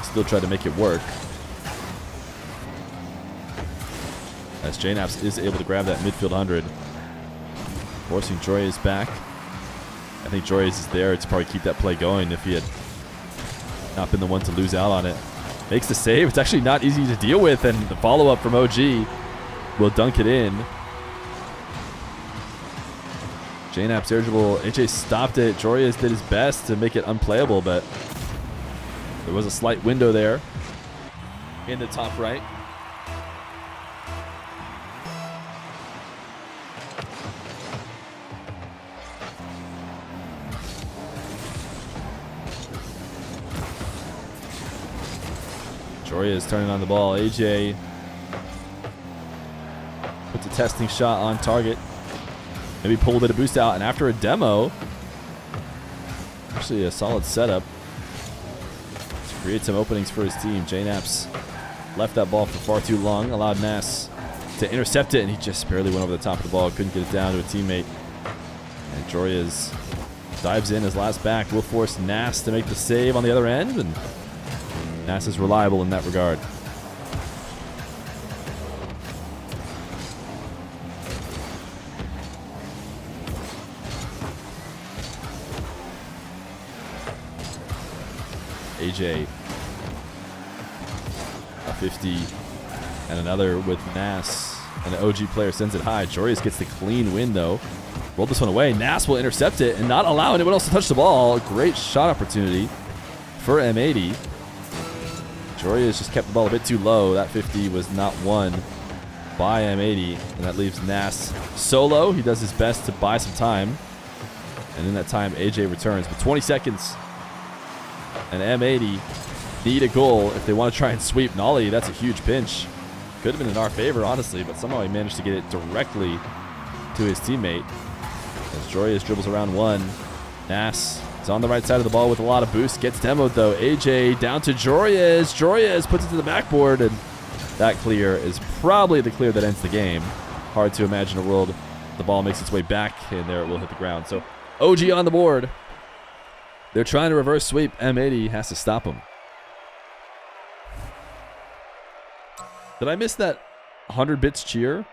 S1: Still tried to make it work. As J-Naps is able to grab that midfield 100. Forcing Joreuz back. I think Joreuz is there to probably keep that play going if he had not been the one to lose out on it. Makes the save. It's actually not easy to deal with, and the follow-up from OG will dunk it in. J-Naps eligible. Ayyjayy stopped it. Joreuz did his best to make it unplayable, but there was a slight window there in the top right. Joreuz turning on the ball. Ayyjayy puts a testing shot on target. Maybe pulled it a boost out, and after a demo, actually a solid setup to create some openings for his team. J-Naps left that ball for far too long, allowed Nass to intercept it, and he just barely went over the top of the ball. Couldn't get it down to a teammate. And Joreuz dives in his last back. Will force Nass to make the save on the other end, and Nass is reliable in that regard. Ayyjayy, a 50, and another with Nass. And the OG player sends it high. Joreuz gets the clean win, though. Rolled this one away. Nass will intercept it and not allow anyone else to touch the ball. Great shot opportunity for M80. Joreuz just kept the ball a bit too low. That 50 was not won by M80, and that leaves Nass solo. He does his best to buy some time, and in that time, Ayyjayy returns. But 20 seconds, and M80 need a goal if they want to try and sweep Nolly. That's a huge pinch. Could have been in our favor, honestly, but somehow he managed to get it directly to his teammate. As Joreuz dribbles around one, Nass is on the right side of the ball with a lot of boost. Gets demoed, though. Ayyjayy down to Joreuz. Joreuz puts it to the backboard, and that clear is probably the clear that ends the game. Hard to imagine a world the ball makes its way back, and there it will hit the ground. So OG on the board. They're trying to reverse sweep. M80 has to stop them. Did I miss that 100 bits cheer?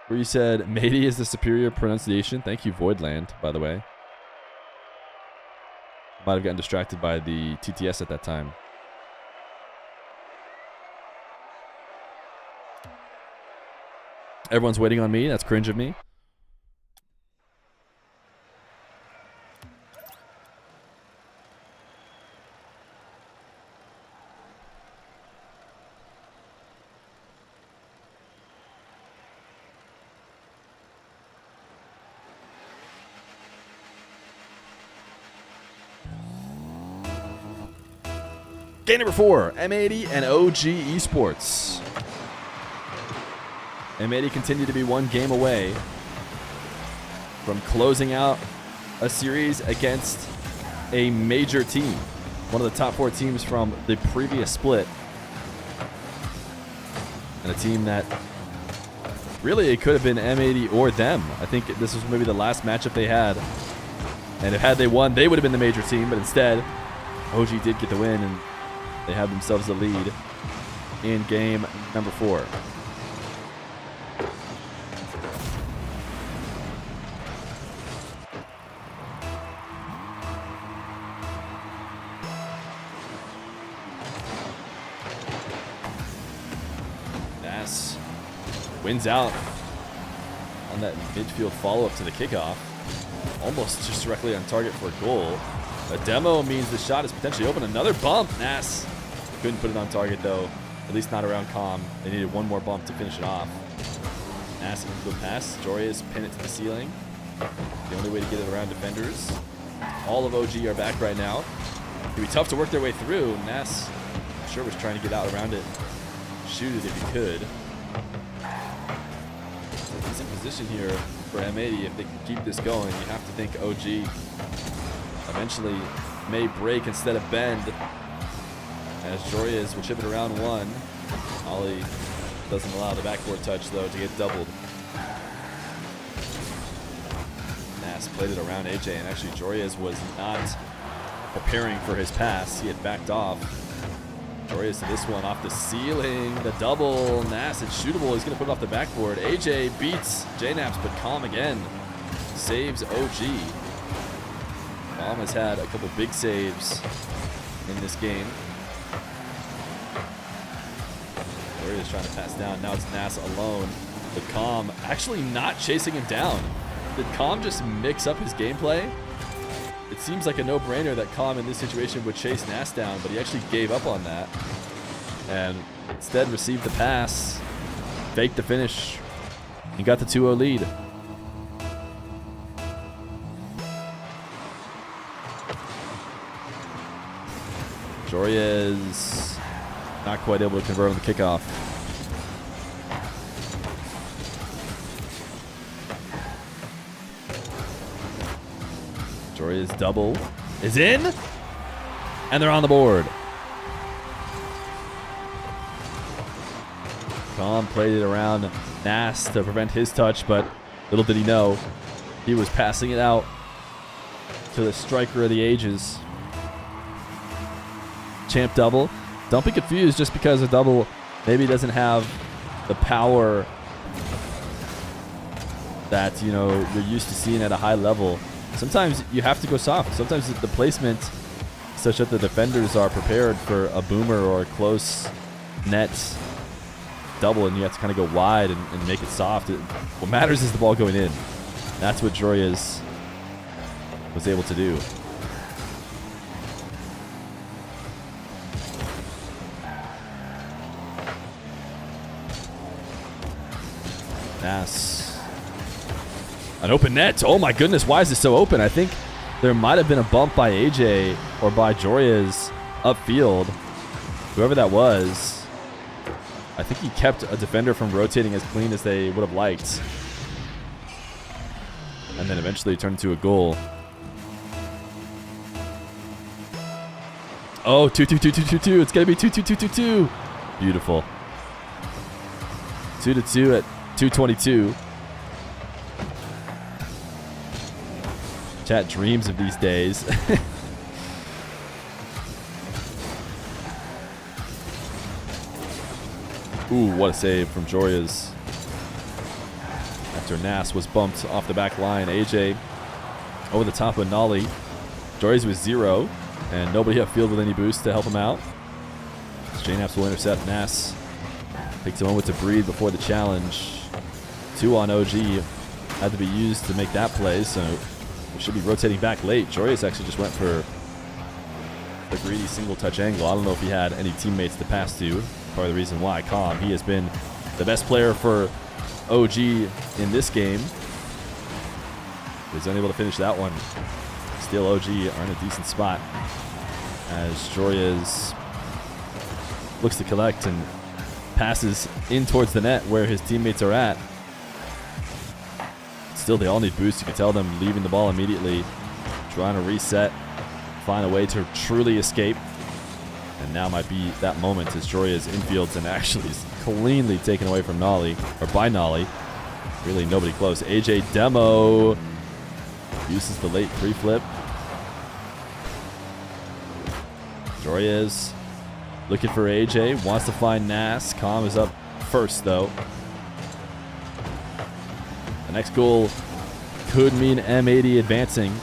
S1: Where you said M80 is the superior pronunciation? Thank you, Voidland, by the way. Might have gotten distracted by the TTS at that time. Everyone's waiting on me. That's cringe of me. Game number 4, M80 and OG Esports. M80 continue to be one game away from closing out a series against a major team. One of the top 4 teams from the previous split. And a team that really it could have been M80 or them. I think this was maybe the last matchup they had. And if had they won, they would have been the major team. But instead, OG did get the win and they have themselves the lead in game number 4. Nass wins out on that midfield follow-up to the kickoff. Almost just directly on target for a goal. A demo means the shot is potentially open. Another bump. Nass couldn't put it on target, though. At least not around Com. They needed one more bump to finish it off. Nass into the pass. Joreuz pin it to the ceiling. The only way to get it around defenders. All of OG are back right now. It'd be tough to work their way through. Nass, I'm sure, was trying to get out around it. Shoot it if he could. He's in position here for M80. If they can keep this going, you have to think OG eventually may break instead of bend. As Joreuz will chip it around one. Ollie doesn't allow the backboard touch, though, to get doubled. Nass played it around Ayyjayy, and actually Joreuz was not preparing for his pass. He had backed off. Joreuz to this one off the ceiling. The double. Nass, it's shootable. He's going to put it off the backboard. Ayyjayy beats JNaps, but Com again saves OG. Com has had a couple big saves in this game. Joreuz trying to pass down. Now it's Nass alone. But Com actually not chasing him down. Did Com just mix up his gameplay? It seems like a no-brainer that Com in this situation would chase Nass down, but he actually gave up on that. And instead received the pass, faked the finish, and got the 2-0 lead. Joreuz not quite able to convert on the kickoff. Joreuz double is in, and they're on the board. Com played it around Nass to prevent his touch, but little did he know he was passing it out to the striker of the ages. Champ double. Don't be confused just because a double maybe doesn't have the power that, you know, you're used to seeing at a high level. Sometimes you have to go soft. Sometimes the placement such that the defenders are prepared for a boomer or a close net double, and you have to kind of go wide and make it soft. What matters is the ball going in. That's what Joreuz was able to do. Nass. An open net. Oh my goodness, why is this so open? I think there might have been a bump by Ayyjayy or by Joreuz upfield. Whoever that was. I think he kept a defender from rotating as clean as they would have liked. And then eventually it turned into a goal. Oh, 2-2-2-2-2-2. It's going to be 2-2-2-2-2. Beautiful. 2-2 at 2:22. Chat dreams of these days. Ooh, what a save from Joreuz. After Nass was bumped off the back line, Ayyjayy over the top of Nolly. Joreuz with 0, and nobody upfield with any boost to help him out. JNaps will intercept Nass. Takes a moment to breathe before the challenge. 2 on OG. Had to be used to make that play, so we should be rotating back late. Joreuz actually just went for the greedy single touch angle. I don't know if he had any teammates to pass to. Probably the reason why. Calm, he has been the best player for OG in this game. He's unable to finish that one. Still OG are in a decent spot as Joreuz looks to collect and passes in towards the net where his teammates are at. Still, they all need boosts. You can tell them leaving the ball immediately, trying to reset, find a way to truly escape. And now might be that moment as Joreuz infields and actually is cleanly taken away from Nolly, or by Nolly. Really nobody close. Ayyjayy demo uses the late pre-flip. Joreuz looking for Ayyjayy, wants to find Nass. Calm is up first though. The next goal could mean M80 advancing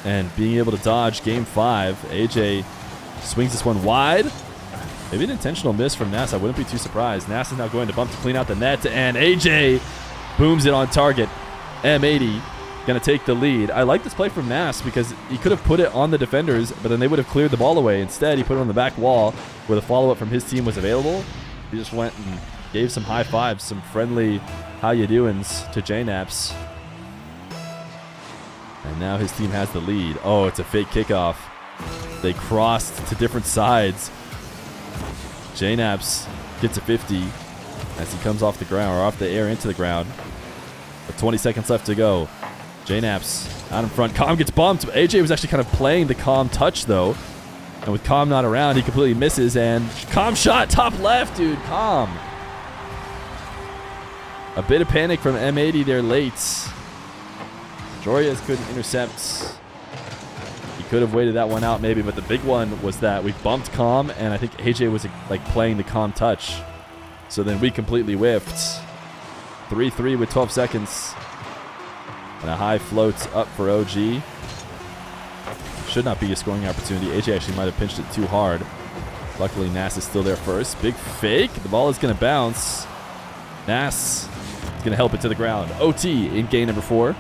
S1: and being able to dodge game 5. Ayyjayy swings this one wide. Maybe an intentional miss from Nass. I wouldn't be too surprised. Nass is now going to bump to clean out the net, and Ayyjayy booms it on target. M80 going to take the lead. I like this play from Nass because he could have put it on the defenders, but then they would have cleared the ball away. Instead, he put it on the back wall where the follow-up from his team was available. He just went and gave some high fives, some friendly how you doings to JNaps. And now his team has the lead. Oh, it's a fake kickoff. They crossed to different sides. JNaps gets a 50 as he comes off the ground, or off the air into the ground. With 20 seconds left to go. JNaps out in front. Calm gets bumped. Ayyjayy was actually kind of playing the Calm touch, though. And with Calm not around, he completely misses. And Calm shot top left, dude. Calm. A bit of panic from M80 there late. Joreuz couldn't intercept. He could have waited that one out maybe, but the big one was that we bumped Calm, and I think Ayyjayy was like playing the Calm touch. So then we completely whiffed. 3-3 with 12 seconds. And a high floats up for OG. Should not be a scoring opportunity. Ayyjayy actually might have pinched it too hard. Luckily, Nass is still there first. Big fake. The ball is going to bounce. Nass is going to help it to the ground. OT in game number 4.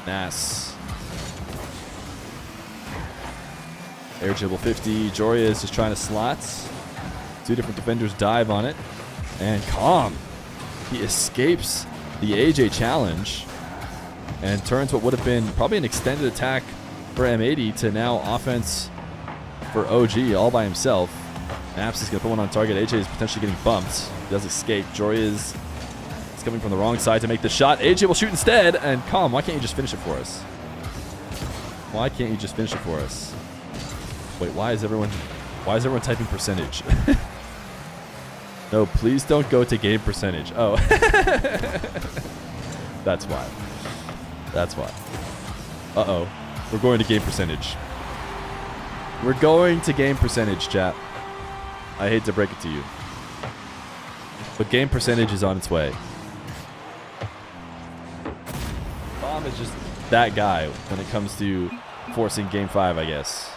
S1: Nass. Air dribble 50. Joreuz is trying to slot. 2 different defenders dive on it. And Calm. He escapes the Ayyjayy challenge and turns what would have been probably an extended attack for M80 to now offense for OG all by himself. Naps is going to put one on target. Ayyjayy is potentially getting bumped. He does escape. Joreuz is coming from the wrong side to make the shot. Ayyjayy will shoot instead. And Calm, why can't you just finish it for us? Why can't you just finish it for us? Wait, why is everyone typing percentage? No, please don't go to game percentage. Oh. That's why. That's why. Uh-oh. We're going to game percentage. We're going to game percentage, chat. I hate to break it to you. But game percentage is on its way. Calm is just that guy when it comes to forcing game 5, I guess.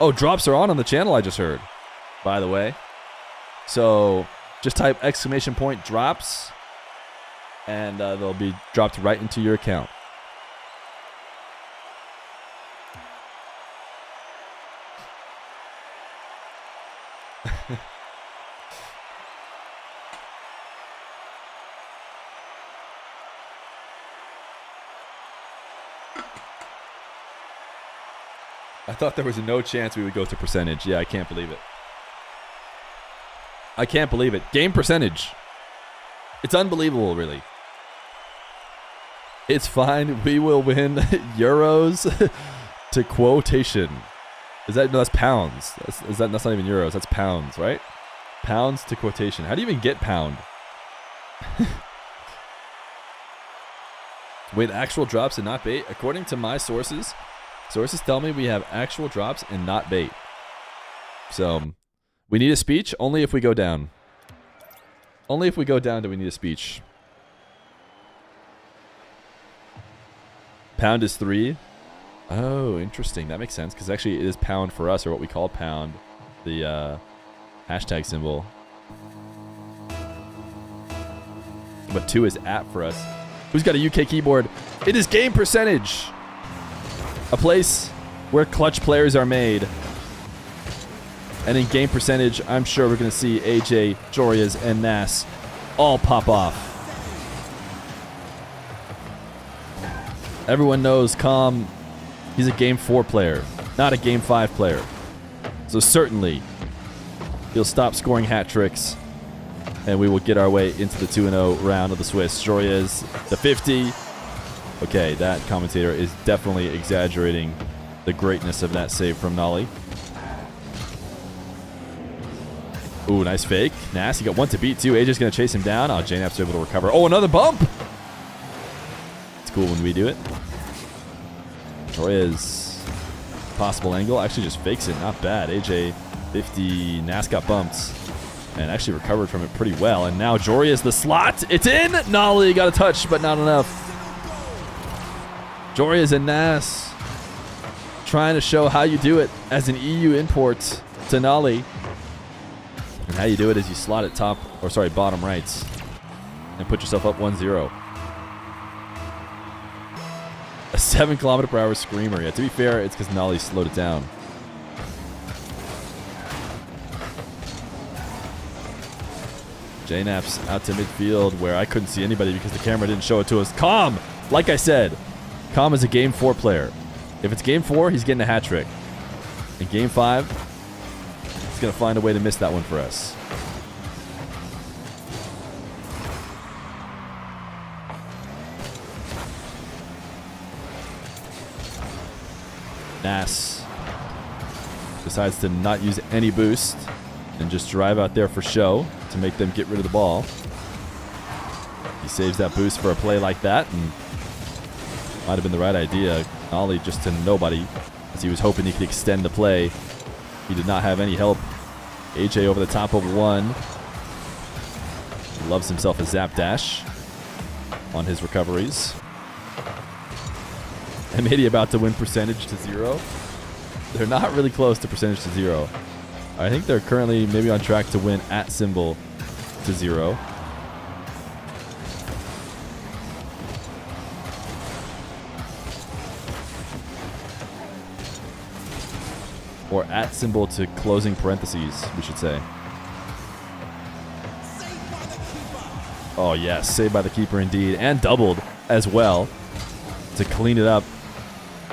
S1: Oh, drops are on the channel, I just heard, by the way. So just type !! drops, and they'll be dropped right into your account. I thought there was no chance we would go to percentage. Yeah, I can't believe it. I can't believe it. Game percentage. It's unbelievable, really. It's fine. We will win euros to quotation. Is that, no, that's pounds. That's not even euros. That's pounds, right? Pounds to quotation. How do you even get pound? Wait, actual drops and not bait? According to my sources, Sources tell me we have actual drops and not bait. So, we need a speech only if we go down. Only if we go down do we need a speech. Pound is 3. Oh, interesting. That makes sense because actually it is pound for us, or what we call pound. The hashtag symbol. But 2 is at for us. Who's got a UK keyboard? It is game percentage. A place where clutch players are made. And in game percentage, I'm sure we're going to see Ayyjayy, Joreuz, and Nass all pop off. Everyone knows Calm, he's a game 4 player, not a game 5 player. So certainly, he'll stop scoring hat tricks, and we will get our way into the 2-0 round of the Swiss. Joreuz, the 50. Okay, that commentator is definitely exaggerating the greatness of that save from Nolly. Ooh, nice fake. Nass, he got 1 to beat too. Ayyjayy's going to chase him down. Oh, J-Nap's able to recover. Oh, another bump! It's cool when we do it. Joreuz, possible angle. Actually just fakes it. Not bad. Ayyjayy, 50. Nass got bumped and actually recovered from it pretty well. And now Joreuz, the slot. It's in! Nolly got a touch, but not enough. Joreuz and Nass trying to show how you do it as an EU import to Nolly. And how you do it is you slot it top, or sorry, bottom right, and put yourself up 1-0. A 7 km/h screamer. Yeah, to be fair, it's because Nolly slowed it down. J-Nap's out to midfield where I couldn't see anybody because the camera didn't show it to us. Calm! Like I said, Calm is a game 4 player. If it's game 4, he's getting a hat trick. In game 5, he's going to find a way to miss that one for us. Nass decides to not use any boost and just drive out there for show to make them get rid of the ball. He saves that boost for a play like that, and might have been the right idea. Ollie just to nobody as he was hoping he could extend the play. He did not have any help. Ayyjayy over the top of 1. He loves himself a zap dash on his recoveries. M80 about to win percentage to 0. They're not really close to percentage to 0. I think they're currently maybe on track to win at symbol to 0. Or at symbol to closing parentheses, we should say. Oh yes, saved by the keeper indeed. And doubled as well to clean it up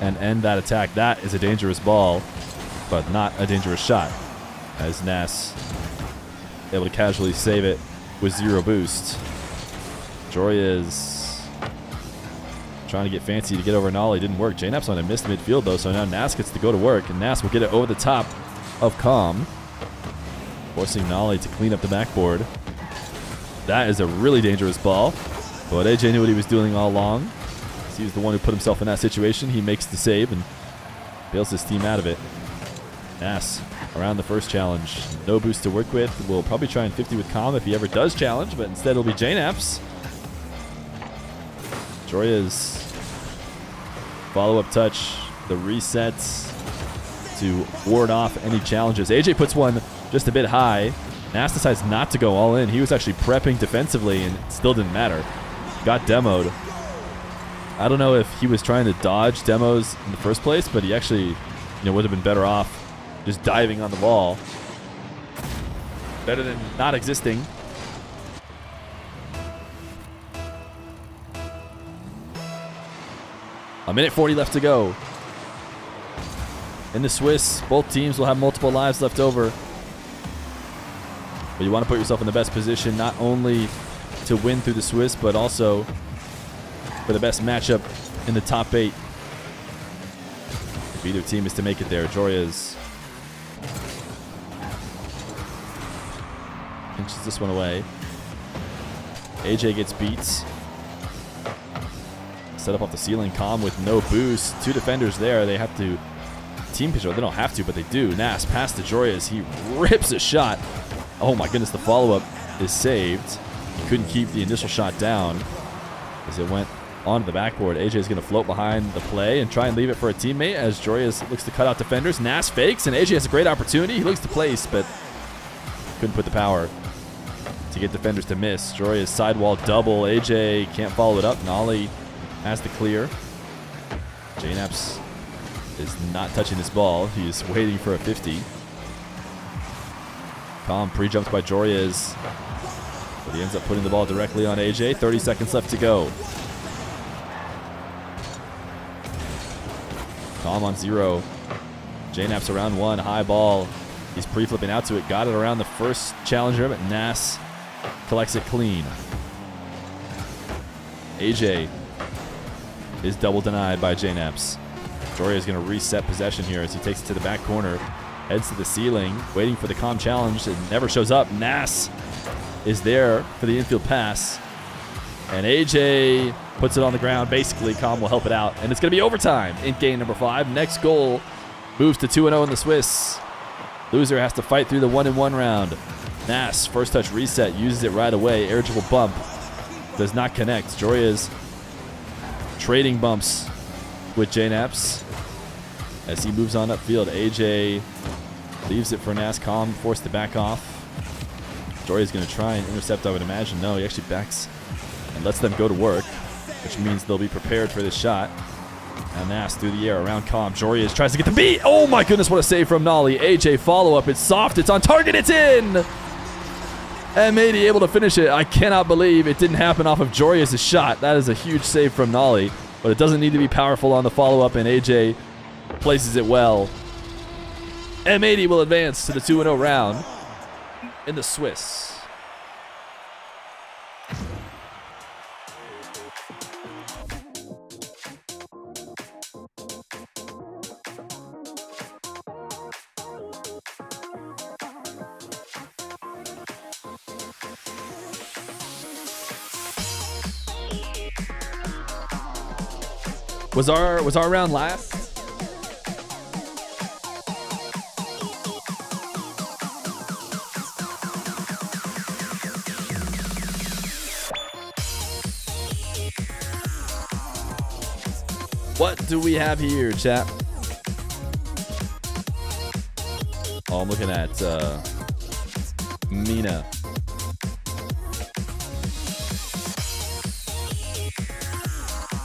S1: and end that attack. That is a dangerous ball, but not a dangerous shot. As Nass able to casually save it with 0 boost. Joreuz trying to get fancy to get over Nolly. Didn't work. J-Nap's on a missed midfield though, so now Nass gets to go to work, and Nass will get it over the top of Calm, forcing Nolly to clean up the backboard. That is a really dangerous ball, but Ayyjayy knew what he was doing all along. He was the one who put himself in that situation. He makes the save and bails his team out of it. Nass around the first challenge. No boost to work with. We'll probably try and 50 with Calm if he ever does challenge, but instead it'll be J-Naps. Joreuz, follow-up touch, the resets to ward off any challenges. Ayyjayy puts one just a bit high. Nass decides not to go all in. He was actually prepping defensively and it still didn't matter. Got demoed. I don't know if he was trying to dodge demos in the first place, but he actually, would have been better off just diving on the ball. Better than not existing. A minute 40 left to go. In the Swiss, both teams will have multiple lives left over. But you want to put yourself in the best position, not only to win through the Swiss, but also for the best matchup in the top 8. If either team is to make it there. Joreuz pinches this one away. Ayyjayy gets beats. set up off the ceiling. Calm with no boost. 2 defenders there. They have to team control. They don't have to, but they do. Nass past to Joreuz. He rips a shot. Oh my goodness, the follow-up is saved. He couldn't keep the initial shot down as it went onto the backboard. Ayyjayy is going to float behind the play and try and leave it for a teammate as Joreuz looks to cut out defenders. Nass fakes, and Ayyjayy has a great opportunity. He looks to place, but couldn't put the power to get defenders to miss. Joreuz sidewall double. Ayyjayy can't follow it up. Nolly has the clear. JNaps is not touching this ball. He's waiting for a 50. Calm pre-jumps by Joreuz, but he ends up putting the ball directly on Ayyjayy. 30 seconds left to go. Calm on 0. JNaps around 1. High ball. He's pre-flipping out to it. Got it around the first challenger, but Nass collects it clean. Ayyjayy is double denied by JNaps. Joreuz is going to reset possession here as he takes it to the back corner. Heads to the ceiling, waiting for the Calm challenge. It never shows up. Nass is there for the infield pass. And Ayyjayy puts it on the ground. Basically, Calm will help it out. And it's going to be overtime in game number 5. Next goal moves to 2-0 in the Swiss. Loser has to fight through the 1-1 round. Nass, first touch reset, uses it right away. Air dribble bump does not connect. Joreuz trading bumps with JNaps as he moves on upfield. Ayyjayy leaves it for Nass. Calm forced to back off. Joreuz is going to try and intercept, I would imagine. No, he actually backs and lets them go to work, which means they'll be prepared for this shot. And Nass through the air around Calm. Joreuz tries to get the beat. Oh my goodness, what a save from Nolly. Ayyjayy follow-up. It's soft. It's on target. It's in. M80 able to finish it. I cannot believe it didn't happen off of Joreuz's shot. That is a huge save from Nolly, but it doesn't need to be powerful on the follow-up, and Ayyjayy places it well. M80 will advance to the 2-0 round in the Swiss. Was our round last? What do we have here, chat? Oh, I'm looking at Mina.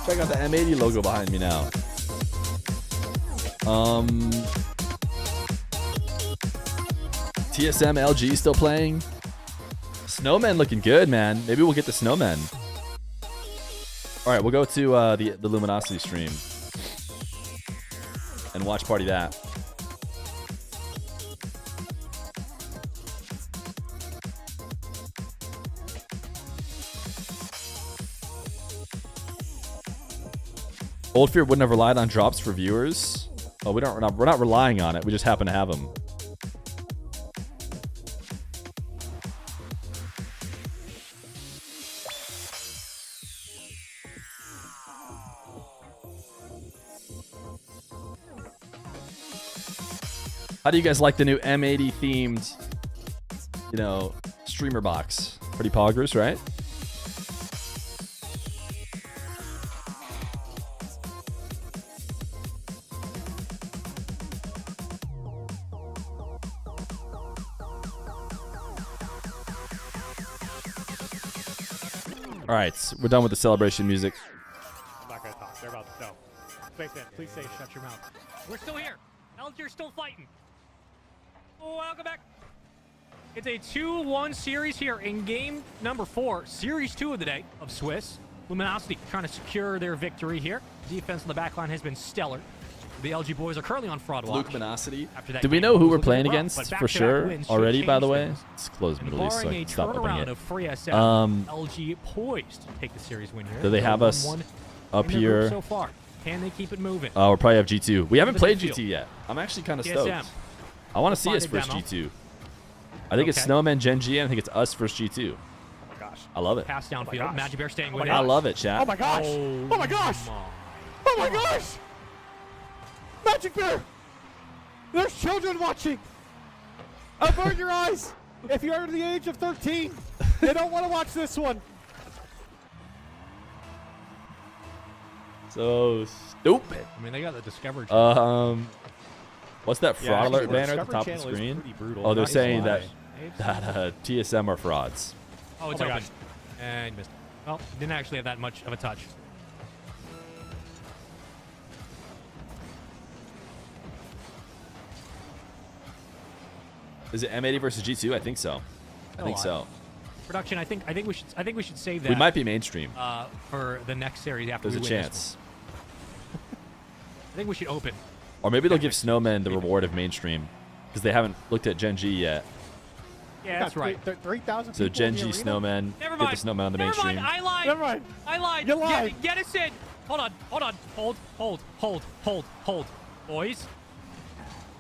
S1: Check out the M80 logo behind me now. TSM LG still playing. Snowmen looking good, man. Maybe we'll get the Snowmen. All right, we'll go to the Luminosity stream and watch party that. Old Fear wouldn't have relied on drops for viewers. Oh, we're not relying on it. We just happen to have them. How do you guys like the new M80 themed, streamer box? Pretty poggers, right? All right, we're done with the celebration music.
S10: I'm not gonna talk. They're about to go. Spaceman, please say shut your mouth. We're still here. Ayyjayyr's still fighting. Welcome back. It's a 2-1 series here in game number 4, series 2 of the day of Swiss. Luminosity trying to secure their victory here. Defense on the back line has been stellar. The LG boys are currently on fraud watch.
S1: Luminosity. Do we know who we're playing against for sure already, by the way? It's closed Middle East, so I can stop opening it.
S10: LG poised to take the series win here.
S1: Do they have us up here?
S10: So far. Can they keep it moving?
S1: Oh, we'll probably have G2. We haven't played GT yet. I'm actually kind of stoked. I want to see us versus G2. I think it's Snowman, Gen G, and I think it's us versus G2.
S10: Okay. gosh.
S1: I love it.
S10: Pass downfield. Magic Bear staying with it.
S1: I love it, chat.
S9: Oh my gosh! Oh my gosh! Oh my gosh! Magic Bear! There's children watching! Avert your eyes! If you're under the age of 13, they don't want to watch this one.
S1: So stupid.
S10: I mean, they got the Discovery Channel.
S1: What's that fraud alert banner at the
S9: Discovery
S1: top of the
S9: Channel is
S1: screen?
S9: pretty brutal.
S1: Oh, they're
S9: Not
S1: saying
S9: gonna
S1: that
S9: lie.
S1: TSM are frauds.
S10: Oh, it's
S9: Oh my
S10: open.
S9: gosh.
S10: And you missed. Well, didn't actually have that much of a touch.
S1: Is it M80 versus G2? I think so. I think so.
S10: Production, I think we should save that.
S1: We might be mainstream.
S10: For the next series after
S1: There's
S10: we
S1: a
S10: win
S1: chance.
S10: This one. I think we should open.
S1: Or maybe they'll give Snowmen the reward of mainstream because they haven't looked at Gen G yet.
S10: Yeah, that's right.
S9: 3,000
S1: So
S9: people
S1: Gen
S9: in the
S1: G
S9: arena?
S1: Snowmen,
S10: Never
S1: get
S10: mind.
S1: the Snowmen on the
S10: Never
S1: mainstream.
S10: mind. I lied.
S9: Never mind.
S10: I lied.
S9: You lied.
S10: Get us in. Hold on. Hold. Boys.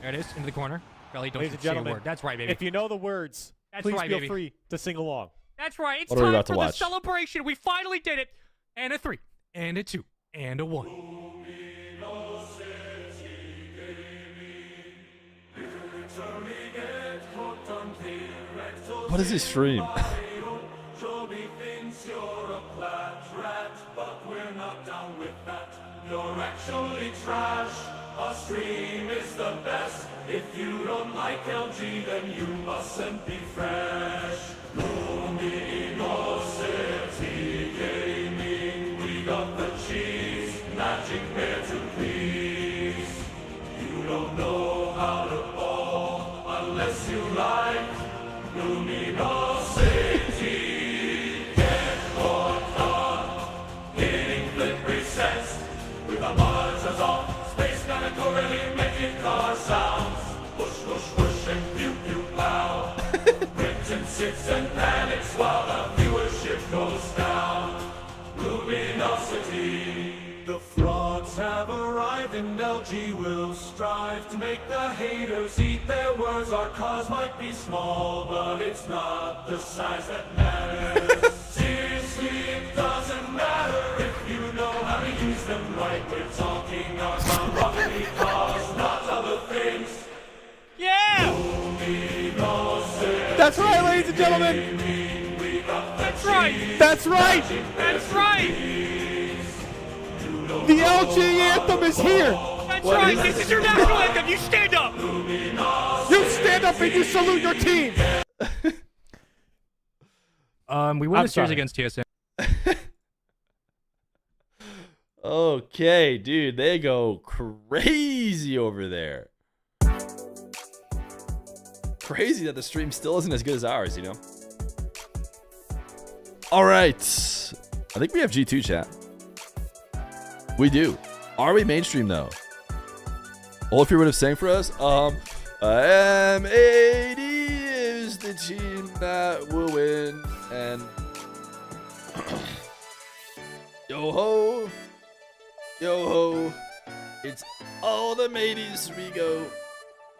S10: There it is. Into the corner. Belly, don't
S9: Ladies and
S10: say a
S9: gentlemen,
S10: word. That's right, baby.
S9: If you know the words,
S10: That's
S9: please
S10: right,
S9: feel
S10: baby.
S9: free to sing along.
S10: That's right. It's
S1: What are we
S10: time
S1: about to
S10: for the
S1: watch?
S10: celebration. We finally did it. And a 3, and a 2, and a 1.
S1: What is this stream?
S11: You're actually trash. Our stream is the best. If you don't like LG, then you mustn't be fresh. Luminosity Gaming, we got the cheese. Magic Bear to please. You don't know how to ball unless you like Luminosity. Get hooked on hitting flip resets with the monitors off. Space Gun really making car sounds. Push, push, push, and pew, pew, pow. Brenton sits and panics while the viewership goes down. Luminosity. The frauds have arrived and LG will strive to make the haters eat their words. Our cause might be small, but it's not the size that matters. Seriously, it doesn't matter if you know how to use them right. We're talking our rocket cars, not other things.
S10: Yeah!
S9: That's right, ladies and gentlemen.
S10: That's right!
S9: That's right.
S10: That's right!
S9: The LG anthem is here.
S10: That's right! This is your national anthem! You stand up!
S9: You stand up and you salute your team.
S10: We win
S9: I'm
S10: the series
S9: sorry.
S10: against TSM.
S1: Okay, dude, they go crazy over there. Crazy that the stream still isn't as good as ours, you know? All right. I think we have G2 chat. We do. Are we mainstream though? Olafir would have sang for us. M80 is the team that will win. And yo ho. Yo ho. It's all the mateys we go.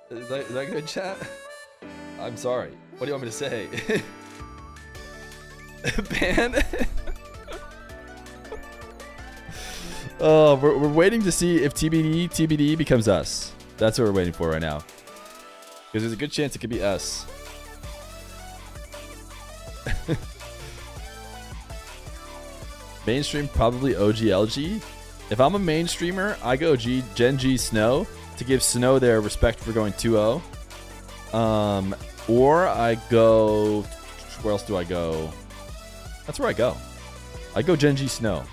S1: Is that good, chat? I'm sorry. What do you want me to say? Ban? Oh, we're waiting to see if TBD becomes us. That's what we're waiting for right now. Because there's a good chance it could be us. Mainstream, probably OGLG. If I'm a mainstreamer, I go Gen G Snow to give Snow their respect for going 2-0. Or I go... Where else do I go? That's where I go. I go Gen G Snow.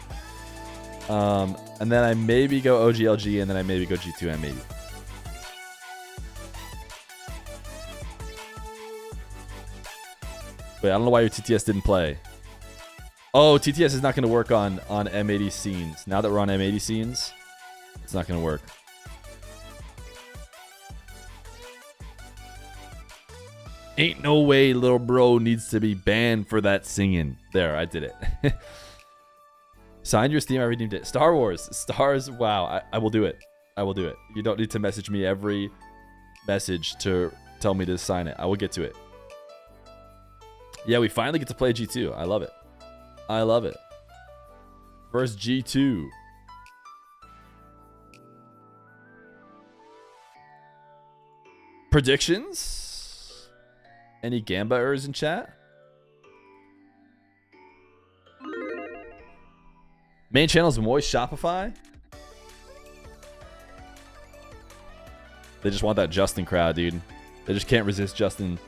S1: And then I maybe go OGLG, and then I maybe go G2 M80. Wait, I don't know why your TTS didn't play. Oh, TTS is not going to work on M80 scenes. Now that we're on M80 scenes, it's not going to work. Ain't no way little bro needs to be banned for that singing. There, I did it. Signed your Steam, I redeemed it. Star Wars. Stars, wow. I will do it. I will do it. You don't need to message me every message to tell me to sign it. I will get to it. Yeah, we finally get to play G2. I love it. I love it. First G2. Predictions? Any Gamba errors in chat? Main channel's Moist Shopify. They just want that Justin crowd, dude. They just can't resist Justin.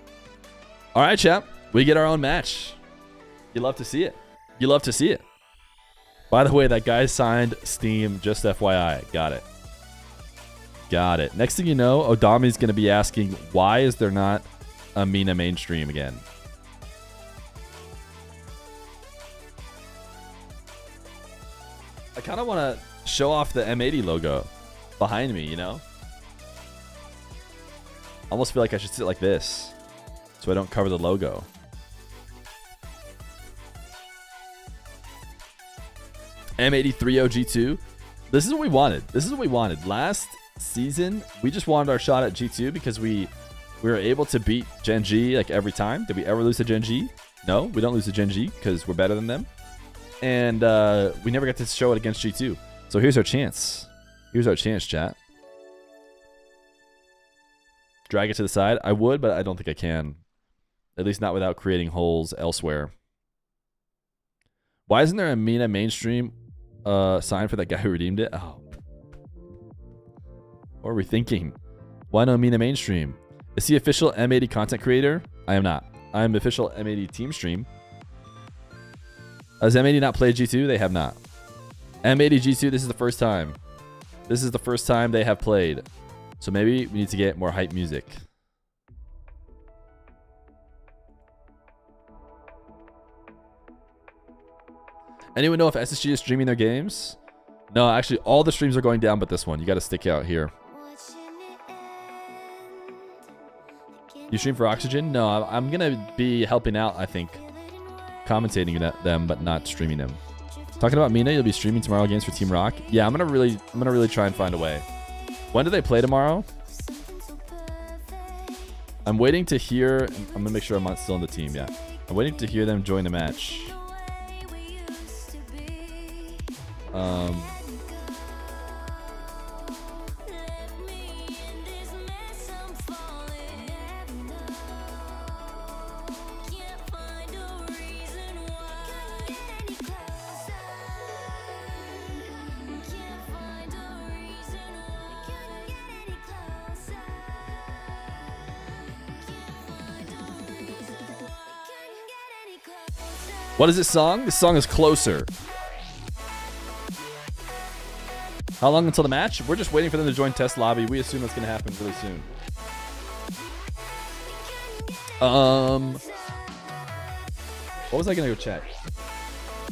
S1: All right, chap. We get our own match. You love to see it. You love to see it. By the way, that guy signed Steam, just FYI. Got it. Got it. Next thing you know, Odami's going to be asking, why is there not a Mina mainstream again? I kind of want to show off the M80 logo behind me, you know? I almost feel like I should sit like this so I don't cover the logo. M80 3-0 G2. This is what we wanted. This is what we wanted. Last season, we just wanted our shot at G2 because we were able to beat Gen G like every time. Did we ever lose to Gen G? No, we don't lose to Gen G because we're better than them. And we never got to show it against G2. So here's our chance. Here's our chance, chat. Drag it to the side. I would, but I don't think I can. At least not without creating holes elsewhere. Why isn't there a Mina mainstream sign for that guy who redeemed it? Oh. What are we thinking? Why no Mina mainstream? Is he official M80 content creator? I am not. I am official M80 team stream. Has M80 not played G2? They have not. M80 G2, this is the first time. This is the first time they have played. So maybe we need to get more hype music. Anyone know if SSG is streaming their games? No, actually, all the streams are going down but this one. You got to stick out here. You stream for Oxygen? No, I'm going to be helping out, I think. Commentating them, but not streaming them. Talking about Mina, you'll be streaming tomorrow games for Team Rock. Yeah, I'm gonna really try and find a way. When do they play tomorrow? I'm waiting to hear. I'm gonna make sure I'm not still on the team. Yeah, I'm waiting to hear them join the match. What is this song? This song is Closer. How long until the match? We're just waiting for them to join test lobby. We assume it's going to happen really soon. What was I going to go check?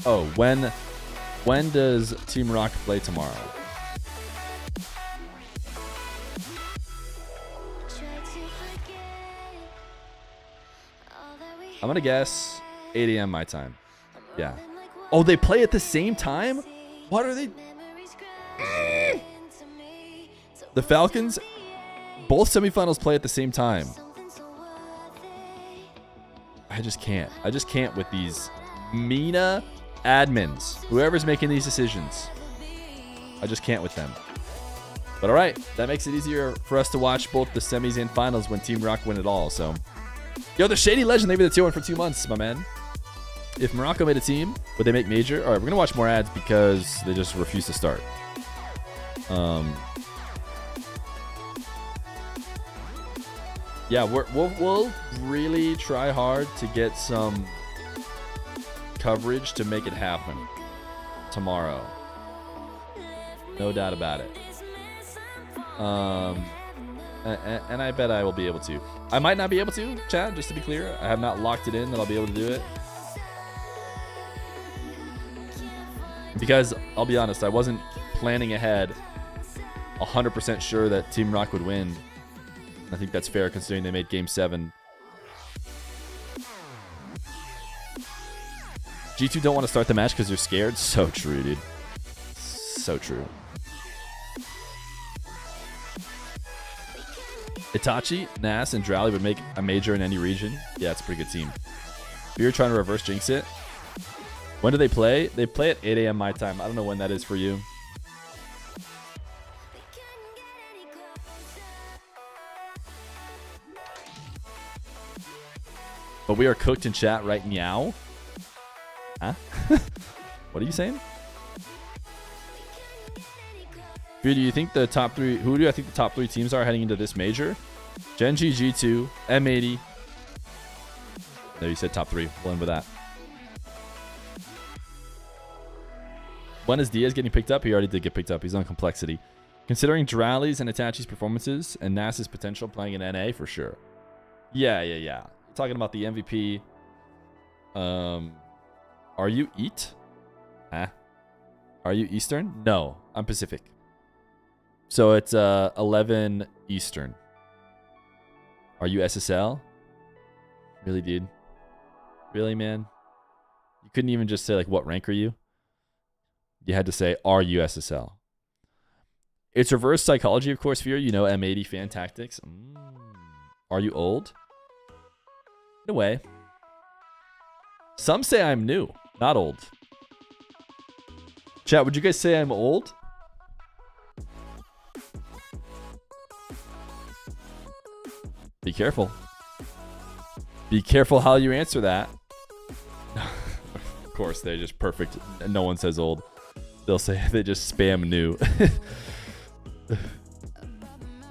S1: Oh, when does Team Rock play tomorrow? I'm going to guess 8 a.m. my time. Yeah. Oh, they play at the same time? What are they? The Falcons, both semifinals play at the same time. I just can't. I just can't with these Mina admins. Whoever's making these decisions. I just can't with them. But all right, that makes it easier for us to watch both the semis and finals when Team Rock win it all. So, yo, the Shady Legend, they've been the 2-1 for 2 months, my man. If Morocco made a team, would they make major? All right, we're going to watch more ads because they just refuse to start. Yeah, we'll really try hard to get some coverage to make it happen tomorrow. No doubt about it. And I bet I will be able to. I might not be able to, Chad, just to be clear. I have not locked it in that I'll be able to do it. Because, I'll be honest, I wasn't planning ahead 100% sure that Team Rock would win. I think that's fair considering they made Game 7. G2 don't want to start the match because they're scared. So true, dude. So true. Itachi, Nass, and Drowley would make a major in any region. Yeah, it's a pretty good team. Feer trying to reverse jinx it. When do they play? They play at 8 a.m. my time. I don't know when that is for you. But we are cooked in chat right now. Huh? What are you saying? Feer, do you think the top three? Who do I think the top three teams are heading into this major? Gen G, G2, M80. No, you said top three. We'll end with that. When is Diaz getting picked up? He already did get picked up. He's on complexity. Considering Drally's and Itachi's performances and Nass's potential playing in NA for sure. Yeah. Talking about the MVP. Are you EAT? Huh? Are you Eastern? No, I'm Pacific. So it's 11 Eastern. Are you SSL? Really, dude? Really, man? You couldn't even just say, like, what rank are you? You had to say, are you SSL? It's reverse psychology, of course, Fear. You know M80 fan tactics. Are you old? In a way. Some say I'm new, not old. Chat, would you guys say I'm old? Be careful. Be careful how you answer that. Of course, they're just perfect. No one says old. They'll say they just spam new.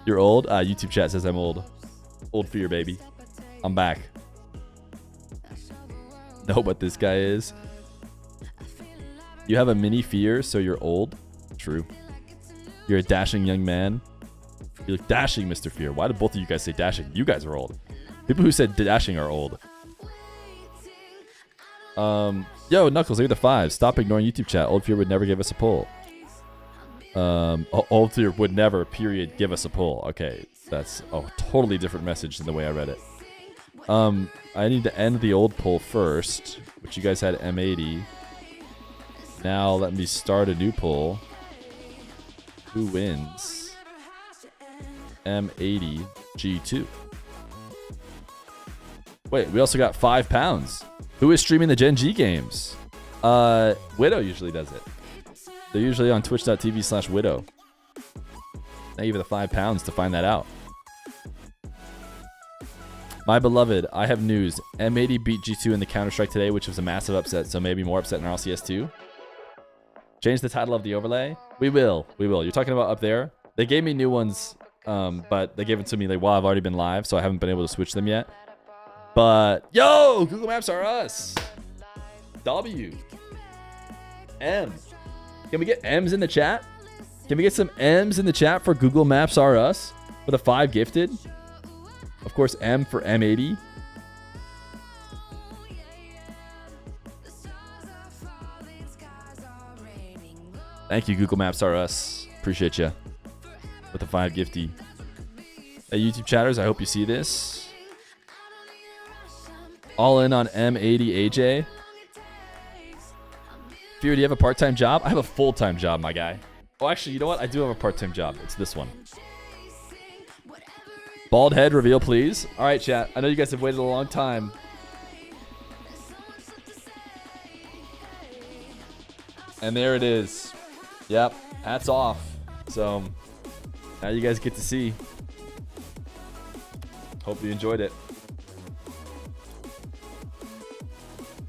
S1: You're old? YouTube chat says I'm old. Old Fear, baby. I'm back. No, but this guy is. You have a mini Fear, so you're old. True. You're a dashing young man. You look dashing, Mr. Fear. Why did both of you guys say dashing? You guys are old. People who said dashing are old. Yo, Knuckles, leave the 5. Stop ignoring YouTube chat. Old Fear would never give us a poll. Old Fear would never, period, give us a poll. Okay, that's a totally different message than the way I read it. I need to end the old poll first, which you guys had M80. Now let me start a new poll. Who wins? M80 G2. Wait, we also got £5. Who is streaming the Gen G games? Widow usually does it. They're usually on twitch.tv/Widow. Thank you for the £5 to find that out. My beloved, I have news. M80 beat G2 in the Counter-Strike today, which was a massive upset, so maybe more upset in RLCS 2. Change the title of the overlay? We will. You're talking about up there? They gave me new ones, but they gave it to me like while I've already been live, so I haven't been able to switch them yet. But, yo, Google Maps are us. W. M. Can we get M's in the chat? Can we get some M's in the chat for Google Maps are us? For the 5 gifted? Of course, M for M80. Thank you, Google Maps are us. Appreciate you. With the 5 gifty. Hey, YouTube chatters, I hope you see this. All in on M80 Ayyjayy. Fear, do you have a part-time job? I have a full-time job, my guy. Oh, actually, you know what? I do have a part-time job. It's this one. Bald head reveal, please. All right, chat. I know you guys have waited a long time. And there it is. Yep. Hats off. So, now you guys get to see. Hope you enjoyed it.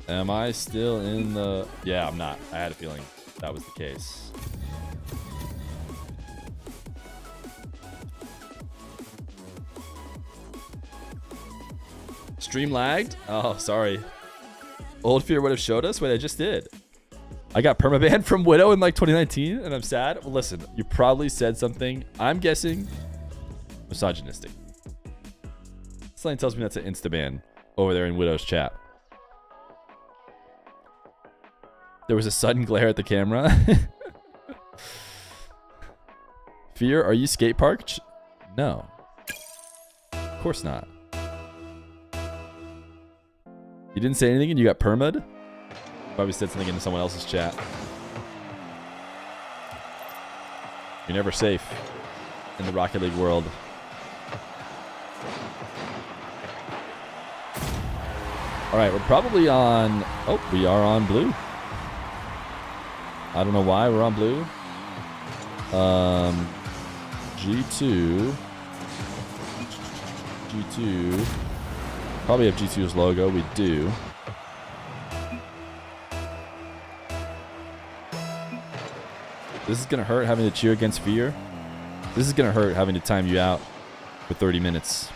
S1: Am I still in the... Yeah, I'm not. I had a feeling that was the case. Stream lagged? Oh, sorry. Old Fear would have showed us? Wait, I just did. I got permabanned from Widow in like 2019 and I'm sad. Well, listen, you probably said something, I'm guessing, misogynistic. Something tells me that's an insta-ban over there in Widow's chat. There was a sudden glare at the camera. Fear, are you skate parked? No. Of course not. You didn't say anything and you got perma'd? Probably said something into someone else's chat. You're never safe in the Rocket League world. All right, we're probably on... Oh, we are on blue. I don't know why we're on blue. G2. G2. Probably have G2's logo. We do. This is going to hurt having to cheer against Feer. This is going to hurt having to time you out for 30 minutes.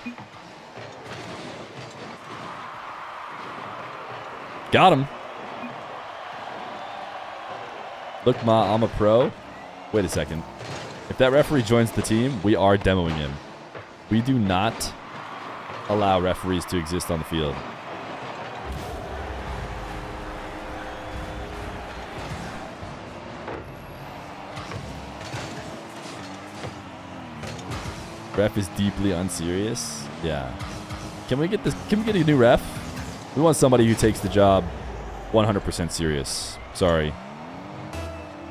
S1: Got him. Look, Ma, I'm a pro. Wait a second. If that referee joins the team, we are demoing him. We do not allow referees to exist on the field. Ref is deeply unserious. Yeah. Can we get this? Can we get a new ref? We want somebody who takes the job 100% serious. Sorry.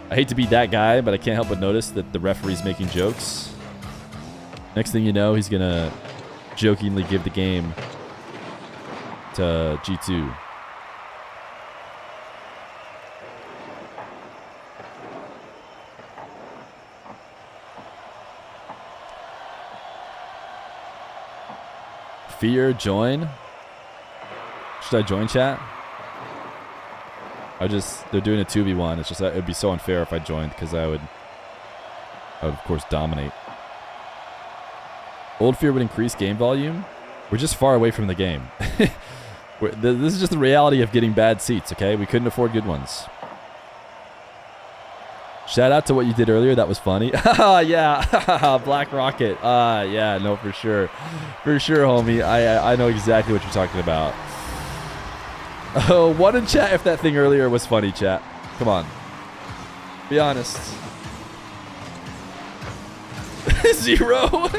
S1: I hate to be that guy, but I can't help but notice that the referee's making jokes. Next thing you know, he's going to jokingly give the game to G2. Feer, join. Should I join chat? They're doing a 2v1. It's just that it'd be so unfair if I joined because I would of course dominate. Old Feer would increase game volume. We're just far away from the game. This is just the reality of getting bad seats, okay? We couldn't afford good ones. Shout out to what you did earlier. That was funny. Yeah. Black Rocket. Yeah, no, for sure. For sure, homie. I know exactly what you're talking about. Oh, one in chat if that thing earlier was funny, chat. Come on. Be honest. 0.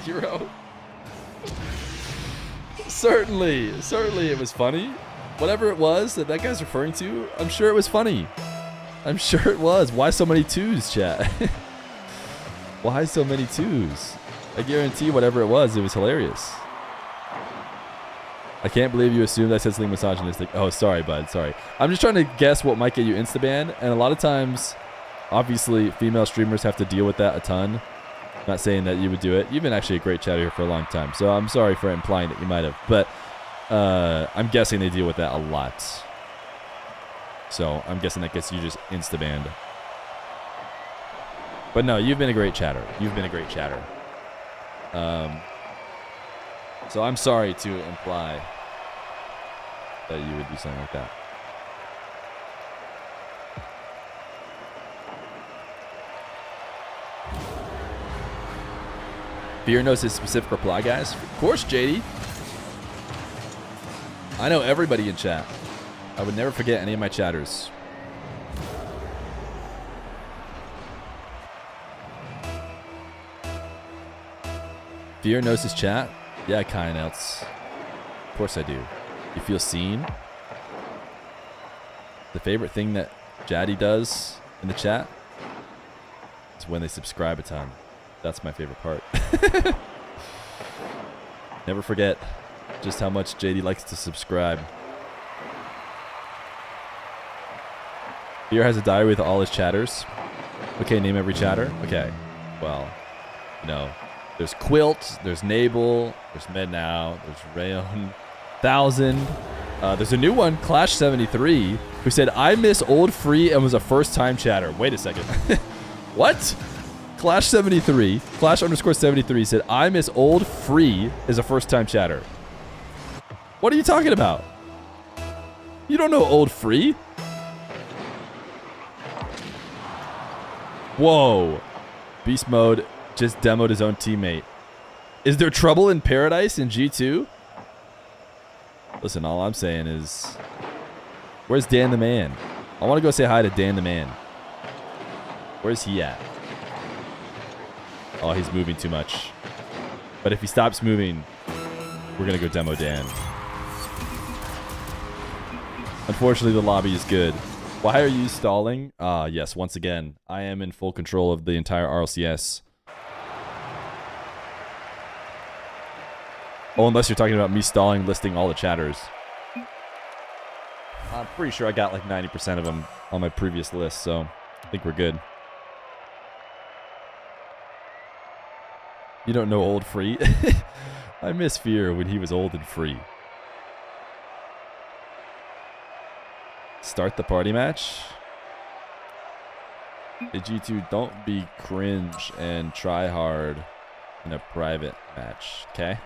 S1: 0. Certainly it was funny. Whatever it was that guy's referring to, I'm sure it was funny. I'm sure it was. Why so many twos, chat? Why so many twos? I guarantee whatever it was hilarious. I can't believe you assumed I said something misogynistic. Oh, sorry, bud. Sorry. I'm just trying to guess what might get you insta-banned. And a lot of times, obviously, female streamers have to deal with that a ton. I'm not saying that you would do it. You've been actually a great chatter here for a long time. So I'm sorry for implying that you might have. But I'm guessing they deal with that a lot. So I'm guessing that gets you just insta-banned. But no, you've been a great chatter. You've been a great chatter. So I'm sorry to imply that you would do something like that. Feer knows his specific reply, guys. Of course, JD. I know everybody in chat. I would never forget any of my chatters. Feer knows his chat. Yeah, kind else. Of course I do. You feel seen? The favorite thing that Jaddy does in the chat is when they subscribe a ton. That's my favorite part. Never forget just how much JD likes to subscribe. Feer has a diary with all his chatters. Okay, name every chatter. Okay, well, you know. There's Quilt, there's Nabel, there's Mednow, there's Rayon 1000. There's a new one, Clash73, who said, I miss old free and was a first-time chatter. Wait a second. What? Clash73, Clash_73 said, I miss old free is a first-time chatter. What are you talking about? You don't know old free? Whoa. Beast mode just demoed his own teammate. Is there trouble in paradise in G2? Listen, all I'm saying is, where's Dan the Man? I want to go say hi to Dan the Man. Where's he at? Oh, he's moving too much. But if he stops moving, we're going to go demo Dan. Unfortunately, the lobby is good. Why are you stalling? Yes, once again, I am in full control of the entire RLCS. Oh, unless you're talking about me stalling, listing all the chatters. I'm pretty sure I got like 90% of them on my previous list, so I think we're good. You don't know old free? I miss Feer when he was old and free. Start the party match. Hey, G2, don't be cringe and try hard in a private match, okay?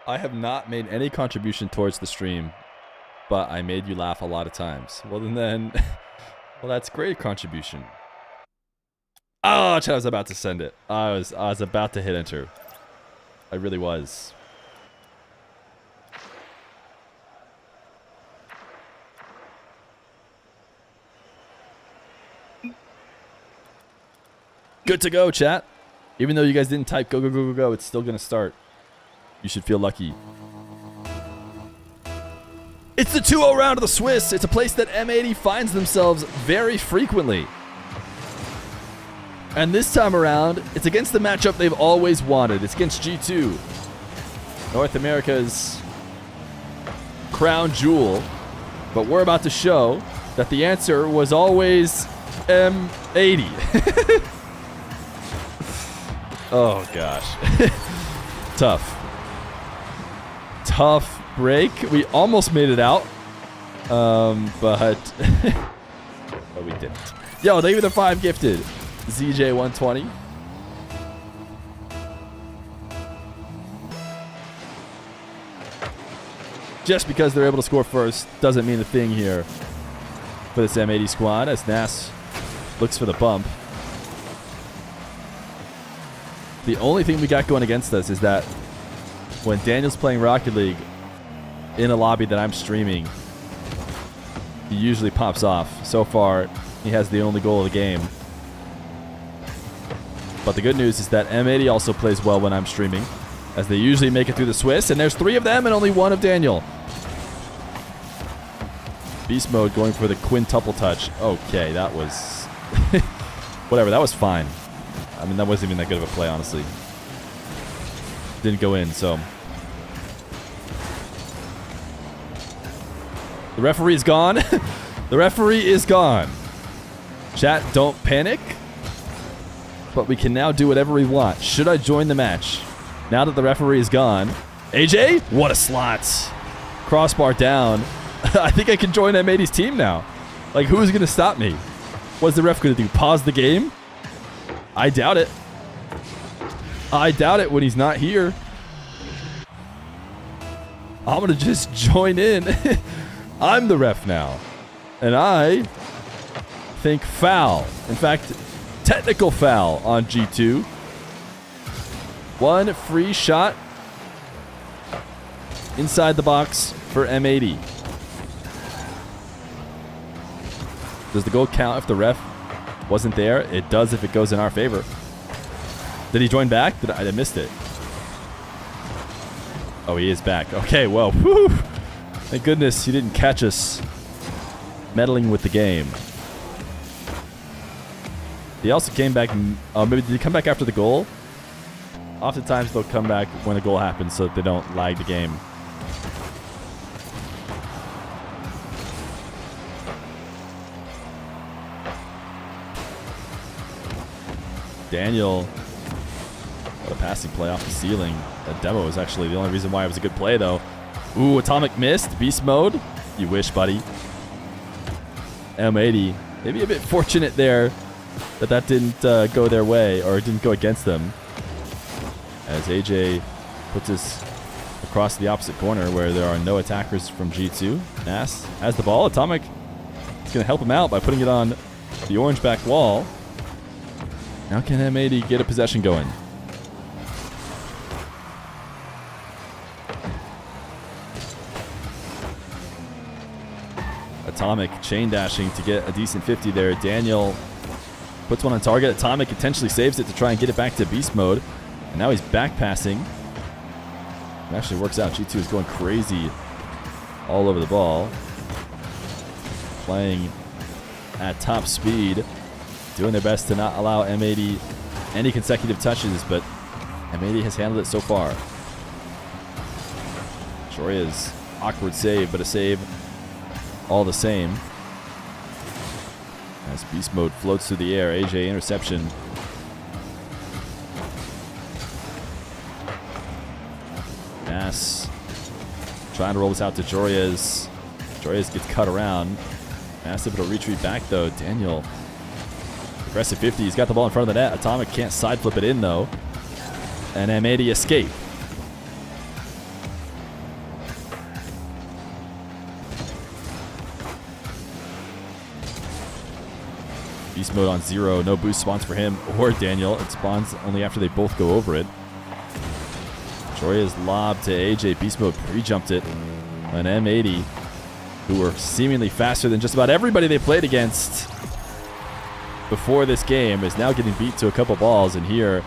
S1: I have not made any contribution towards the stream, but I made you laugh a lot of times. Well, then, well, that's great contribution. Oh, Chad, I was about to send it. I was about to hit enter. I really was. Good to go, chat. Even though you guys didn't type go, go, go, go, go, it's still going to start. You should feel lucky. It's the 2-0 round of the Swiss. It's a place that M80 finds themselves very frequently. And this time around, it's against the matchup they've always wanted. It's against G2. North America's crown jewel. But we're about to show that the answer was always M80. Oh, gosh. Tough. Tough break. We almost made it out. But we didn't. Yo, thank you for the 5 gifted. ZJ120. Just because they're able to score first doesn't mean a thing here for this M80 squad as Nass looks for the bump. The only thing we got going against us is that when Daniel's playing Rocket League in a lobby that I'm streaming, he usually pops off. So far, he has the only goal of the game. But the good news is that M80 also plays well when I'm streaming, as they usually make it through the Swiss, and there's 3 of them and only 1 of Daniel. Beast mode going for the quintuple touch. Okay, that was... whatever, that was fine. I mean, that wasn't even that good of a play, honestly. Didn't go in, so... The referee is gone. The referee is gone. Chat, don't panic. But we can now do whatever we want. Should I join the match? Now that the referee is gone. Ayyjayy? What a slot. Crossbar down. I think I can join M80's team now. Like, who's going to stop me? What's the ref going to do? Pause the game? I doubt it. I doubt it when he's not here. I'm going to just join in. I'm the ref now. And I think foul. In fact, technical foul on G2. 1 free shot inside the box for M80. Does the goal count if the ref wasn't there? It does if it goes in our favor. Did he join back? I missed it. Oh, he is back. Okay, well, whew. Thank goodness he didn't catch us meddling with the game. He also came back. Maybe did he come back after the goal? Oftentimes they'll come back when the goal happens so that they don't lag the game. Daniel, what a passing play off the ceiling. That demo was actually the only reason why it was a good play, though. Ooh, atomic missed. Beast mode. You wish, buddy. M80. Maybe a bit fortunate there that didn't go their way, or didn't go against them. As Ayyjayy puts us across the opposite corner where there are no attackers from G2. Nass has the ball. Atomic is going to help him out by putting it on the orange back wall. Now can M80 get a possession going? Atomic chain dashing to get a decent 50 there. Daniel puts one on target. Atomic intentionally saves it to try and get it back to beast mode. And now he's back passing. It actually works out. G2 is going crazy all over the ball. Playing at top speed. Doing their best to not allow M80 any consecutive touches, but M80 has handled it so far. Joreuz, awkward save, but a save all the same. As beast mode floats through the air, Ayyjayy interception. Nass trying to roll this out to Joreuz. Joreuz gets cut around. Nass able to retreat back though. Daniel, aggressive 50. He's got the ball in front of the net. Atomic can't side flip it in though. And M80 escape. Beast mode on 0. No boost spawns for him or Daniel. It spawns only after they both go over it. Joreuz lob to Ayyjayy. Beast mode pre-jumped it. And M80, who were seemingly faster than just about everybody they played against before this game, is now getting beat to a couple balls. And here,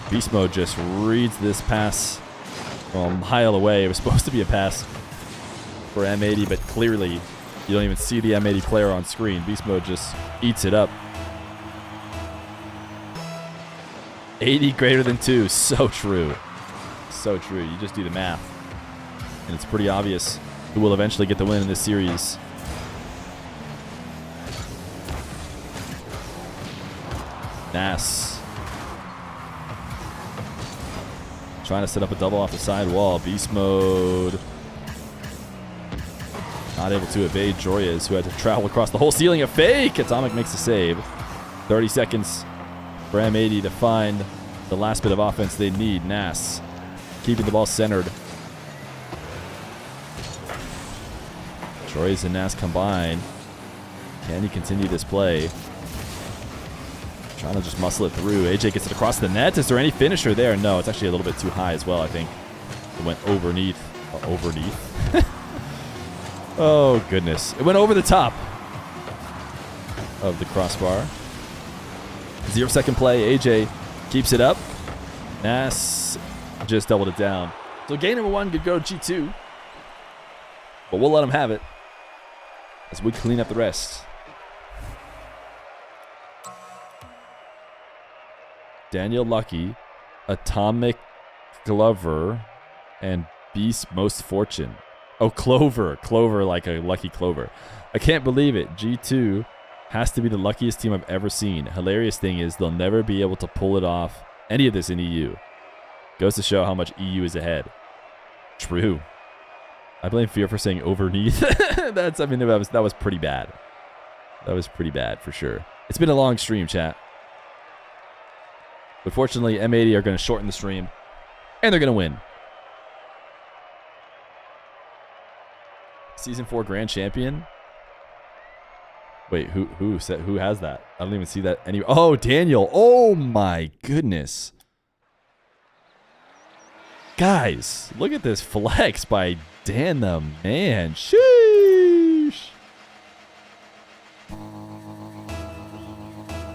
S1: beast mode just reads this pass from a mile away. It was supposed to be a pass for M80, but clearly you don't even see the M80 player on screen. Beast mode just eats it up. 80 greater than 2. So true. So true. You just do the math. And it's pretty obvious who will eventually get the win in this series. Nass trying to set up a double off the side wall. Beast mode not able to evade Joreuz, who had to travel across the whole ceiling. A fake! Atomic makes a save. 30 seconds for M80 to find the last bit of offense they need. Nass keeping the ball centered. Joreuz and Nass combine. Can he continue this play? Trying to just muscle it through. Ayyjayy gets it across the net. Is there any finisher there? No, it's actually a little bit too high as well, I think. It went overneath. Overneath? Oh, goodness. It went over the top of the crossbar. 0-second play. Ayyjayy keeps it up. Nass just doubled it down. So game number 1 could go G2. But we'll let them have it as we clean up the rest. Daniel Lucky, Atomic Glover, and Beast Most Fortune. Oh, Clover. Clover like a lucky clover. I can't believe it. G2 has to be the luckiest team I've ever seen. Hilarious thing is they'll never be able to pull it off, any of this in EU. Goes to show how much EU is ahead. True. I blame Feer for saying overneath. That was pretty bad. That was pretty bad for sure. It's been a long stream, chat. But fortunately, M80 are going to shorten the stream, and they're going to win. Season 4 Grand Champion? Wait, who has that? I don't even see that anywhere. Oh, Daniel. Oh my goodness. Guys, look at this flex by Dan the man. Sheesh.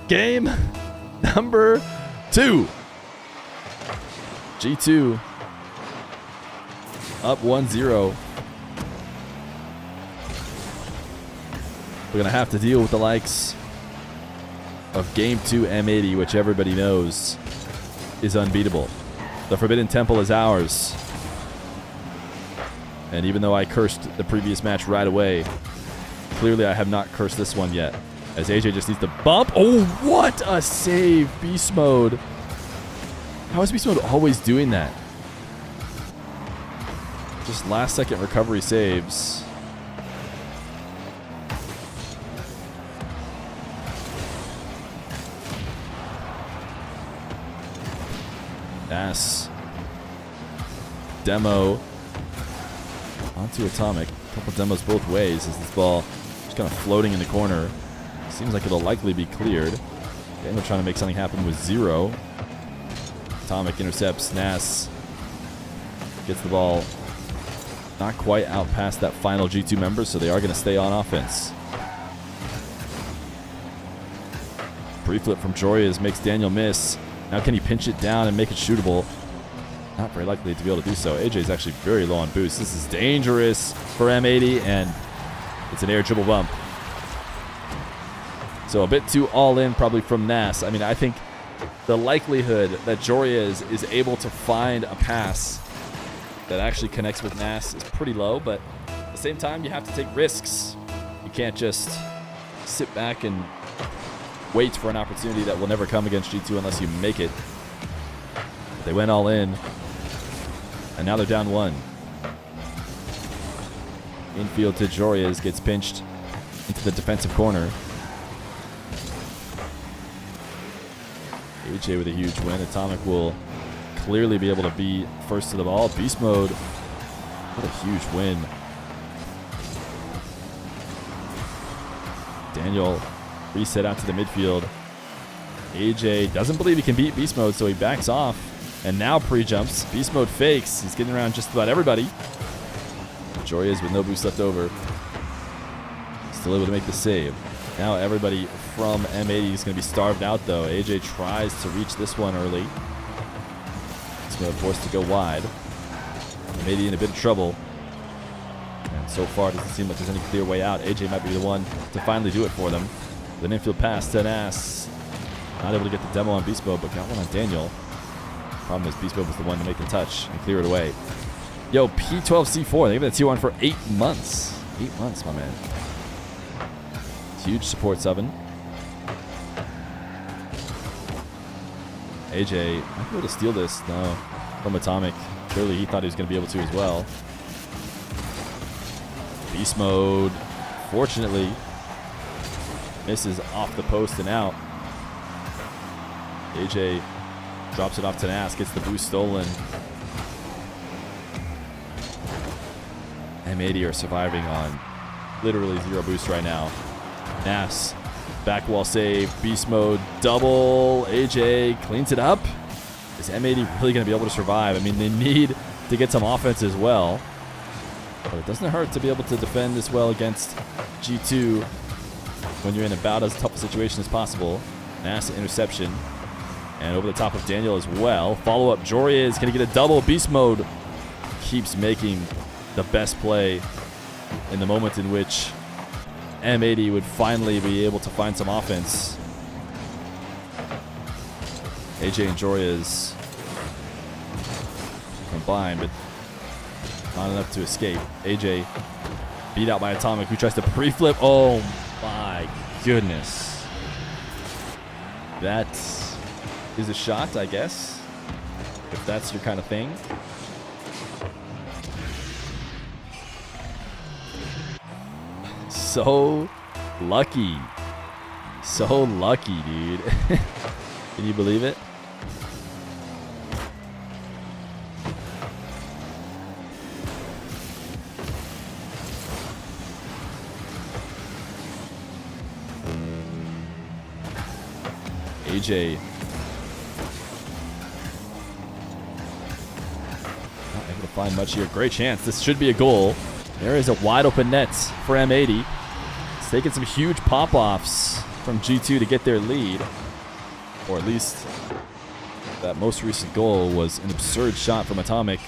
S1: Game number 2. G2 up 1-0. We're going to have to deal with the likes of Game 2 M80, which everybody knows is unbeatable. The Forbidden Temple is ours. And even though I cursed the previous match right away, clearly I have not cursed this one yet. As Ayyjayy just needs to bump. Oh, what a save. Beast mode. How is Beast mode always doing that? Just last second recovery saves. Nass. Demo. Onto Atomic. A couple demos both ways as this ball just kind of floating in the corner. Seems like it'll likely be cleared. Daniel trying to make something happen with 0. Atomic intercepts. Nass gets the ball not quite out past that final G2 member, so they are going to stay on offense. Brief flip from Joreuz makes Daniel miss. Now can he pinch it down and make it shootable? Not very likely to be able to do so. Ayyjayy is actually very low on boost. This is dangerous for M80, and it's an air dribble bump. So a bit too all in probably from Nass. I mean, I think the likelihood that Joreuz is able to find a pass that actually connects with Nass is pretty low, but at the same time, you have to take risks. You can't just sit back and wait for an opportunity that will never come against G2 unless you make it. They went all in, and now they're down 1. Infield to Joreuz, gets pinched into the defensive corner. Ayyjayy with a huge win. Atomic will clearly be able to be first to the ball. Beast mode, what a huge win. Daniel reset out to the midfield. Ayyjayy doesn't believe he can beat beast mode, so he backs off and now pre-jumps. Beast mode fakes. He's getting around just about everybody. Joreuz with no boost left over, still able to make the save. Now everybody from M80 is going to be starved out, though. Ayyjayy tries to reach this one early. He's going to force to go wide. M80 in a bit of trouble. And so far, it doesn't seem like there's any clear way out. Ayyjayy might be the one to finally do it for them. With an infield pass to Nass. Not able to get the demo on Beast Mode, but got one on Daniel. Problem is, Beast Mode was the one to make the touch and clear it away. Yo, P12C4. They gave that T1 for 8 months. 8 months, my man. Huge support subbing. Ayyjayy might be able to steal this. No, from Atomic. Clearly he thought he was going to be able to as well. Beast mode, fortunately, misses off the post and out. Ayyjayy drops it off to Nass, gets the boost stolen. M80 are surviving on literally 0 boost right now. Nass, back wall save, beast mode, double. Ayyjayy cleans it up. Is M80 really going to be able to survive? I mean, they need to get some offense as well. But it doesn't hurt to be able to defend as well against G2 when you're in about as tough a situation as possible. Nass interception. And over the top of Daniel as well. Follow up, Joreuz is going to get a double. Beast mode keeps making the best play in the moment in which M80 would finally be able to find some offense. Ayyjayy and Joreuz combined, but not enough to escape. Ayyjayy beat out by Atomic, who tries to pre-flip. Oh my goodness. That is a shot, I guess, if that's your kind of thing. So lucky. So lucky, dude. Can you believe it? Ayyjayy not able to find much here. Great chance. This should be a goal. There is a wide open net for M80. It's taking some huge pop-offs from G2 to get their lead. Or at least that most recent goal was an absurd shot from Atomic.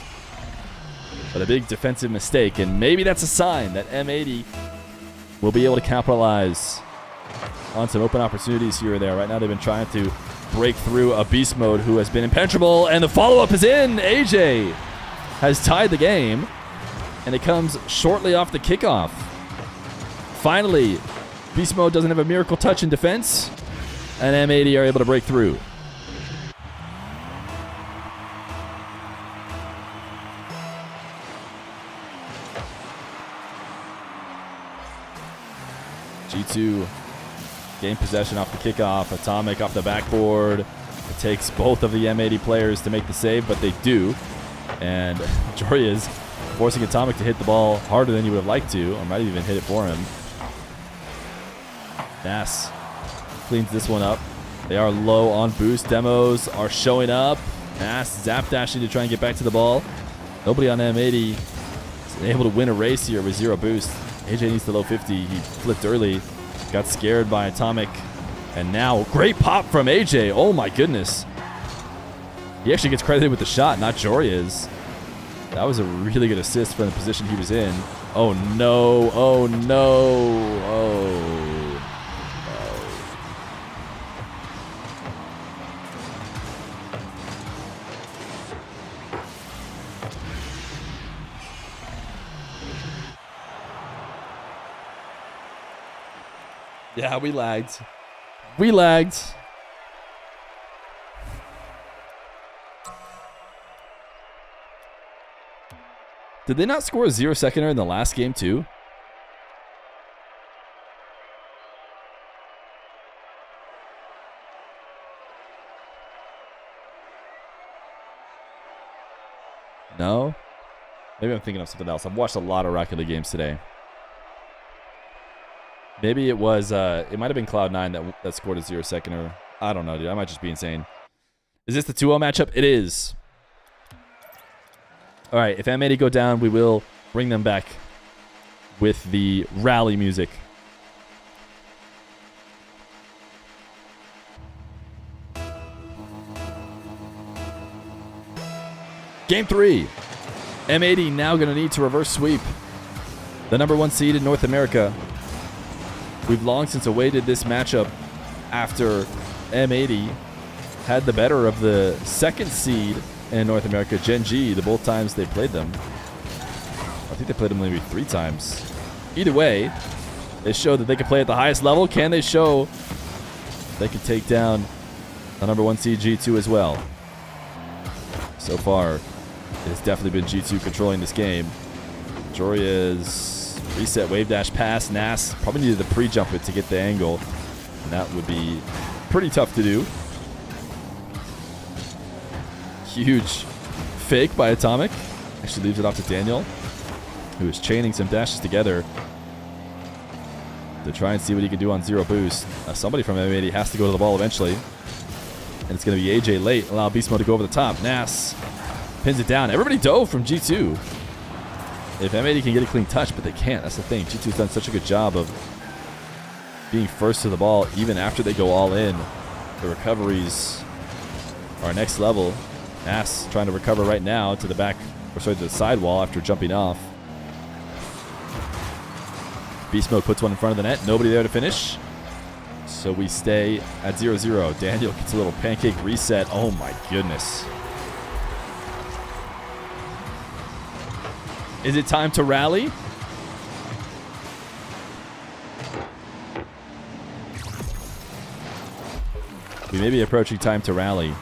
S1: But a big defensive mistake. And maybe that's a sign that M80 will be able to capitalize on some open opportunities here or there. Right now they've been trying to break through a beast mode who has been impenetrable. And the follow-up is in. Ayyjayy has tied the game. And it comes shortly off the kickoff. Finally, beast mode doesn't have a miracle touch in defense, and M80 are able to break through. G2 gain possession off the kickoff. Atomic off the backboard. It takes both of the M80 players to make the save, but they do. And Joreuz forcing Atomic to hit the ball harder than you would have liked to, or might have even hit it for him. Nass cleans this one up. They are low on boost. Demos are showing up. Nass zap dashing to try and get back to the ball. Nobody on M80 is able to win a race here with 0 boost. Ayyjayy needs the low 50. He flipped early, got scared by Atomic, and now great pop from Ayyjayy. Oh my goodness. He actually gets credited with the shot, not Joreuz. That was a really good assist from the position he was in. Oh no, oh no, oh. Yeah, we lagged. We lagged. Did they not score a 0-seconder in the last game too? No? Maybe I'm thinking of something else. I've watched a lot of Rocket League games today. Maybe it was, it might have been Cloud9 that scored a 0-seconder. I don't know, dude. I might just be insane. Is this the 2-0 matchup? It is. All right, if M80 go down, we will bring them back with the rally music. Game 3. M80 now going to need to reverse sweep the #1 seed in North America. We've long since awaited this matchup after M80 had the better of the 2nd seed in North America, Gen G, the both times they played them. I think they played them maybe 3 times. Either way, they showed that they can play at the highest level. Can they show they can take down the #1 seed G2 as well? So far, it has definitely been G2 controlling this game. Joreuz reset wave dash pass. Nass probably needed to pre-jump it to get the angle, and that would be pretty tough to do. Huge fake by Atomic. Actually leaves it off to Daniel, who is chaining some dashes together to try and see what he can do on 0 boost. Somebody from M80 has to go to the ball eventually, and it's going to be Ayyjayy late. Allow Beast Mode to go over the top. Nass pins it down. Everybody dove from G2. If M80 can get a clean touch, but they can't. That's the thing. G2's done such a good job of being first to the ball even after they go all in. The recoveries are next level. Nass trying to recover right now to the back, or sorry, to the sidewall after jumping off. Beast Mode puts one in front of the net. Nobody there to finish. So we stay at 0-0. Daniel gets a little pancake reset. Oh my goodness. Is it time to rally? We may be approaching time to rally.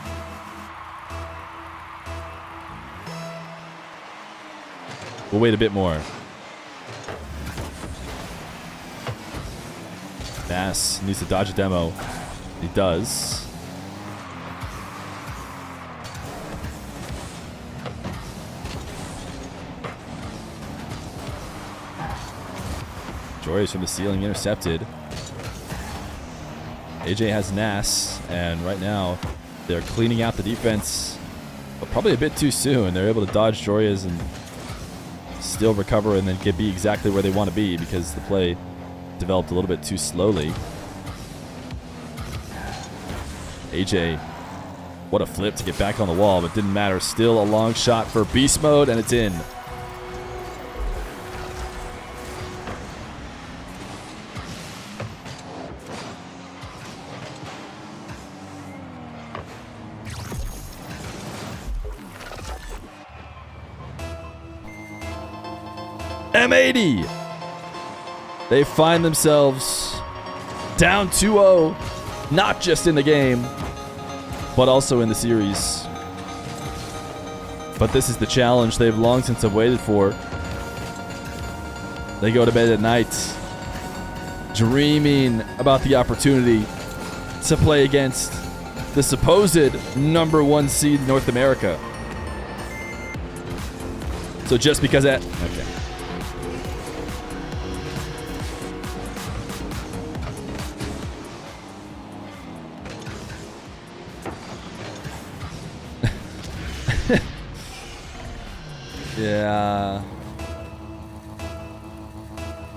S1: We'll wait a bit more. Nass needs to dodge a demo. He does. Joreuz from the ceiling intercepted. Ayyjayy has Nass, and right now they're cleaning out the defense, but probably a bit too soon. They're able to dodge Joreuz and still recover and then be exactly where they want to be because the play developed a little bit too slowly. Ayyjayy, what a flip to get back on the wall, but didn't matter. Still a long shot for Beast Mode, and it's in. M80. They find themselves down 2-0, not just in the game, but also in the series. But this is the challenge they've long since have waited for. They go to bed at night dreaming about the opportunity to play against the supposed #1 seed in North America. So just because that... Okay. Yeah.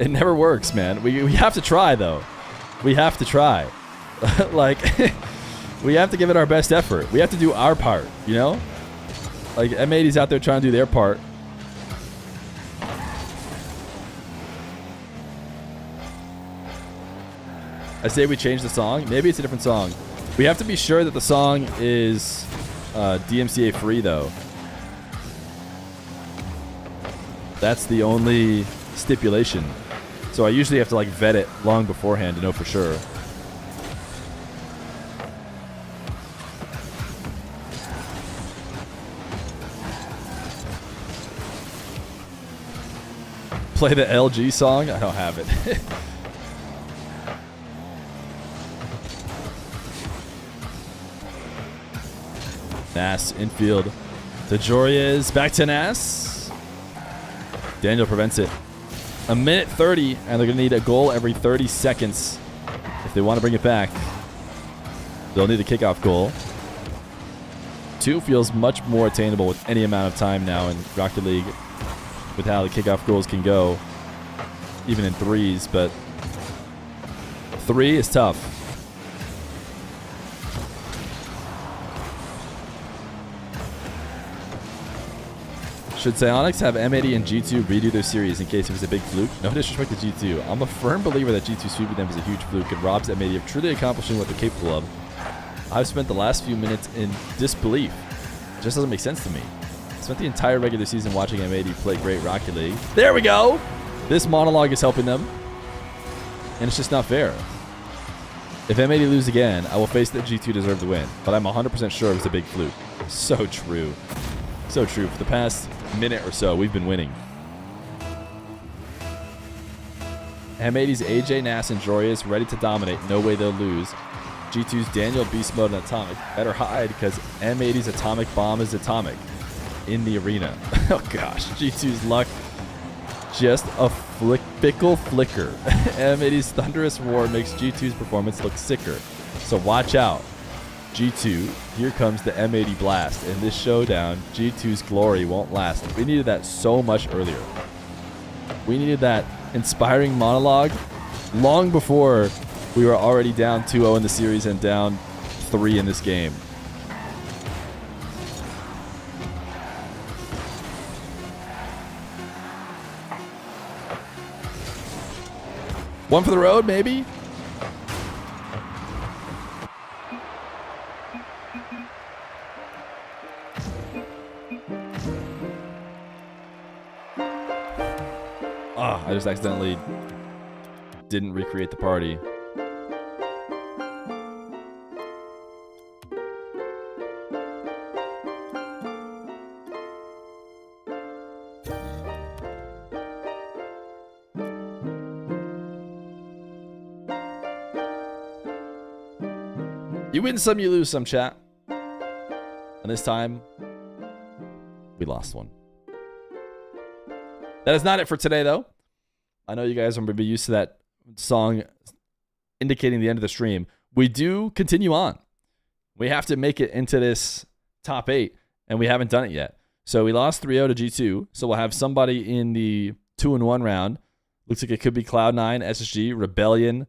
S1: It never works, man. We have to try, though. We have to try. Like, we have to give it our best effort. We have to do our part, you know? Like, M80's out there trying to do their part. I say we change the song. Maybe it's a different song. We have to be sure that the song is DMCA free, though. That's the only stipulation. So I usually have to like vet it long beforehand to know for sure. Play the LG song? I don't have it. Nass infield to Joreuz. Back to Nass. Daniel prevents it. A minute 30, and they're going to need a goal every 30 seconds if they want to bring it back. They'll need a kickoff goal. 2 feels much more attainable with any amount of time now in Rocket League with how the kickoff goals can go, even in 3s, but 3 is tough. Should Psyonix have M80 and G2 redo their series in case it was a big fluke? No disrespect to G2. I'm a firm believer that G2 sweeping them is a huge fluke and robs M80 of truly accomplishing what they're capable of. I've spent the last few minutes in disbelief. It just doesn't make sense to me. I spent the entire regular season watching M80 play great Rocket League. There we go! This monologue is helping them. And it's just not fair. If M80 lose again, I will face that G2 deserved the win. But I'm 100% sure it was a big fluke. So true. So true. For the past minute or so, we've been winning. M80's Ayyjayy, Nass, and Joreuz ready to dominate. No way they'll lose. G2's Daniel, Beast Mode, and Atomic better hide because M80's Atomic Bomb is atomic in the arena. Oh gosh, G2's luck just a fickle flicker. M80's Thunderous Roar makes G2's performance look sicker. So watch out. G2, here comes the M80 blast. In this showdown, G2's glory won't last. We needed that so much earlier. We needed that inspiring monologue long before we were already down 2-0 in the series and down 3 in this game. One for the road, maybe? I just accidentally didn't recreate the party. You win some, you lose some, chat. And this time, we lost one. That is not it for today, though. I know you guys are going to be used to that song indicating the end of the stream. We do continue on. We have to make it into this top 8, and we haven't done it yet. So we lost 3-0 to G2, so we'll have somebody in the 2-1 round. Looks like it could be Cloud9, SSG, Rebellion,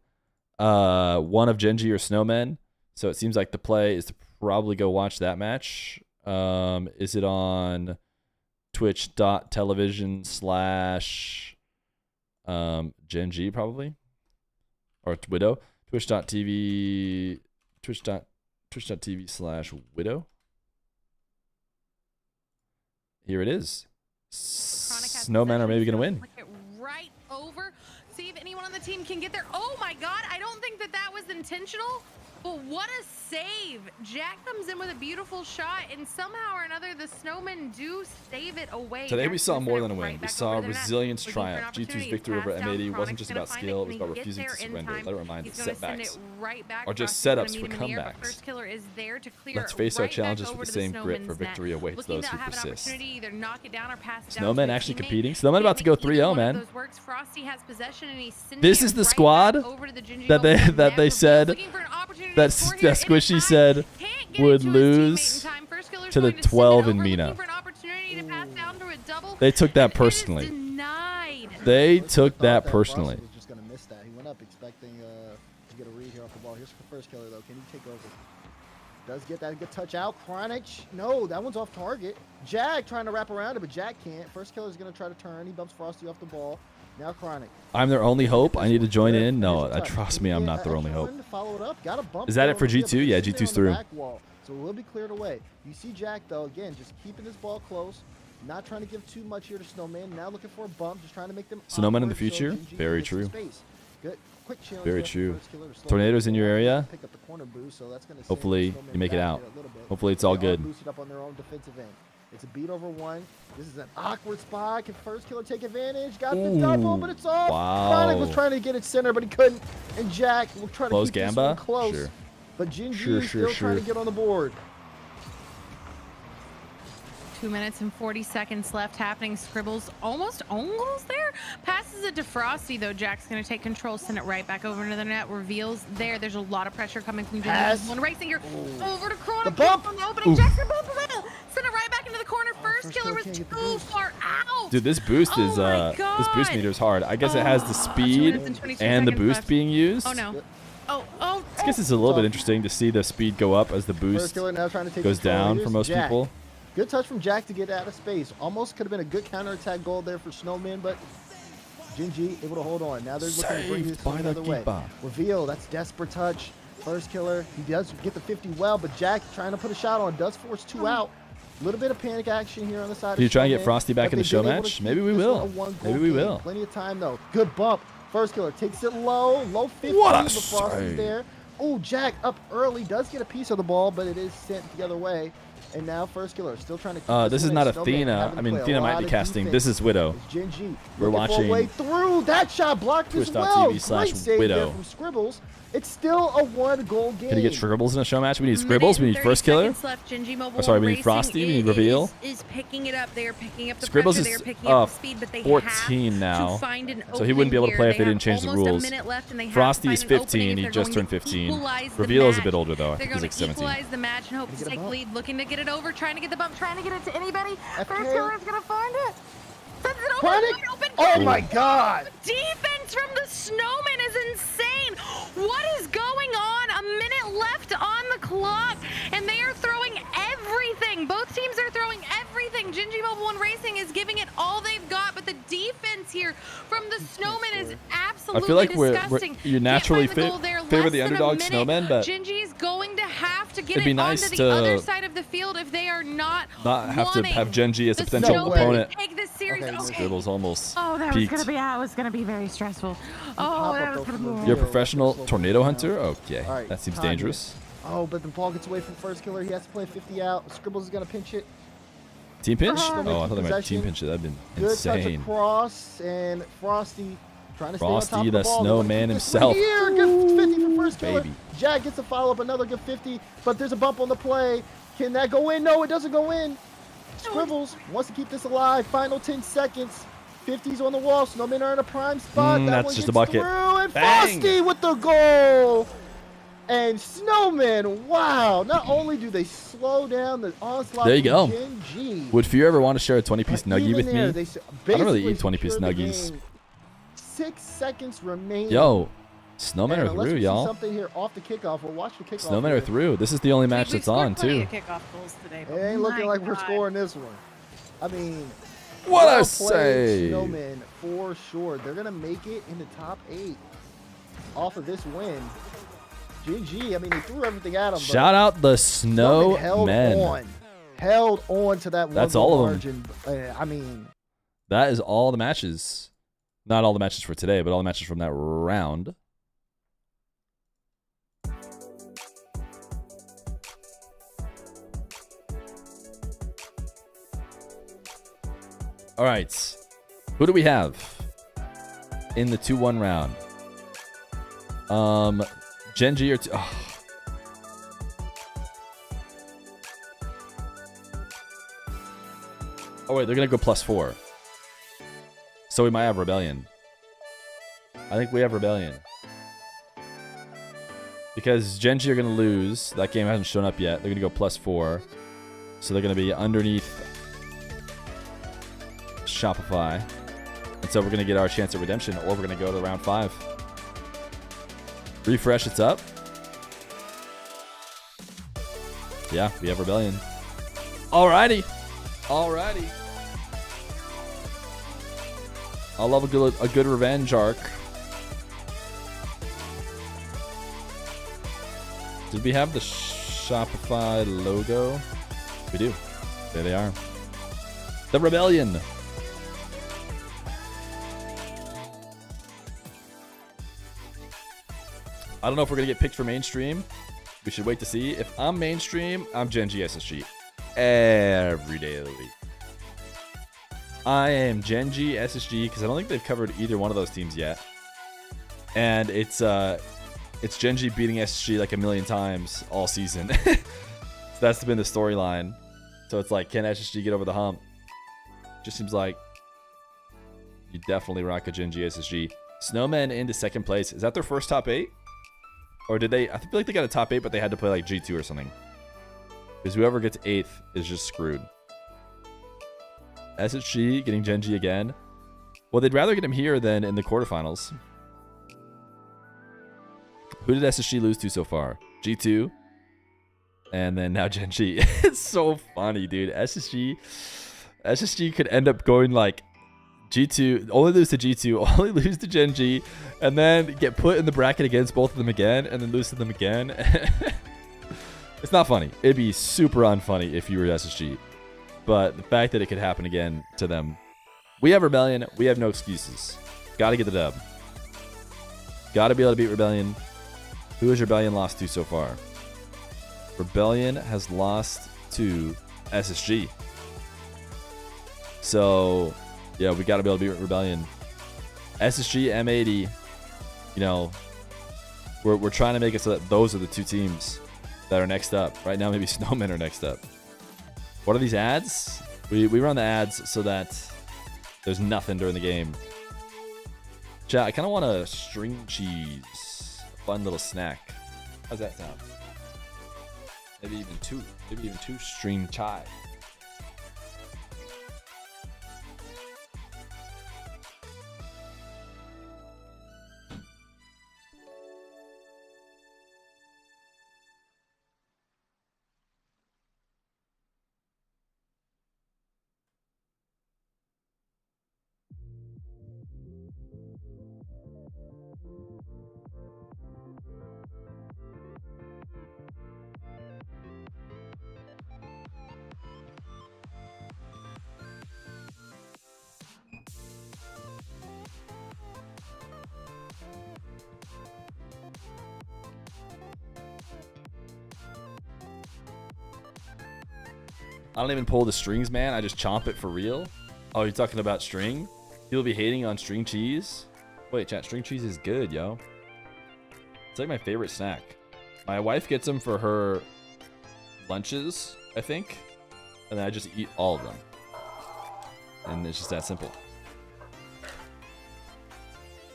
S1: one of Genji or Snowmen. So it seems like the play is to probably go watch that match. Is it on twitch.tv/... Genji probably, or Widow. Twitch.tv/Widow. Here it is. Snowmen are maybe gonna win.
S12: Right over. See if anyone on the team can get there. Oh my God! I don't think that was intentional. But what a save! Jack comes in with a beautiful shot, and somehow or another, the Snowmen do save it away.
S1: Today we saw more than a win. We saw resilience triumph. G2's victory over M80 wasn't just about skill, it was about refusing to surrender. Let it remind us setbacks. Or just setups for comebacks. Let's face our challenges with the same grit, for victory awaits those who persist. Snowmen actually competing? Snowmen about to go 3-0, man. This is the squad that they said that Squishy said would lose to the 12 in Mina. They took that personally. They
S13: Looks
S1: took
S13: like
S1: that
S13: thought
S1: personally.
S13: Russell was just gonna miss that. He went up expecting to get a read here off the ball. Here's the first killer though. Can he take over? Does get that good touch out. Chronic. No, that one's off target. Jag trying to wrap around it, but Jag can't. First killer's gonna try to turn. He bumps Frosty off the ball. Now Chronic.
S1: I'm their only hope. I need to join in. No,
S13: Here's a touch.
S1: trust
S13: Can
S1: me,
S13: he
S1: I'm
S13: get
S1: not their
S13: an
S1: only
S13: extra
S1: hope.
S13: one to follow it up? Got a bump
S1: Is that
S13: there
S1: it for
S13: on the field,
S1: G2?
S13: but
S1: Yeah,
S13: it's in there
S1: G2's
S13: on the
S1: through.
S13: back wall, so it will be cleared away. You see Jack though, again, just keeping this ball close, not trying to give too much here to Snowman. Now looking for a bump, just trying to make them.
S1: Snowman in the
S13: awkward, so
S1: future?
S13: GG
S1: Very
S13: gets some
S1: true.
S13: space. Good, quick challenge
S1: Very
S13: there for
S1: true.
S13: first killer to slow
S1: Tornadoes
S13: down
S1: in
S13: the
S1: your
S13: ball,
S1: area.
S13: pick up the corner boost, so that's gonna send
S1: Hopefully
S13: Snowman
S1: you make it
S13: back
S1: out.
S13: here a little bit.
S1: Hopefully it's all
S13: They are
S1: good.
S13: boosted up on their own defensive end. It's a beat over one. This is an awkward spot. Can first killer take advantage? Got the double, but it's off.
S1: Wow.
S13: Chronic was trying to get it center, but he couldn't. And Jack will try to
S1: Close
S13: keep this
S1: Gamba?
S13: one close.
S1: Sure.
S13: But Jinji
S1: Sure,
S13: is still trying to
S1: sure.
S13: get on the board.
S12: 2 minutes and 40 seconds left happening. Scribbles almost own goals there. Passes it to Frosty, though. Jack's going to take control, send it right back over into the net. Reveals there. There's a lot of pressure coming from
S13: Pass.
S12: One racing here. Over to Chronic.
S13: The bump.
S12: On the opening. Jackson bump the middle. Send it right back into the corner. First
S13: first
S12: killer
S13: killer
S12: was
S13: can't get the
S12: too
S13: boost.
S12: far out.
S1: Dude, this boost is
S12: Oh my
S1: this boost
S12: God.
S1: meter is hard. I guess it has the
S12: 2
S1: speed
S12: minutes and 22
S1: and the
S12: seconds
S1: boost
S12: left.
S1: being used.
S12: Oh, no. Oh.
S1: I guess it's a little bit interesting to see the speed go up as the
S13: First
S1: boost
S13: killer now trying to take
S1: goes
S13: control.
S1: down
S13: Here's
S1: for most
S13: Jack.
S1: people.
S13: Good touch from Jack to get out of space. Almost could have been a good counterattack goal there for Snowman, but Jinji able to hold on. Now they're looking to bring
S1: Saved
S13: this
S1: by the
S13: another way.
S1: keeper.
S13: Reveal, that's desperate touch. First killer, he does get the 50 well, but Jack trying to put a shot on, does force two out. A little bit of panic action here on the side.
S1: Can you
S13: of
S1: try and get
S13: Snowman,
S1: Frosty back
S13: but
S1: in the
S13: they've
S1: show
S13: been able to
S1: match?
S13: keep
S1: Maybe we
S13: this
S1: will.
S13: one a one-goal
S1: Maybe we
S13: game.
S1: will.
S13: Plenty of time though. Good bump. First killer takes it low 50.
S1: What a
S13: but Frosty's
S1: save.
S13: there. Oh, Jack up early, does get a piece of the ball, but it is sent the other way. And now first killer still trying to keep
S1: This is
S13: away.
S1: not
S13: Snowman
S1: Athena.
S13: having
S1: I
S13: to
S1: mean,
S13: play a
S1: Athena might
S13: lot
S1: be
S13: of
S1: casting.
S13: defense.
S1: This is Widow.
S13: It's Jinji
S1: We're
S13: looking for a
S1: watching
S13: way through. That shot blocked as well. Great save
S1: Twitch.tv/Widow.
S13: there from Scribbles. It's still a one-goal game.
S1: Can you get Scribbles in a show match? We need Scribbles. We need first killer.
S12: Left. Gingy Mobile
S1: Oh, sorry, we need
S12: Racing
S1: Frosty. We need Reveal.
S12: Is picking it up. They are picking up the
S1: Scribbles
S12: pressure. They
S1: is
S12: are picking up the speed, but they
S1: 14
S12: have
S1: now,
S12: to find an
S1: so he wouldn't be able to play if they
S12: opening
S1: didn't
S12: here.
S1: change the
S12: Almost
S1: rules.
S12: a minute left, and they have
S1: Frosty
S12: to
S1: is
S12: find an opening
S1: 15.
S12: if
S1: He
S12: they're
S1: just
S12: going
S1: turned
S12: to
S1: 15.
S12: equalize the
S1: Reveal is a
S12: match.
S1: bit older though. I
S12: They're
S1: think he's
S12: going
S1: like
S12: to
S1: 17.
S12: equalize the match and hope to
S13: Get a
S12: take
S13: bump.
S12: lead. Looking to get it over, trying to get the bump, trying to get it to anybody. First
S13: FK.
S12: killer is going to find it. Sends it over.
S13: Chronic?
S12: Wide open.
S13: Oh my God!
S12: Defense from the Snowman is insane. What is going on? A minute left on the clock, and they are throwing everything. Both teams are throwing everything. Gingy Mobile One Racing is giving it all they've got, but the defense here from the Snowman is
S1: I
S12: absolutely
S1: feel like
S12: disgusting.
S1: you naturally
S12: Can't find the goal there.
S1: favor
S12: Less
S1: the
S12: than a
S1: underdog
S12: minute.
S1: Snowmen, but
S12: Gingy is going to have to get
S1: it'd be
S12: it
S1: nice
S12: onto
S1: to
S12: the other side of the field if they are not
S1: have to
S12: wanting
S1: have Genji as a
S12: the
S1: potential
S12: Snowmen
S1: opponent.
S12: to take this series.
S13: Okay,
S12: Okay.
S1: Scribbles almost
S12: Oh, that
S1: peaked.
S12: was gonna be very stressful. Oh, that was gonna be very
S1: You're a professional tornado hunter? Okay,
S13: All right,
S1: that seems
S13: time here.
S1: dangerous.
S13: Oh, but the ball gets away from first killer. He has to play 50 out. Scribbles is going to pinch it.
S1: Team pinch?
S13: Uh-huh.
S1: Oh, I thought they might
S13: Possession.
S1: team pinch it. That'd been
S13: Good touch
S1: insane.
S13: across, and Frosty trying to stay on top
S1: Frosty,
S13: of the
S1: the
S13: ball. They wanna
S1: snowman
S13: keep this one
S1: himself.
S13: Here, good 50 from first killer.
S1: Baby.
S13: Jag gets a follow-up, another good 50, but there's a bump on the play. Can that go in? No, it doesn't go in. Scribbles wants to keep this alive. Final 10 seconds. 50's on the wall. Snowmen are in a prime spot. That
S1: that's
S13: one
S1: just a
S13: gets
S1: bucket.
S13: through, and
S1: Bang.
S13: Frosty with the goal. And Snowmen, wow! Not only do they slow down the onslaught
S1: There you go.
S13: from Gen-G,
S1: Would Fear ever want to share a 20-piece
S13: but
S1: nuggie
S13: even
S1: with
S13: there,
S1: me?
S13: they
S1: I don't really
S13: basically
S1: eat 20-piece
S13: secured the
S1: nuggies.
S13: game. 6 seconds remaining.
S1: Yo, Snowmen
S13: And
S1: are
S13: unless
S1: through,
S13: we see
S1: y'all.
S13: something here off the kickoff, we'll watch the kickoff.
S1: Snowmen
S13: here.
S1: are through. This is the only match that's on, too.
S12: Kickoff goals today,
S13: It ain't looking like we're scoring this one. I mean,
S1: What a
S13: well played,
S1: save.
S13: Snowmen, for sure. They're going to make it in the top 8 off of this win. GG, I mean, they threw everything at them.
S1: Shout out the
S13: Snowmen held
S1: Snowmen.
S13: Held on to that one.
S1: That's all of them.
S13: Margin. I mean,
S1: That is all the matches. Not all the matches for today, but all the matches from that round. All right. Who do we have in the 2-1 round? Genji or... Oh, wait, they're going to go +4. So we might have Rebellion. I think we have Rebellion. Because Genji are going to lose. That game hasn't shown up yet. They're going to go +4. So they're going to be underneath Shopify. And so we're going to get our chance at redemption, or we're going to go to round 5. Refresh, it's up. Yeah, we have Rebellion. Alrighty. Alrighty. I love a good revenge arc. Did we have the Shopify logo? We do. There they are. The Rebellion. I don't know if we're going to get picked for mainstream. We should wait to see. If I'm mainstream, I'm Gen G SSG. Every day of the week. I am Gen G SSG because I don't think they've covered either one of those teams yet. And it's Gen G beating SSG like a million times all season. So that's been the storyline. So it's like, can SSG get over the hump? Just seems like you definitely rock a Gen G SSG. Snowmen into second place. Is that their first top 8? Or did they? I feel like they got a top 8, but they had to play like G2 or something. Because whoever gets 8th is just screwed. SSG getting Gen G again. Well, they'd rather get him here than in the quarterfinals. Who did SSG lose to so far? G2. And then now Gen G. It's so funny, dude. SSG could end up going like G2, only lose to G2, only lose to Gen G, and then get put in the bracket against both of them again, and then lose to them again. It's not funny. It'd be super unfunny if you were SSG. But the fact that it could happen again to them. We have Rebellion. We have no excuses. Gotta get the dub. Gotta be able to beat Rebellion. Who has Rebellion lost to so far? Rebellion has lost to SSG. So, yeah, we gotta be able to beat Rebellion. SSG, M80, you know, we're trying to make it so that those are the two teams that are next up. Right now, maybe Snowmen are next up. What are these ads? We run the ads so that there's nothing during the game. Chat, I kind of want a string cheese. A fun little snack. How's that sound? Maybe even two. Maybe even 2 string chai. I don't even pull the strings, man. I just chomp it for real. Oh, you're talking about string? People be hating on string cheese? Wait, chat, string cheese is good, yo. It's like my favorite snack. My wife gets them for her lunches, I think. And then I just eat all of them. And it's just that simple.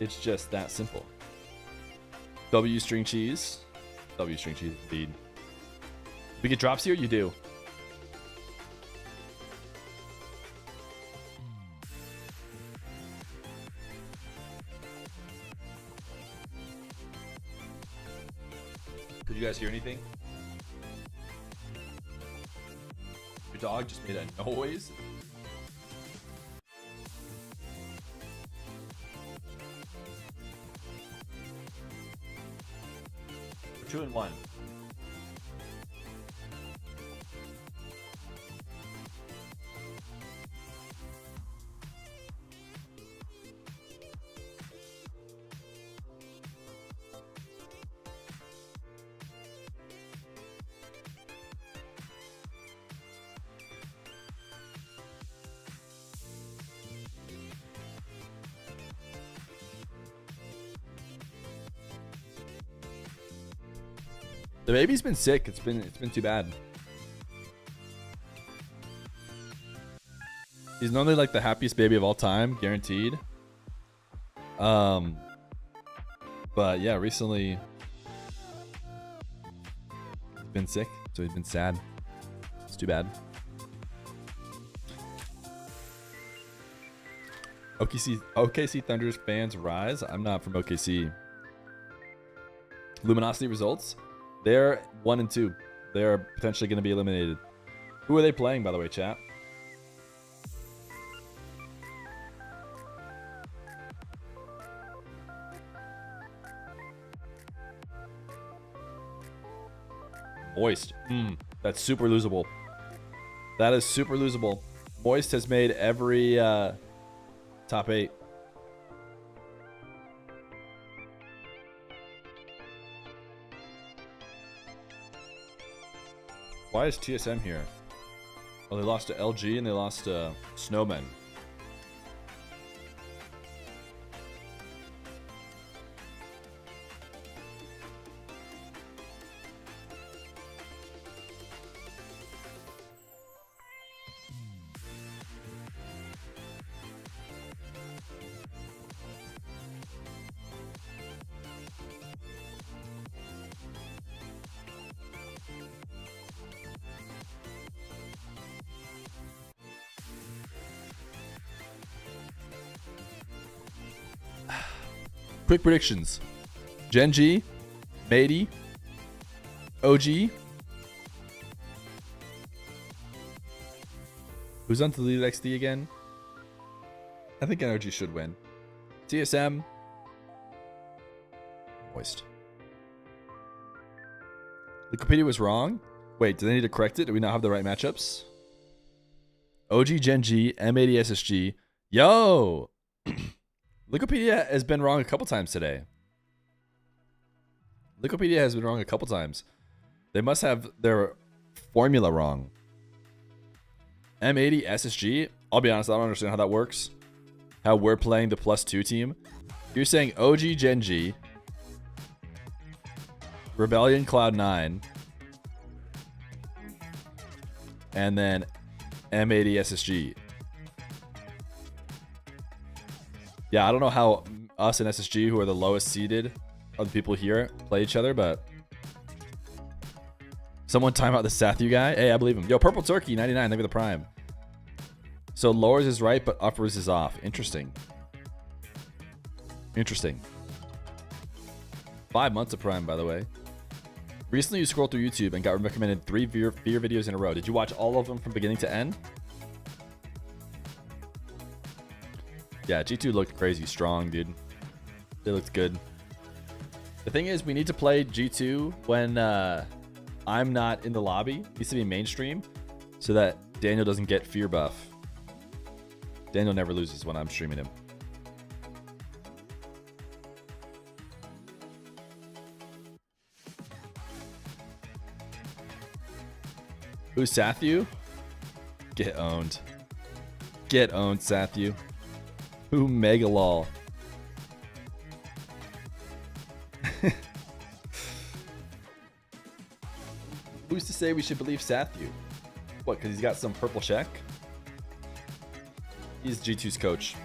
S1: It's just that simple. W string cheese. W string cheese, indeed. We get drops here? You do. Did you guys hear anything? Your dog just made a noise. We're 2-1. The baby's been sick. It's been too bad. He's normally like the happiest baby of all time, guaranteed. But yeah, recently he's been sick, so he's been sad. It's too bad. OKC Thunder's fans rise. I'm not from OKC. Luminosity results. They're 1 and 2. They're potentially going to be eliminated. Who are they playing, by the way, chat? Moist. That's super losable. That is super losable. Moist has made every top 8. Why is TSM here? Oh, they lost to LG and they lost to Snowmen. Quick predictions. Genji, M80, OG. Who's on to lead XD again? I think NRG should win. TSM. Moist. Wikipedia was wrong. Wait, do they need to correct it? Do we not have the right matchups? OG Genji, M80 SSG. Yo! Wikipedia has been wrong a couple times today. Wikipedia has been wrong a couple times. They must have their formula wrong. M80 SSG. I'll be honest, I don't understand how that works. How we're playing the +2 team. You're saying OG Genji, Rebellion Cloud9, and then M80 SSG. Yeah, I don't know how us and SSG, who are the lowest seeded of the people here, play each other, but someone time out the Sathu guy. Hey, I believe him. Yo, Purple Turkey 99, thank you for the prime. So lowers is right, but uppers is off. Interesting. Interesting. 5 months of prime, by the way. Recently, you scrolled through YouTube and got recommended 3 Feer videos in a row. Did you watch all of them from beginning to end? Yeah, G2 looked crazy strong, dude. They looked good. The thing is, we need to play G2 when I'm not in the lobby. It needs to be mainstream so that Daniel doesn't get Fear buff. Daniel never loses when I'm streaming him. Who's Sathu? Get owned. Get owned, Sathu. Who Megalol? Who's to say we should believe Sathu? What, because he's got some purple check? He's G2's coach.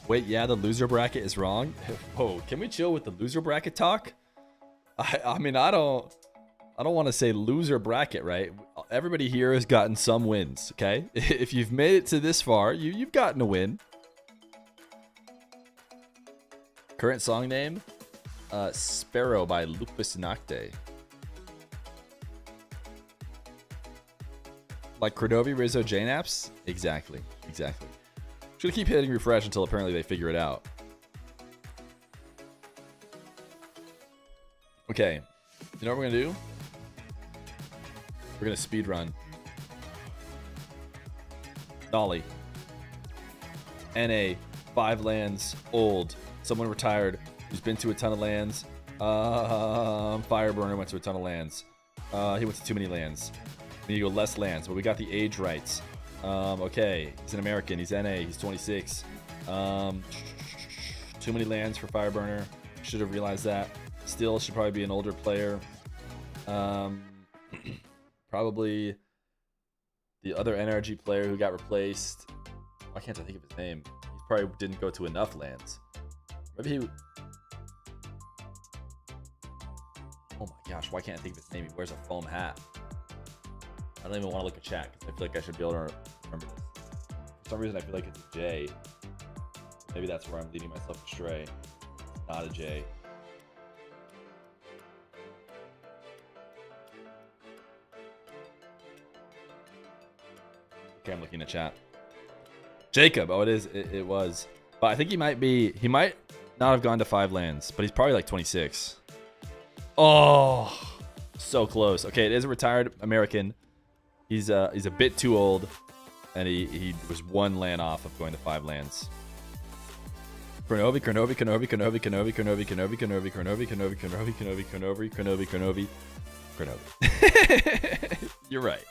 S1: Wait, yeah, the loser bracket is wrong? Whoa, can we chill with the loser bracket talk? I mean, I don't want to say loser bracket, right? Everybody here has gotten some wins, okay? If you've made it to this far, you've gotten a win. Current song name? Sparrow by Lupus Nocte. Like Cordovi, Rizzo, Jnaps? Exactly, exactly. Should keep hitting refresh until apparently they figure it out. Okay, you know what we're gonna do? We're gonna speed run. Nolly. NA, 5 lands, old, someone retired, who's been to a ton of lands. Fireburner went to a ton of lands. He went to too many lands. We need to go less lands, but we got the age rights. Okay, he's an American, he's NA, he's 26. Too many lands for Fireburner. Should have realized that. Still should probably be an older player. Probably the other NRG player who got replaced. Why can't I think of his name? He probably didn't go to enough lands. Maybe he... Oh my gosh, why can't I think of his name? He wears a foam hat. I don't even want to look at chat because I feel like I should be able to remember this. For some reason, I feel like it's a J. Maybe that's where I'm leading myself astray. It's not a J. Okay, I'm looking at chat. Jacob. Oh, it is. It was. But I think he might not have gone to 5 lands, but he's probably like 26. Oh, so close. Okay, it is a retired American. He's a bit too old, and he was 1 land off of going to 5 lands. Kronovi. You're right.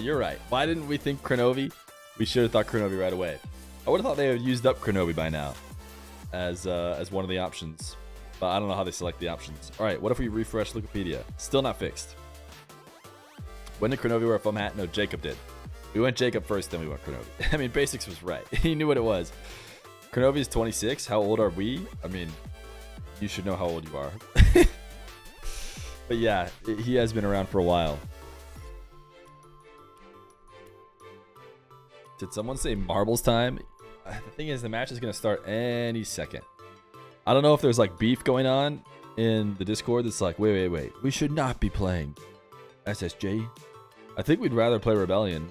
S1: You're right. Why didn't we think Kronovi? We should have thought Kronovi right away. I would have thought they would have used up Kronovi by now as one of the options. But I don't know how they select the options. All right, what if we refresh Wikipedia? Still not fixed. When did Kronovi wear a foam hat? No, Jacob did. We went Jacob first, then we went Kronovi. I mean, Basics was right. He knew what it was. Kronovi is 26. How old are we? I mean, you should know how old you are. But yeah, he has been around for a while. Did someone say marbles time? The thing is, the match is going to start any second. I don't know if there's like beef going on in the Discord that's like, wait. We should not be playing SSJ. I think we'd rather play Rebellion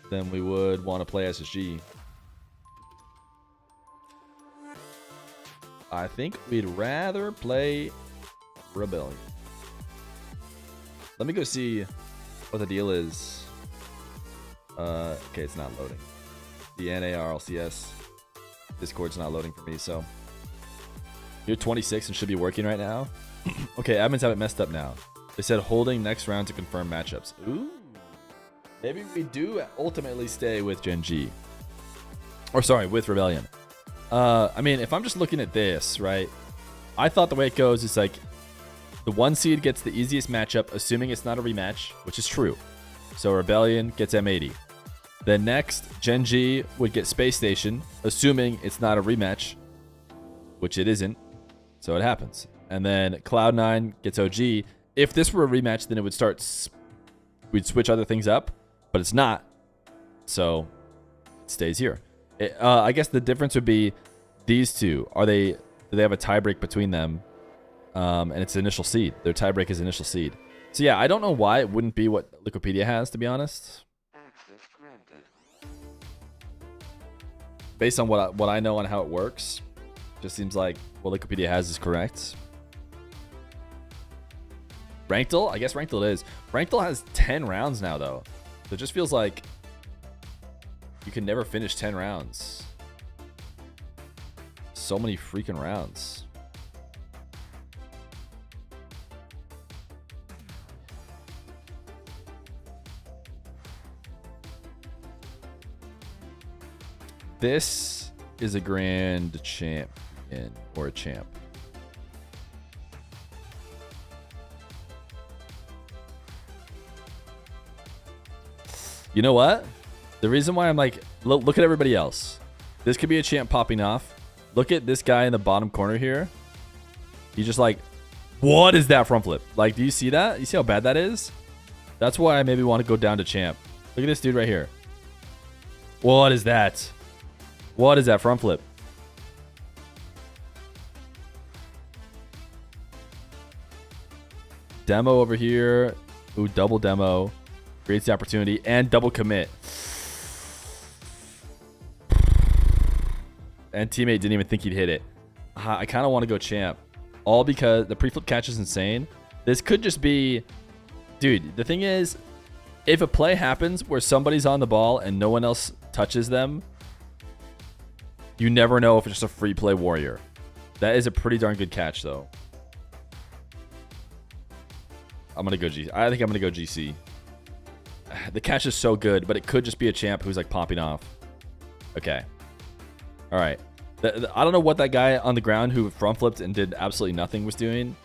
S1: than we would want to play SSG. I think we'd rather play Rebellion. Let me go see what the deal is. Okay, it's not loading. The NARLCS Discord's not loading for me, so. You're 26 and should be working right now. Okay, admins have it messed up now. They said holding next round to confirm matchups. Ooh. Maybe we do ultimately stay with Gen G. Or sorry, with Rebellion. I mean, if I'm just looking at this, right? I thought the way it goes is like the 1 seed gets the easiest matchup, assuming it's not a rematch, which is true. So Rebellion gets M80. Then next, Gen G would get Space Station, assuming it's not a rematch, which it isn't. So it happens. And then Cloud9 gets OG. If this were a rematch, then it would start. We'd switch other things up, but it's not. So it stays here. I guess the difference would be these two. Do they have a tiebreak between them? And it's initial seed. Their tiebreak is initial seed. So yeah, I don't know why it wouldn't be what Wikipedia has, to be honest. Based on what I know on how it works, just seems like what Wikipedia has is correct. Ranked-ul? I guess Ranked-ul is. Ranked-ul has 10 rounds now, though. So it just feels like you can never finish 10 rounds. So many freaking rounds. This is a grand champion or a champ. You know what? The reason why I'm like, look at everybody else. This could be a champ popping off. Look at this guy in the bottom corner here. He's just like, what is that front flip? Like, do you see that? You see how bad that is? That's why I maybe want to go down to champ. Look at this dude right here. What is that? What is that front flip? Demo over here. Ooh, double demo. Creates the opportunity and double commit. And teammate didn't even think he'd hit it. I kind of want to go champ. All because the pre-flip catch is insane. This could just be... Dude, the thing is, if a play happens where somebody's on the ball and no one else touches them, you never know if it's just a free play warrior. That is a pretty darn good catch, though. I'm going to go GC. I think I'm going to go GC. The catch is so good, but it could just be a champ who's like popping off. Okay. All right. I don't know what that guy on the ground who front flipped and did absolutely nothing was doing.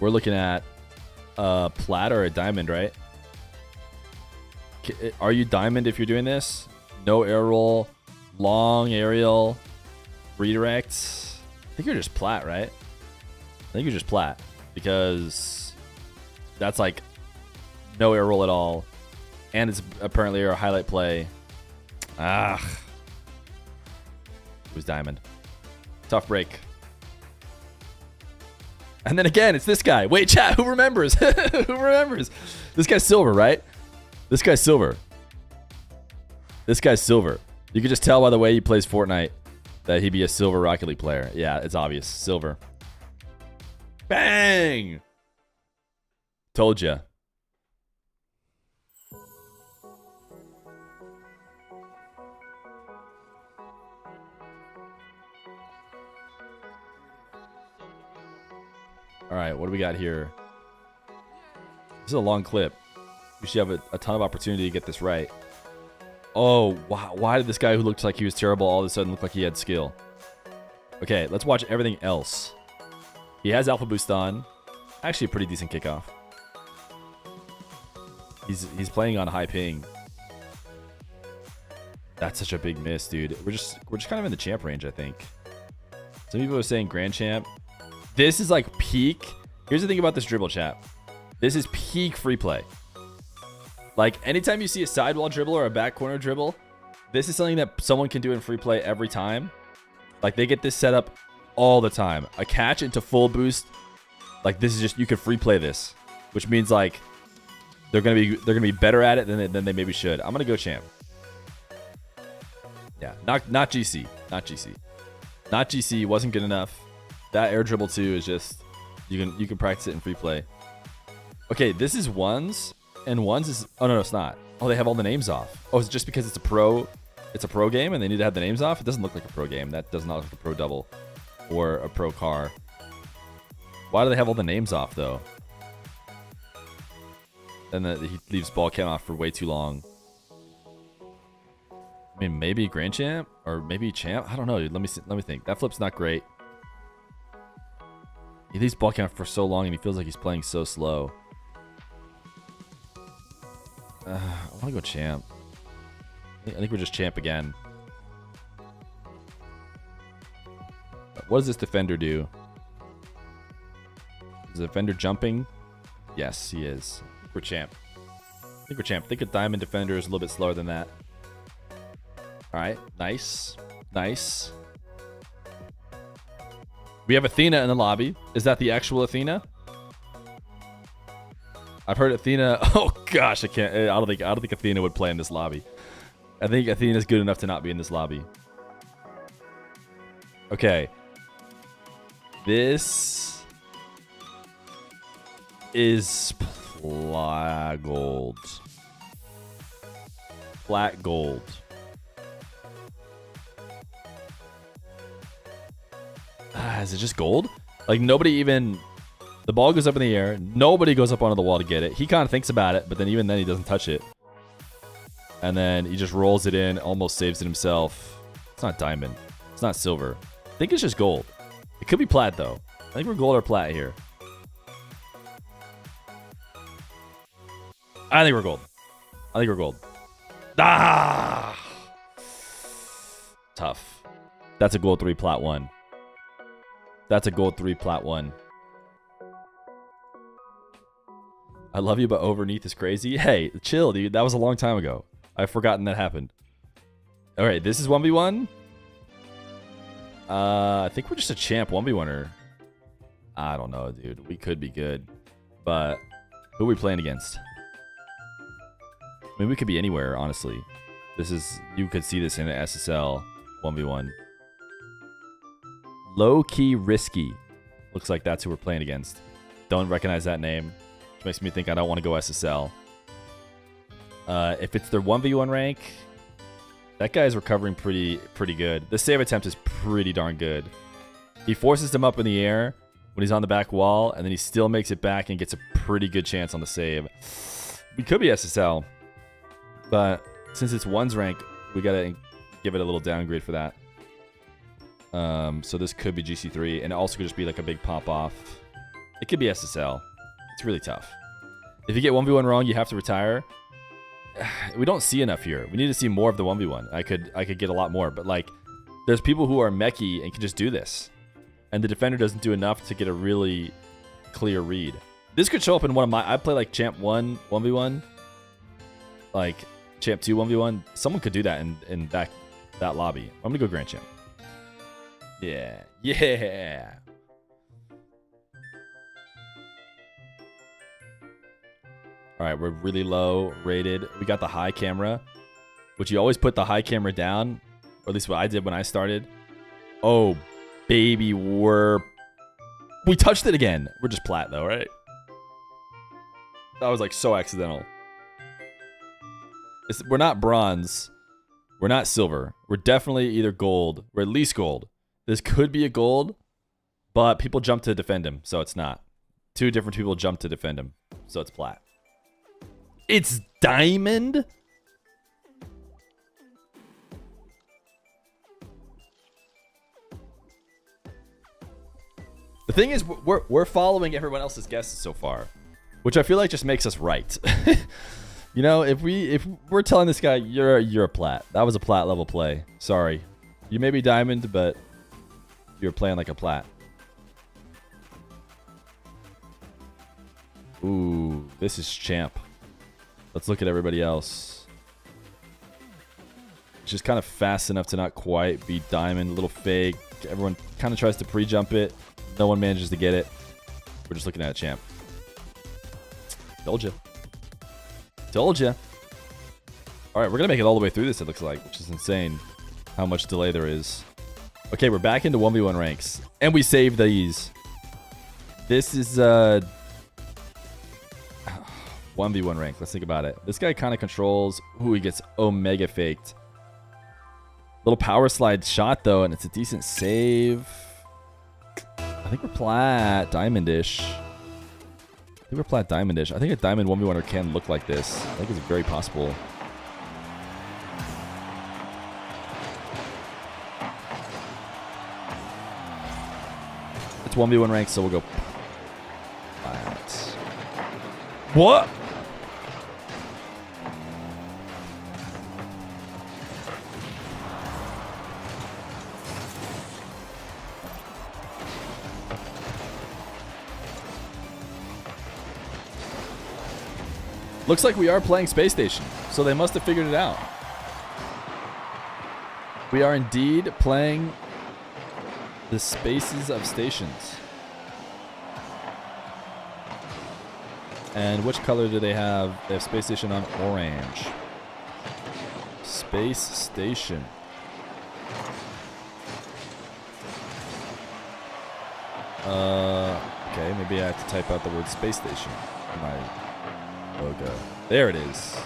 S1: We're looking at a plat or a diamond, right? Are you diamond if you're doing this? No air roll, long aerial, redirects. I think you're just plat, right? think you're just plat because that's like no air roll at all, and it's apparently a highlight play. It was diamond. Tough break. And then again, it's this guy. Wait, chat, who remembers? Who remembers? This guy's silver, right? This guy's silver. This guy's silver. You can just tell by the way he plays Fortnite that he'd be a silver Rocket League player. Yeah, it's obvious. Silver. Bang! Told ya. All right, what do we got here? This is a long clip. We should have a ton of opportunity to get this right. Oh, why did this guy who looked like he was terrible all of a sudden look like he had skill? Okay, let's watch everything else. He has Alpha Boost on. Actually, a pretty decent kickoff. He's playing on high ping. That's such a big miss, dude. We're just kind of in the champ range, I think. Some people are saying grand champ. This is like peak. Here's the thing about this dribble, chat. This is peak free play. Like, anytime you see a sidewall dribble or a back corner dribble, this is something that someone can do in free play every time. Like, they get this set up all the time. A catch into full boost. Like, this is just, you can free play this. Which means, like, they're gonna be better at it than they maybe should. I'm gonna go champ. Yeah, not GC. Not GC. Not GC, wasn't good enough. That air dribble too is just, you can practice it in free play. Okay, this is ones. And ones is, oh no, it's not. Oh, they have all the names off. Oh, it's just because it's a pro game and they need to have the names off? It doesn't look like a pro game. That does not look like a pro double or a pro car. Why do they have all the names off though? And then he leaves ball cam off for way too long. I mean, maybe grand champ or maybe champ. I don't know, dude. Let me think. That flip's not great. He leaves ball cam for so long and he feels like he's playing so slow. I want to go champ. I think we're just champ again. What does this defender do? Is the defender jumping? Yes, he is. We're champ. I think we're champ. I think a diamond defender is a little bit slower than that. All right. Nice. Nice. We have Athena in the lobby. Is that the actual Athena? I've heard Athena. Oh gosh, I can't. I don't think Athena would play in this lobby. I think Athena's good enough to not be in this lobby. Okay. This is plat gold. Flat gold. Is it just gold? Like nobody even. The ball goes up in the air. Nobody goes up onto the wall to get it. He kind of thinks about it, but then even then he doesn't touch it. And then he just rolls it in, almost saves it himself. It's not diamond. It's not silver. I think it's just gold. It could be plat, though. I think we're gold or plat here. I think we're gold. I think we're gold. Ah! Tough. That's a gold 3, plat 1. That's a gold 3, plat 1. I love you, but overneath is crazy. Hey, chill, dude. That was a long time ago. I've forgotten that happened. All right, this is 1v1. I think we're just a champ 1v1er. I don't know, dude. We could be good. But who are we playing against? I mean, we could be anywhere, honestly. This is, you could see this in an SSL 1v1. Low-key risky. Looks like that's who we're playing against. Don't recognize that name. Which makes me think I don't want to go SSL. If it's their 1v1 rank, that guy's recovering pretty good. The save attempt is pretty darn good. He forces him up in the air when he's on the back wall, and then he still makes it back and gets a pretty good chance on the save. We could be SSL, but since it's one's rank, we gotta give it a little downgrade for that. So this could be GC3, and it also could just be like a big pop off. It could be SSL. It's really tough. If you get 1v1 wrong, you have to retire. We don't see enough here. We need to see more of the 1v1. I could get a lot more, but like, there's people who are mechy and can just do this. and the defender doesn't do enough to get a really clear read. This could show up in one of my... I play like Champ 1, 1v1. Like Champ 2, 1v1. Someone could do that in that lobby. I'm going to go Grand Champ. Yeah. Yeah. All right, we're really low rated. We got the high camera, which you always put the high camera down, or at least what I did when I started. Oh, baby, we touched it again. We're just plat though, right? That was like so accidental. We're not bronze. We're not silver. We're definitely either gold. We're at least gold. This could be a gold, but people jump to defend him, so it's not. 2 different people jump to defend him, so it's plat. It's diamond? The thing is, we're following everyone else's guesses so far, which I feel like just makes us right. You know, if we're telling this guy you're a plat, that was a plat level play. Sorry, you may be diamond, but you're playing like a plat. Ooh, this is champ. Let's look at everybody else. It's just kind of fast enough to not quite be diamond. A little fake. Everyone kind of tries to pre-jump it. No one manages to get it. We're just looking at a champ. Told you. Told you. All right, we're going to make it all the way through this, it looks like, which is insane how much delay there is. Okay, we're back into 1v1 ranks. And we saved these. This is 1v1 rank. Let's think about it. This guy kind of controls. Ooh, he gets Omega faked. Little power slide shot, though, and it's a decent save. I think we're plat diamondish. I think a diamond 1v1er can look like this. I think it's very possible. It's 1v1 rank, so we'll go plat. What? Looks like we are playing Space Station, so they must have figured it out. We are indeed playing the Spaces of Stations. And which color do they have? They have Space Station on orange. Space Station. Okay, maybe I have to type out the word Space Station in my logo. There it is.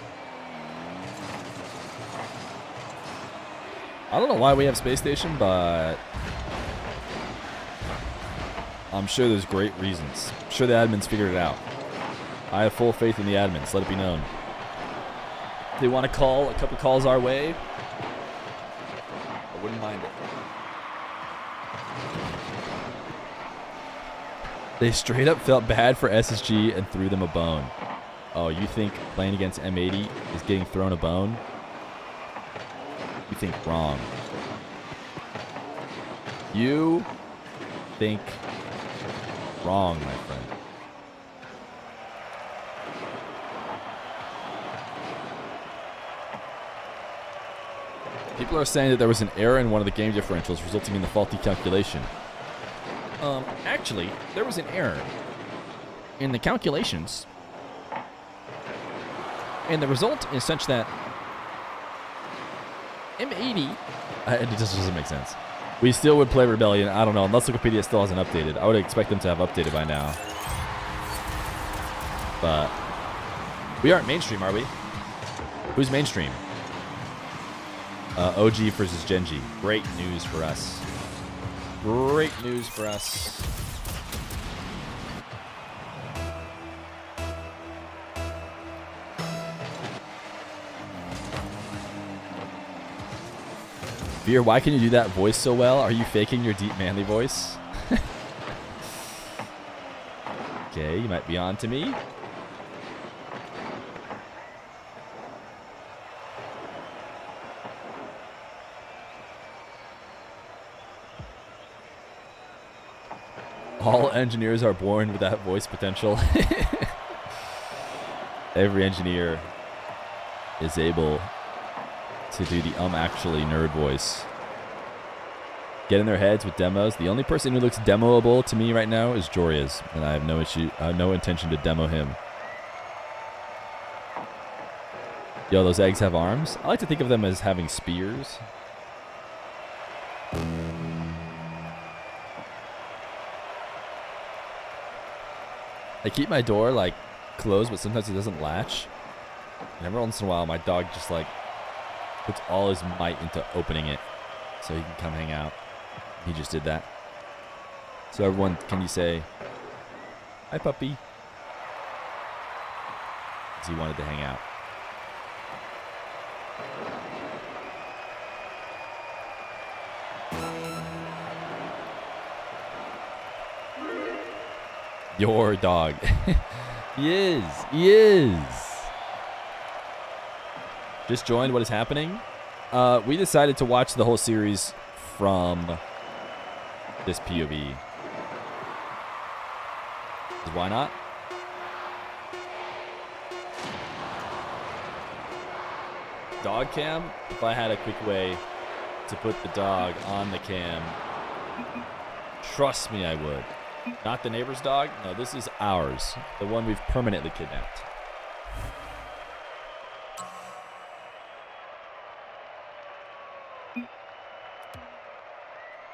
S1: I don't know why we have Space Station, but I'm sure there's great reasons. I'm sure the admins figured it out. I have full faith in the admins. Let it be known. They want to call a couple calls our way. I wouldn't mind it. They straight up felt bad for SSG and threw them a bone. Oh, you think playing against M80 is getting thrown a bone? You think wrong. You think wrong, my friend. People are saying that there was an error in one of the game differentials resulting in the faulty calculation. Actually, there was an error in the calculations. And the result is such that M80... it just doesn't make sense. We still would play Rebellion. I don't know. Unless Wikipedia still hasn't updated. I would expect them to have updated by now. But we aren't mainstream, are we? Who's mainstream? OG versus Genji. Great news for us. Great news for us. Feer, why can you do that voice so well? Are you faking your deep manly voice? Okay, you might be on to me. All engineers are born with that voice potential. Every engineer is able to do the actually nerd voice. Get in their heads with demos. The only person who looks demoable to me right now is Joreuz, and I have no intention to demo him. Yo, those eggs have arms? I like to think of them as having spears. I keep my door like closed, but sometimes it doesn't latch. And every once in a while, my dog just like puts all his might into opening it so he can come hang out. He just did that. So everyone, can you say, hi puppy? Because he wanted to hang out. Your dog. He is. He is. Just joined. What is happening? We decided to watch the whole series from this POV. 'Cause why not? Dog cam? If I had a quick way to put the dog on the cam, trust me, I would. Not the neighbor's dog. No, this is ours. The one we've permanently kidnapped.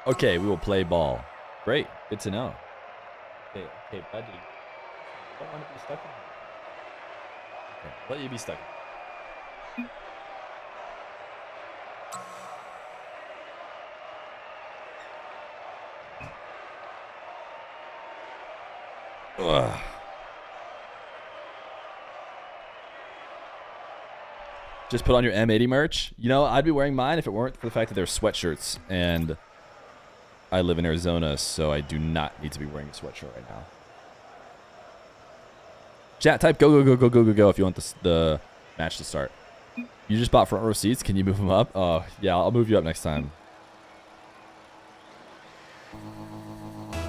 S1: Okay, we will play ball. Great. Good to know. Okay, buddy. I don't want to be stuck in here. Okay, let you be stuck. Ugh. Just put on your M80 merch. You know, I'd be wearing mine if it weren't for the fact that they're sweatshirts, and I live in Arizona, so I do not need to be wearing a sweatshirt right now. Chat, type go, go, go, go, go, go, go if you want the match to start. You just bought front row seats. Can you move them up? Oh, yeah, I'll move you up next time.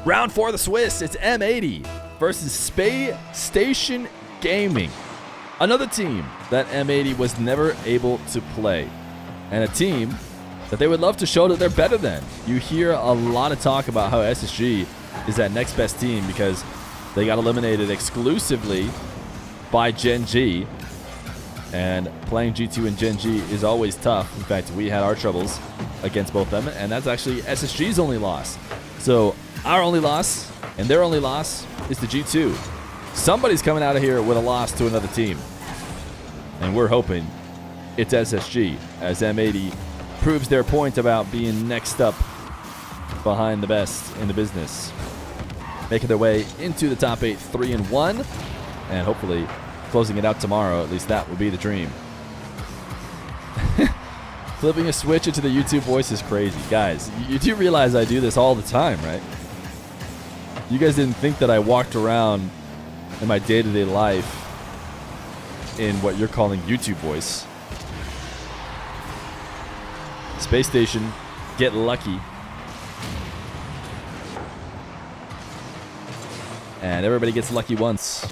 S1: Round 4 of the Swiss. It's M80 versus Space Station Gaming. Another team that M80 was never able to play. And a team that they would love to show that they're better than. You hear a lot of talk about how SSG is that next best team because they got eliminated exclusively by Gen G. And playing G2 and Gen G is always tough. In fact, we had our troubles against both of them, and that's actually SSG's only loss. So our only loss and their only loss is the G2. Somebody's coming out of here with a loss to another team. And we're hoping it's SSG, as M80 proves their point about being next up behind the best in the business. Making their way into the top 8, 3-1, and hopefully closing it out tomorrow. At least that would be the dream. Flipping a switch into the YouTube voice is crazy. Guys, you do realize I do this all the time, right? You guys didn't think that I walked around in my day-to-day life in what you're calling YouTube voice. Space Station, get lucky. And everybody gets lucky once.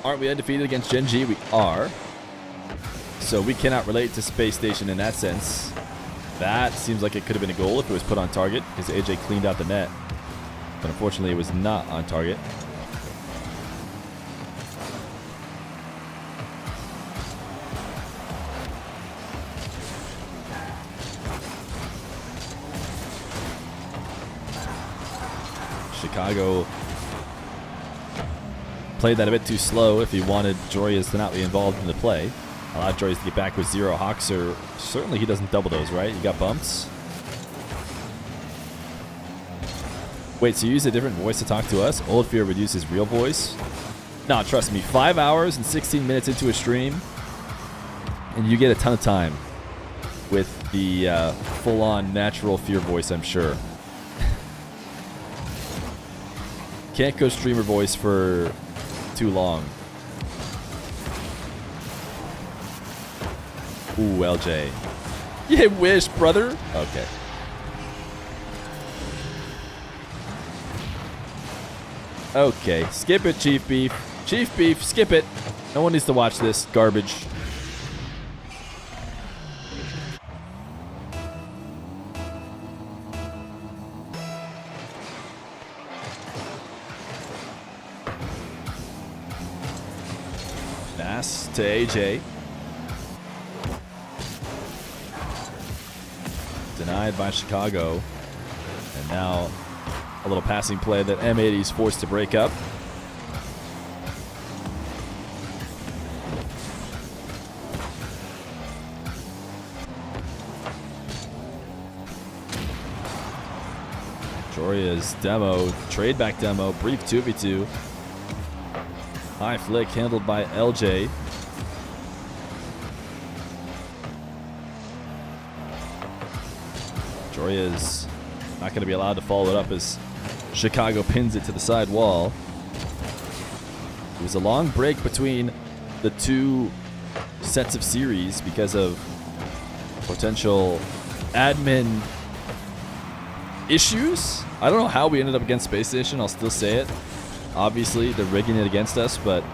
S1: Aren't we undefeated against Gen G? We are. So we cannot relate to Space Station in that sense. That seems like it could have been a goal if it was put on target, because Ayyjayy cleaned out the net. But unfortunately, it was not on target. Chicago played that a bit too slow if he wanted Joreuz to not be involved in the play. Allowed Joreuz to get back with 0 hawks, or certainly he doesn't double those, right? You got bumps. Wait, so you use a different voice to talk to us? Old Feer would use his real voice? Nah, trust me, 5 hours and 16 minutes into a stream, and you get a ton of time with the full-on natural Feer voice, I'm sure. Can't go streamer voice for too long. Ooh, LJ. Yeah, wish, brother. Okay. Okay, skip it, Chief Beef. Chief Beef, skip it. No one needs to watch this garbage. Nass to Ayyjayy. Denied by Chicago. And now a little passing play that M80 is forced to break up. Joreuz demo, trade back demo, brief 2v2. High flick handled by LJ. Joreuz not going to be allowed to follow it up as Chicago pins it to the side wall. It was a long break between the two sets of series because of potential admin issues. I don't know how we ended up against Space Station. I'll still say it. Obviously, they're rigging it against us, but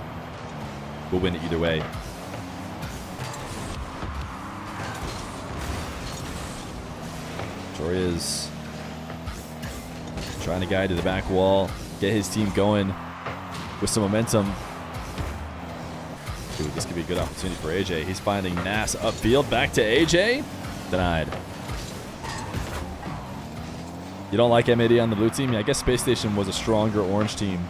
S1: we'll win it either way. Joreuz trying to guide to the back wall, get his team going with some momentum. Dude, this could be a good opportunity for Ayyjayy. He's finding Nass upfield. Back to Ayyjayy. Denied. You don't like M80 on the blue team? Yeah, I guess Space Station was a stronger orange team.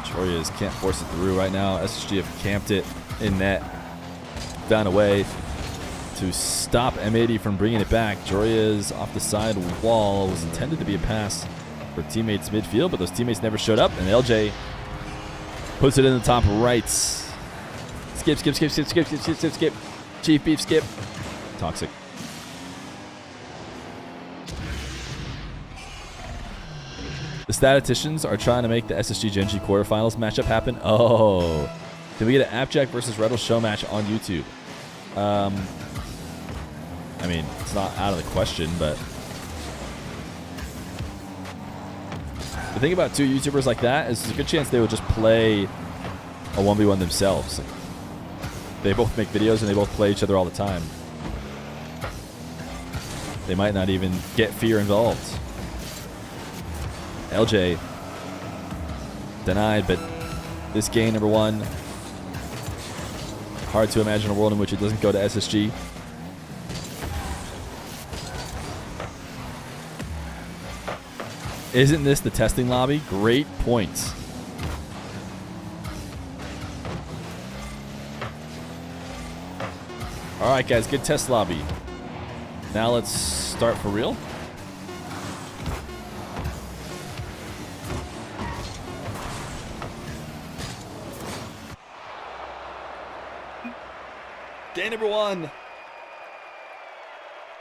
S1: Joreuz can't force it through right now. SSG have camped it in net. Found a way to stop M80 from bringing it back. Joreuz off the side wall. Was intended to be a pass for teammates midfield, but those teammates never showed up, and LJ puts it in the top right. Skip, skip, skip, skip, skip, skip, skip, skip, skip. Chief Beef, skip. Toxic. The statisticians are trying to make the SSG Gen.G quarterfinals matchup happen. Oh. Can we get an Ayyjayy versus Rebel show match on YouTube? I mean, it's not out of the question, but the thing about two YouTubers like that is there's a good chance they would just play a 1v1 themselves. They both make videos and they both play each other all the time. They might not even get Feer involved. LJ denied, but this game, number one, hard to imagine a world in which it doesn't go to SSG. Isn't this the testing lobby? Great points. All right, guys, good test lobby. Now let's start for real. Game number one,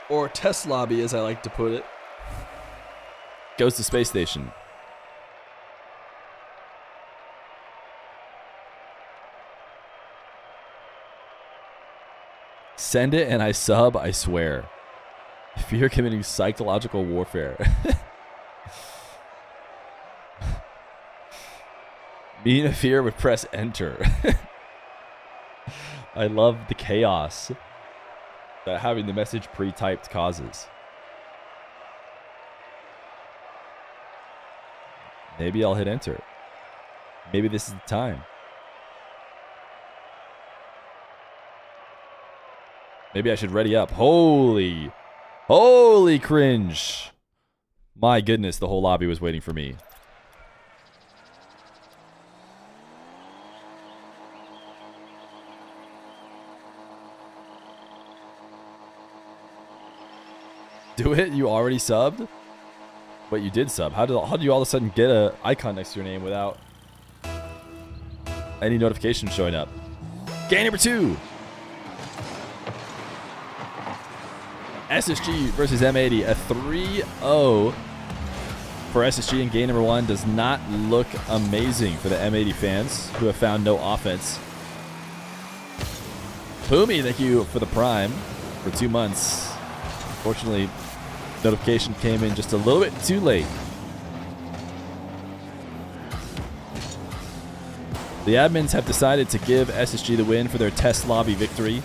S1: or test lobby as I like to put it, goes to Space Station. Send it and I sub, I swear. Fear committing psychological warfare. Mina Feer would press enter. I love the chaos that having the message pre-typed causes. Maybe I'll hit enter. Maybe this is the time. Maybe I should ready up. Holy cringe. My goodness, the whole lobby was waiting for me. Do it? You already subbed? But you did sub. How did you all of a sudden get an icon next to your name without any notification showing up? Game number two. SSG versus M80. A 3-0 for SSG in game number 1 does not look amazing for the M80 fans who have found no offense. Pumi, thank you for the Prime for 2 months. Fortunately, notification came in just a little bit too late. The admins have decided to give SSG the win for their test lobby victory,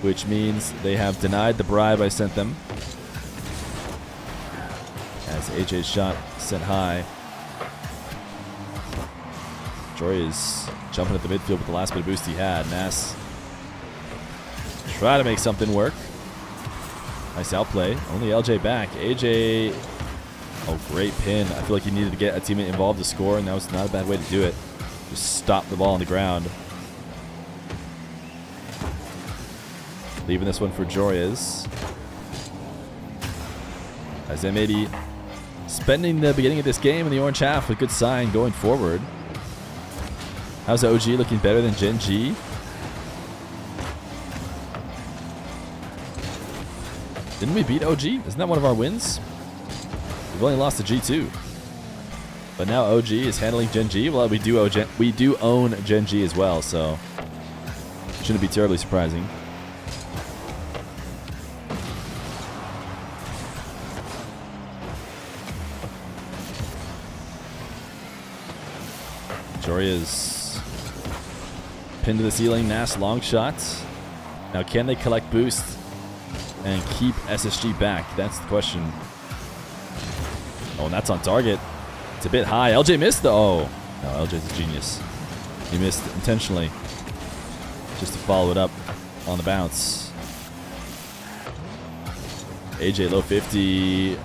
S1: which means they have denied the bribe I sent them. As Ayyjay's shot sent high. Joreuz jumping at the midfield with the last bit of boost he had. Nass try to make something work. Nice outplay. Only LJ back. Ayyjayy. Oh, great pin. I feel like he needed to get a teammate involved to score, and that was not a bad way to do it. Just stop the ball on the ground. Leaving this one for Joreuz. As M80 spending the beginning of this game in the orange half, a good sign going forward. How's OG looking better than Gen G? Didn't we beat OG? Isn't that one of our wins? We've only lost to G2. But now OG is handling Gen G. Well, we do own Gen G as well, so shouldn't be terribly surprising. Joreuz pinned to the ceiling. Nass long shots. Now, can they collect boost and keep SSG back? That's the question. Oh, and that's on target. It's a bit high. LJ missed though. Oh, no, LJ's a genius. He missed intentionally just to follow it up on the bounce. Ayyjayy low 50.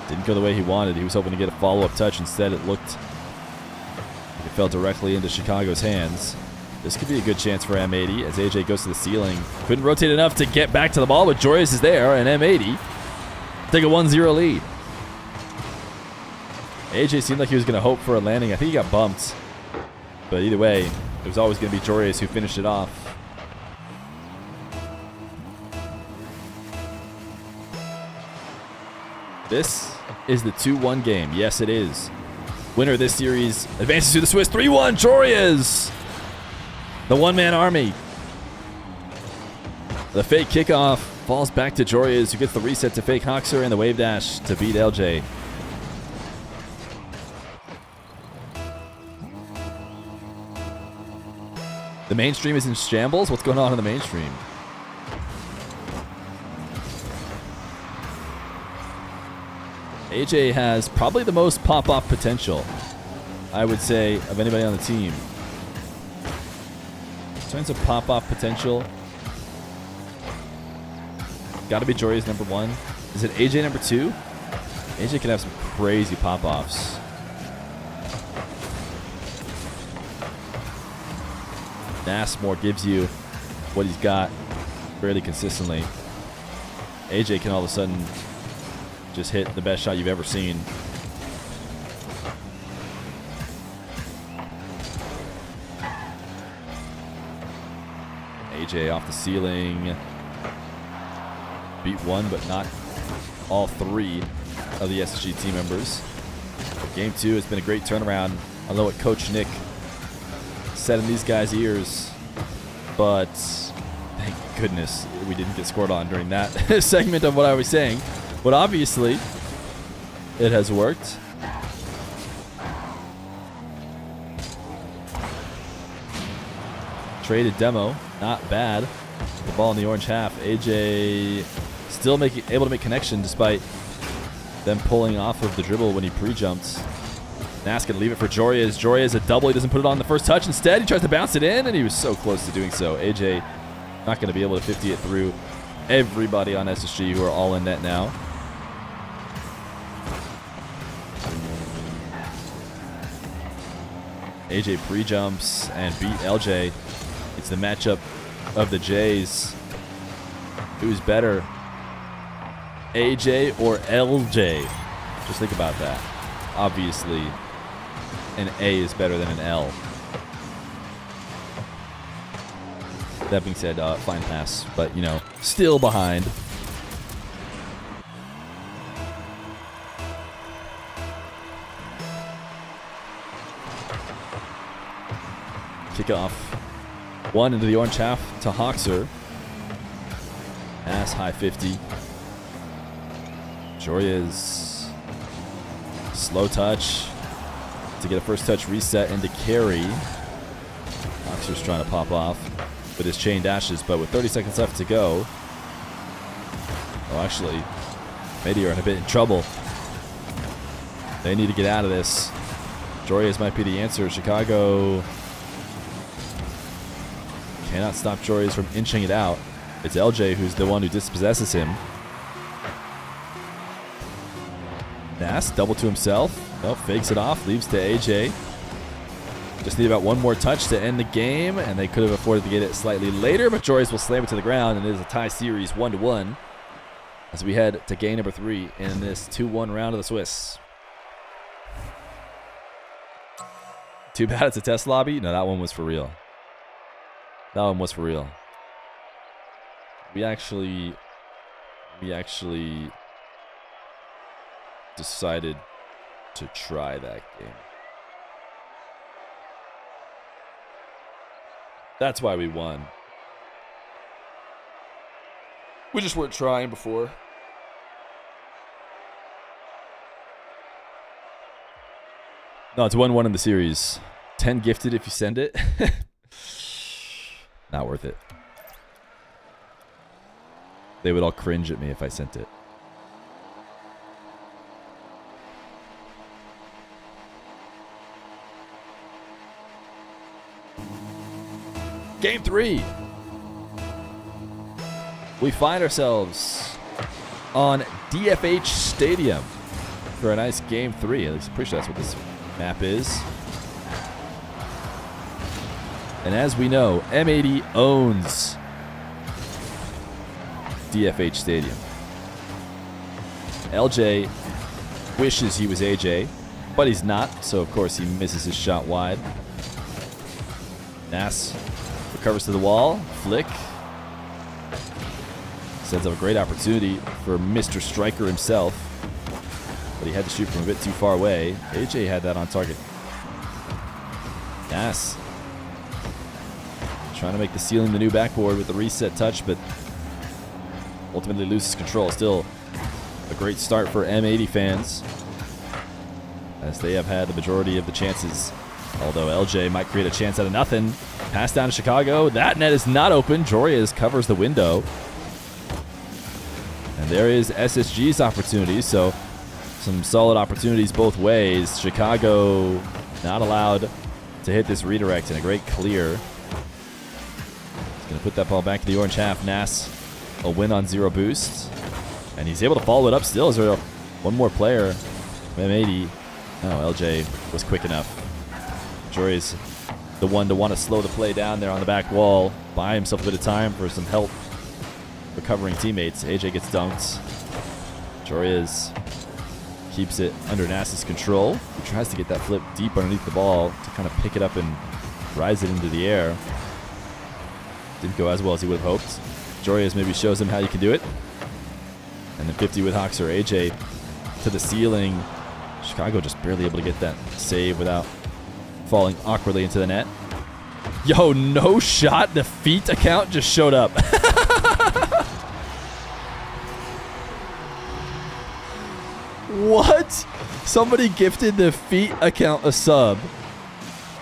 S1: Didn't go the way he wanted. He was hoping to get a follow-up touch. Instead, it looked like it fell directly into Chicago's hands. This could be a good chance for M80 as Ayyjayy goes to the ceiling. Couldn't rotate enough to get back to the ball, but Joreuz is there, and M80 take a 1-0 lead. Ayyjayy seemed like he was going to hope for a landing. I think he got bumped. But either way, it was always going to be Joreuz who finished it off. This is the 2-1 game. Yes, it is. Winner of this series advances to the Swiss 3-1. Joreuz, the one-man army. The fake kickoff falls back to Joreuz, who gets the reset to fake Hoxer and the wave dash to beat LJ. The mainstream is in shambles? What's going on in the mainstream? Ayyjayy has probably the most pop-off potential, I would say, of anybody on the team. In terms of pop-off potential, got to be Joreuz number 1. Is it Ayyjayy number 2? Ayyjayy can have some crazy pop-offs. Nass more gives you what he's got fairly consistently. Ayyjayy can all of a sudden just hit the best shot you've ever seen. Ayyjayy off the ceiling. Beat one, but not all 3 of the SSG team members. But game 2 has been a great turnaround. I know what Coach Nick said in these guys' ears, but thank goodness we didn't get scored on during that segment of what I was saying. But obviously, it has worked. Traded demo, not bad. The ball in the orange half. Ayyjayy still able to make connection despite them pulling off of the dribble when he pre-jumped. Nass gonna leave it for Joreuz. Joreuz a double. He doesn't put it on the first touch. Instead, he tries to bounce it in, and he was so close to doing so. Ayyjayy not gonna be able to 50 it through everybody on SSG who are all in net now. Ayyjayy pre-jumps and beat LJ. It's the matchup of the Jays. Who's better, Ayyjayy or LJ? Just think about that. Obviously, an A is better than an L. That being said, fine pass, but, you know, still behind. pick off. One into the orange half to Hoxer. Nass high 50. Joreuz. Slow touch to get a first touch reset into carry. Hoxer's trying to pop off with his chain dashes, but with 30 seconds left to go. Oh, actually, M80 are in a bit in trouble. They need to get out of this. Joreuz might be the answer. Chicago cannot stop Joreuz from inching it out. It's Ayyjayy who's the one who dispossesses him. Nass double to himself. Nope, fakes it off, leaves to Ayyjayy. Just need about one more touch to end the game, and they could have afforded to get it slightly later, but Joreuz will slam it to the ground, and it is a tie series 1-1 as we head to game number 3 in this 2-1 round of the Swiss. Too bad it's a test lobby. No, that one was for real. That one was for real. We actually decided to try that game. That's why we won. We just weren't trying before. No, it's 1-1 in the series. 10 gifted if you send it. Not worth it. They would all cringe at me if I sent it. Game 3. We find ourselves on DFH Stadium for a nice game 3. At least I'm pretty sure that's what this map is. And as we know, M80 owns DFH Stadium. Ayyjayy wishes he was Ayyjayy, but he's not, so of course he misses his shot wide. Nass recovers to the wall, flick. Sends up a great opportunity for Mr. Striker himself, but he had to shoot from a bit too far away. Ayyjayy had that on target. Nass trying to make the ceiling the new backboard with the reset touch, but ultimately loses control. Still a great start for M80 fans, as they have had the majority of the chances. Although Ayyjayy might create a chance out of nothing. Pass down to Chicago. That net is not open. Joreuz covers the window. And there is SSG's opportunity. So some solid opportunities both ways. Chicago not allowed to hit this redirect, and a great clear. He's going to put that ball back to the orange half. Nass a win on 0 boost. And he's able to follow it up still. Is there one more player? M80. No, Ayyjayy was quick enough. Joreuz, the one to want to slow the play down there on the back wall. Buy himself a bit of time for some help recovering teammates. Ayyjayy gets dunked. Joreuz keeps it under Nass's control. He tries to get that flip deep underneath the ball to kind of pick it up and rise it into the air. Didn't go as well as he would have hoped. Joreuz maybe shows him how you can do it. And then 50 with Hoxer. Ayyjayy to the ceiling. Chicago just barely able to get that save without falling awkwardly into the net. Yo, no shot. The feet account just showed up. What? Somebody gifted the feet account a sub,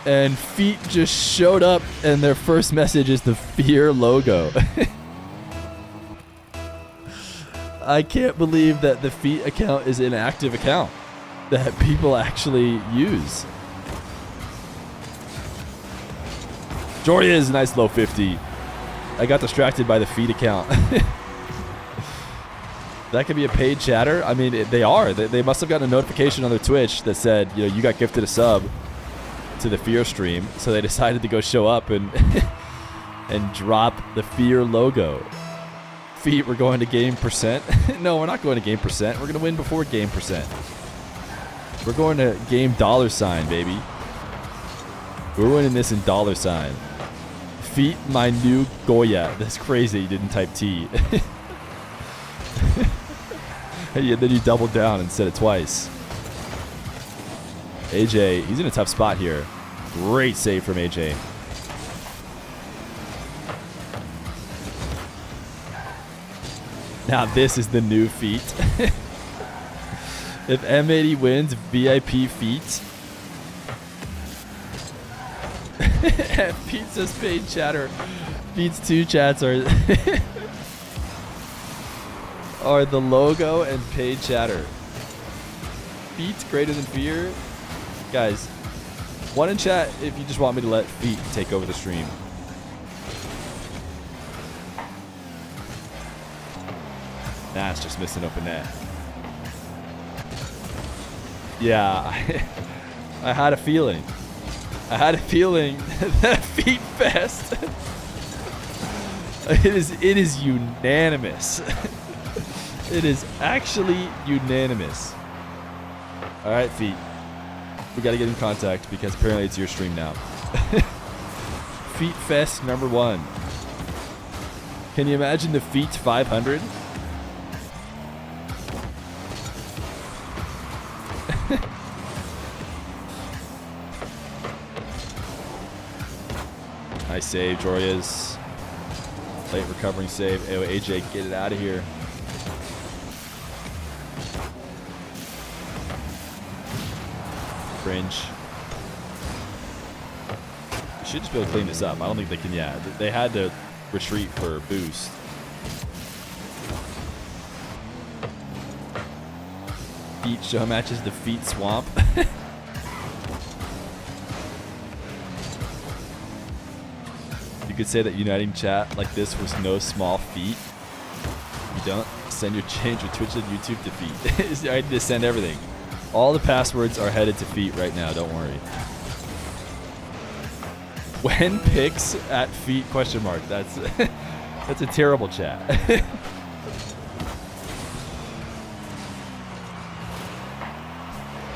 S1: and feet just showed up, and their first message is the Feer logo. I can't believe that the feet account is an active account that people actually use. Joreuz, nice low 50. I got distracted by the feed account. That could be a paid chatter. I mean, they are. They must have gotten a notification on their Twitch that said, you know, you got gifted a sub to the Feer stream. So they decided to go show up and and drop the Feer logo. Feet, we're going to game percent. No, we're not going to game percent. We're going to win before game percent. We're going to game $, baby. We're winning this in $. Feet, my new Goya. That's crazy you didn't type T. And then you doubled down and said it twice. Ayyjayy, he's in a tough spot here. Great save from Ayyjayy. Now this is the new feat. If M80 wins, VIP feat. Pizza's paid chatter. Beats 2 chats are are the logo and paid chatter. Feet greater than Feer. Guys, one in chat if you just want me to let Feet take over the stream. Nass just missing open net. Yeah, I had a feeling. I had a feeling that Feet Fest. It is unanimous. It is actually unanimous. All right, Feet. We got to get in contact because apparently it's your stream now. Feet Fest #1. Can you imagine the Feet 500? Nice save, Joreuz. Late recovering save. Oh, Ayyjayy, get it out of here. Fringe. You should just be able to clean this up. I don't think they can. Yeah, they had to retreat for boost. Feet show matches defeat Swamp. You could say that uniting chat like this was no small feat. You don't send your change your Twitch and YouTube to Feet. I need to send everything. All the passwords are headed to Feet right now. Don't worry. When picks at Feet ? That's that's a terrible chat.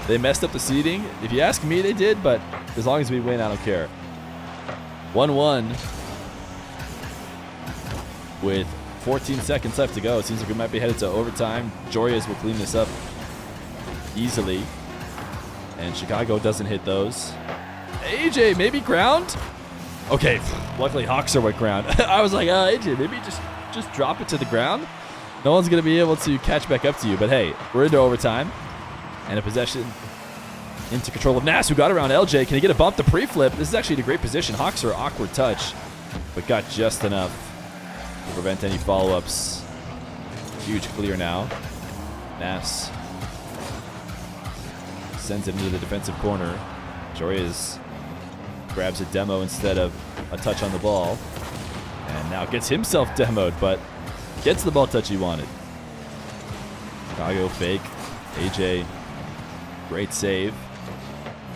S1: They messed up the seeding. If you ask me, they did. But as long as we win, I don't care. 1-1. With 14 seconds left to go. It seems like we might be headed to overtime. Joreuz will clean this up easily. And Chicago doesn't hit those. Ayyjayy, maybe ground? Okay, luckily Hawkser went ground. I was like, Ayyjayy, maybe just drop it to the ground? No one's going to be able to catch back up to you. But hey, we're into overtime. And a possession into control of Nass, who got around LJ. Can he get a bump to pre-flip? This is actually in a great position. Hawkser, awkward touch, but got just enough to prevent any follow-ups. Huge clear now. Nass sends it into the defensive corner. Joreuz grabs a demo instead of a touch on the ball. And now gets himself demoed, but gets the ball touch he wanted. Chicago fake. Ayyjayy, great save.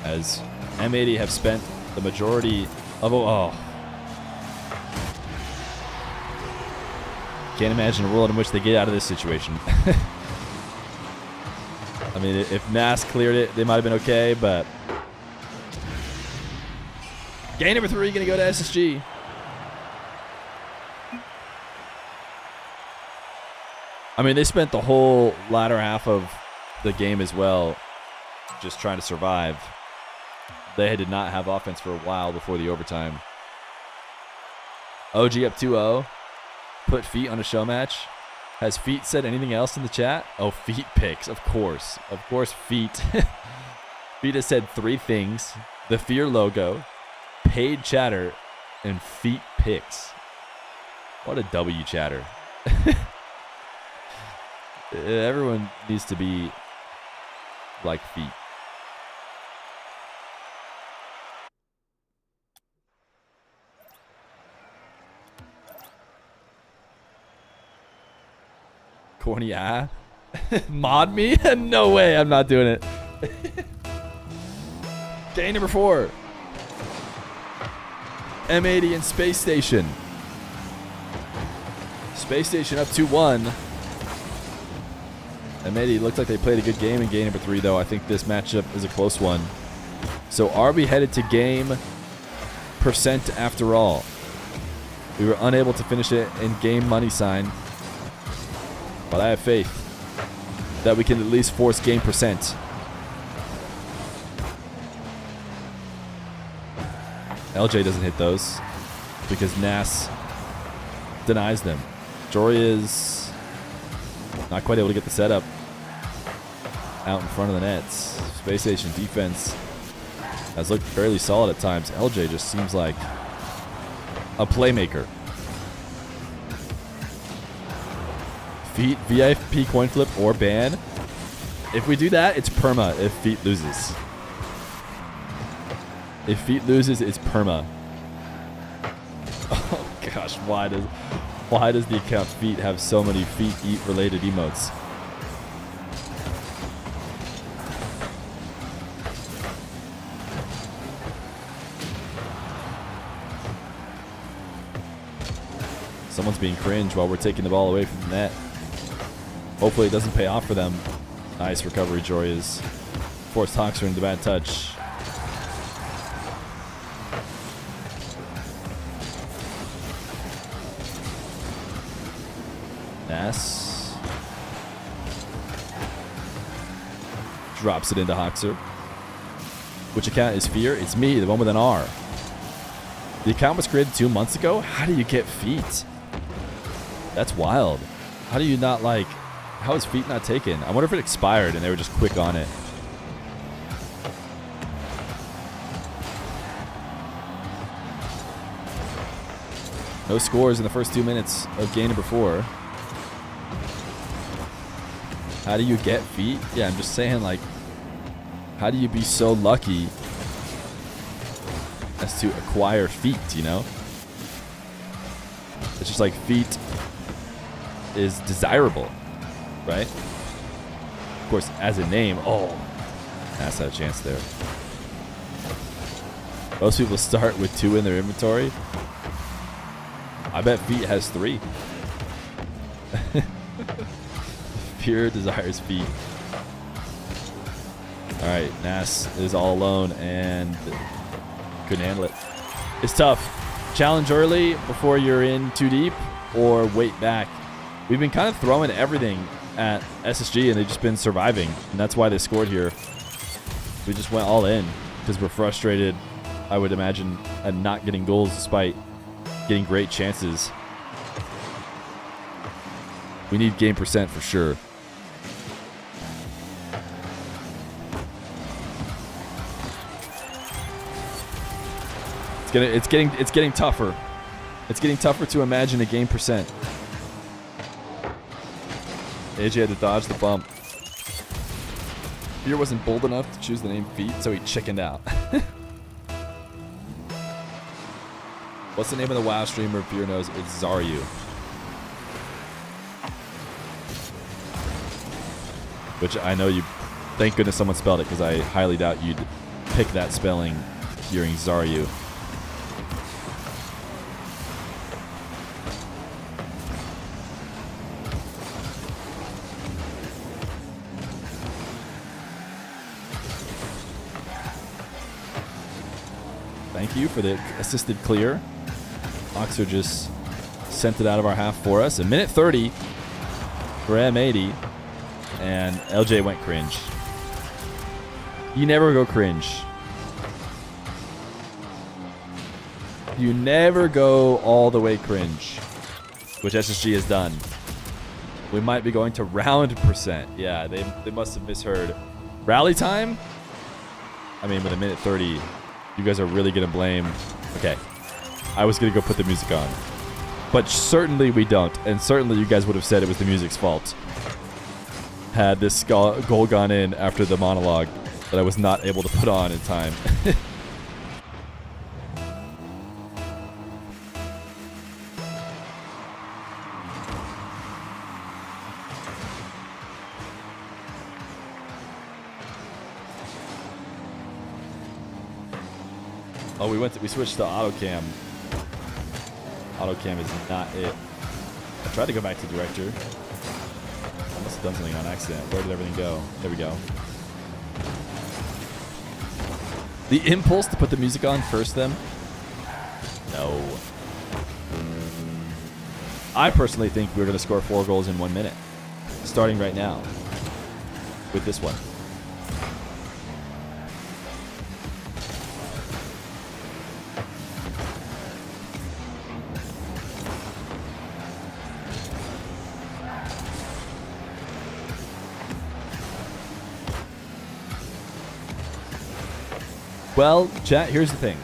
S1: As M80 have spent the majority of... Oh. Can't imagine a world in which they get out of this situation. I mean, if Nass cleared it, they might have been okay, but... Game #3 going to go to SSG. I mean, they spent the whole latter half of the game as well just trying to survive. They did not have offense for a while before the overtime. OG up 2-0. Put Feet on a show match. Has Feet said anything else in the chat? Oh, Feet picks, of course. Of course, Feet. Feet has said 3 things. The Feer logo, paid chatter, and Feet picks. What a W chatter. Everyone needs to be like Feet. Corny eye. Mod me? No way, I'm not doing it. Game #4. M80 and Space Station. Space Station up 2-1. M80 looked like they played a good game in game #3, though. I think this matchup is a close one. So are we headed to game percent after all? We were unable to finish it in game money sign. But I have faith that we can at least force game percent. LJ doesn't hit those because Nass denies them. Joreuz Not quite able to get the setup out in front of the nets. Space Station defense has looked fairly solid at times. LJ just seems like a playmaker. Feet, VIP coin flip or ban. If we do that, it's perma if Feet loses. If Feet loses, it's perma. Oh gosh, why does the account Feet have so many Feet Eat related emotes? Someone's being cringe while we're taking the ball away from the net. Hopefully it doesn't pay off for them. Nice recovery, Joreuz. Forced Hoxer into the bad touch. Nass. Drops it into Hoxer. Which account is Feer? It's me, the one with an R. The account was created 2 months ago? How do you get Feet? That's wild. How do you not like... How is Feet not taken? I wonder if it expired and they were just quick on it. No scores in the first 2 minutes of game number 4. How do you get Feet? Yeah, I'm just saying, like, how do you be so lucky as to acquire Feet, you know? It's just like Feet is desirable, right? Of course, as a name, oh, Nass had a chance there. Most people start with 2 in their inventory. I bet Feet has 3. Pure desires Feet. All right, Nass is all alone and couldn't handle it. It's tough. Challenge early before you're in too deep, or wait back. We've been kind of throwing everything at SSG, and they've just been surviving, and that's why they scored here. We just went all in because we're frustrated, I would imagine, at not getting goals despite getting great chances. We need game percent for sure. It's getting tougher. It's getting tougher to imagine a game percent. Ayyjayy had to dodge the bump. Feer wasn't bold enough to choose the name Feet, so he chickened out. What's the name of the WoW streamer Feer knows? It's Zaryu. Which I know you... Thank goodness someone spelled it, because I highly doubt you'd pick that spelling hearing Zaryu. Thank you for the assisted clear. Hoxer just sent it out of our half for us. 1:30 for M80. And LJ went cringe. You never go cringe. You never go all the way cringe, which SSG has done. We might be going to round percent. Yeah, they must have misheard. Rally time? I mean, with 1:30, you guys are really going to blame... Okay, I was going to go put the music on. But certainly we don't. And certainly you guys would have said it was the music's fault had this goal gone in after the monologue that I was not able to put on in time. Oh, we switched to auto cam. Auto cam is not it. I tried to go back to director. I must have done something on accident. Where did everything go? There we go. The impulse to put the music on first then? No. I personally think we're going to score 4 goals in 1 minute. Starting right now. With this one. Well, chat, here's the thing.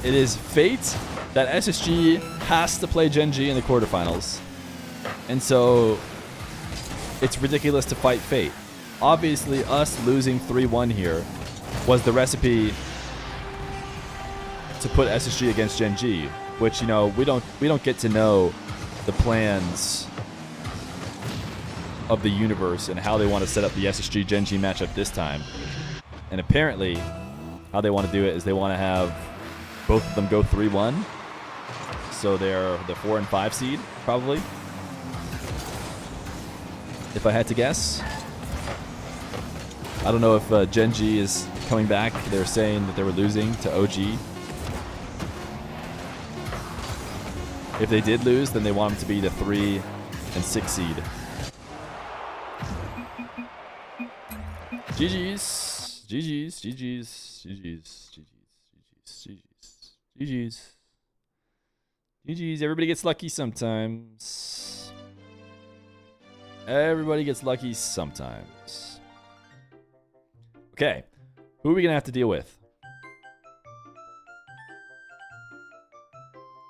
S1: It is fate that SSG has to play Gen G in the quarterfinals. And so it's ridiculous to fight fate. Obviously, us losing 3-1 here was the recipe to put SSG against Gen G, which, you know, we don't get to know the plans of the universe and how they want to set up the SSG Gen G matchup this time. And apparently, how they want to do it is they want to have both of them go 3-1. So they're the 4 and 5 seed, probably. If I had to guess. I don't know if Gen G is coming back. They're saying that they were losing to OG. If they did lose, then they want them to be the 3 and 6 seed. GG's. GG's. GG's. GG's. GG's. GG's. GG's. Everybody gets lucky sometimes. Everybody gets lucky sometimes. Okay. Who are we going to have to deal with?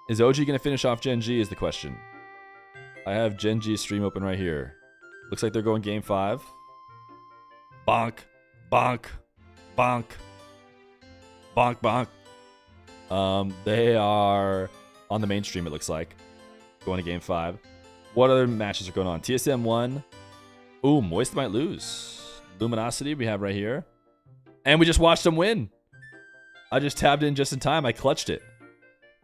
S1: Is OG going to finish off Gen G is the question. I have Gen G stream open right here. Looks like they're going game 5. Bonk. Bonk. Bonk. Bonk. Bonk. They are on the main stream, it looks like. Going to game 5. What other matches are going on? TSM 1. Ooh, Moist might lose. Luminosity we have right here. And we just watched them win. I just tabbed in just in time. I clutched it.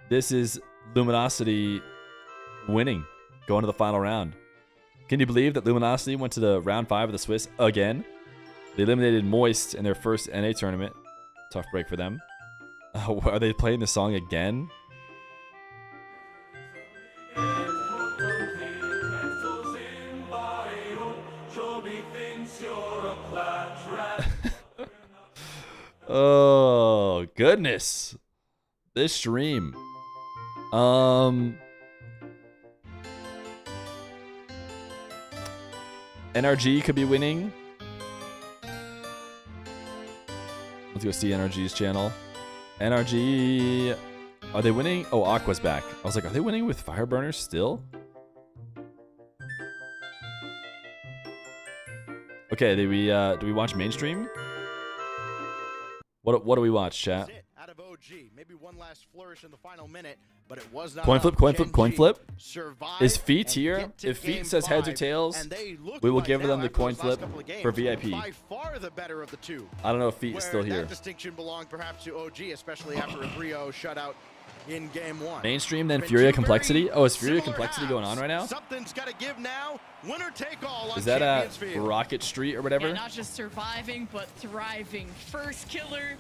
S1: This is Luminosity winning. Going to the final round. Can you believe that Luminosity went to the round 5 of the Swiss again? They eliminated Moist in their first NA tournament. Tough break for them. Are they playing the song again? Oh, goodness. This stream. NRG could be winning. Let's go see NRG's channel. NRG, are they winning? Oh, Aqua's back. I was like, are they winning with Fireburners still? Okay, do we watch mainstream? What do we watch, chat?
S4: Out of OG, maybe one last flourish in the final minute, but it was not
S1: Coin flip, coin flip, coin flip.
S4: Survive
S1: Is Feet here? If Feet says heads or tails, we will give them the coin flip for VIP.
S4: By far the better of the two.
S1: I don't know if Feet is still here.
S4: That distinction belonged perhaps to OG, especially after a 3-0 shutout in game 1.
S1: Mainstream, then Furia Complexity. Oh, is Furia Complexity going on right now?
S4: Something's got to give now. Winner take all.
S1: Is that at Rocket Street or whatever?
S14: Yeah, not just surviving, but thriving. First killer.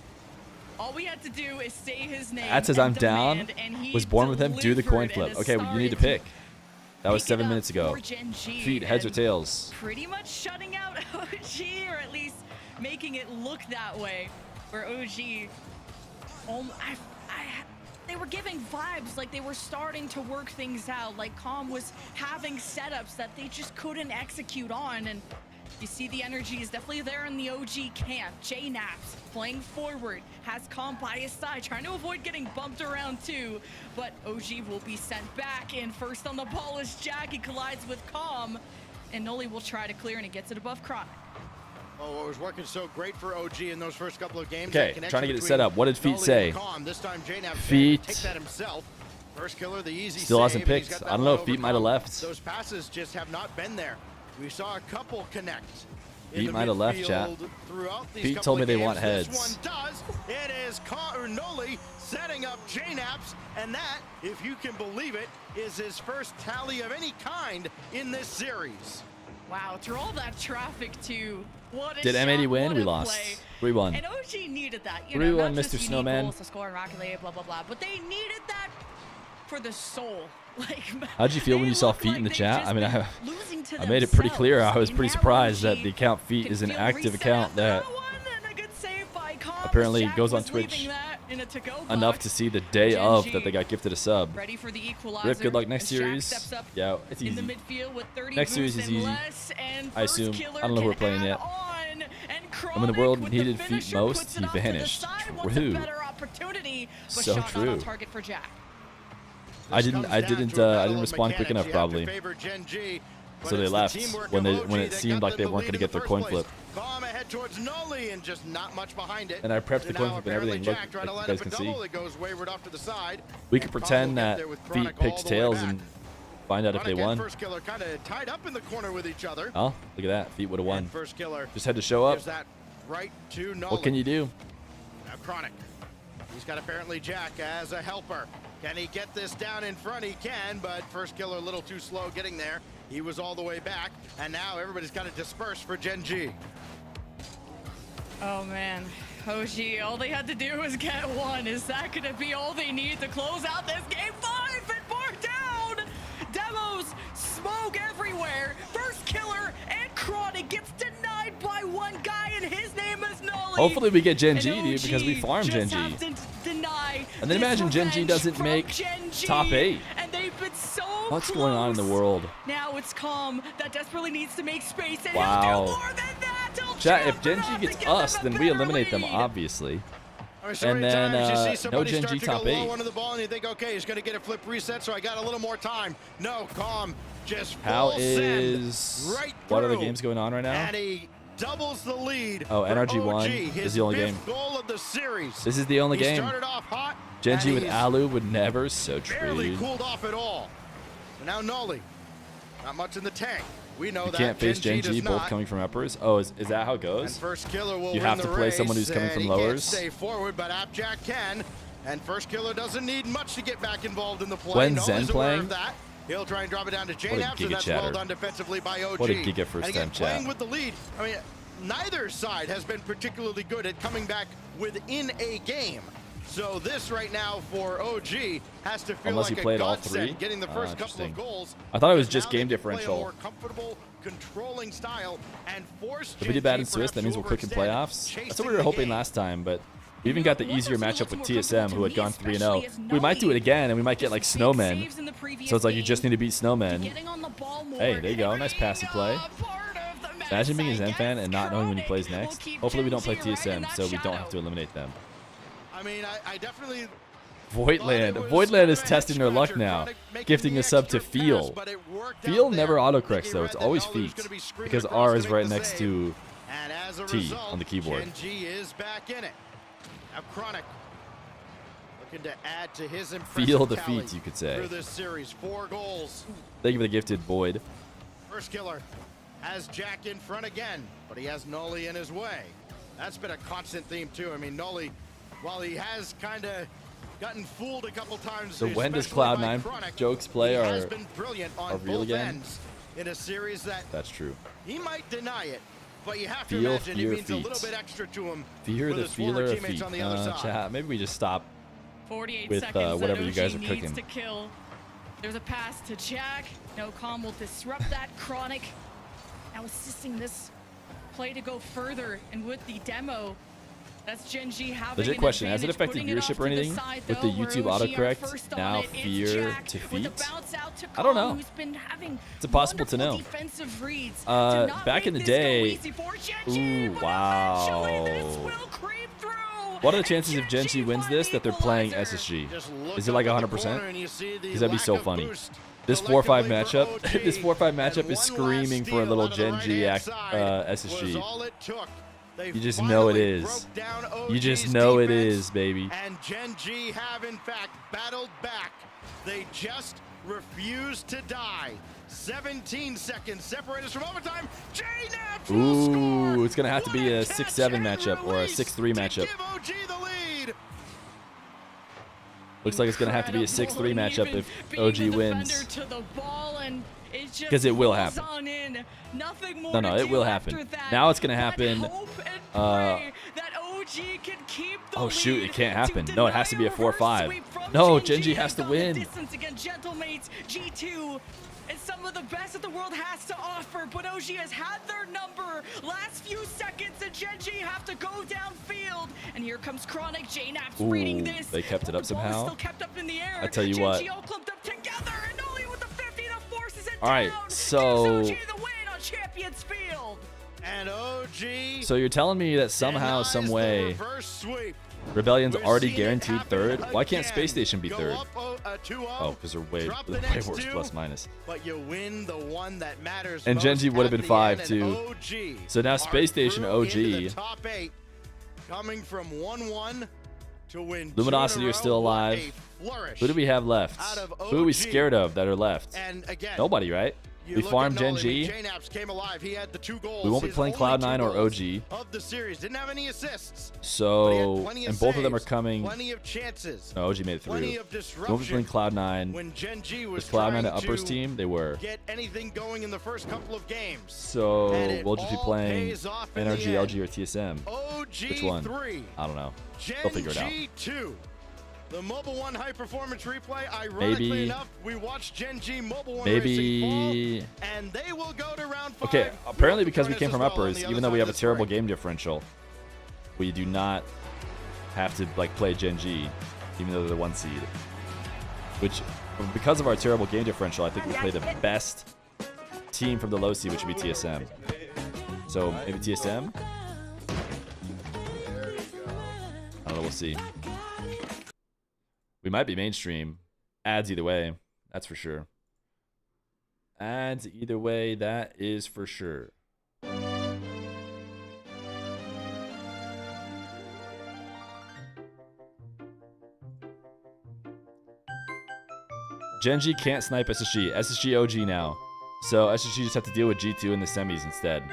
S14: All we had to do is say his name.
S1: That says I'm down. Was born with him. Do the coin flip. Okay, well, you need to pick. That was 7 minutes ago. Feet, heads or tails?
S14: Pretty much shutting out OG, or at least making it look that way. Where OG, they were giving vibes like they were starting to work things out. Like Calm was having setups that they just couldn't execute on, and you see the energy is definitely there in the OG camp. Naps playing forward, has Calm by his side, trying to avoid getting bumped around too, but OG will be sent back, and first on the ball is Jack. He collides with Calm, and Noli will try to clear, and he gets it above Chronic.
S4: Oh, it was working so great for OG in those first couple of games.
S1: Okay, trying to get it set up. What did Feet say?
S4: This time
S1: Feet
S4: take that himself. First killer, the easy
S1: still hasn't
S4: save,
S1: picked. I don't know if Feet might have left.
S4: Those passes just have not been there. We saw a couple connect.
S1: Feet might have left, chat. Feet told me they want heads.
S4: This one does. It is Noli setting up Naps, and that, if you can believe it, is his first tally of any kind in this series.
S14: Wow, through all that traffic too. What a
S1: Did
S14: shot,
S1: M80 win?
S14: what
S1: We
S14: a
S1: lost.
S14: play.
S1: 3-1.
S14: And OG needed that. You
S1: 3-1,
S14: know, not
S1: Mr.
S14: just
S1: Snowman.
S14: goals to score in Rocket League, blah, blah, blah. But they needed that for the soul. Like,
S1: how'd you feel when you saw Feet in the chat? I mean, I made it pretty clear. I was pretty surprised that the account Feet is an active account that apparently goes on Twitch enough to see the day of that they got gifted a sub. Rip, good luck next series. Yeah, it's easy. Next series is easy. I assume. I don't know who we're playing yet.
S14: Chronic
S6: when the world
S14: with
S6: needed
S14: finisher
S6: Feet most,
S14: puts it
S6: he
S14: off to the
S6: vanished.
S14: side. What's
S6: True.
S14: a better opportunity? But
S6: So
S14: shot not
S6: true.
S14: on target for Jack.
S6: I didn't respond quick enough probably. So they left when it seemed like they weren't going to get their coin flip.
S4: Calm ahead towards Noli and just not much behind it.
S6: And I prepped the coin flip and everything. Look, like you guys can see. We could pretend that Feet picks tails and find out if they won.
S4: First killer kind of tied up in the corner with each other.
S6: Oh, look at that. Feet would have won.
S4: First killer
S6: just had to show up.
S4: gives that right to Noli.
S6: What can you do?
S4: Now Chronic. He's got apparently Jack as a helper. Can he get this down in front? He can, but first killer a little too slow getting there. He was all the way back, and now everybody's got to disperse for Gen G.
S14: Oh man, OG, all they had to do was get one. Is that gonna be all they need to close out this game? 5 and more down! Demos, smoke everywhere. First killer and Chronic gets denied by one guy, and his name is Noli.
S6: Hopefully we get Gen G, dude, because we farm Gen G. And then imagine Gen G doesn't make top 8.
S14: And they've been so
S6: What's going on in the world?
S14: Now it's Calm that desperately needs to make space. And
S6: Wow.
S14: he'll do more than that.
S6: Chat, if Gen G gets us, then we eliminate them, obviously. And then no Gen G top 8.
S4: Under the ball and you think, okay, he's going to get a flip reset, so I got a little more time. No, Calm just
S6: How
S4: full
S6: is
S4: send right
S6: what other
S4: through.
S6: games going on right now?
S4: And he doubles the lead.
S6: Oh,
S4: for
S6: NRG
S4: OG,
S6: 1
S4: his
S6: is the only game.
S4: fifth goal of the series.
S6: This is the only
S4: He
S6: game.
S4: started off hot,
S6: Gen G
S4: and
S6: with
S4: he's
S6: Alu would never, so
S4: barely
S6: true.
S4: cooled off at all. And now Noli, not much in the tank. We know
S6: You
S4: that
S6: can't face Gen G,
S4: does
S6: both
S4: not.
S6: coming from uppers. Oh, is that how it
S4: And
S6: goes?
S4: first killer will
S6: You
S4: win
S6: have to
S4: the
S6: play someone who's
S4: race,
S6: coming
S4: and
S6: from
S4: he can't
S6: lowers.
S4: stay forward, but Appjack can. And first killer doesn't need much to get back involved in the play.
S6: When
S4: Noli's
S6: Zen
S4: aware
S6: playing?
S4: of that. He'll try and drop it down to
S6: What
S4: Jane
S6: a
S4: after
S6: giga
S4: that's well
S6: chatter.
S4: done defensively by OG.
S6: What a giga first
S4: and again,
S6: time
S4: playing
S6: chat.
S4: with the lead. I mean, neither side has been particularly good at coming back within a game. So this right now for OG has to feel
S6: Unless
S4: like
S6: you played
S4: a
S6: all
S4: godsend,
S6: 3?
S4: getting the first couple
S6: Interesting.
S4: of goals.
S6: I thought it was
S4: But
S6: just
S4: now
S6: game
S4: they can play a
S6: differential.
S4: more comfortable, controlling style and force
S6: If we do bad in Swiss, that means we'll click in playoffs. That's what we were hoping last time, but we even got the easier matchup with TSM, who had gone 3-0. We might do it again, and we might get like Snowmen. So it's like you just need to beat Snowmen. Hey, there you go. Nice passy play. Imagine being a Zen fan and not knowing when he plays next. Hopefully we don't play TSM, so we don't have to eliminate them.
S4: I mean, I definitely...
S6: Voidland. Voidland is testing their luck now, gifting a sub to Feel. Feel never autocorrects though, it's always Feet, because R is right next to T on the keyboard.
S4: Gen G is back in it. Now Chronic looking to add to his
S6: Feel
S4: impressive
S6: the
S4: tally
S6: feats, you could say.
S4: through this series. 4 goals.
S6: Thank you for the gifted, Void.
S4: First killer has Jack in front again, but he has Noli in his way. That's been a constant theme too. I mean, Noli, while he has kind of gotten fooled a couple times,
S6: So when does
S4: especially by
S6: Cloud9
S4: Chronic,
S6: jokes play
S4: he
S6: are
S4: has been brilliant on
S6: real
S4: both
S6: again?
S4: ends in a series that
S6: That's true.
S4: he might deny it, but you have to
S6: Feel,
S4: imagine
S6: fear,
S4: it means a
S6: feet.
S4: little bit extra to him.
S6: Fear
S4: with
S6: the
S4: his former
S6: feeler of
S4: teammates
S6: feet.
S4: on the other side.
S6: Chat, maybe we just stop
S14: 48
S6: with
S14: seconds
S6: whatever
S14: that
S6: you guys
S14: OG
S6: are
S14: needs
S6: cooking.
S14: to kill. There's a pass to Jack. No, Calm will disrupt that. Chronic now assisting this play to go further, and with the demo, that's Gen G having
S6: Legit
S14: an
S6: question, has it
S14: advantage,
S6: affected
S14: putting it
S6: viewership
S14: off
S6: or
S14: to the
S6: anything
S14: side,
S6: with
S14: though,
S6: the
S14: where
S6: YouTube
S14: OG are
S6: autocorrect
S14: first on
S6: now
S14: it. It's
S6: Fear
S14: Jack
S6: to
S14: with the
S6: Feet?
S14: bounce out to
S6: I don't
S14: Calm,
S6: know.
S14: who's been having
S6: It's possible to
S14: wonderful
S6: know.
S14: defensive reads to not
S6: Back in
S14: make
S6: the
S14: this go
S6: day,
S14: easy for Gen G,
S6: ooh,
S14: but
S6: wow.
S14: eventually this will creep through.
S6: What are the chances if Gen G wins this that they're playing SSG? Is it like 100%? Because that'd be so funny. This 4-5 matchup, this 4-5 matchup is screaming for a little Gen G SSG. You just know it is. You just know it is, baby.
S4: And Gen G have in fact battled back. They just refuse to die. 17 seconds separate us from overtime. J-Naps will score.
S6: Ooh, it's gonna have to be a 6-7 matchup or a 6-3 matchup.
S4: Give OG the lead.
S6: Looks like it's gonna have to be a 6-3 matchup if OG wins. Because it will happen. No, it will happen. Now it's gonna happen. Oh shoot, it can't happen. No, it has to be a 4-5. No, Gen G has to win.
S14: G2 and some of the best that the world has to offer, but OG has had their number. Last few seconds, and Gen G have to go downfield. And here comes Chronic. J-Naps reading this.
S6: They kept it up
S14: The ball is
S6: somehow.
S14: still kept up in the air.
S6: I tell you
S14: Gen
S6: what.
S14: G all clumped up together, and only with the 50 that forces it
S6: All right,
S14: down.
S6: so
S14: Gives OG the win on Champions Field.
S4: And OG OG.
S6: So you're telling me that somehow, some way,
S4: reverse sweep.
S6: Rebellion's
S4: We've
S6: already
S4: seen it
S6: guaranteed
S4: happen
S6: third? Why can't
S4: again.
S6: Space Station be
S4: Go
S6: third?
S4: up, 2-0,
S6: Oh, because they're way
S4: drop the
S6: way
S4: next
S6: worse
S4: two,
S6: plus minus.
S4: But you win the one that matters
S6: And
S4: most
S6: Genji would have
S4: at
S6: been
S4: the
S6: 5
S4: end,
S6: too.
S4: and OG
S6: So now
S4: are
S6: Space Station
S4: through into the
S6: OG.
S4: top 8, coming from 1-1 to win
S6: Luminosity are still alive. Who do we have left? Who are we scared of that are left?
S4: And again,
S6: Nobody, right? We farmed Genji.
S4: J-Naps came alive. He had the 2 goals.
S6: We won't be
S4: His
S6: playing
S4: only
S6: Cloud9
S4: 2
S6: or
S4: goals
S6: OG.
S4: of the series. Didn't have any assists.
S6: So,
S4: Plenty
S6: and both of them are
S4: saves,
S6: coming.
S4: Plenty of chances.
S6: No, OG made it
S4: Plenty
S6: through.
S4: of
S6: We won't be playing Cloud9.
S4: when Genji was
S6: Was Cloud9
S4: trying
S6: an uppers
S4: to
S6: team? They were.
S4: get anything going in the first couple of games.
S6: So,
S4: And it
S6: we'll just be
S4: all
S6: playing
S4: pays off in the
S6: NRG,
S4: end.
S6: LG, or TSM.
S4: OG
S6: Which one?
S4: 3.
S6: I don't know. They'll figure it out.
S4: Genji 2. The Mobile 1 high performance replay. Ironically
S6: Maybe.
S4: enough, we watched Genji Mobile 1
S6: Maybe.
S4: Racing fall, and they will go to round 5.
S6: Okay, apparently because we came from
S4: Joreuz as well on
S6: uppers,
S4: the
S6: even
S4: other
S6: though we
S4: side
S6: have a
S4: of this
S6: terrible
S4: break.
S6: game differential, we do not have to like play Genji, even though they're the 1 seed. Which, because of our terrible game differential, I think we play the best team from the low seed, which would be TSM. So maybe TSM? I don't know, we'll see. We might be mainstream. Ads either way, that's for sure. Ads either way, that is for sure. Genji can't snipe SSG. SSG OG now. So SSG just have to deal with G2 in the semis instead.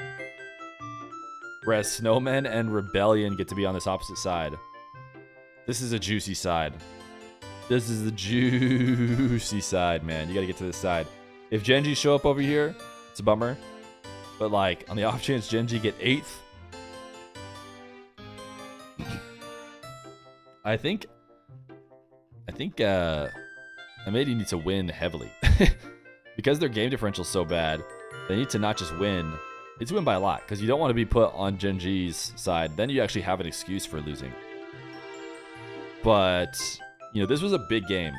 S6: Whereas Snowmen and Rebellion get to be on this opposite side. This is a juicy side. This is the juicy side, man. You gotta get to this side. If Genji show up over here, it's a bummer. But like, on the off chance Genji get 8th, I think M80 needs to win heavily. Because their game differential is so bad, they need to not just win, they need to win by a lot. Because you don't want to be put on Genji's side. Then you actually have an excuse for losing. But, you know, this was a big game.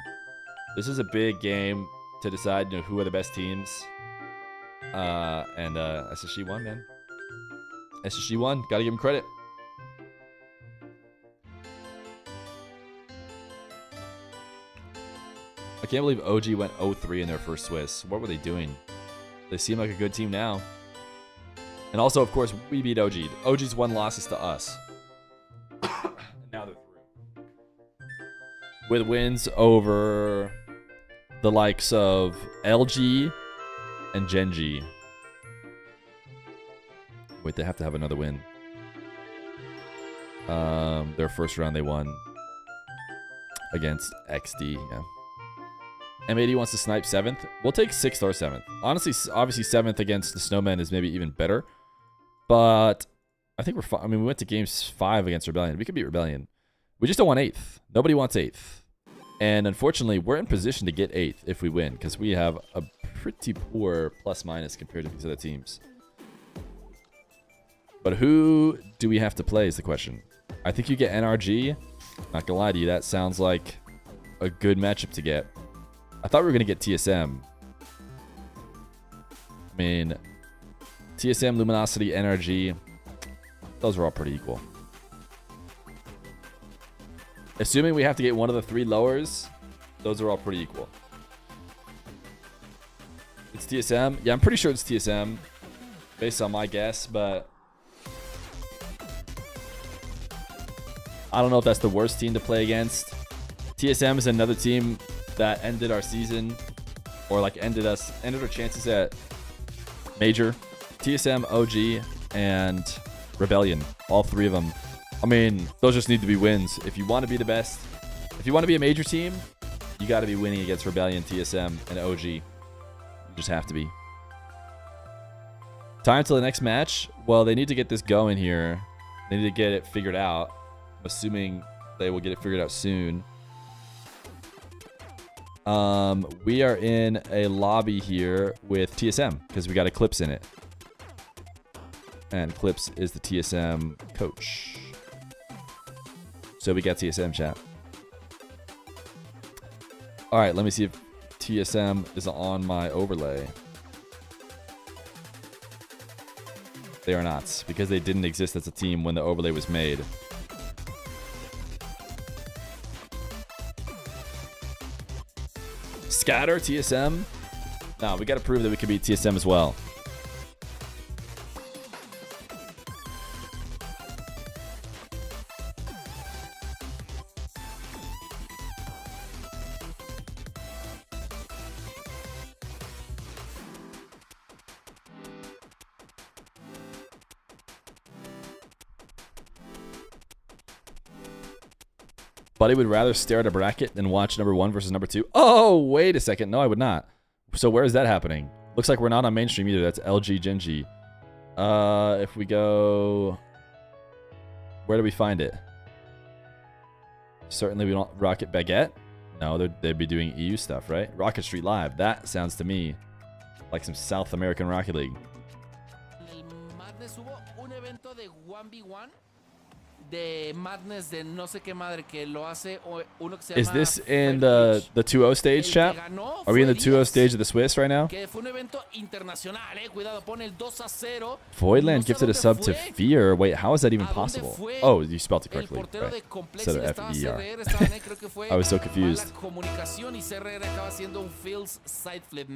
S6: This is a big game to decide, you know, who are the best teams. And SSG won, man. SSG won. Gotta give him credit. I can't believe OG went 0-3 in their first Swiss. What were they doing? They seem like a good team now. And also, of course, we beat OG. OG's 1 loss is to us. And now they're through. With wins over the likes of LG and Genji. Wait, they have to have another win. Their first round they won against XD, yeah. M80 wants to snipe 7th. We'll take 6th or 7th. Honestly, obviously 7th against the Snowmen is maybe even better. But I think we're fine. I mean, we went to games 5 against Rebellion. We could beat Rebellion. We just don't want 8th. Nobody wants 8th. And unfortunately, we're in position to get 8th if we win. Because we have a pretty poor plus-minus compared to these other teams. But who do we have to play is the question. I think you get NRG. Not gonna lie to you, that sounds like a good matchup to get. I thought we were going to get TSM. I mean, TSM, Luminosity, NRG, those are all pretty equal. Assuming we have to get one of the 3 lowers, those are all pretty equal. It's TSM. Yeah, I'm pretty sure it's TSM, based on my guess, but I don't know if that's the worst team to play against. TSM is another team that ended our season, or like ended our chances at major. TSM, OG, and Rebellion, all 3 of them. I mean, those just need to be wins. If you want to be the best, if you want to be a major team, you got to be winning against Rebellion, TSM, and OG. You just have to be. Time till the next match. Well, they need to get this going here. They need to get it figured out. I'm assuming they will get it figured out soon. We are in a lobby here with TSM because we got Eclipse in it. And Eclipse is the TSM coach. So we got TSM chat. All right, let me see if TSM is on my overlay. They are not, because they didn't exist as a team when the overlay was made. Scatter, TSM? No, we gotta prove that we can beat TSM as well. Buddy would rather stare at a bracket than watch number 1 versus number 2. Oh, wait a second. No, I would not. So where is that happening? Looks like we're not on mainstream either. That's LG Genji. If we go... Where do we find it? Certainly we don't... Rocket Baguette? No, they'd be doing EU stuff, right? Rocket Street Live. That sounds to me like some South American Rocket League.
S15: De Madness de no sé qué madre que lo hace uno que se
S6: Is
S15: llama
S6: this in the 2-0 stage, chat? Are we in the 2-0 stage of the Swiss right now?
S15: que fue un evento internacional, cuidado, pone el 2-0.
S6: Voidland gifted a sub to Feer. Wait, how is that even possible? Oh, you spelled it correctly. Right. Instead of F-E-R. I was so confused.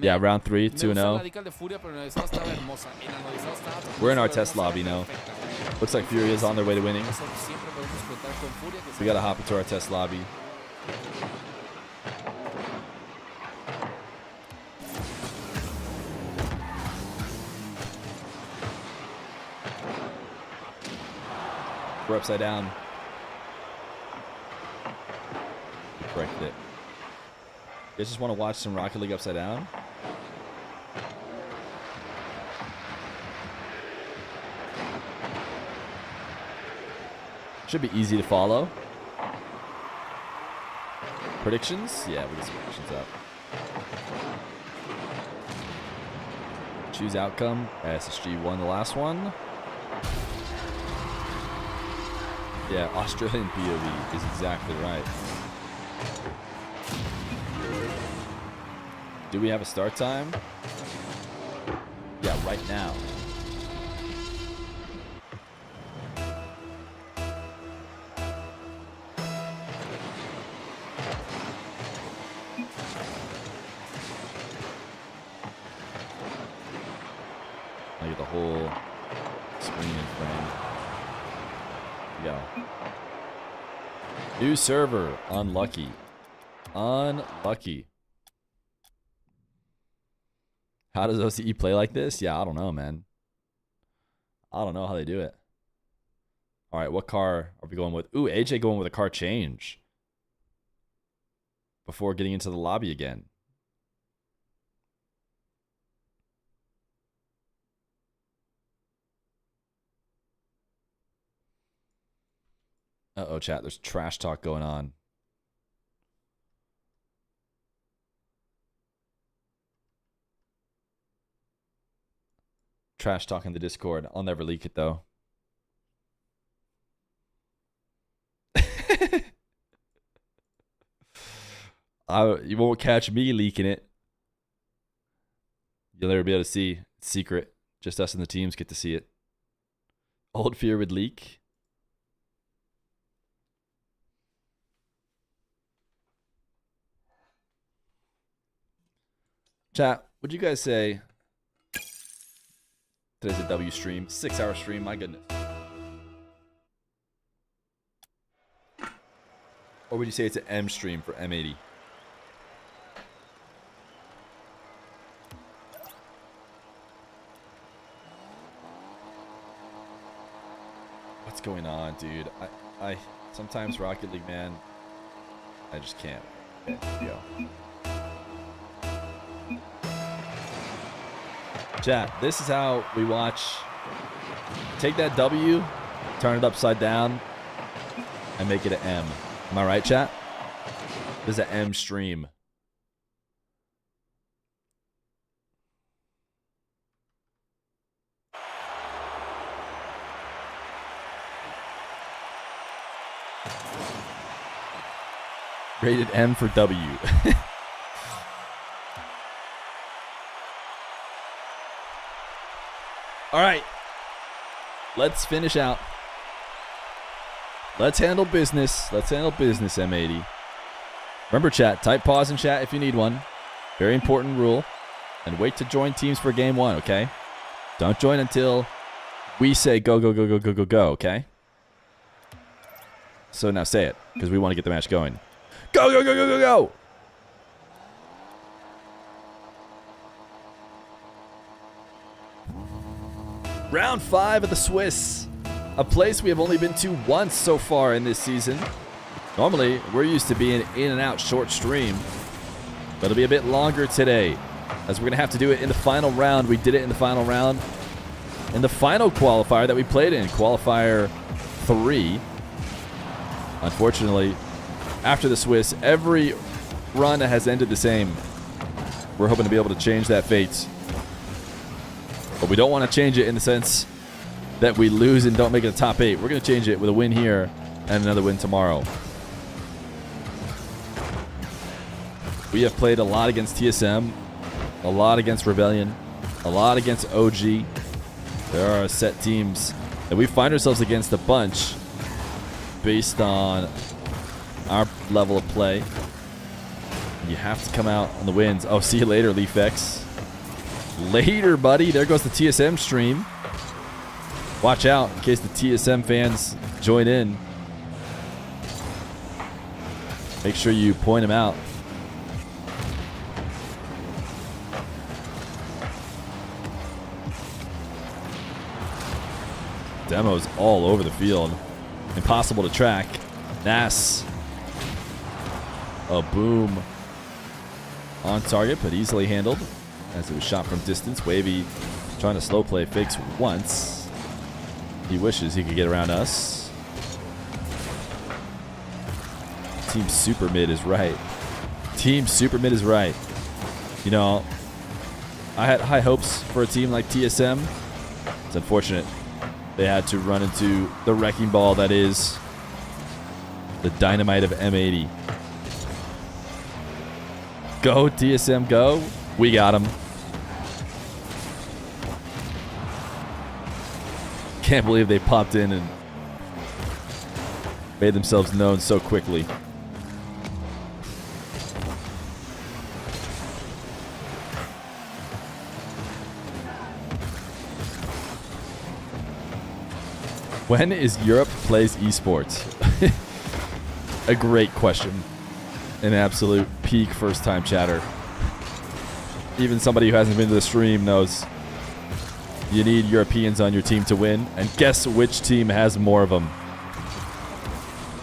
S6: Yeah, round 3, 2-0. We're in our test lobby now. Looks like Fury is on their way to winning. We gotta hop into our test lobby. We're upside down. Corrected it. You guys just want to watch some Rocket League upside down? Should be easy to follow. Predictions? Yeah, we'll get some predictions up. Choose outcome. SSG won the last one. Yeah, Australian POV is exactly right. Do we have a start time? Yeah, right now. I get the whole screen in frame. Go. New server. Unlucky. Unlucky. How does OCE play like this? Yeah, I don't know, man. I don't know how they do it. All right, what car are we going with? Ooh, Ayyjayy going with a car change before getting into the lobby again. Uh-oh, chat. There's trash talk going on. Trash talk in the Discord. I'll never leak it, though. You won't catch me leaking it. You'll never be able to see. It's secret. Just us and the teams get to see it. Old Fear would leak. Chat, would you guys say today's a W stream? 6-hour stream, my goodness. Or would you say it's an M stream for M80? What's going on, dude? I sometimes Rocket League, man, I just can't. Okay, go. Chat, this is how we watch. Take that W, turn it upside down, and make it an M. Am I right, chat? This is an M stream. Rated M for W. All right. Let's finish out. Let's handle business. Let's handle business, M80. Remember, chat, type pause in chat if you need one. Very important rule. And wait to join teams for game 1, okay? Don't join until we say go, go, go, go, go, go, go, okay? So now say it, because we want to get the match going. Go, go, go, go, go, go! Round 5 of the Swiss. A place we have only been to once so far in this season. Normally, we're used to being in and out short stream. But it'll be a bit longer today, as we're going to have to do it in the final round. We did it in the final round. In the final qualifier that we played in, qualifier 3. Unfortunately, after the Swiss, every run has ended the same. We're hoping to be able to change that fate. But we don't want to change it in the sense that we lose and don't make it a top 8. We're going to change it with a win here and another win tomorrow. We have played a lot against TSM, a lot against Rebellion, a lot against OG. There are set teams that we find ourselves against a bunch based on our level of play. You have to come out on the wins. Oh, see you later, LeafX. Later, buddy. There goes the TSM stream. Watch out in case the TSM fans join in. Make sure you point them out. Demos all over the field. Impossible to track. Nass. A boom on target, but easily handled as it was shot from distance. Wavy trying to slow play, fakes once. He wishes he could get around us. Team Super Mid is right. Team Super Mid is right. You know, I had high hopes for a team like TSM. It's unfortunate they had to run into the wrecking ball that is the dynamite of M80. Go, TSM, go. We got him. Can't believe they popped in and made themselves known so quickly. When is Europe plays esports? A great question. An absolute peak first time chatter. Even somebody who hasn't been to the stream knows you need Europeans on your team to win. And guess which team has more of them?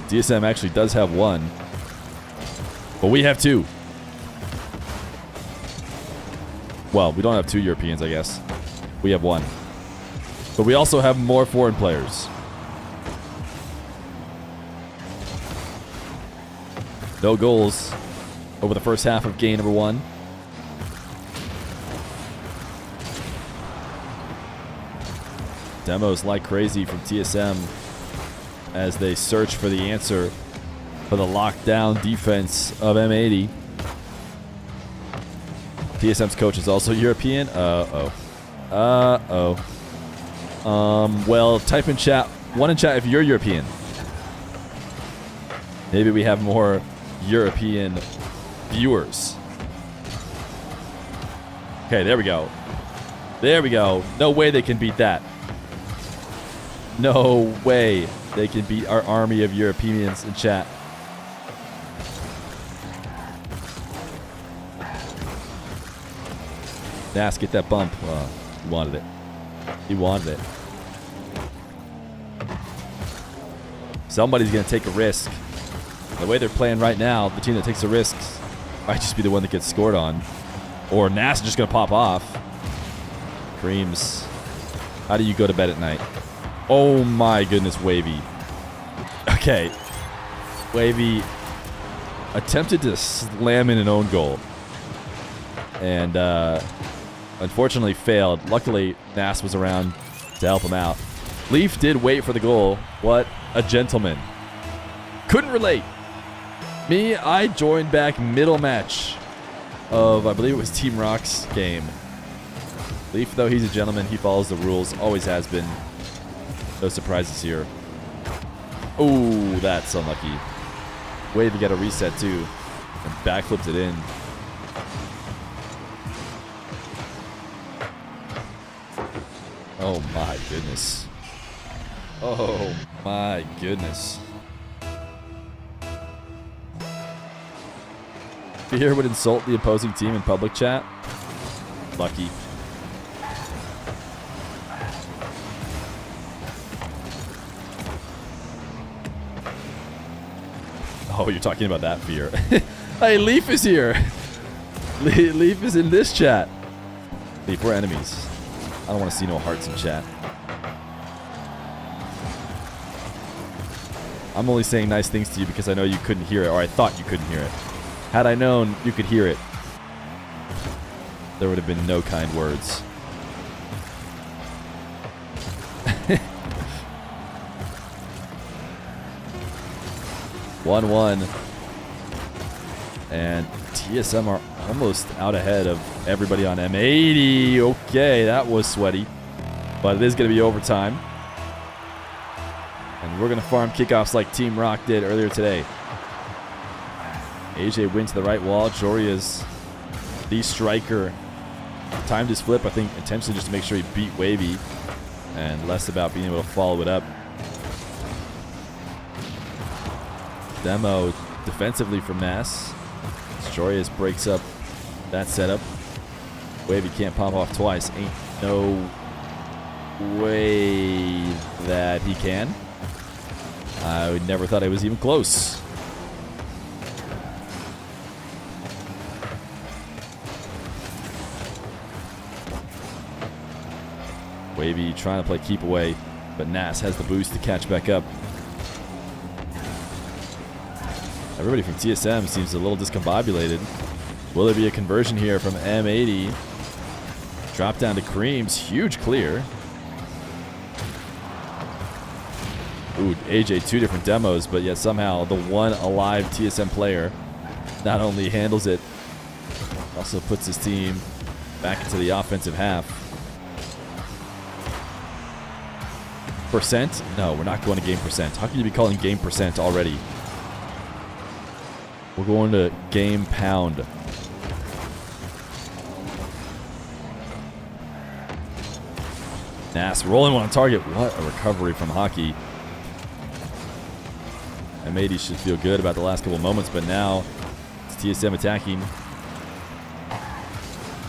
S6: DSM actually does have one. But we have 2. Well, we don't have 2 Europeans, I guess. We have 1. But we also have more foreign players. No goals over the first half of game number 1. Demos like crazy from TSM as they search for the answer for the lockdown defense of M80. TSM's coach is also European. Well, type in chat. One in chat if you're European. Maybe we have more European viewers. Okay, there we go. There we go. No way they can beat that. No way they can beat our army of Europeans in chat. Nass, get that bump. He wanted it. He wanted it. Somebody's going to take a risk. The way they're playing right now, the team that takes the risks might just be the one that gets scored on. Or Nass is just going to pop off. Creams. How do you go to bed at night? Oh my goodness, Wavy. Okay. Wavy attempted to slam in an own goal. And unfortunately failed. Luckily, Nass was around to help him out. Leaf did wait for the goal. What a gentleman. Couldn't relate. Me, I joined back middle match of, I believe it was Team Rock's game. Leaf, though, he's a gentleman. He follows the rules. Always has been. No surprises here. Oh, that's unlucky. Wavy got a reset too. And backflipped it in. Oh my goodness. Oh my goodness. Feer would insult the opposing team in public chat. Lucky. Oh, you're talking about that, Feer. Hey, Leaf is here. Leaf is in this chat. Leaf, we're enemies. I don't want to see no hearts in chat. I'm only saying nice things to you because I know you couldn't hear it, or I thought you couldn't hear it. Had I known you could hear it, there would have been no kind words. One. And TSM are almost out ahead of everybody on M80. Okay, that was sweaty. But it is going to be overtime. And we're going to farm kickoffs like Team Rock did earlier today. Ayyjayy went to the right wall. Joreuz, the striker, timed his flip, I think, intentionally just to make sure he beat Wavy. And less about being able to follow it up. Demo defensively from Nass. Joreuz breaks up that setup. Wavy can't pop off twice. Ain't no way that he can. I never thought it was even close. Wavy trying to play keep away, but Nass has the boost to catch back up. Everybody from TSM seems a little discombobulated. Will there be a conversion here from M80? Drop down to Creams. Huge clear. Ooh, Ayyjayy, 2 different demos, but yet somehow the one alive TSM player not only handles it, also puts his team back into the offensive half. Percent? No, we're not going to game percent. How can you be calling game percent already? We're going to game pound. Nass rolling one on target. What a recovery from Hockey. M80 should feel good about the last couple moments, but now it's TSM attacking.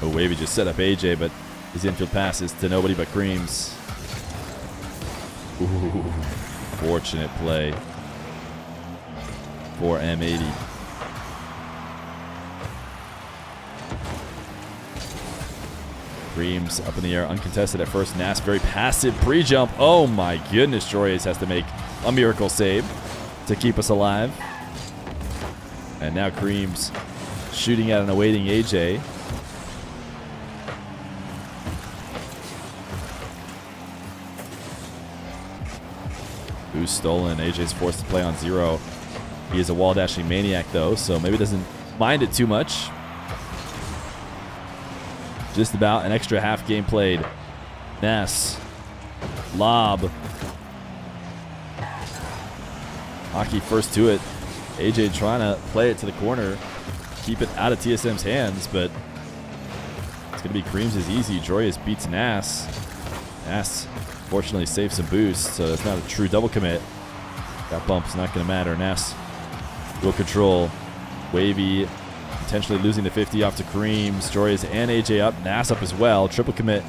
S6: Oh, Wavy just set up Ayyjayy, but his infield passes to nobody but Creams. Ooh, fortunate play for M80. Creams up in the air, uncontested at first. Nass very passive pre-jump. Oh my goodness, Joreuz has to make a miracle save to keep us alive. And now Creams shooting at an awaiting Ayyjayy. Boost stolen. Ayyjayy's forced to play on 0. He is a wall dashing maniac though, so maybe doesn't mind it too much. Just about an extra half game played. Nass. Lob. Hockey first to it. Ayyjayy trying to play it to the corner. Keep it out of TSM's hands, but it's going to be Creams is easy. Joreuz beats Nass. Nass fortunately saves some boost, so it's not a true double commit. That bump's not going to matter. Nass will control. Wavy potentially losing the 50 off to Creams. Joreuz and Ayyjayy up. Nass up as well. Triple commit.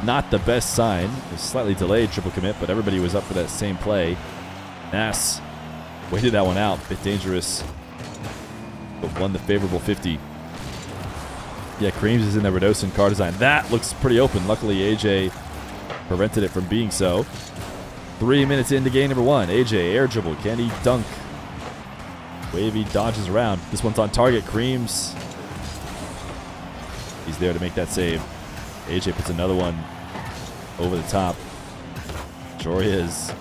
S6: Not the best sign. A slightly delayed triple commit, but everybody was up for that same play. Nass waited that one out. Bit dangerous, but won the favorable 50. Yeah, Creams is in the Redosin car design. That looks pretty open. Luckily, Ayyjayy prevented it from being so. 3 minutes into game number 1. Ayyjayy air dribble. Can he dunk? Wavy dodges around. This one's on target. Creams. He's there to make that save. Ayyjayy puts another one over the top. Joreuz.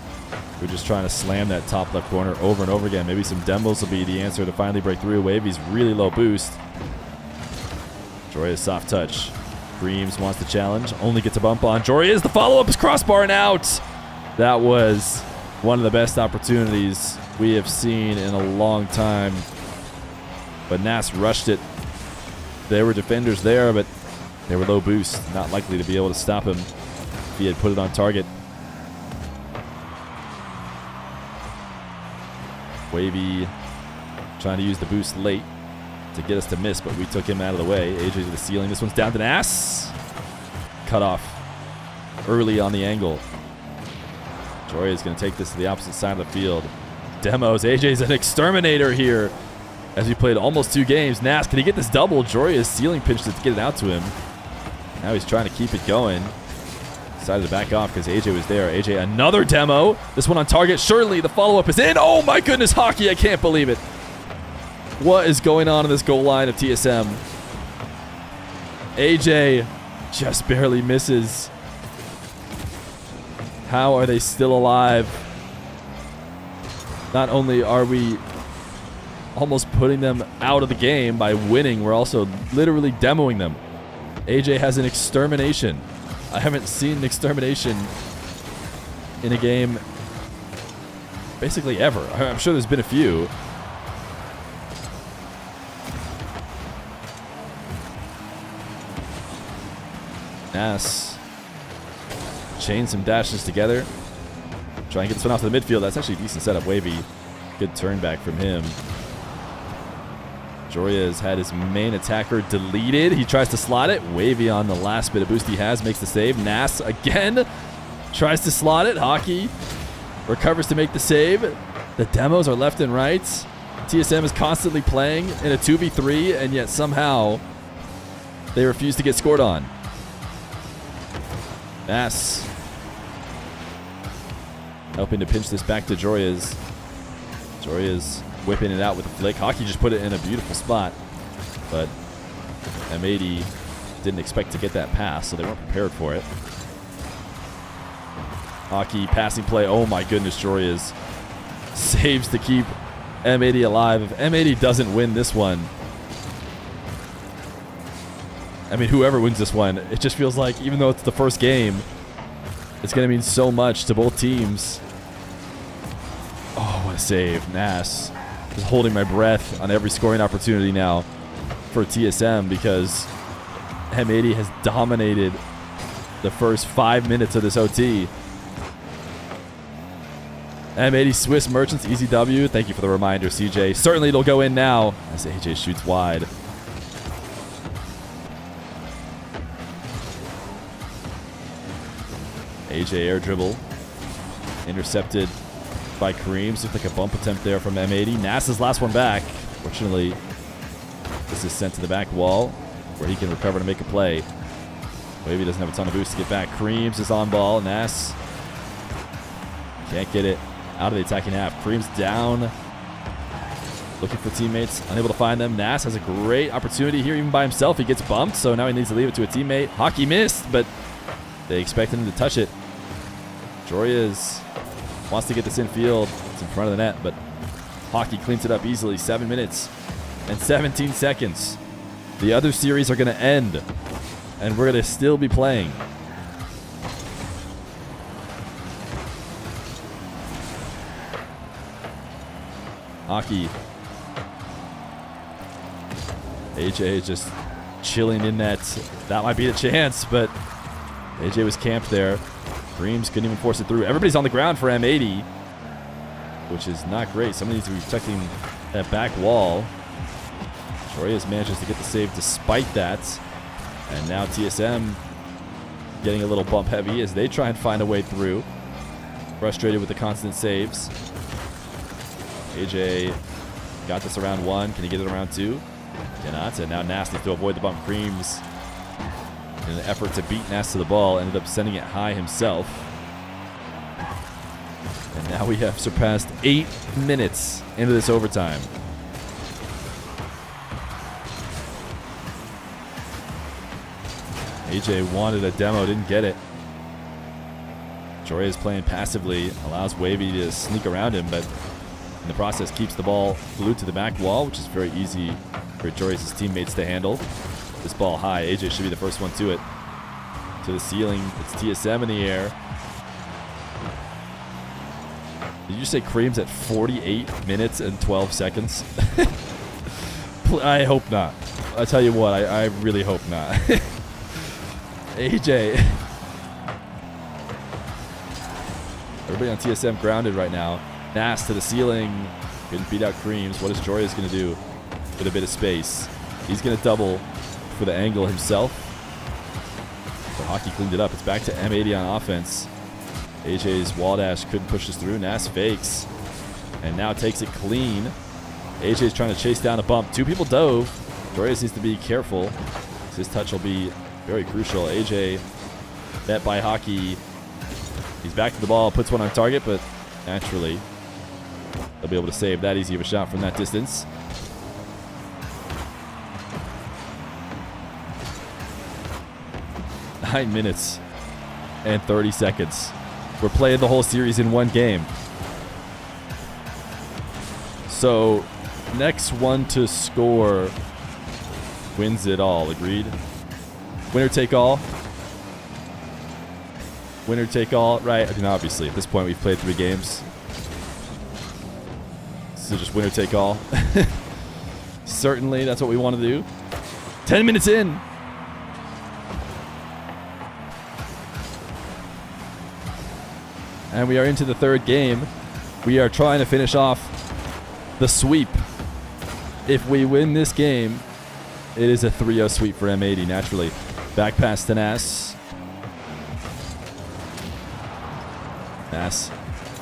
S6: We're just trying to slam that top left corner over and over again. Maybe some demos will be the answer to finally break through. Wavy's really low boost. Joreuz soft touch. Creams wants the challenge. Only gets a bump on. Joreuz, the follow-up is crossbar and out. That was one of the best opportunities we have seen in a long time. But Nass rushed it. There were defenders there, but they were low boost. Not likely to be able to stop him if he had put it on target. Wavy trying to use the boost late to get us to miss, but we took him out of the way. Ayyjayy to the ceiling. This one's down to Nass. Cut off early on the angle. Joreuz is going to take this to the opposite side of the field. Demos. Ayyjayy's an exterminator here as we played almost 2 games. Nass, can he get this double? Joreuz ceiling pinched it to get it out to him. Now he's trying to keep it going. Decided to back off because Ayyjayy was there. Ayyjayy, another demo. This one on target. Surely the follow-up is in. Oh my goodness, Hockey. I can't believe it. What is going on in this goal line of TSM? Ayyjayy just barely misses. How are they still alive? Not only are we almost putting them out of the game by winning, we're also literally demoing them. Ayyjayy has an extermination. I haven't seen an extermination in a game basically ever. I'm sure there's been a few. Nass chain some dashes together. Try and get this one off to the midfield. That's actually a decent setup. Wavy. Good turn back from him. Joreuz had his main attacker deleted. He tries to slot it. Wavy on the last bit of boost he has makes the save. Nass again tries to slot it. Hockey recovers to make the save. The demos are left and right. TSM is constantly playing in a 2v3, and yet somehow they refuse to get scored on. Nass helping to pinch this back to Joreuz. Joreuz whipping it out with a flick. Hockey just put it in a beautiful spot, but M80 didn't expect to get that pass, so they weren't prepared for it. Hockey passing play. Oh my goodness, Joreuz saves to keep M80 alive. If M80 doesn't win this one, I mean, whoever wins this one, it just feels like, even though it's the first game, it's going to mean so much to both teams. Oh, what a save. Nass is holding my breath on every scoring opportunity now for TSM because M80 has dominated the first 5 minutes of this OT. M80 Swiss Merchants, easy W. Thank you for the reminder, CJ. Certainly it'll go in now as Ayyjayy shoots wide. Ayyjayy air dribble. Intercepted by Kareem. Looks like a bump attempt there from M80. Nass's last one back. Fortunately, this is sent to the back wall where he can recover to make a play. Wavy doesn't have a ton of boost to get back. Kareem's is on ball. Nass can't get it out of the attacking half. Kareem's down. Looking for teammates. Unable to find them. Nass has a great opportunity here even by himself. He gets bumped, so now he needs to leave it to a teammate. Hockey missed, but they expected him to touch it. Joreuz wants to get this in field. It's in front of the net, but Hockey cleans it up easily. 7 minutes and 17 seconds. The other series are going to end, and we're going to still be playing. Hockey. Ayyjayy just chilling in that. That might be the chance, but Ayyjayy was camped there. Dreams couldn't even force it through. Everybody's on the ground for M80, which is not great. Somebody needs to be protecting that back wall. Joreuz manages to get the save despite that. And now TSM getting a little bump heavy as they try and find a way through. Frustrated with the constant saves. Ayyjayy got this around 1. Can he get it around 2? Cannot. And now Nass needs to avoid the bump. Creams, in an effort to beat Nass to the ball, ended up sending it high himself. And now we have surpassed 8 minutes into this overtime. Ayyjayy wanted a demo, didn't get it. Joreuz playing passively, allows Wavy to sneak around him, but in the process keeps the ball glued to the back wall, which is very easy for Joreuz's teammates to handle. This ball high. Ayyjayy should be the first one to it. To the ceiling. It's TSM in the air. Did you say Cream's at 48 minutes and 12 seconds? I hope not. I tell you what, I really hope not. Ayyjayy. Everybody on TSM grounded right now. Nass to the ceiling. Couldn't beat out Creams. What is Joreuz going to do with a bit of space? He's going to double for the angle himself. So Hockey cleaned it up. It's back to M80 on offense. Ayyjayy's wall dash couldn't push this through. Nass fakes. And now takes it clean. Ayyjayy's trying to chase down a bump. Two people dove. Joreuz needs to be careful. His touch will be very crucial. Ayyjayy met by Hockey. He's back to the ball. Puts one on target, but naturally they'll be able to save that easy of a shot from that distance. Nine minutes and 30 seconds. We're playing the whole series in one game. So, next one to score wins it all. Agreed? Winner take all? Winner take all, right? I mean, obviously, at this point, we've played 3 games. So just winner take all. Certainly, that's what we want to do. 10 minutes in. And we are into the 3rd game. We are trying to finish off the sweep. If we win this game, it is a 3-0 sweep for M80, naturally. Back pass to Nass. Nass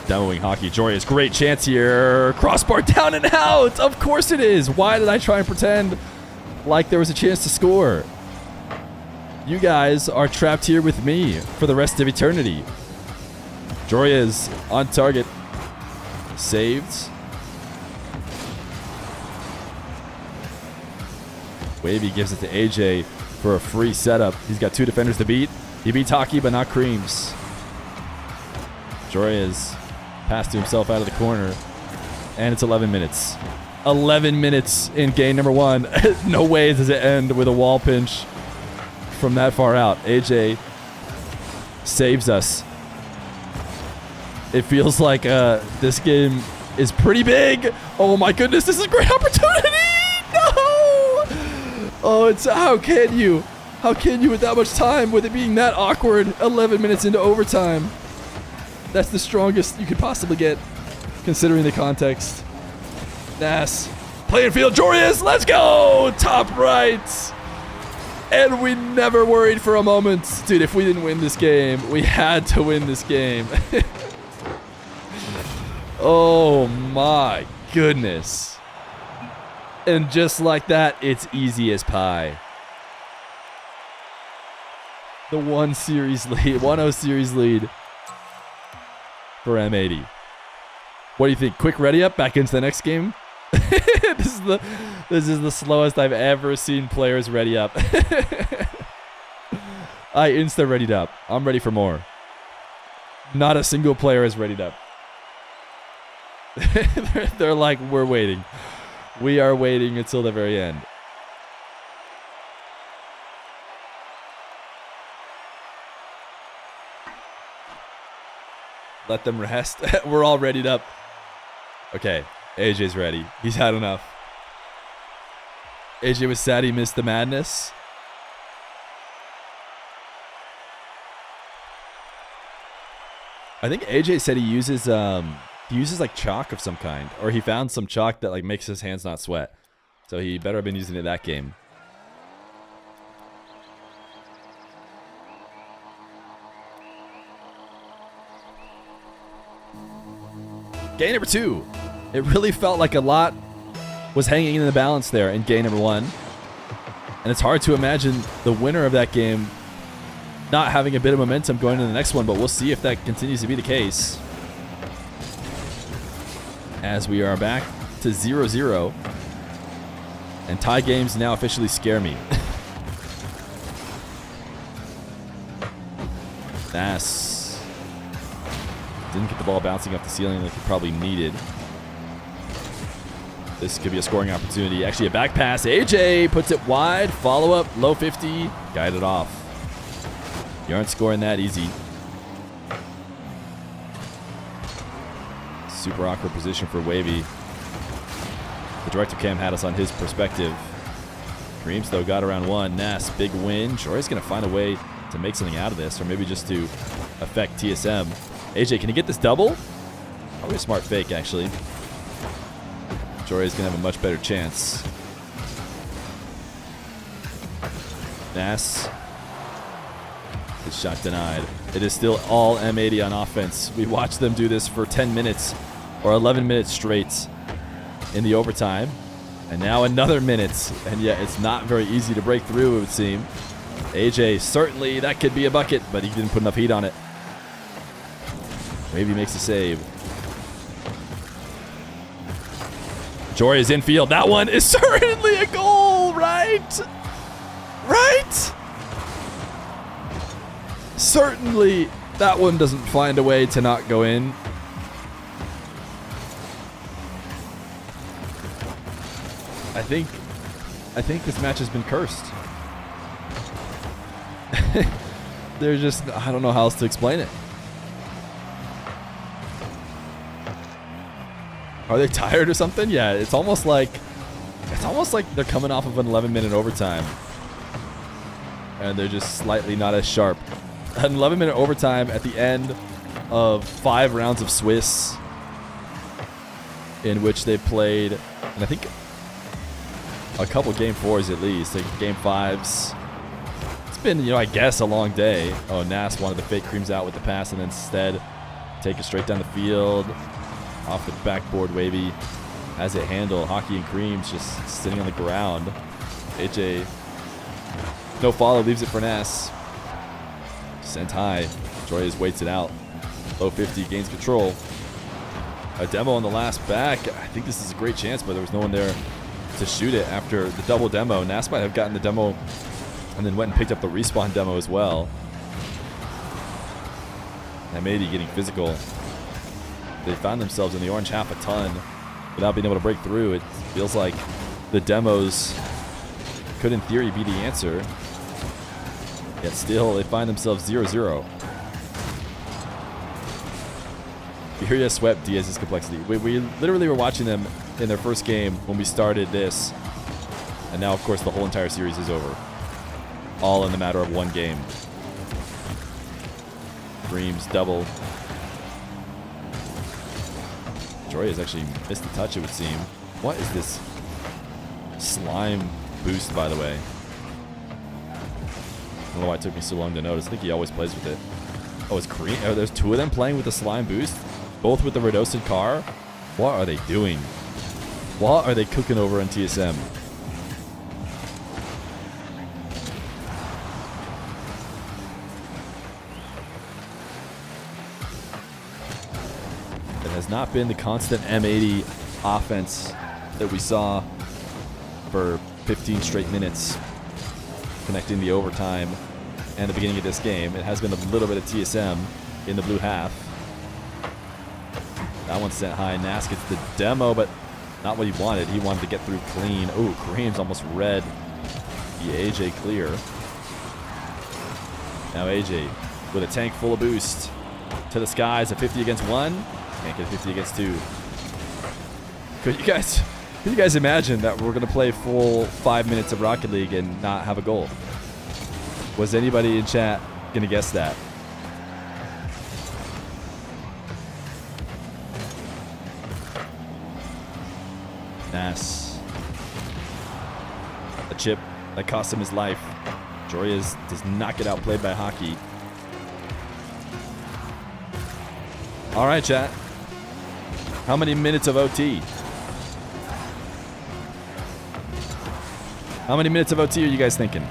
S6: demoing Hockey. Joreuz, great chance here. Crossbar down and out. Of course it is. Why did I try and pretend like there was a chance to score? You guys are trapped here with me for the rest of eternity. Joreuz on target. Saved. Wavy gives it to Ayyjayy for a free setup. He's got 2 defenders to beat. He beats Hockey, but not Creams. Joreuz passed to himself out of the corner. And it's 11 minutes. 11 minutes in game number 1. No way does it end with a wall pinch from that far out. Ayyjayy saves us. It feels like this game is pretty big. Oh my goodness, this is a great opportunity. No! Oh, it's how can you? How can you with that much time, with it being that awkward? 11 minutes into overtime. That's the strongest you could possibly get, considering the context. Nass, playing field, Joreuz, let's go! Top right. And we never worried for a moment. Dude, if we didn't win this game, we had to win this game. Oh my goodness. And just like that, it's easy as pie. The 1-0 series lead for M80. What do you think? Quick ready up back into the next game? This is the slowest I've ever seen players ready up. I insta readied up. I'm ready for more. Not a single player is readied up. They're like, we're waiting. We are waiting until the very end. Let them rest. We're all readied up. Okay, Ayyjayy's ready. He's had enough. Ayyjayy was sad he missed the madness. I think Ayyjayy said he uses like chalk of some kind, or he found some chalk that like makes his hands not sweat. So he better have been using it that game. Game number 2. It really felt like a lot was hanging in the balance there in game number 1. And it's hard to imagine the winner of that game not having a bit of momentum going into the next one, but we'll see if that continues to be the case. As we are back to 0-0. And tie games now officially scare me. Nass didn't get the ball bouncing off the ceiling like he probably needed. This could be a scoring opportunity. Actually, a back pass. Ayyjayy puts it wide. Follow up. Low 50. Guided off. You aren't scoring that easy. Super awkward position for Wavy. The director cam had us on his perspective. Dreams, though, got around one. Nass, big win. Joreuz going to find a way to make something out of this, or maybe just to affect TSM. Ayyjayy, can he get this double? Probably a smart fake, actually. Joreuz going to have a much better chance. Nass. His shot denied. It is still all M80 on offense. We watched them do this for 10 minutes or 11 minutes straight in the overtime. And now another minute. And yet it's not very easy to break through, it would seem. Ayyjayy, certainly that could be a bucket, but he didn't put enough heat on it. Wavy makes a save. Joreuz infield. That one is certainly a goal, right? Right? Certainly that one doesn't find a way to not go in. I think this match has been cursed. They're just, I don't know how else to explain it. Are they tired or something? Yeah, it's almost like they're coming off of an 11-minute overtime. And they're just slightly not as sharp. An 11-minute overtime at the end of 5 rounds of Swiss, in which they played, and I think a couple game 4s at least, like game 5s. It's been, I guess a long day. Oh, Nass wanted to fake Creams out with the pass and instead take it straight down the field. Off the backboard, Wavy has it handled. Hockey and Creams just sitting on the ground. Ayyjayy, no follow, leaves it for Nass. Sent high. Joreuz waits it out. Low 50, gains control. A demo on the last back. I think this is a great chance, but there was no one there to shoot it after the double demo. Nass might have gotten the demo and then went and picked up the respawn demo as well. M80 getting physical. They found themselves in the orange half a ton without being able to break through. It feels like the demos could, in theory, be the answer. Yet still, they find themselves 0-0. Feer swept Diaz's complexity. We literally were watching them in their first game when we started this. And now, of course, the whole entire series is over. All in the matter of one game. Dreams double. Joreuz actually missed the touch, it would seem. What is this slime boost, by the way? I don't know why it took me so long to notice. I think he always plays with it. Oh, it's Cream. Oh, there's 2 of them playing with the slime boost? Both with the Redosed car? What are they doing? What are they cooking over on TSM? It has not been the constant M80 offense that we saw for 15 straight minutes, connecting the overtime and the beginning of this game. It has been a little bit of TSM in the blue half. That one's sent high. Nass gets the demo, but not what he wanted. He wanted to get through clean. Ooh, Cream's almost read the Ayyjayy clear. Now Ayyjayy with a tank full of boost to the skies. A 50 against 1. Can't get 50 against 2. Could you guys imagine that we're going to play full 5 minutes of Rocket League and not have a goal? Was anybody in chat going to guess that? Nass. A chip that cost him his life. Joreuz does not get outplayed by Hockey. All right, chat. How many minutes of OT? How many minutes of OT are you guys thinking?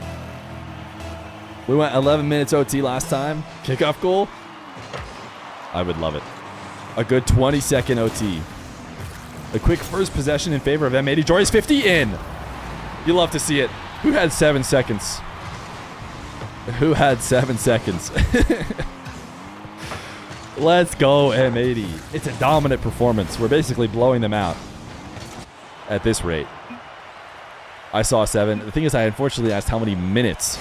S6: We went 11 minutes OT last time. Kickoff goal? I would love it. A good 20-second OT. A quick first possession in favor of M80. Joreuz 50 in. You love to see it. Who had 7 seconds? Who had 7 seconds? Let's go, M80. It's a dominant performance. We're basically blowing them out at this rate. I saw 7. The thing is, I unfortunately asked how many minutes.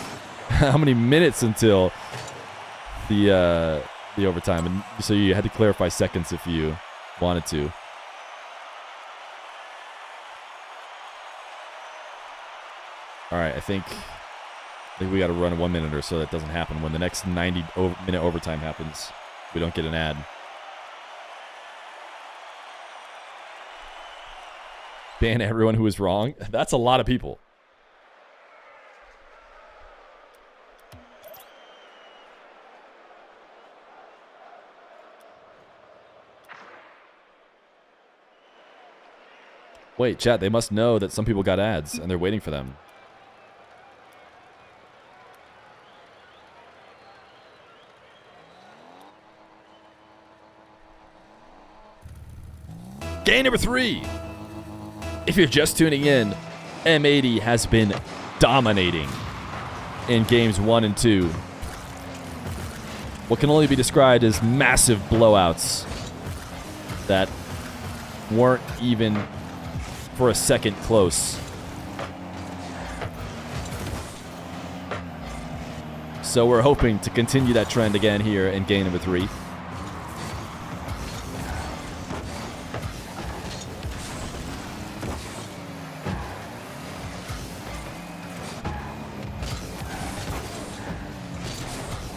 S6: How many minutes until the overtime, and so you had to clarify seconds if you wanted to. All right, I think we got to run a 1 minute or so that doesn't happen. When the next 90-minute overtime happens, we don't get an ad. Ban everyone who was wrong. That's a lot of people. Wait, chat, they must know that some people got ads and they're waiting for them. Game number 3. If you're just tuning in, M80 has been dominating in games 1 and 2. What can only be described as massive blowouts that weren't even for a second close. So we're hoping to continue that trend again here in game number 3.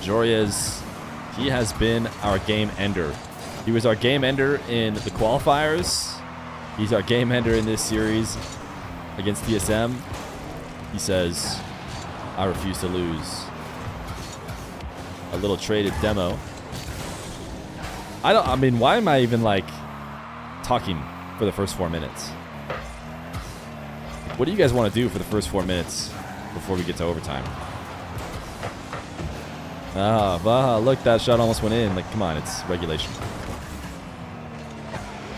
S6: Joreuz, he has been our game ender. He was our game ender in the qualifiers. He's our game ender in this series against TSM. He says, I refuse to lose. A little traded demo. I mean, why am I even like talking for the first 4 minutes? What do you guys want to do for the first 4 minutes before we get to overtime? Ah, look, that shot almost went in. Like, come on, it's regulation.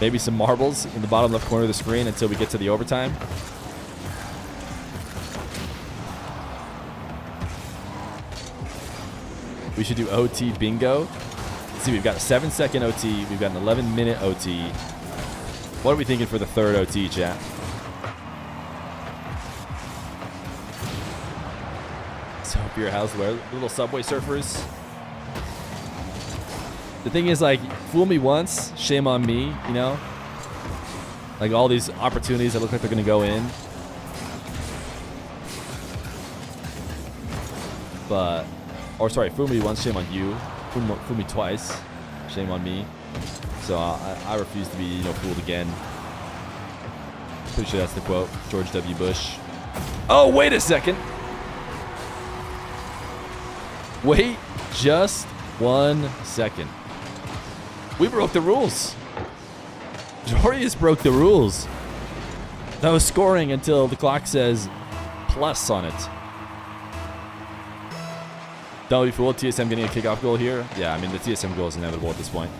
S6: Maybe some marbles in the bottom left corner of the screen until we get to the overtime. We should do OT bingo. Let's see, we've got a 7-second OT. We've got an 11-minute OT. What are we thinking for the third OT, chat? So, Feer, how's the weather? Little Subway Surfers. The thing is, like, fool me once, shame on me, you know? Like, all these opportunities that look like they're going to go in. But, or sorry, fool me once, shame on you. Fool me twice, shame on me. So I refuse to be, you know, fooled again. Pretty sure that's the quote, George W. Bush. Oh, wait a second. Wait just 1 second. We broke the rules. Joreuz broke the rules. No scoring until the clock says plus on it. Don't be fooled. TSM getting a kickoff goal here. Yeah, I mean, the TSM goal is inevitable at this point.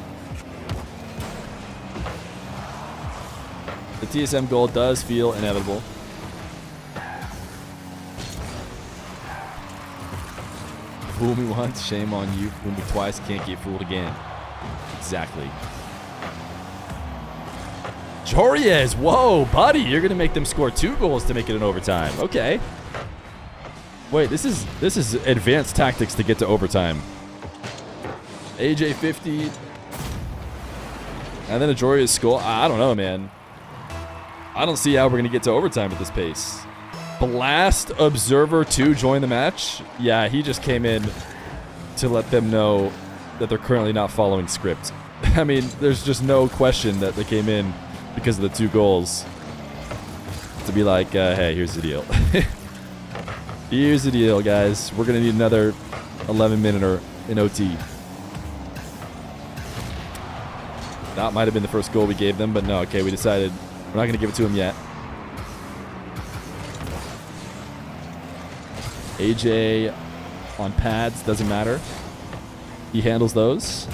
S6: The TSM goal does feel inevitable. Fool me once, shame on you. Fool me twice, can't get fooled again. Exactly. Joreuz, whoa, buddy, you're gonna make them score 2 goals to make it an overtime. Okay. Wait, this is advanced tactics to get to overtime. Ayyjayy 50, and then a Joreuz goal. I don't know, man. I don't see how we're gonna get to overtime at this pace. Blast Observer 2 join the match. Yeah, he just came in to let them know that they're currently not following script. I mean, there's just no question that they came in because of the 2 goals. To be like, hey, here's the deal. Here's the deal, guys. We're going to need another 11-minute in OT. That might have been the first goal we gave them, but no, okay, we decided we're not going to give it to them yet. Ayyjayy on pads, doesn't matter. He handles those.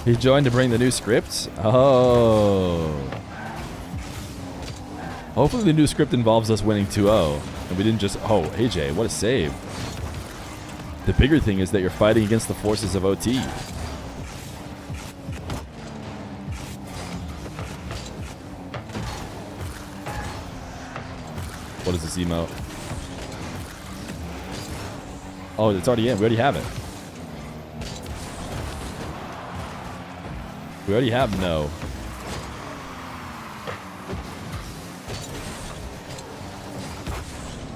S6: He joined to bring the new script? Oh. Hopefully the new script involves us winning 2-0. And we didn't just... Oh, Ayyjayy, what a save. The bigger thing is that you're fighting against the forces of OT. What is this emote? Oh, it's already in. We already have it. We already have no.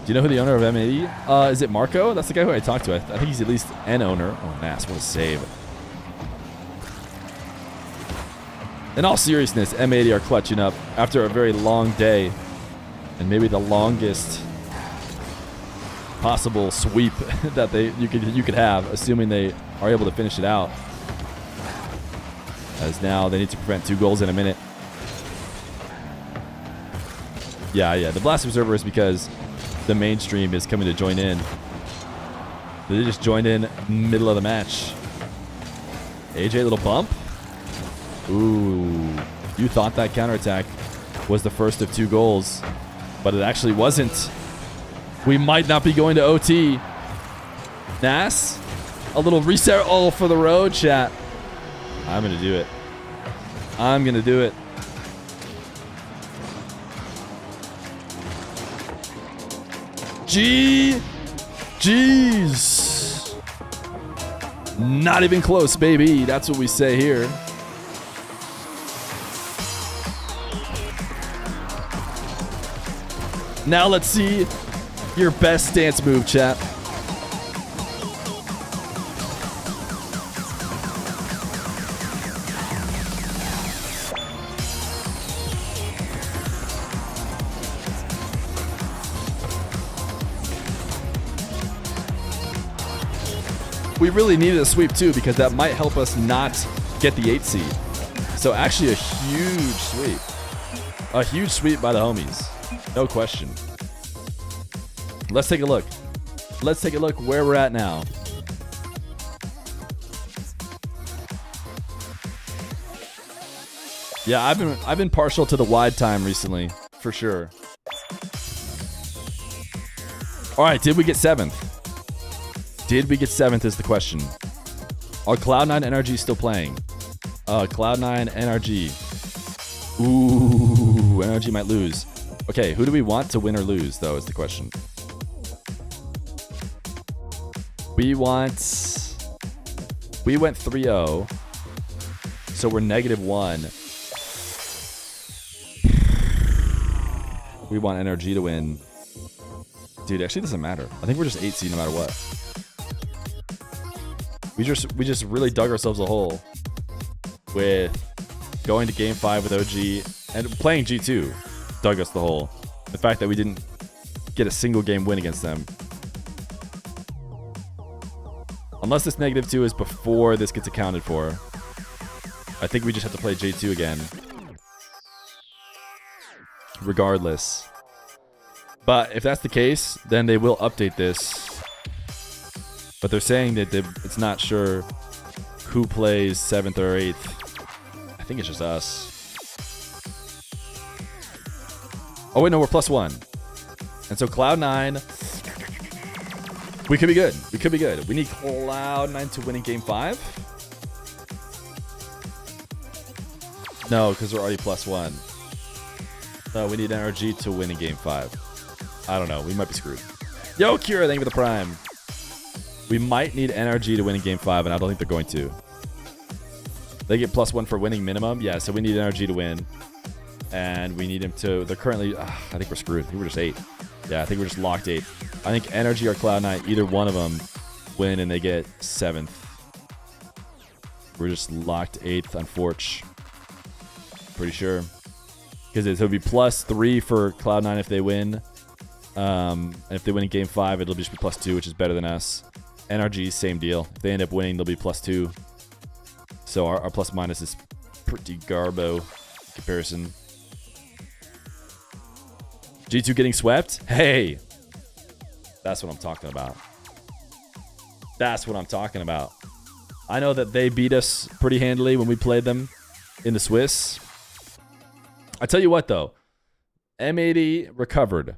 S6: Do you know who the owner of M80? Is it Marco? That's the guy who I talked to. I think he's at least an owner. Oh, Nass, what a save. In all seriousness, M80 are clutching up after a very long day. And maybe the longest possible sweep that you could have, assuming they are able to finish it out. As now they need to prevent 2 goals in a minute. Yeah. The Blast Observer is because the mainstream is coming to join in. They just joined in middle of the match. Ayyjayy, little bump. Ooh. You thought that counterattack was the first of 2 goals, but it actually wasn't. We might not be going to OT. Nass, a little reset all for the road, chat. I'm going to do it. I'm going to do it. Jeez. Not even close, baby. That's what we say here. Now let's see your best stance move, chat. We really needed a sweep too, because that might help us not get the 8 seed. So actually a huge sweep. A huge sweep by the homies. No question. Let's take a look. Let's take a look where we're at now. Yeah, I've been partial to the wide time recently, for sure. All right, did we get 7th? Did we get 7th is the question. Are Cloud9 NRG still playing? Cloud9 NRG. Ooh, NRG might lose. Okay, who do we want to win or lose, though, is the question. We went 3-0. So we're -1. We want NRG to win. Dude, actually doesn't matter. I think we're just 8 seed no matter what. We just really dug ourselves a hole with going to game 5 with OG and playing G2 dug us the hole. The fact that we didn't get a single game win against them. Unless this -2 is before this gets accounted for. I think we just have to play J2 again. Regardless. But if that's the case, then they will update this. But they're saying that it's not sure who plays 7th or 8th. I think it's just us. Oh wait, no, we're +1. And so Cloud9, we could be good. We could be good. We need Cloud9 to win in game 5? No, because we're already +1. No, we need NRG to win in game 5. I don't know. We might be screwed. Yo, Kira, thank you for the prime. We might need NRG to win in game 5, and I don't think they're going to. They get +1 for winning minimum. Yeah, so we need NRG to win. And we need him to... They're currently... I think we're screwed. I think we're just 8. Yeah, I think we're just locked 8. I think NRG or Cloud9, either one of them win and they get 7th. We're just locked 8th, unfortunately. Pretty sure. Because it would be +3 for Cloud9 if they win. And if they win in game 5, it'll just be +2, which is better than us. NRG, same deal. If they end up winning, they'll be +2. So our plus-minus is pretty garbo in comparison. G2 getting swept? Hey! That's what I'm talking about. That's what I'm talking about. I know that they beat us pretty handily when we played them in the Swiss. I tell you what, though. M80 recovered.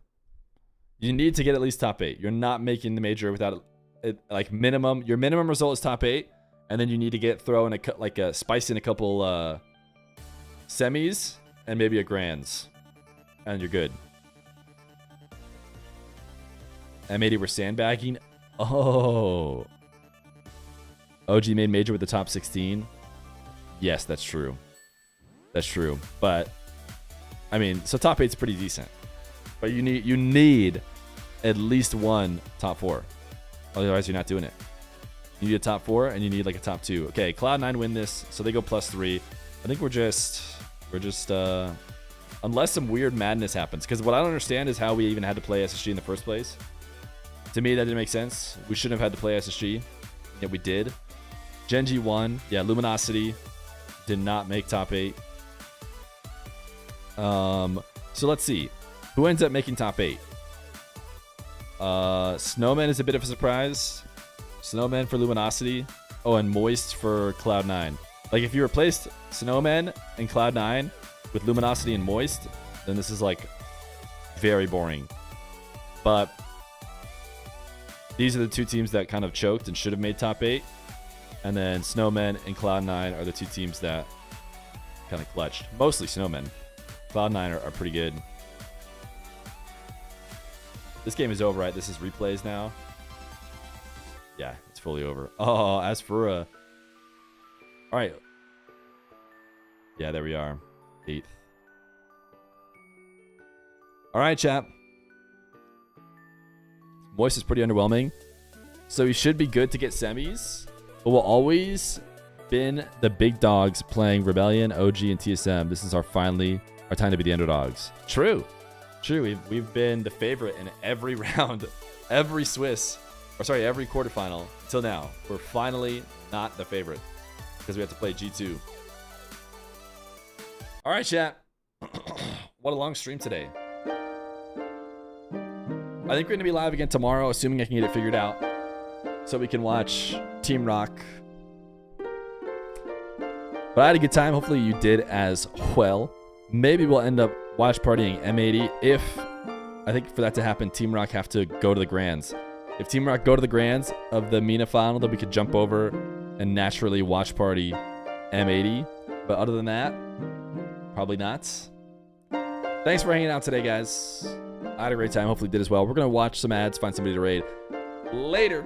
S6: You need to get at least top 8. You're not making the major without it, like minimum. Your minimum result is top 8, and then you need to throw in a spice in a couple semis and maybe a grands, and you're good. M80 were sandbagging. Oh. OG made major with the top 16. Yes, that's true. That's true. But I mean, so top 8's pretty decent. But you need at least one top 4. Otherwise, you're not doing it. You need a top 4 and you need like a top 2. Okay, Cloud9 win this, so they go +3. I think we're just unless some weird madness happens, because what I don't understand is how we even had to play SSG in the first place. To me, that didn't make sense. We shouldn't have had to play SSG, yet we did. Genji won. Yeah, Luminosity did not make top 8. So let's see. Who ends up making top 8? Snowman is a bit of a surprise. Snowman for Luminosity. Oh, and Moist for Cloud9. Like, if you replaced Snowman and Cloud9 with Luminosity and Moist, then this is, like, very boring. But these are the two teams that kind of choked and should have made top 8. And then Snowman and Cloud9 are the two teams that kind of clutched. Mostly Snowman. Cloud9 are pretty good. This game is over, right? This is replays now. Yeah, it's fully over. Oh, Asfura. All right. Yeah, there we are. 8th. All right, chap. Moist is pretty underwhelming. So he should be good to get semis. But we'll always been the big dogs playing Rebellion, OG, and TSM. This is our time to be the underdogs. True. We've been the favorite in every round, every quarterfinal until now. We're finally not the favorite because we have to play G2. All right, chat. What a long stream today. I think we're going to be live again tomorrow, assuming I can get it figured out, so we can watch Team Rock. But I had a good time. Hopefully you did as well. Maybe we'll end up watch partying M80. If, I think for that to happen, Team Rock have to go to the Grands. If Team Rock go to the Grands of the Mina final, then we could jump over and naturally watch party M80. But other than that, probably not. Thanks for hanging out today, guys. I had a great time. Hopefully you did as well. We're going to watch some ads, find somebody to raid. Later.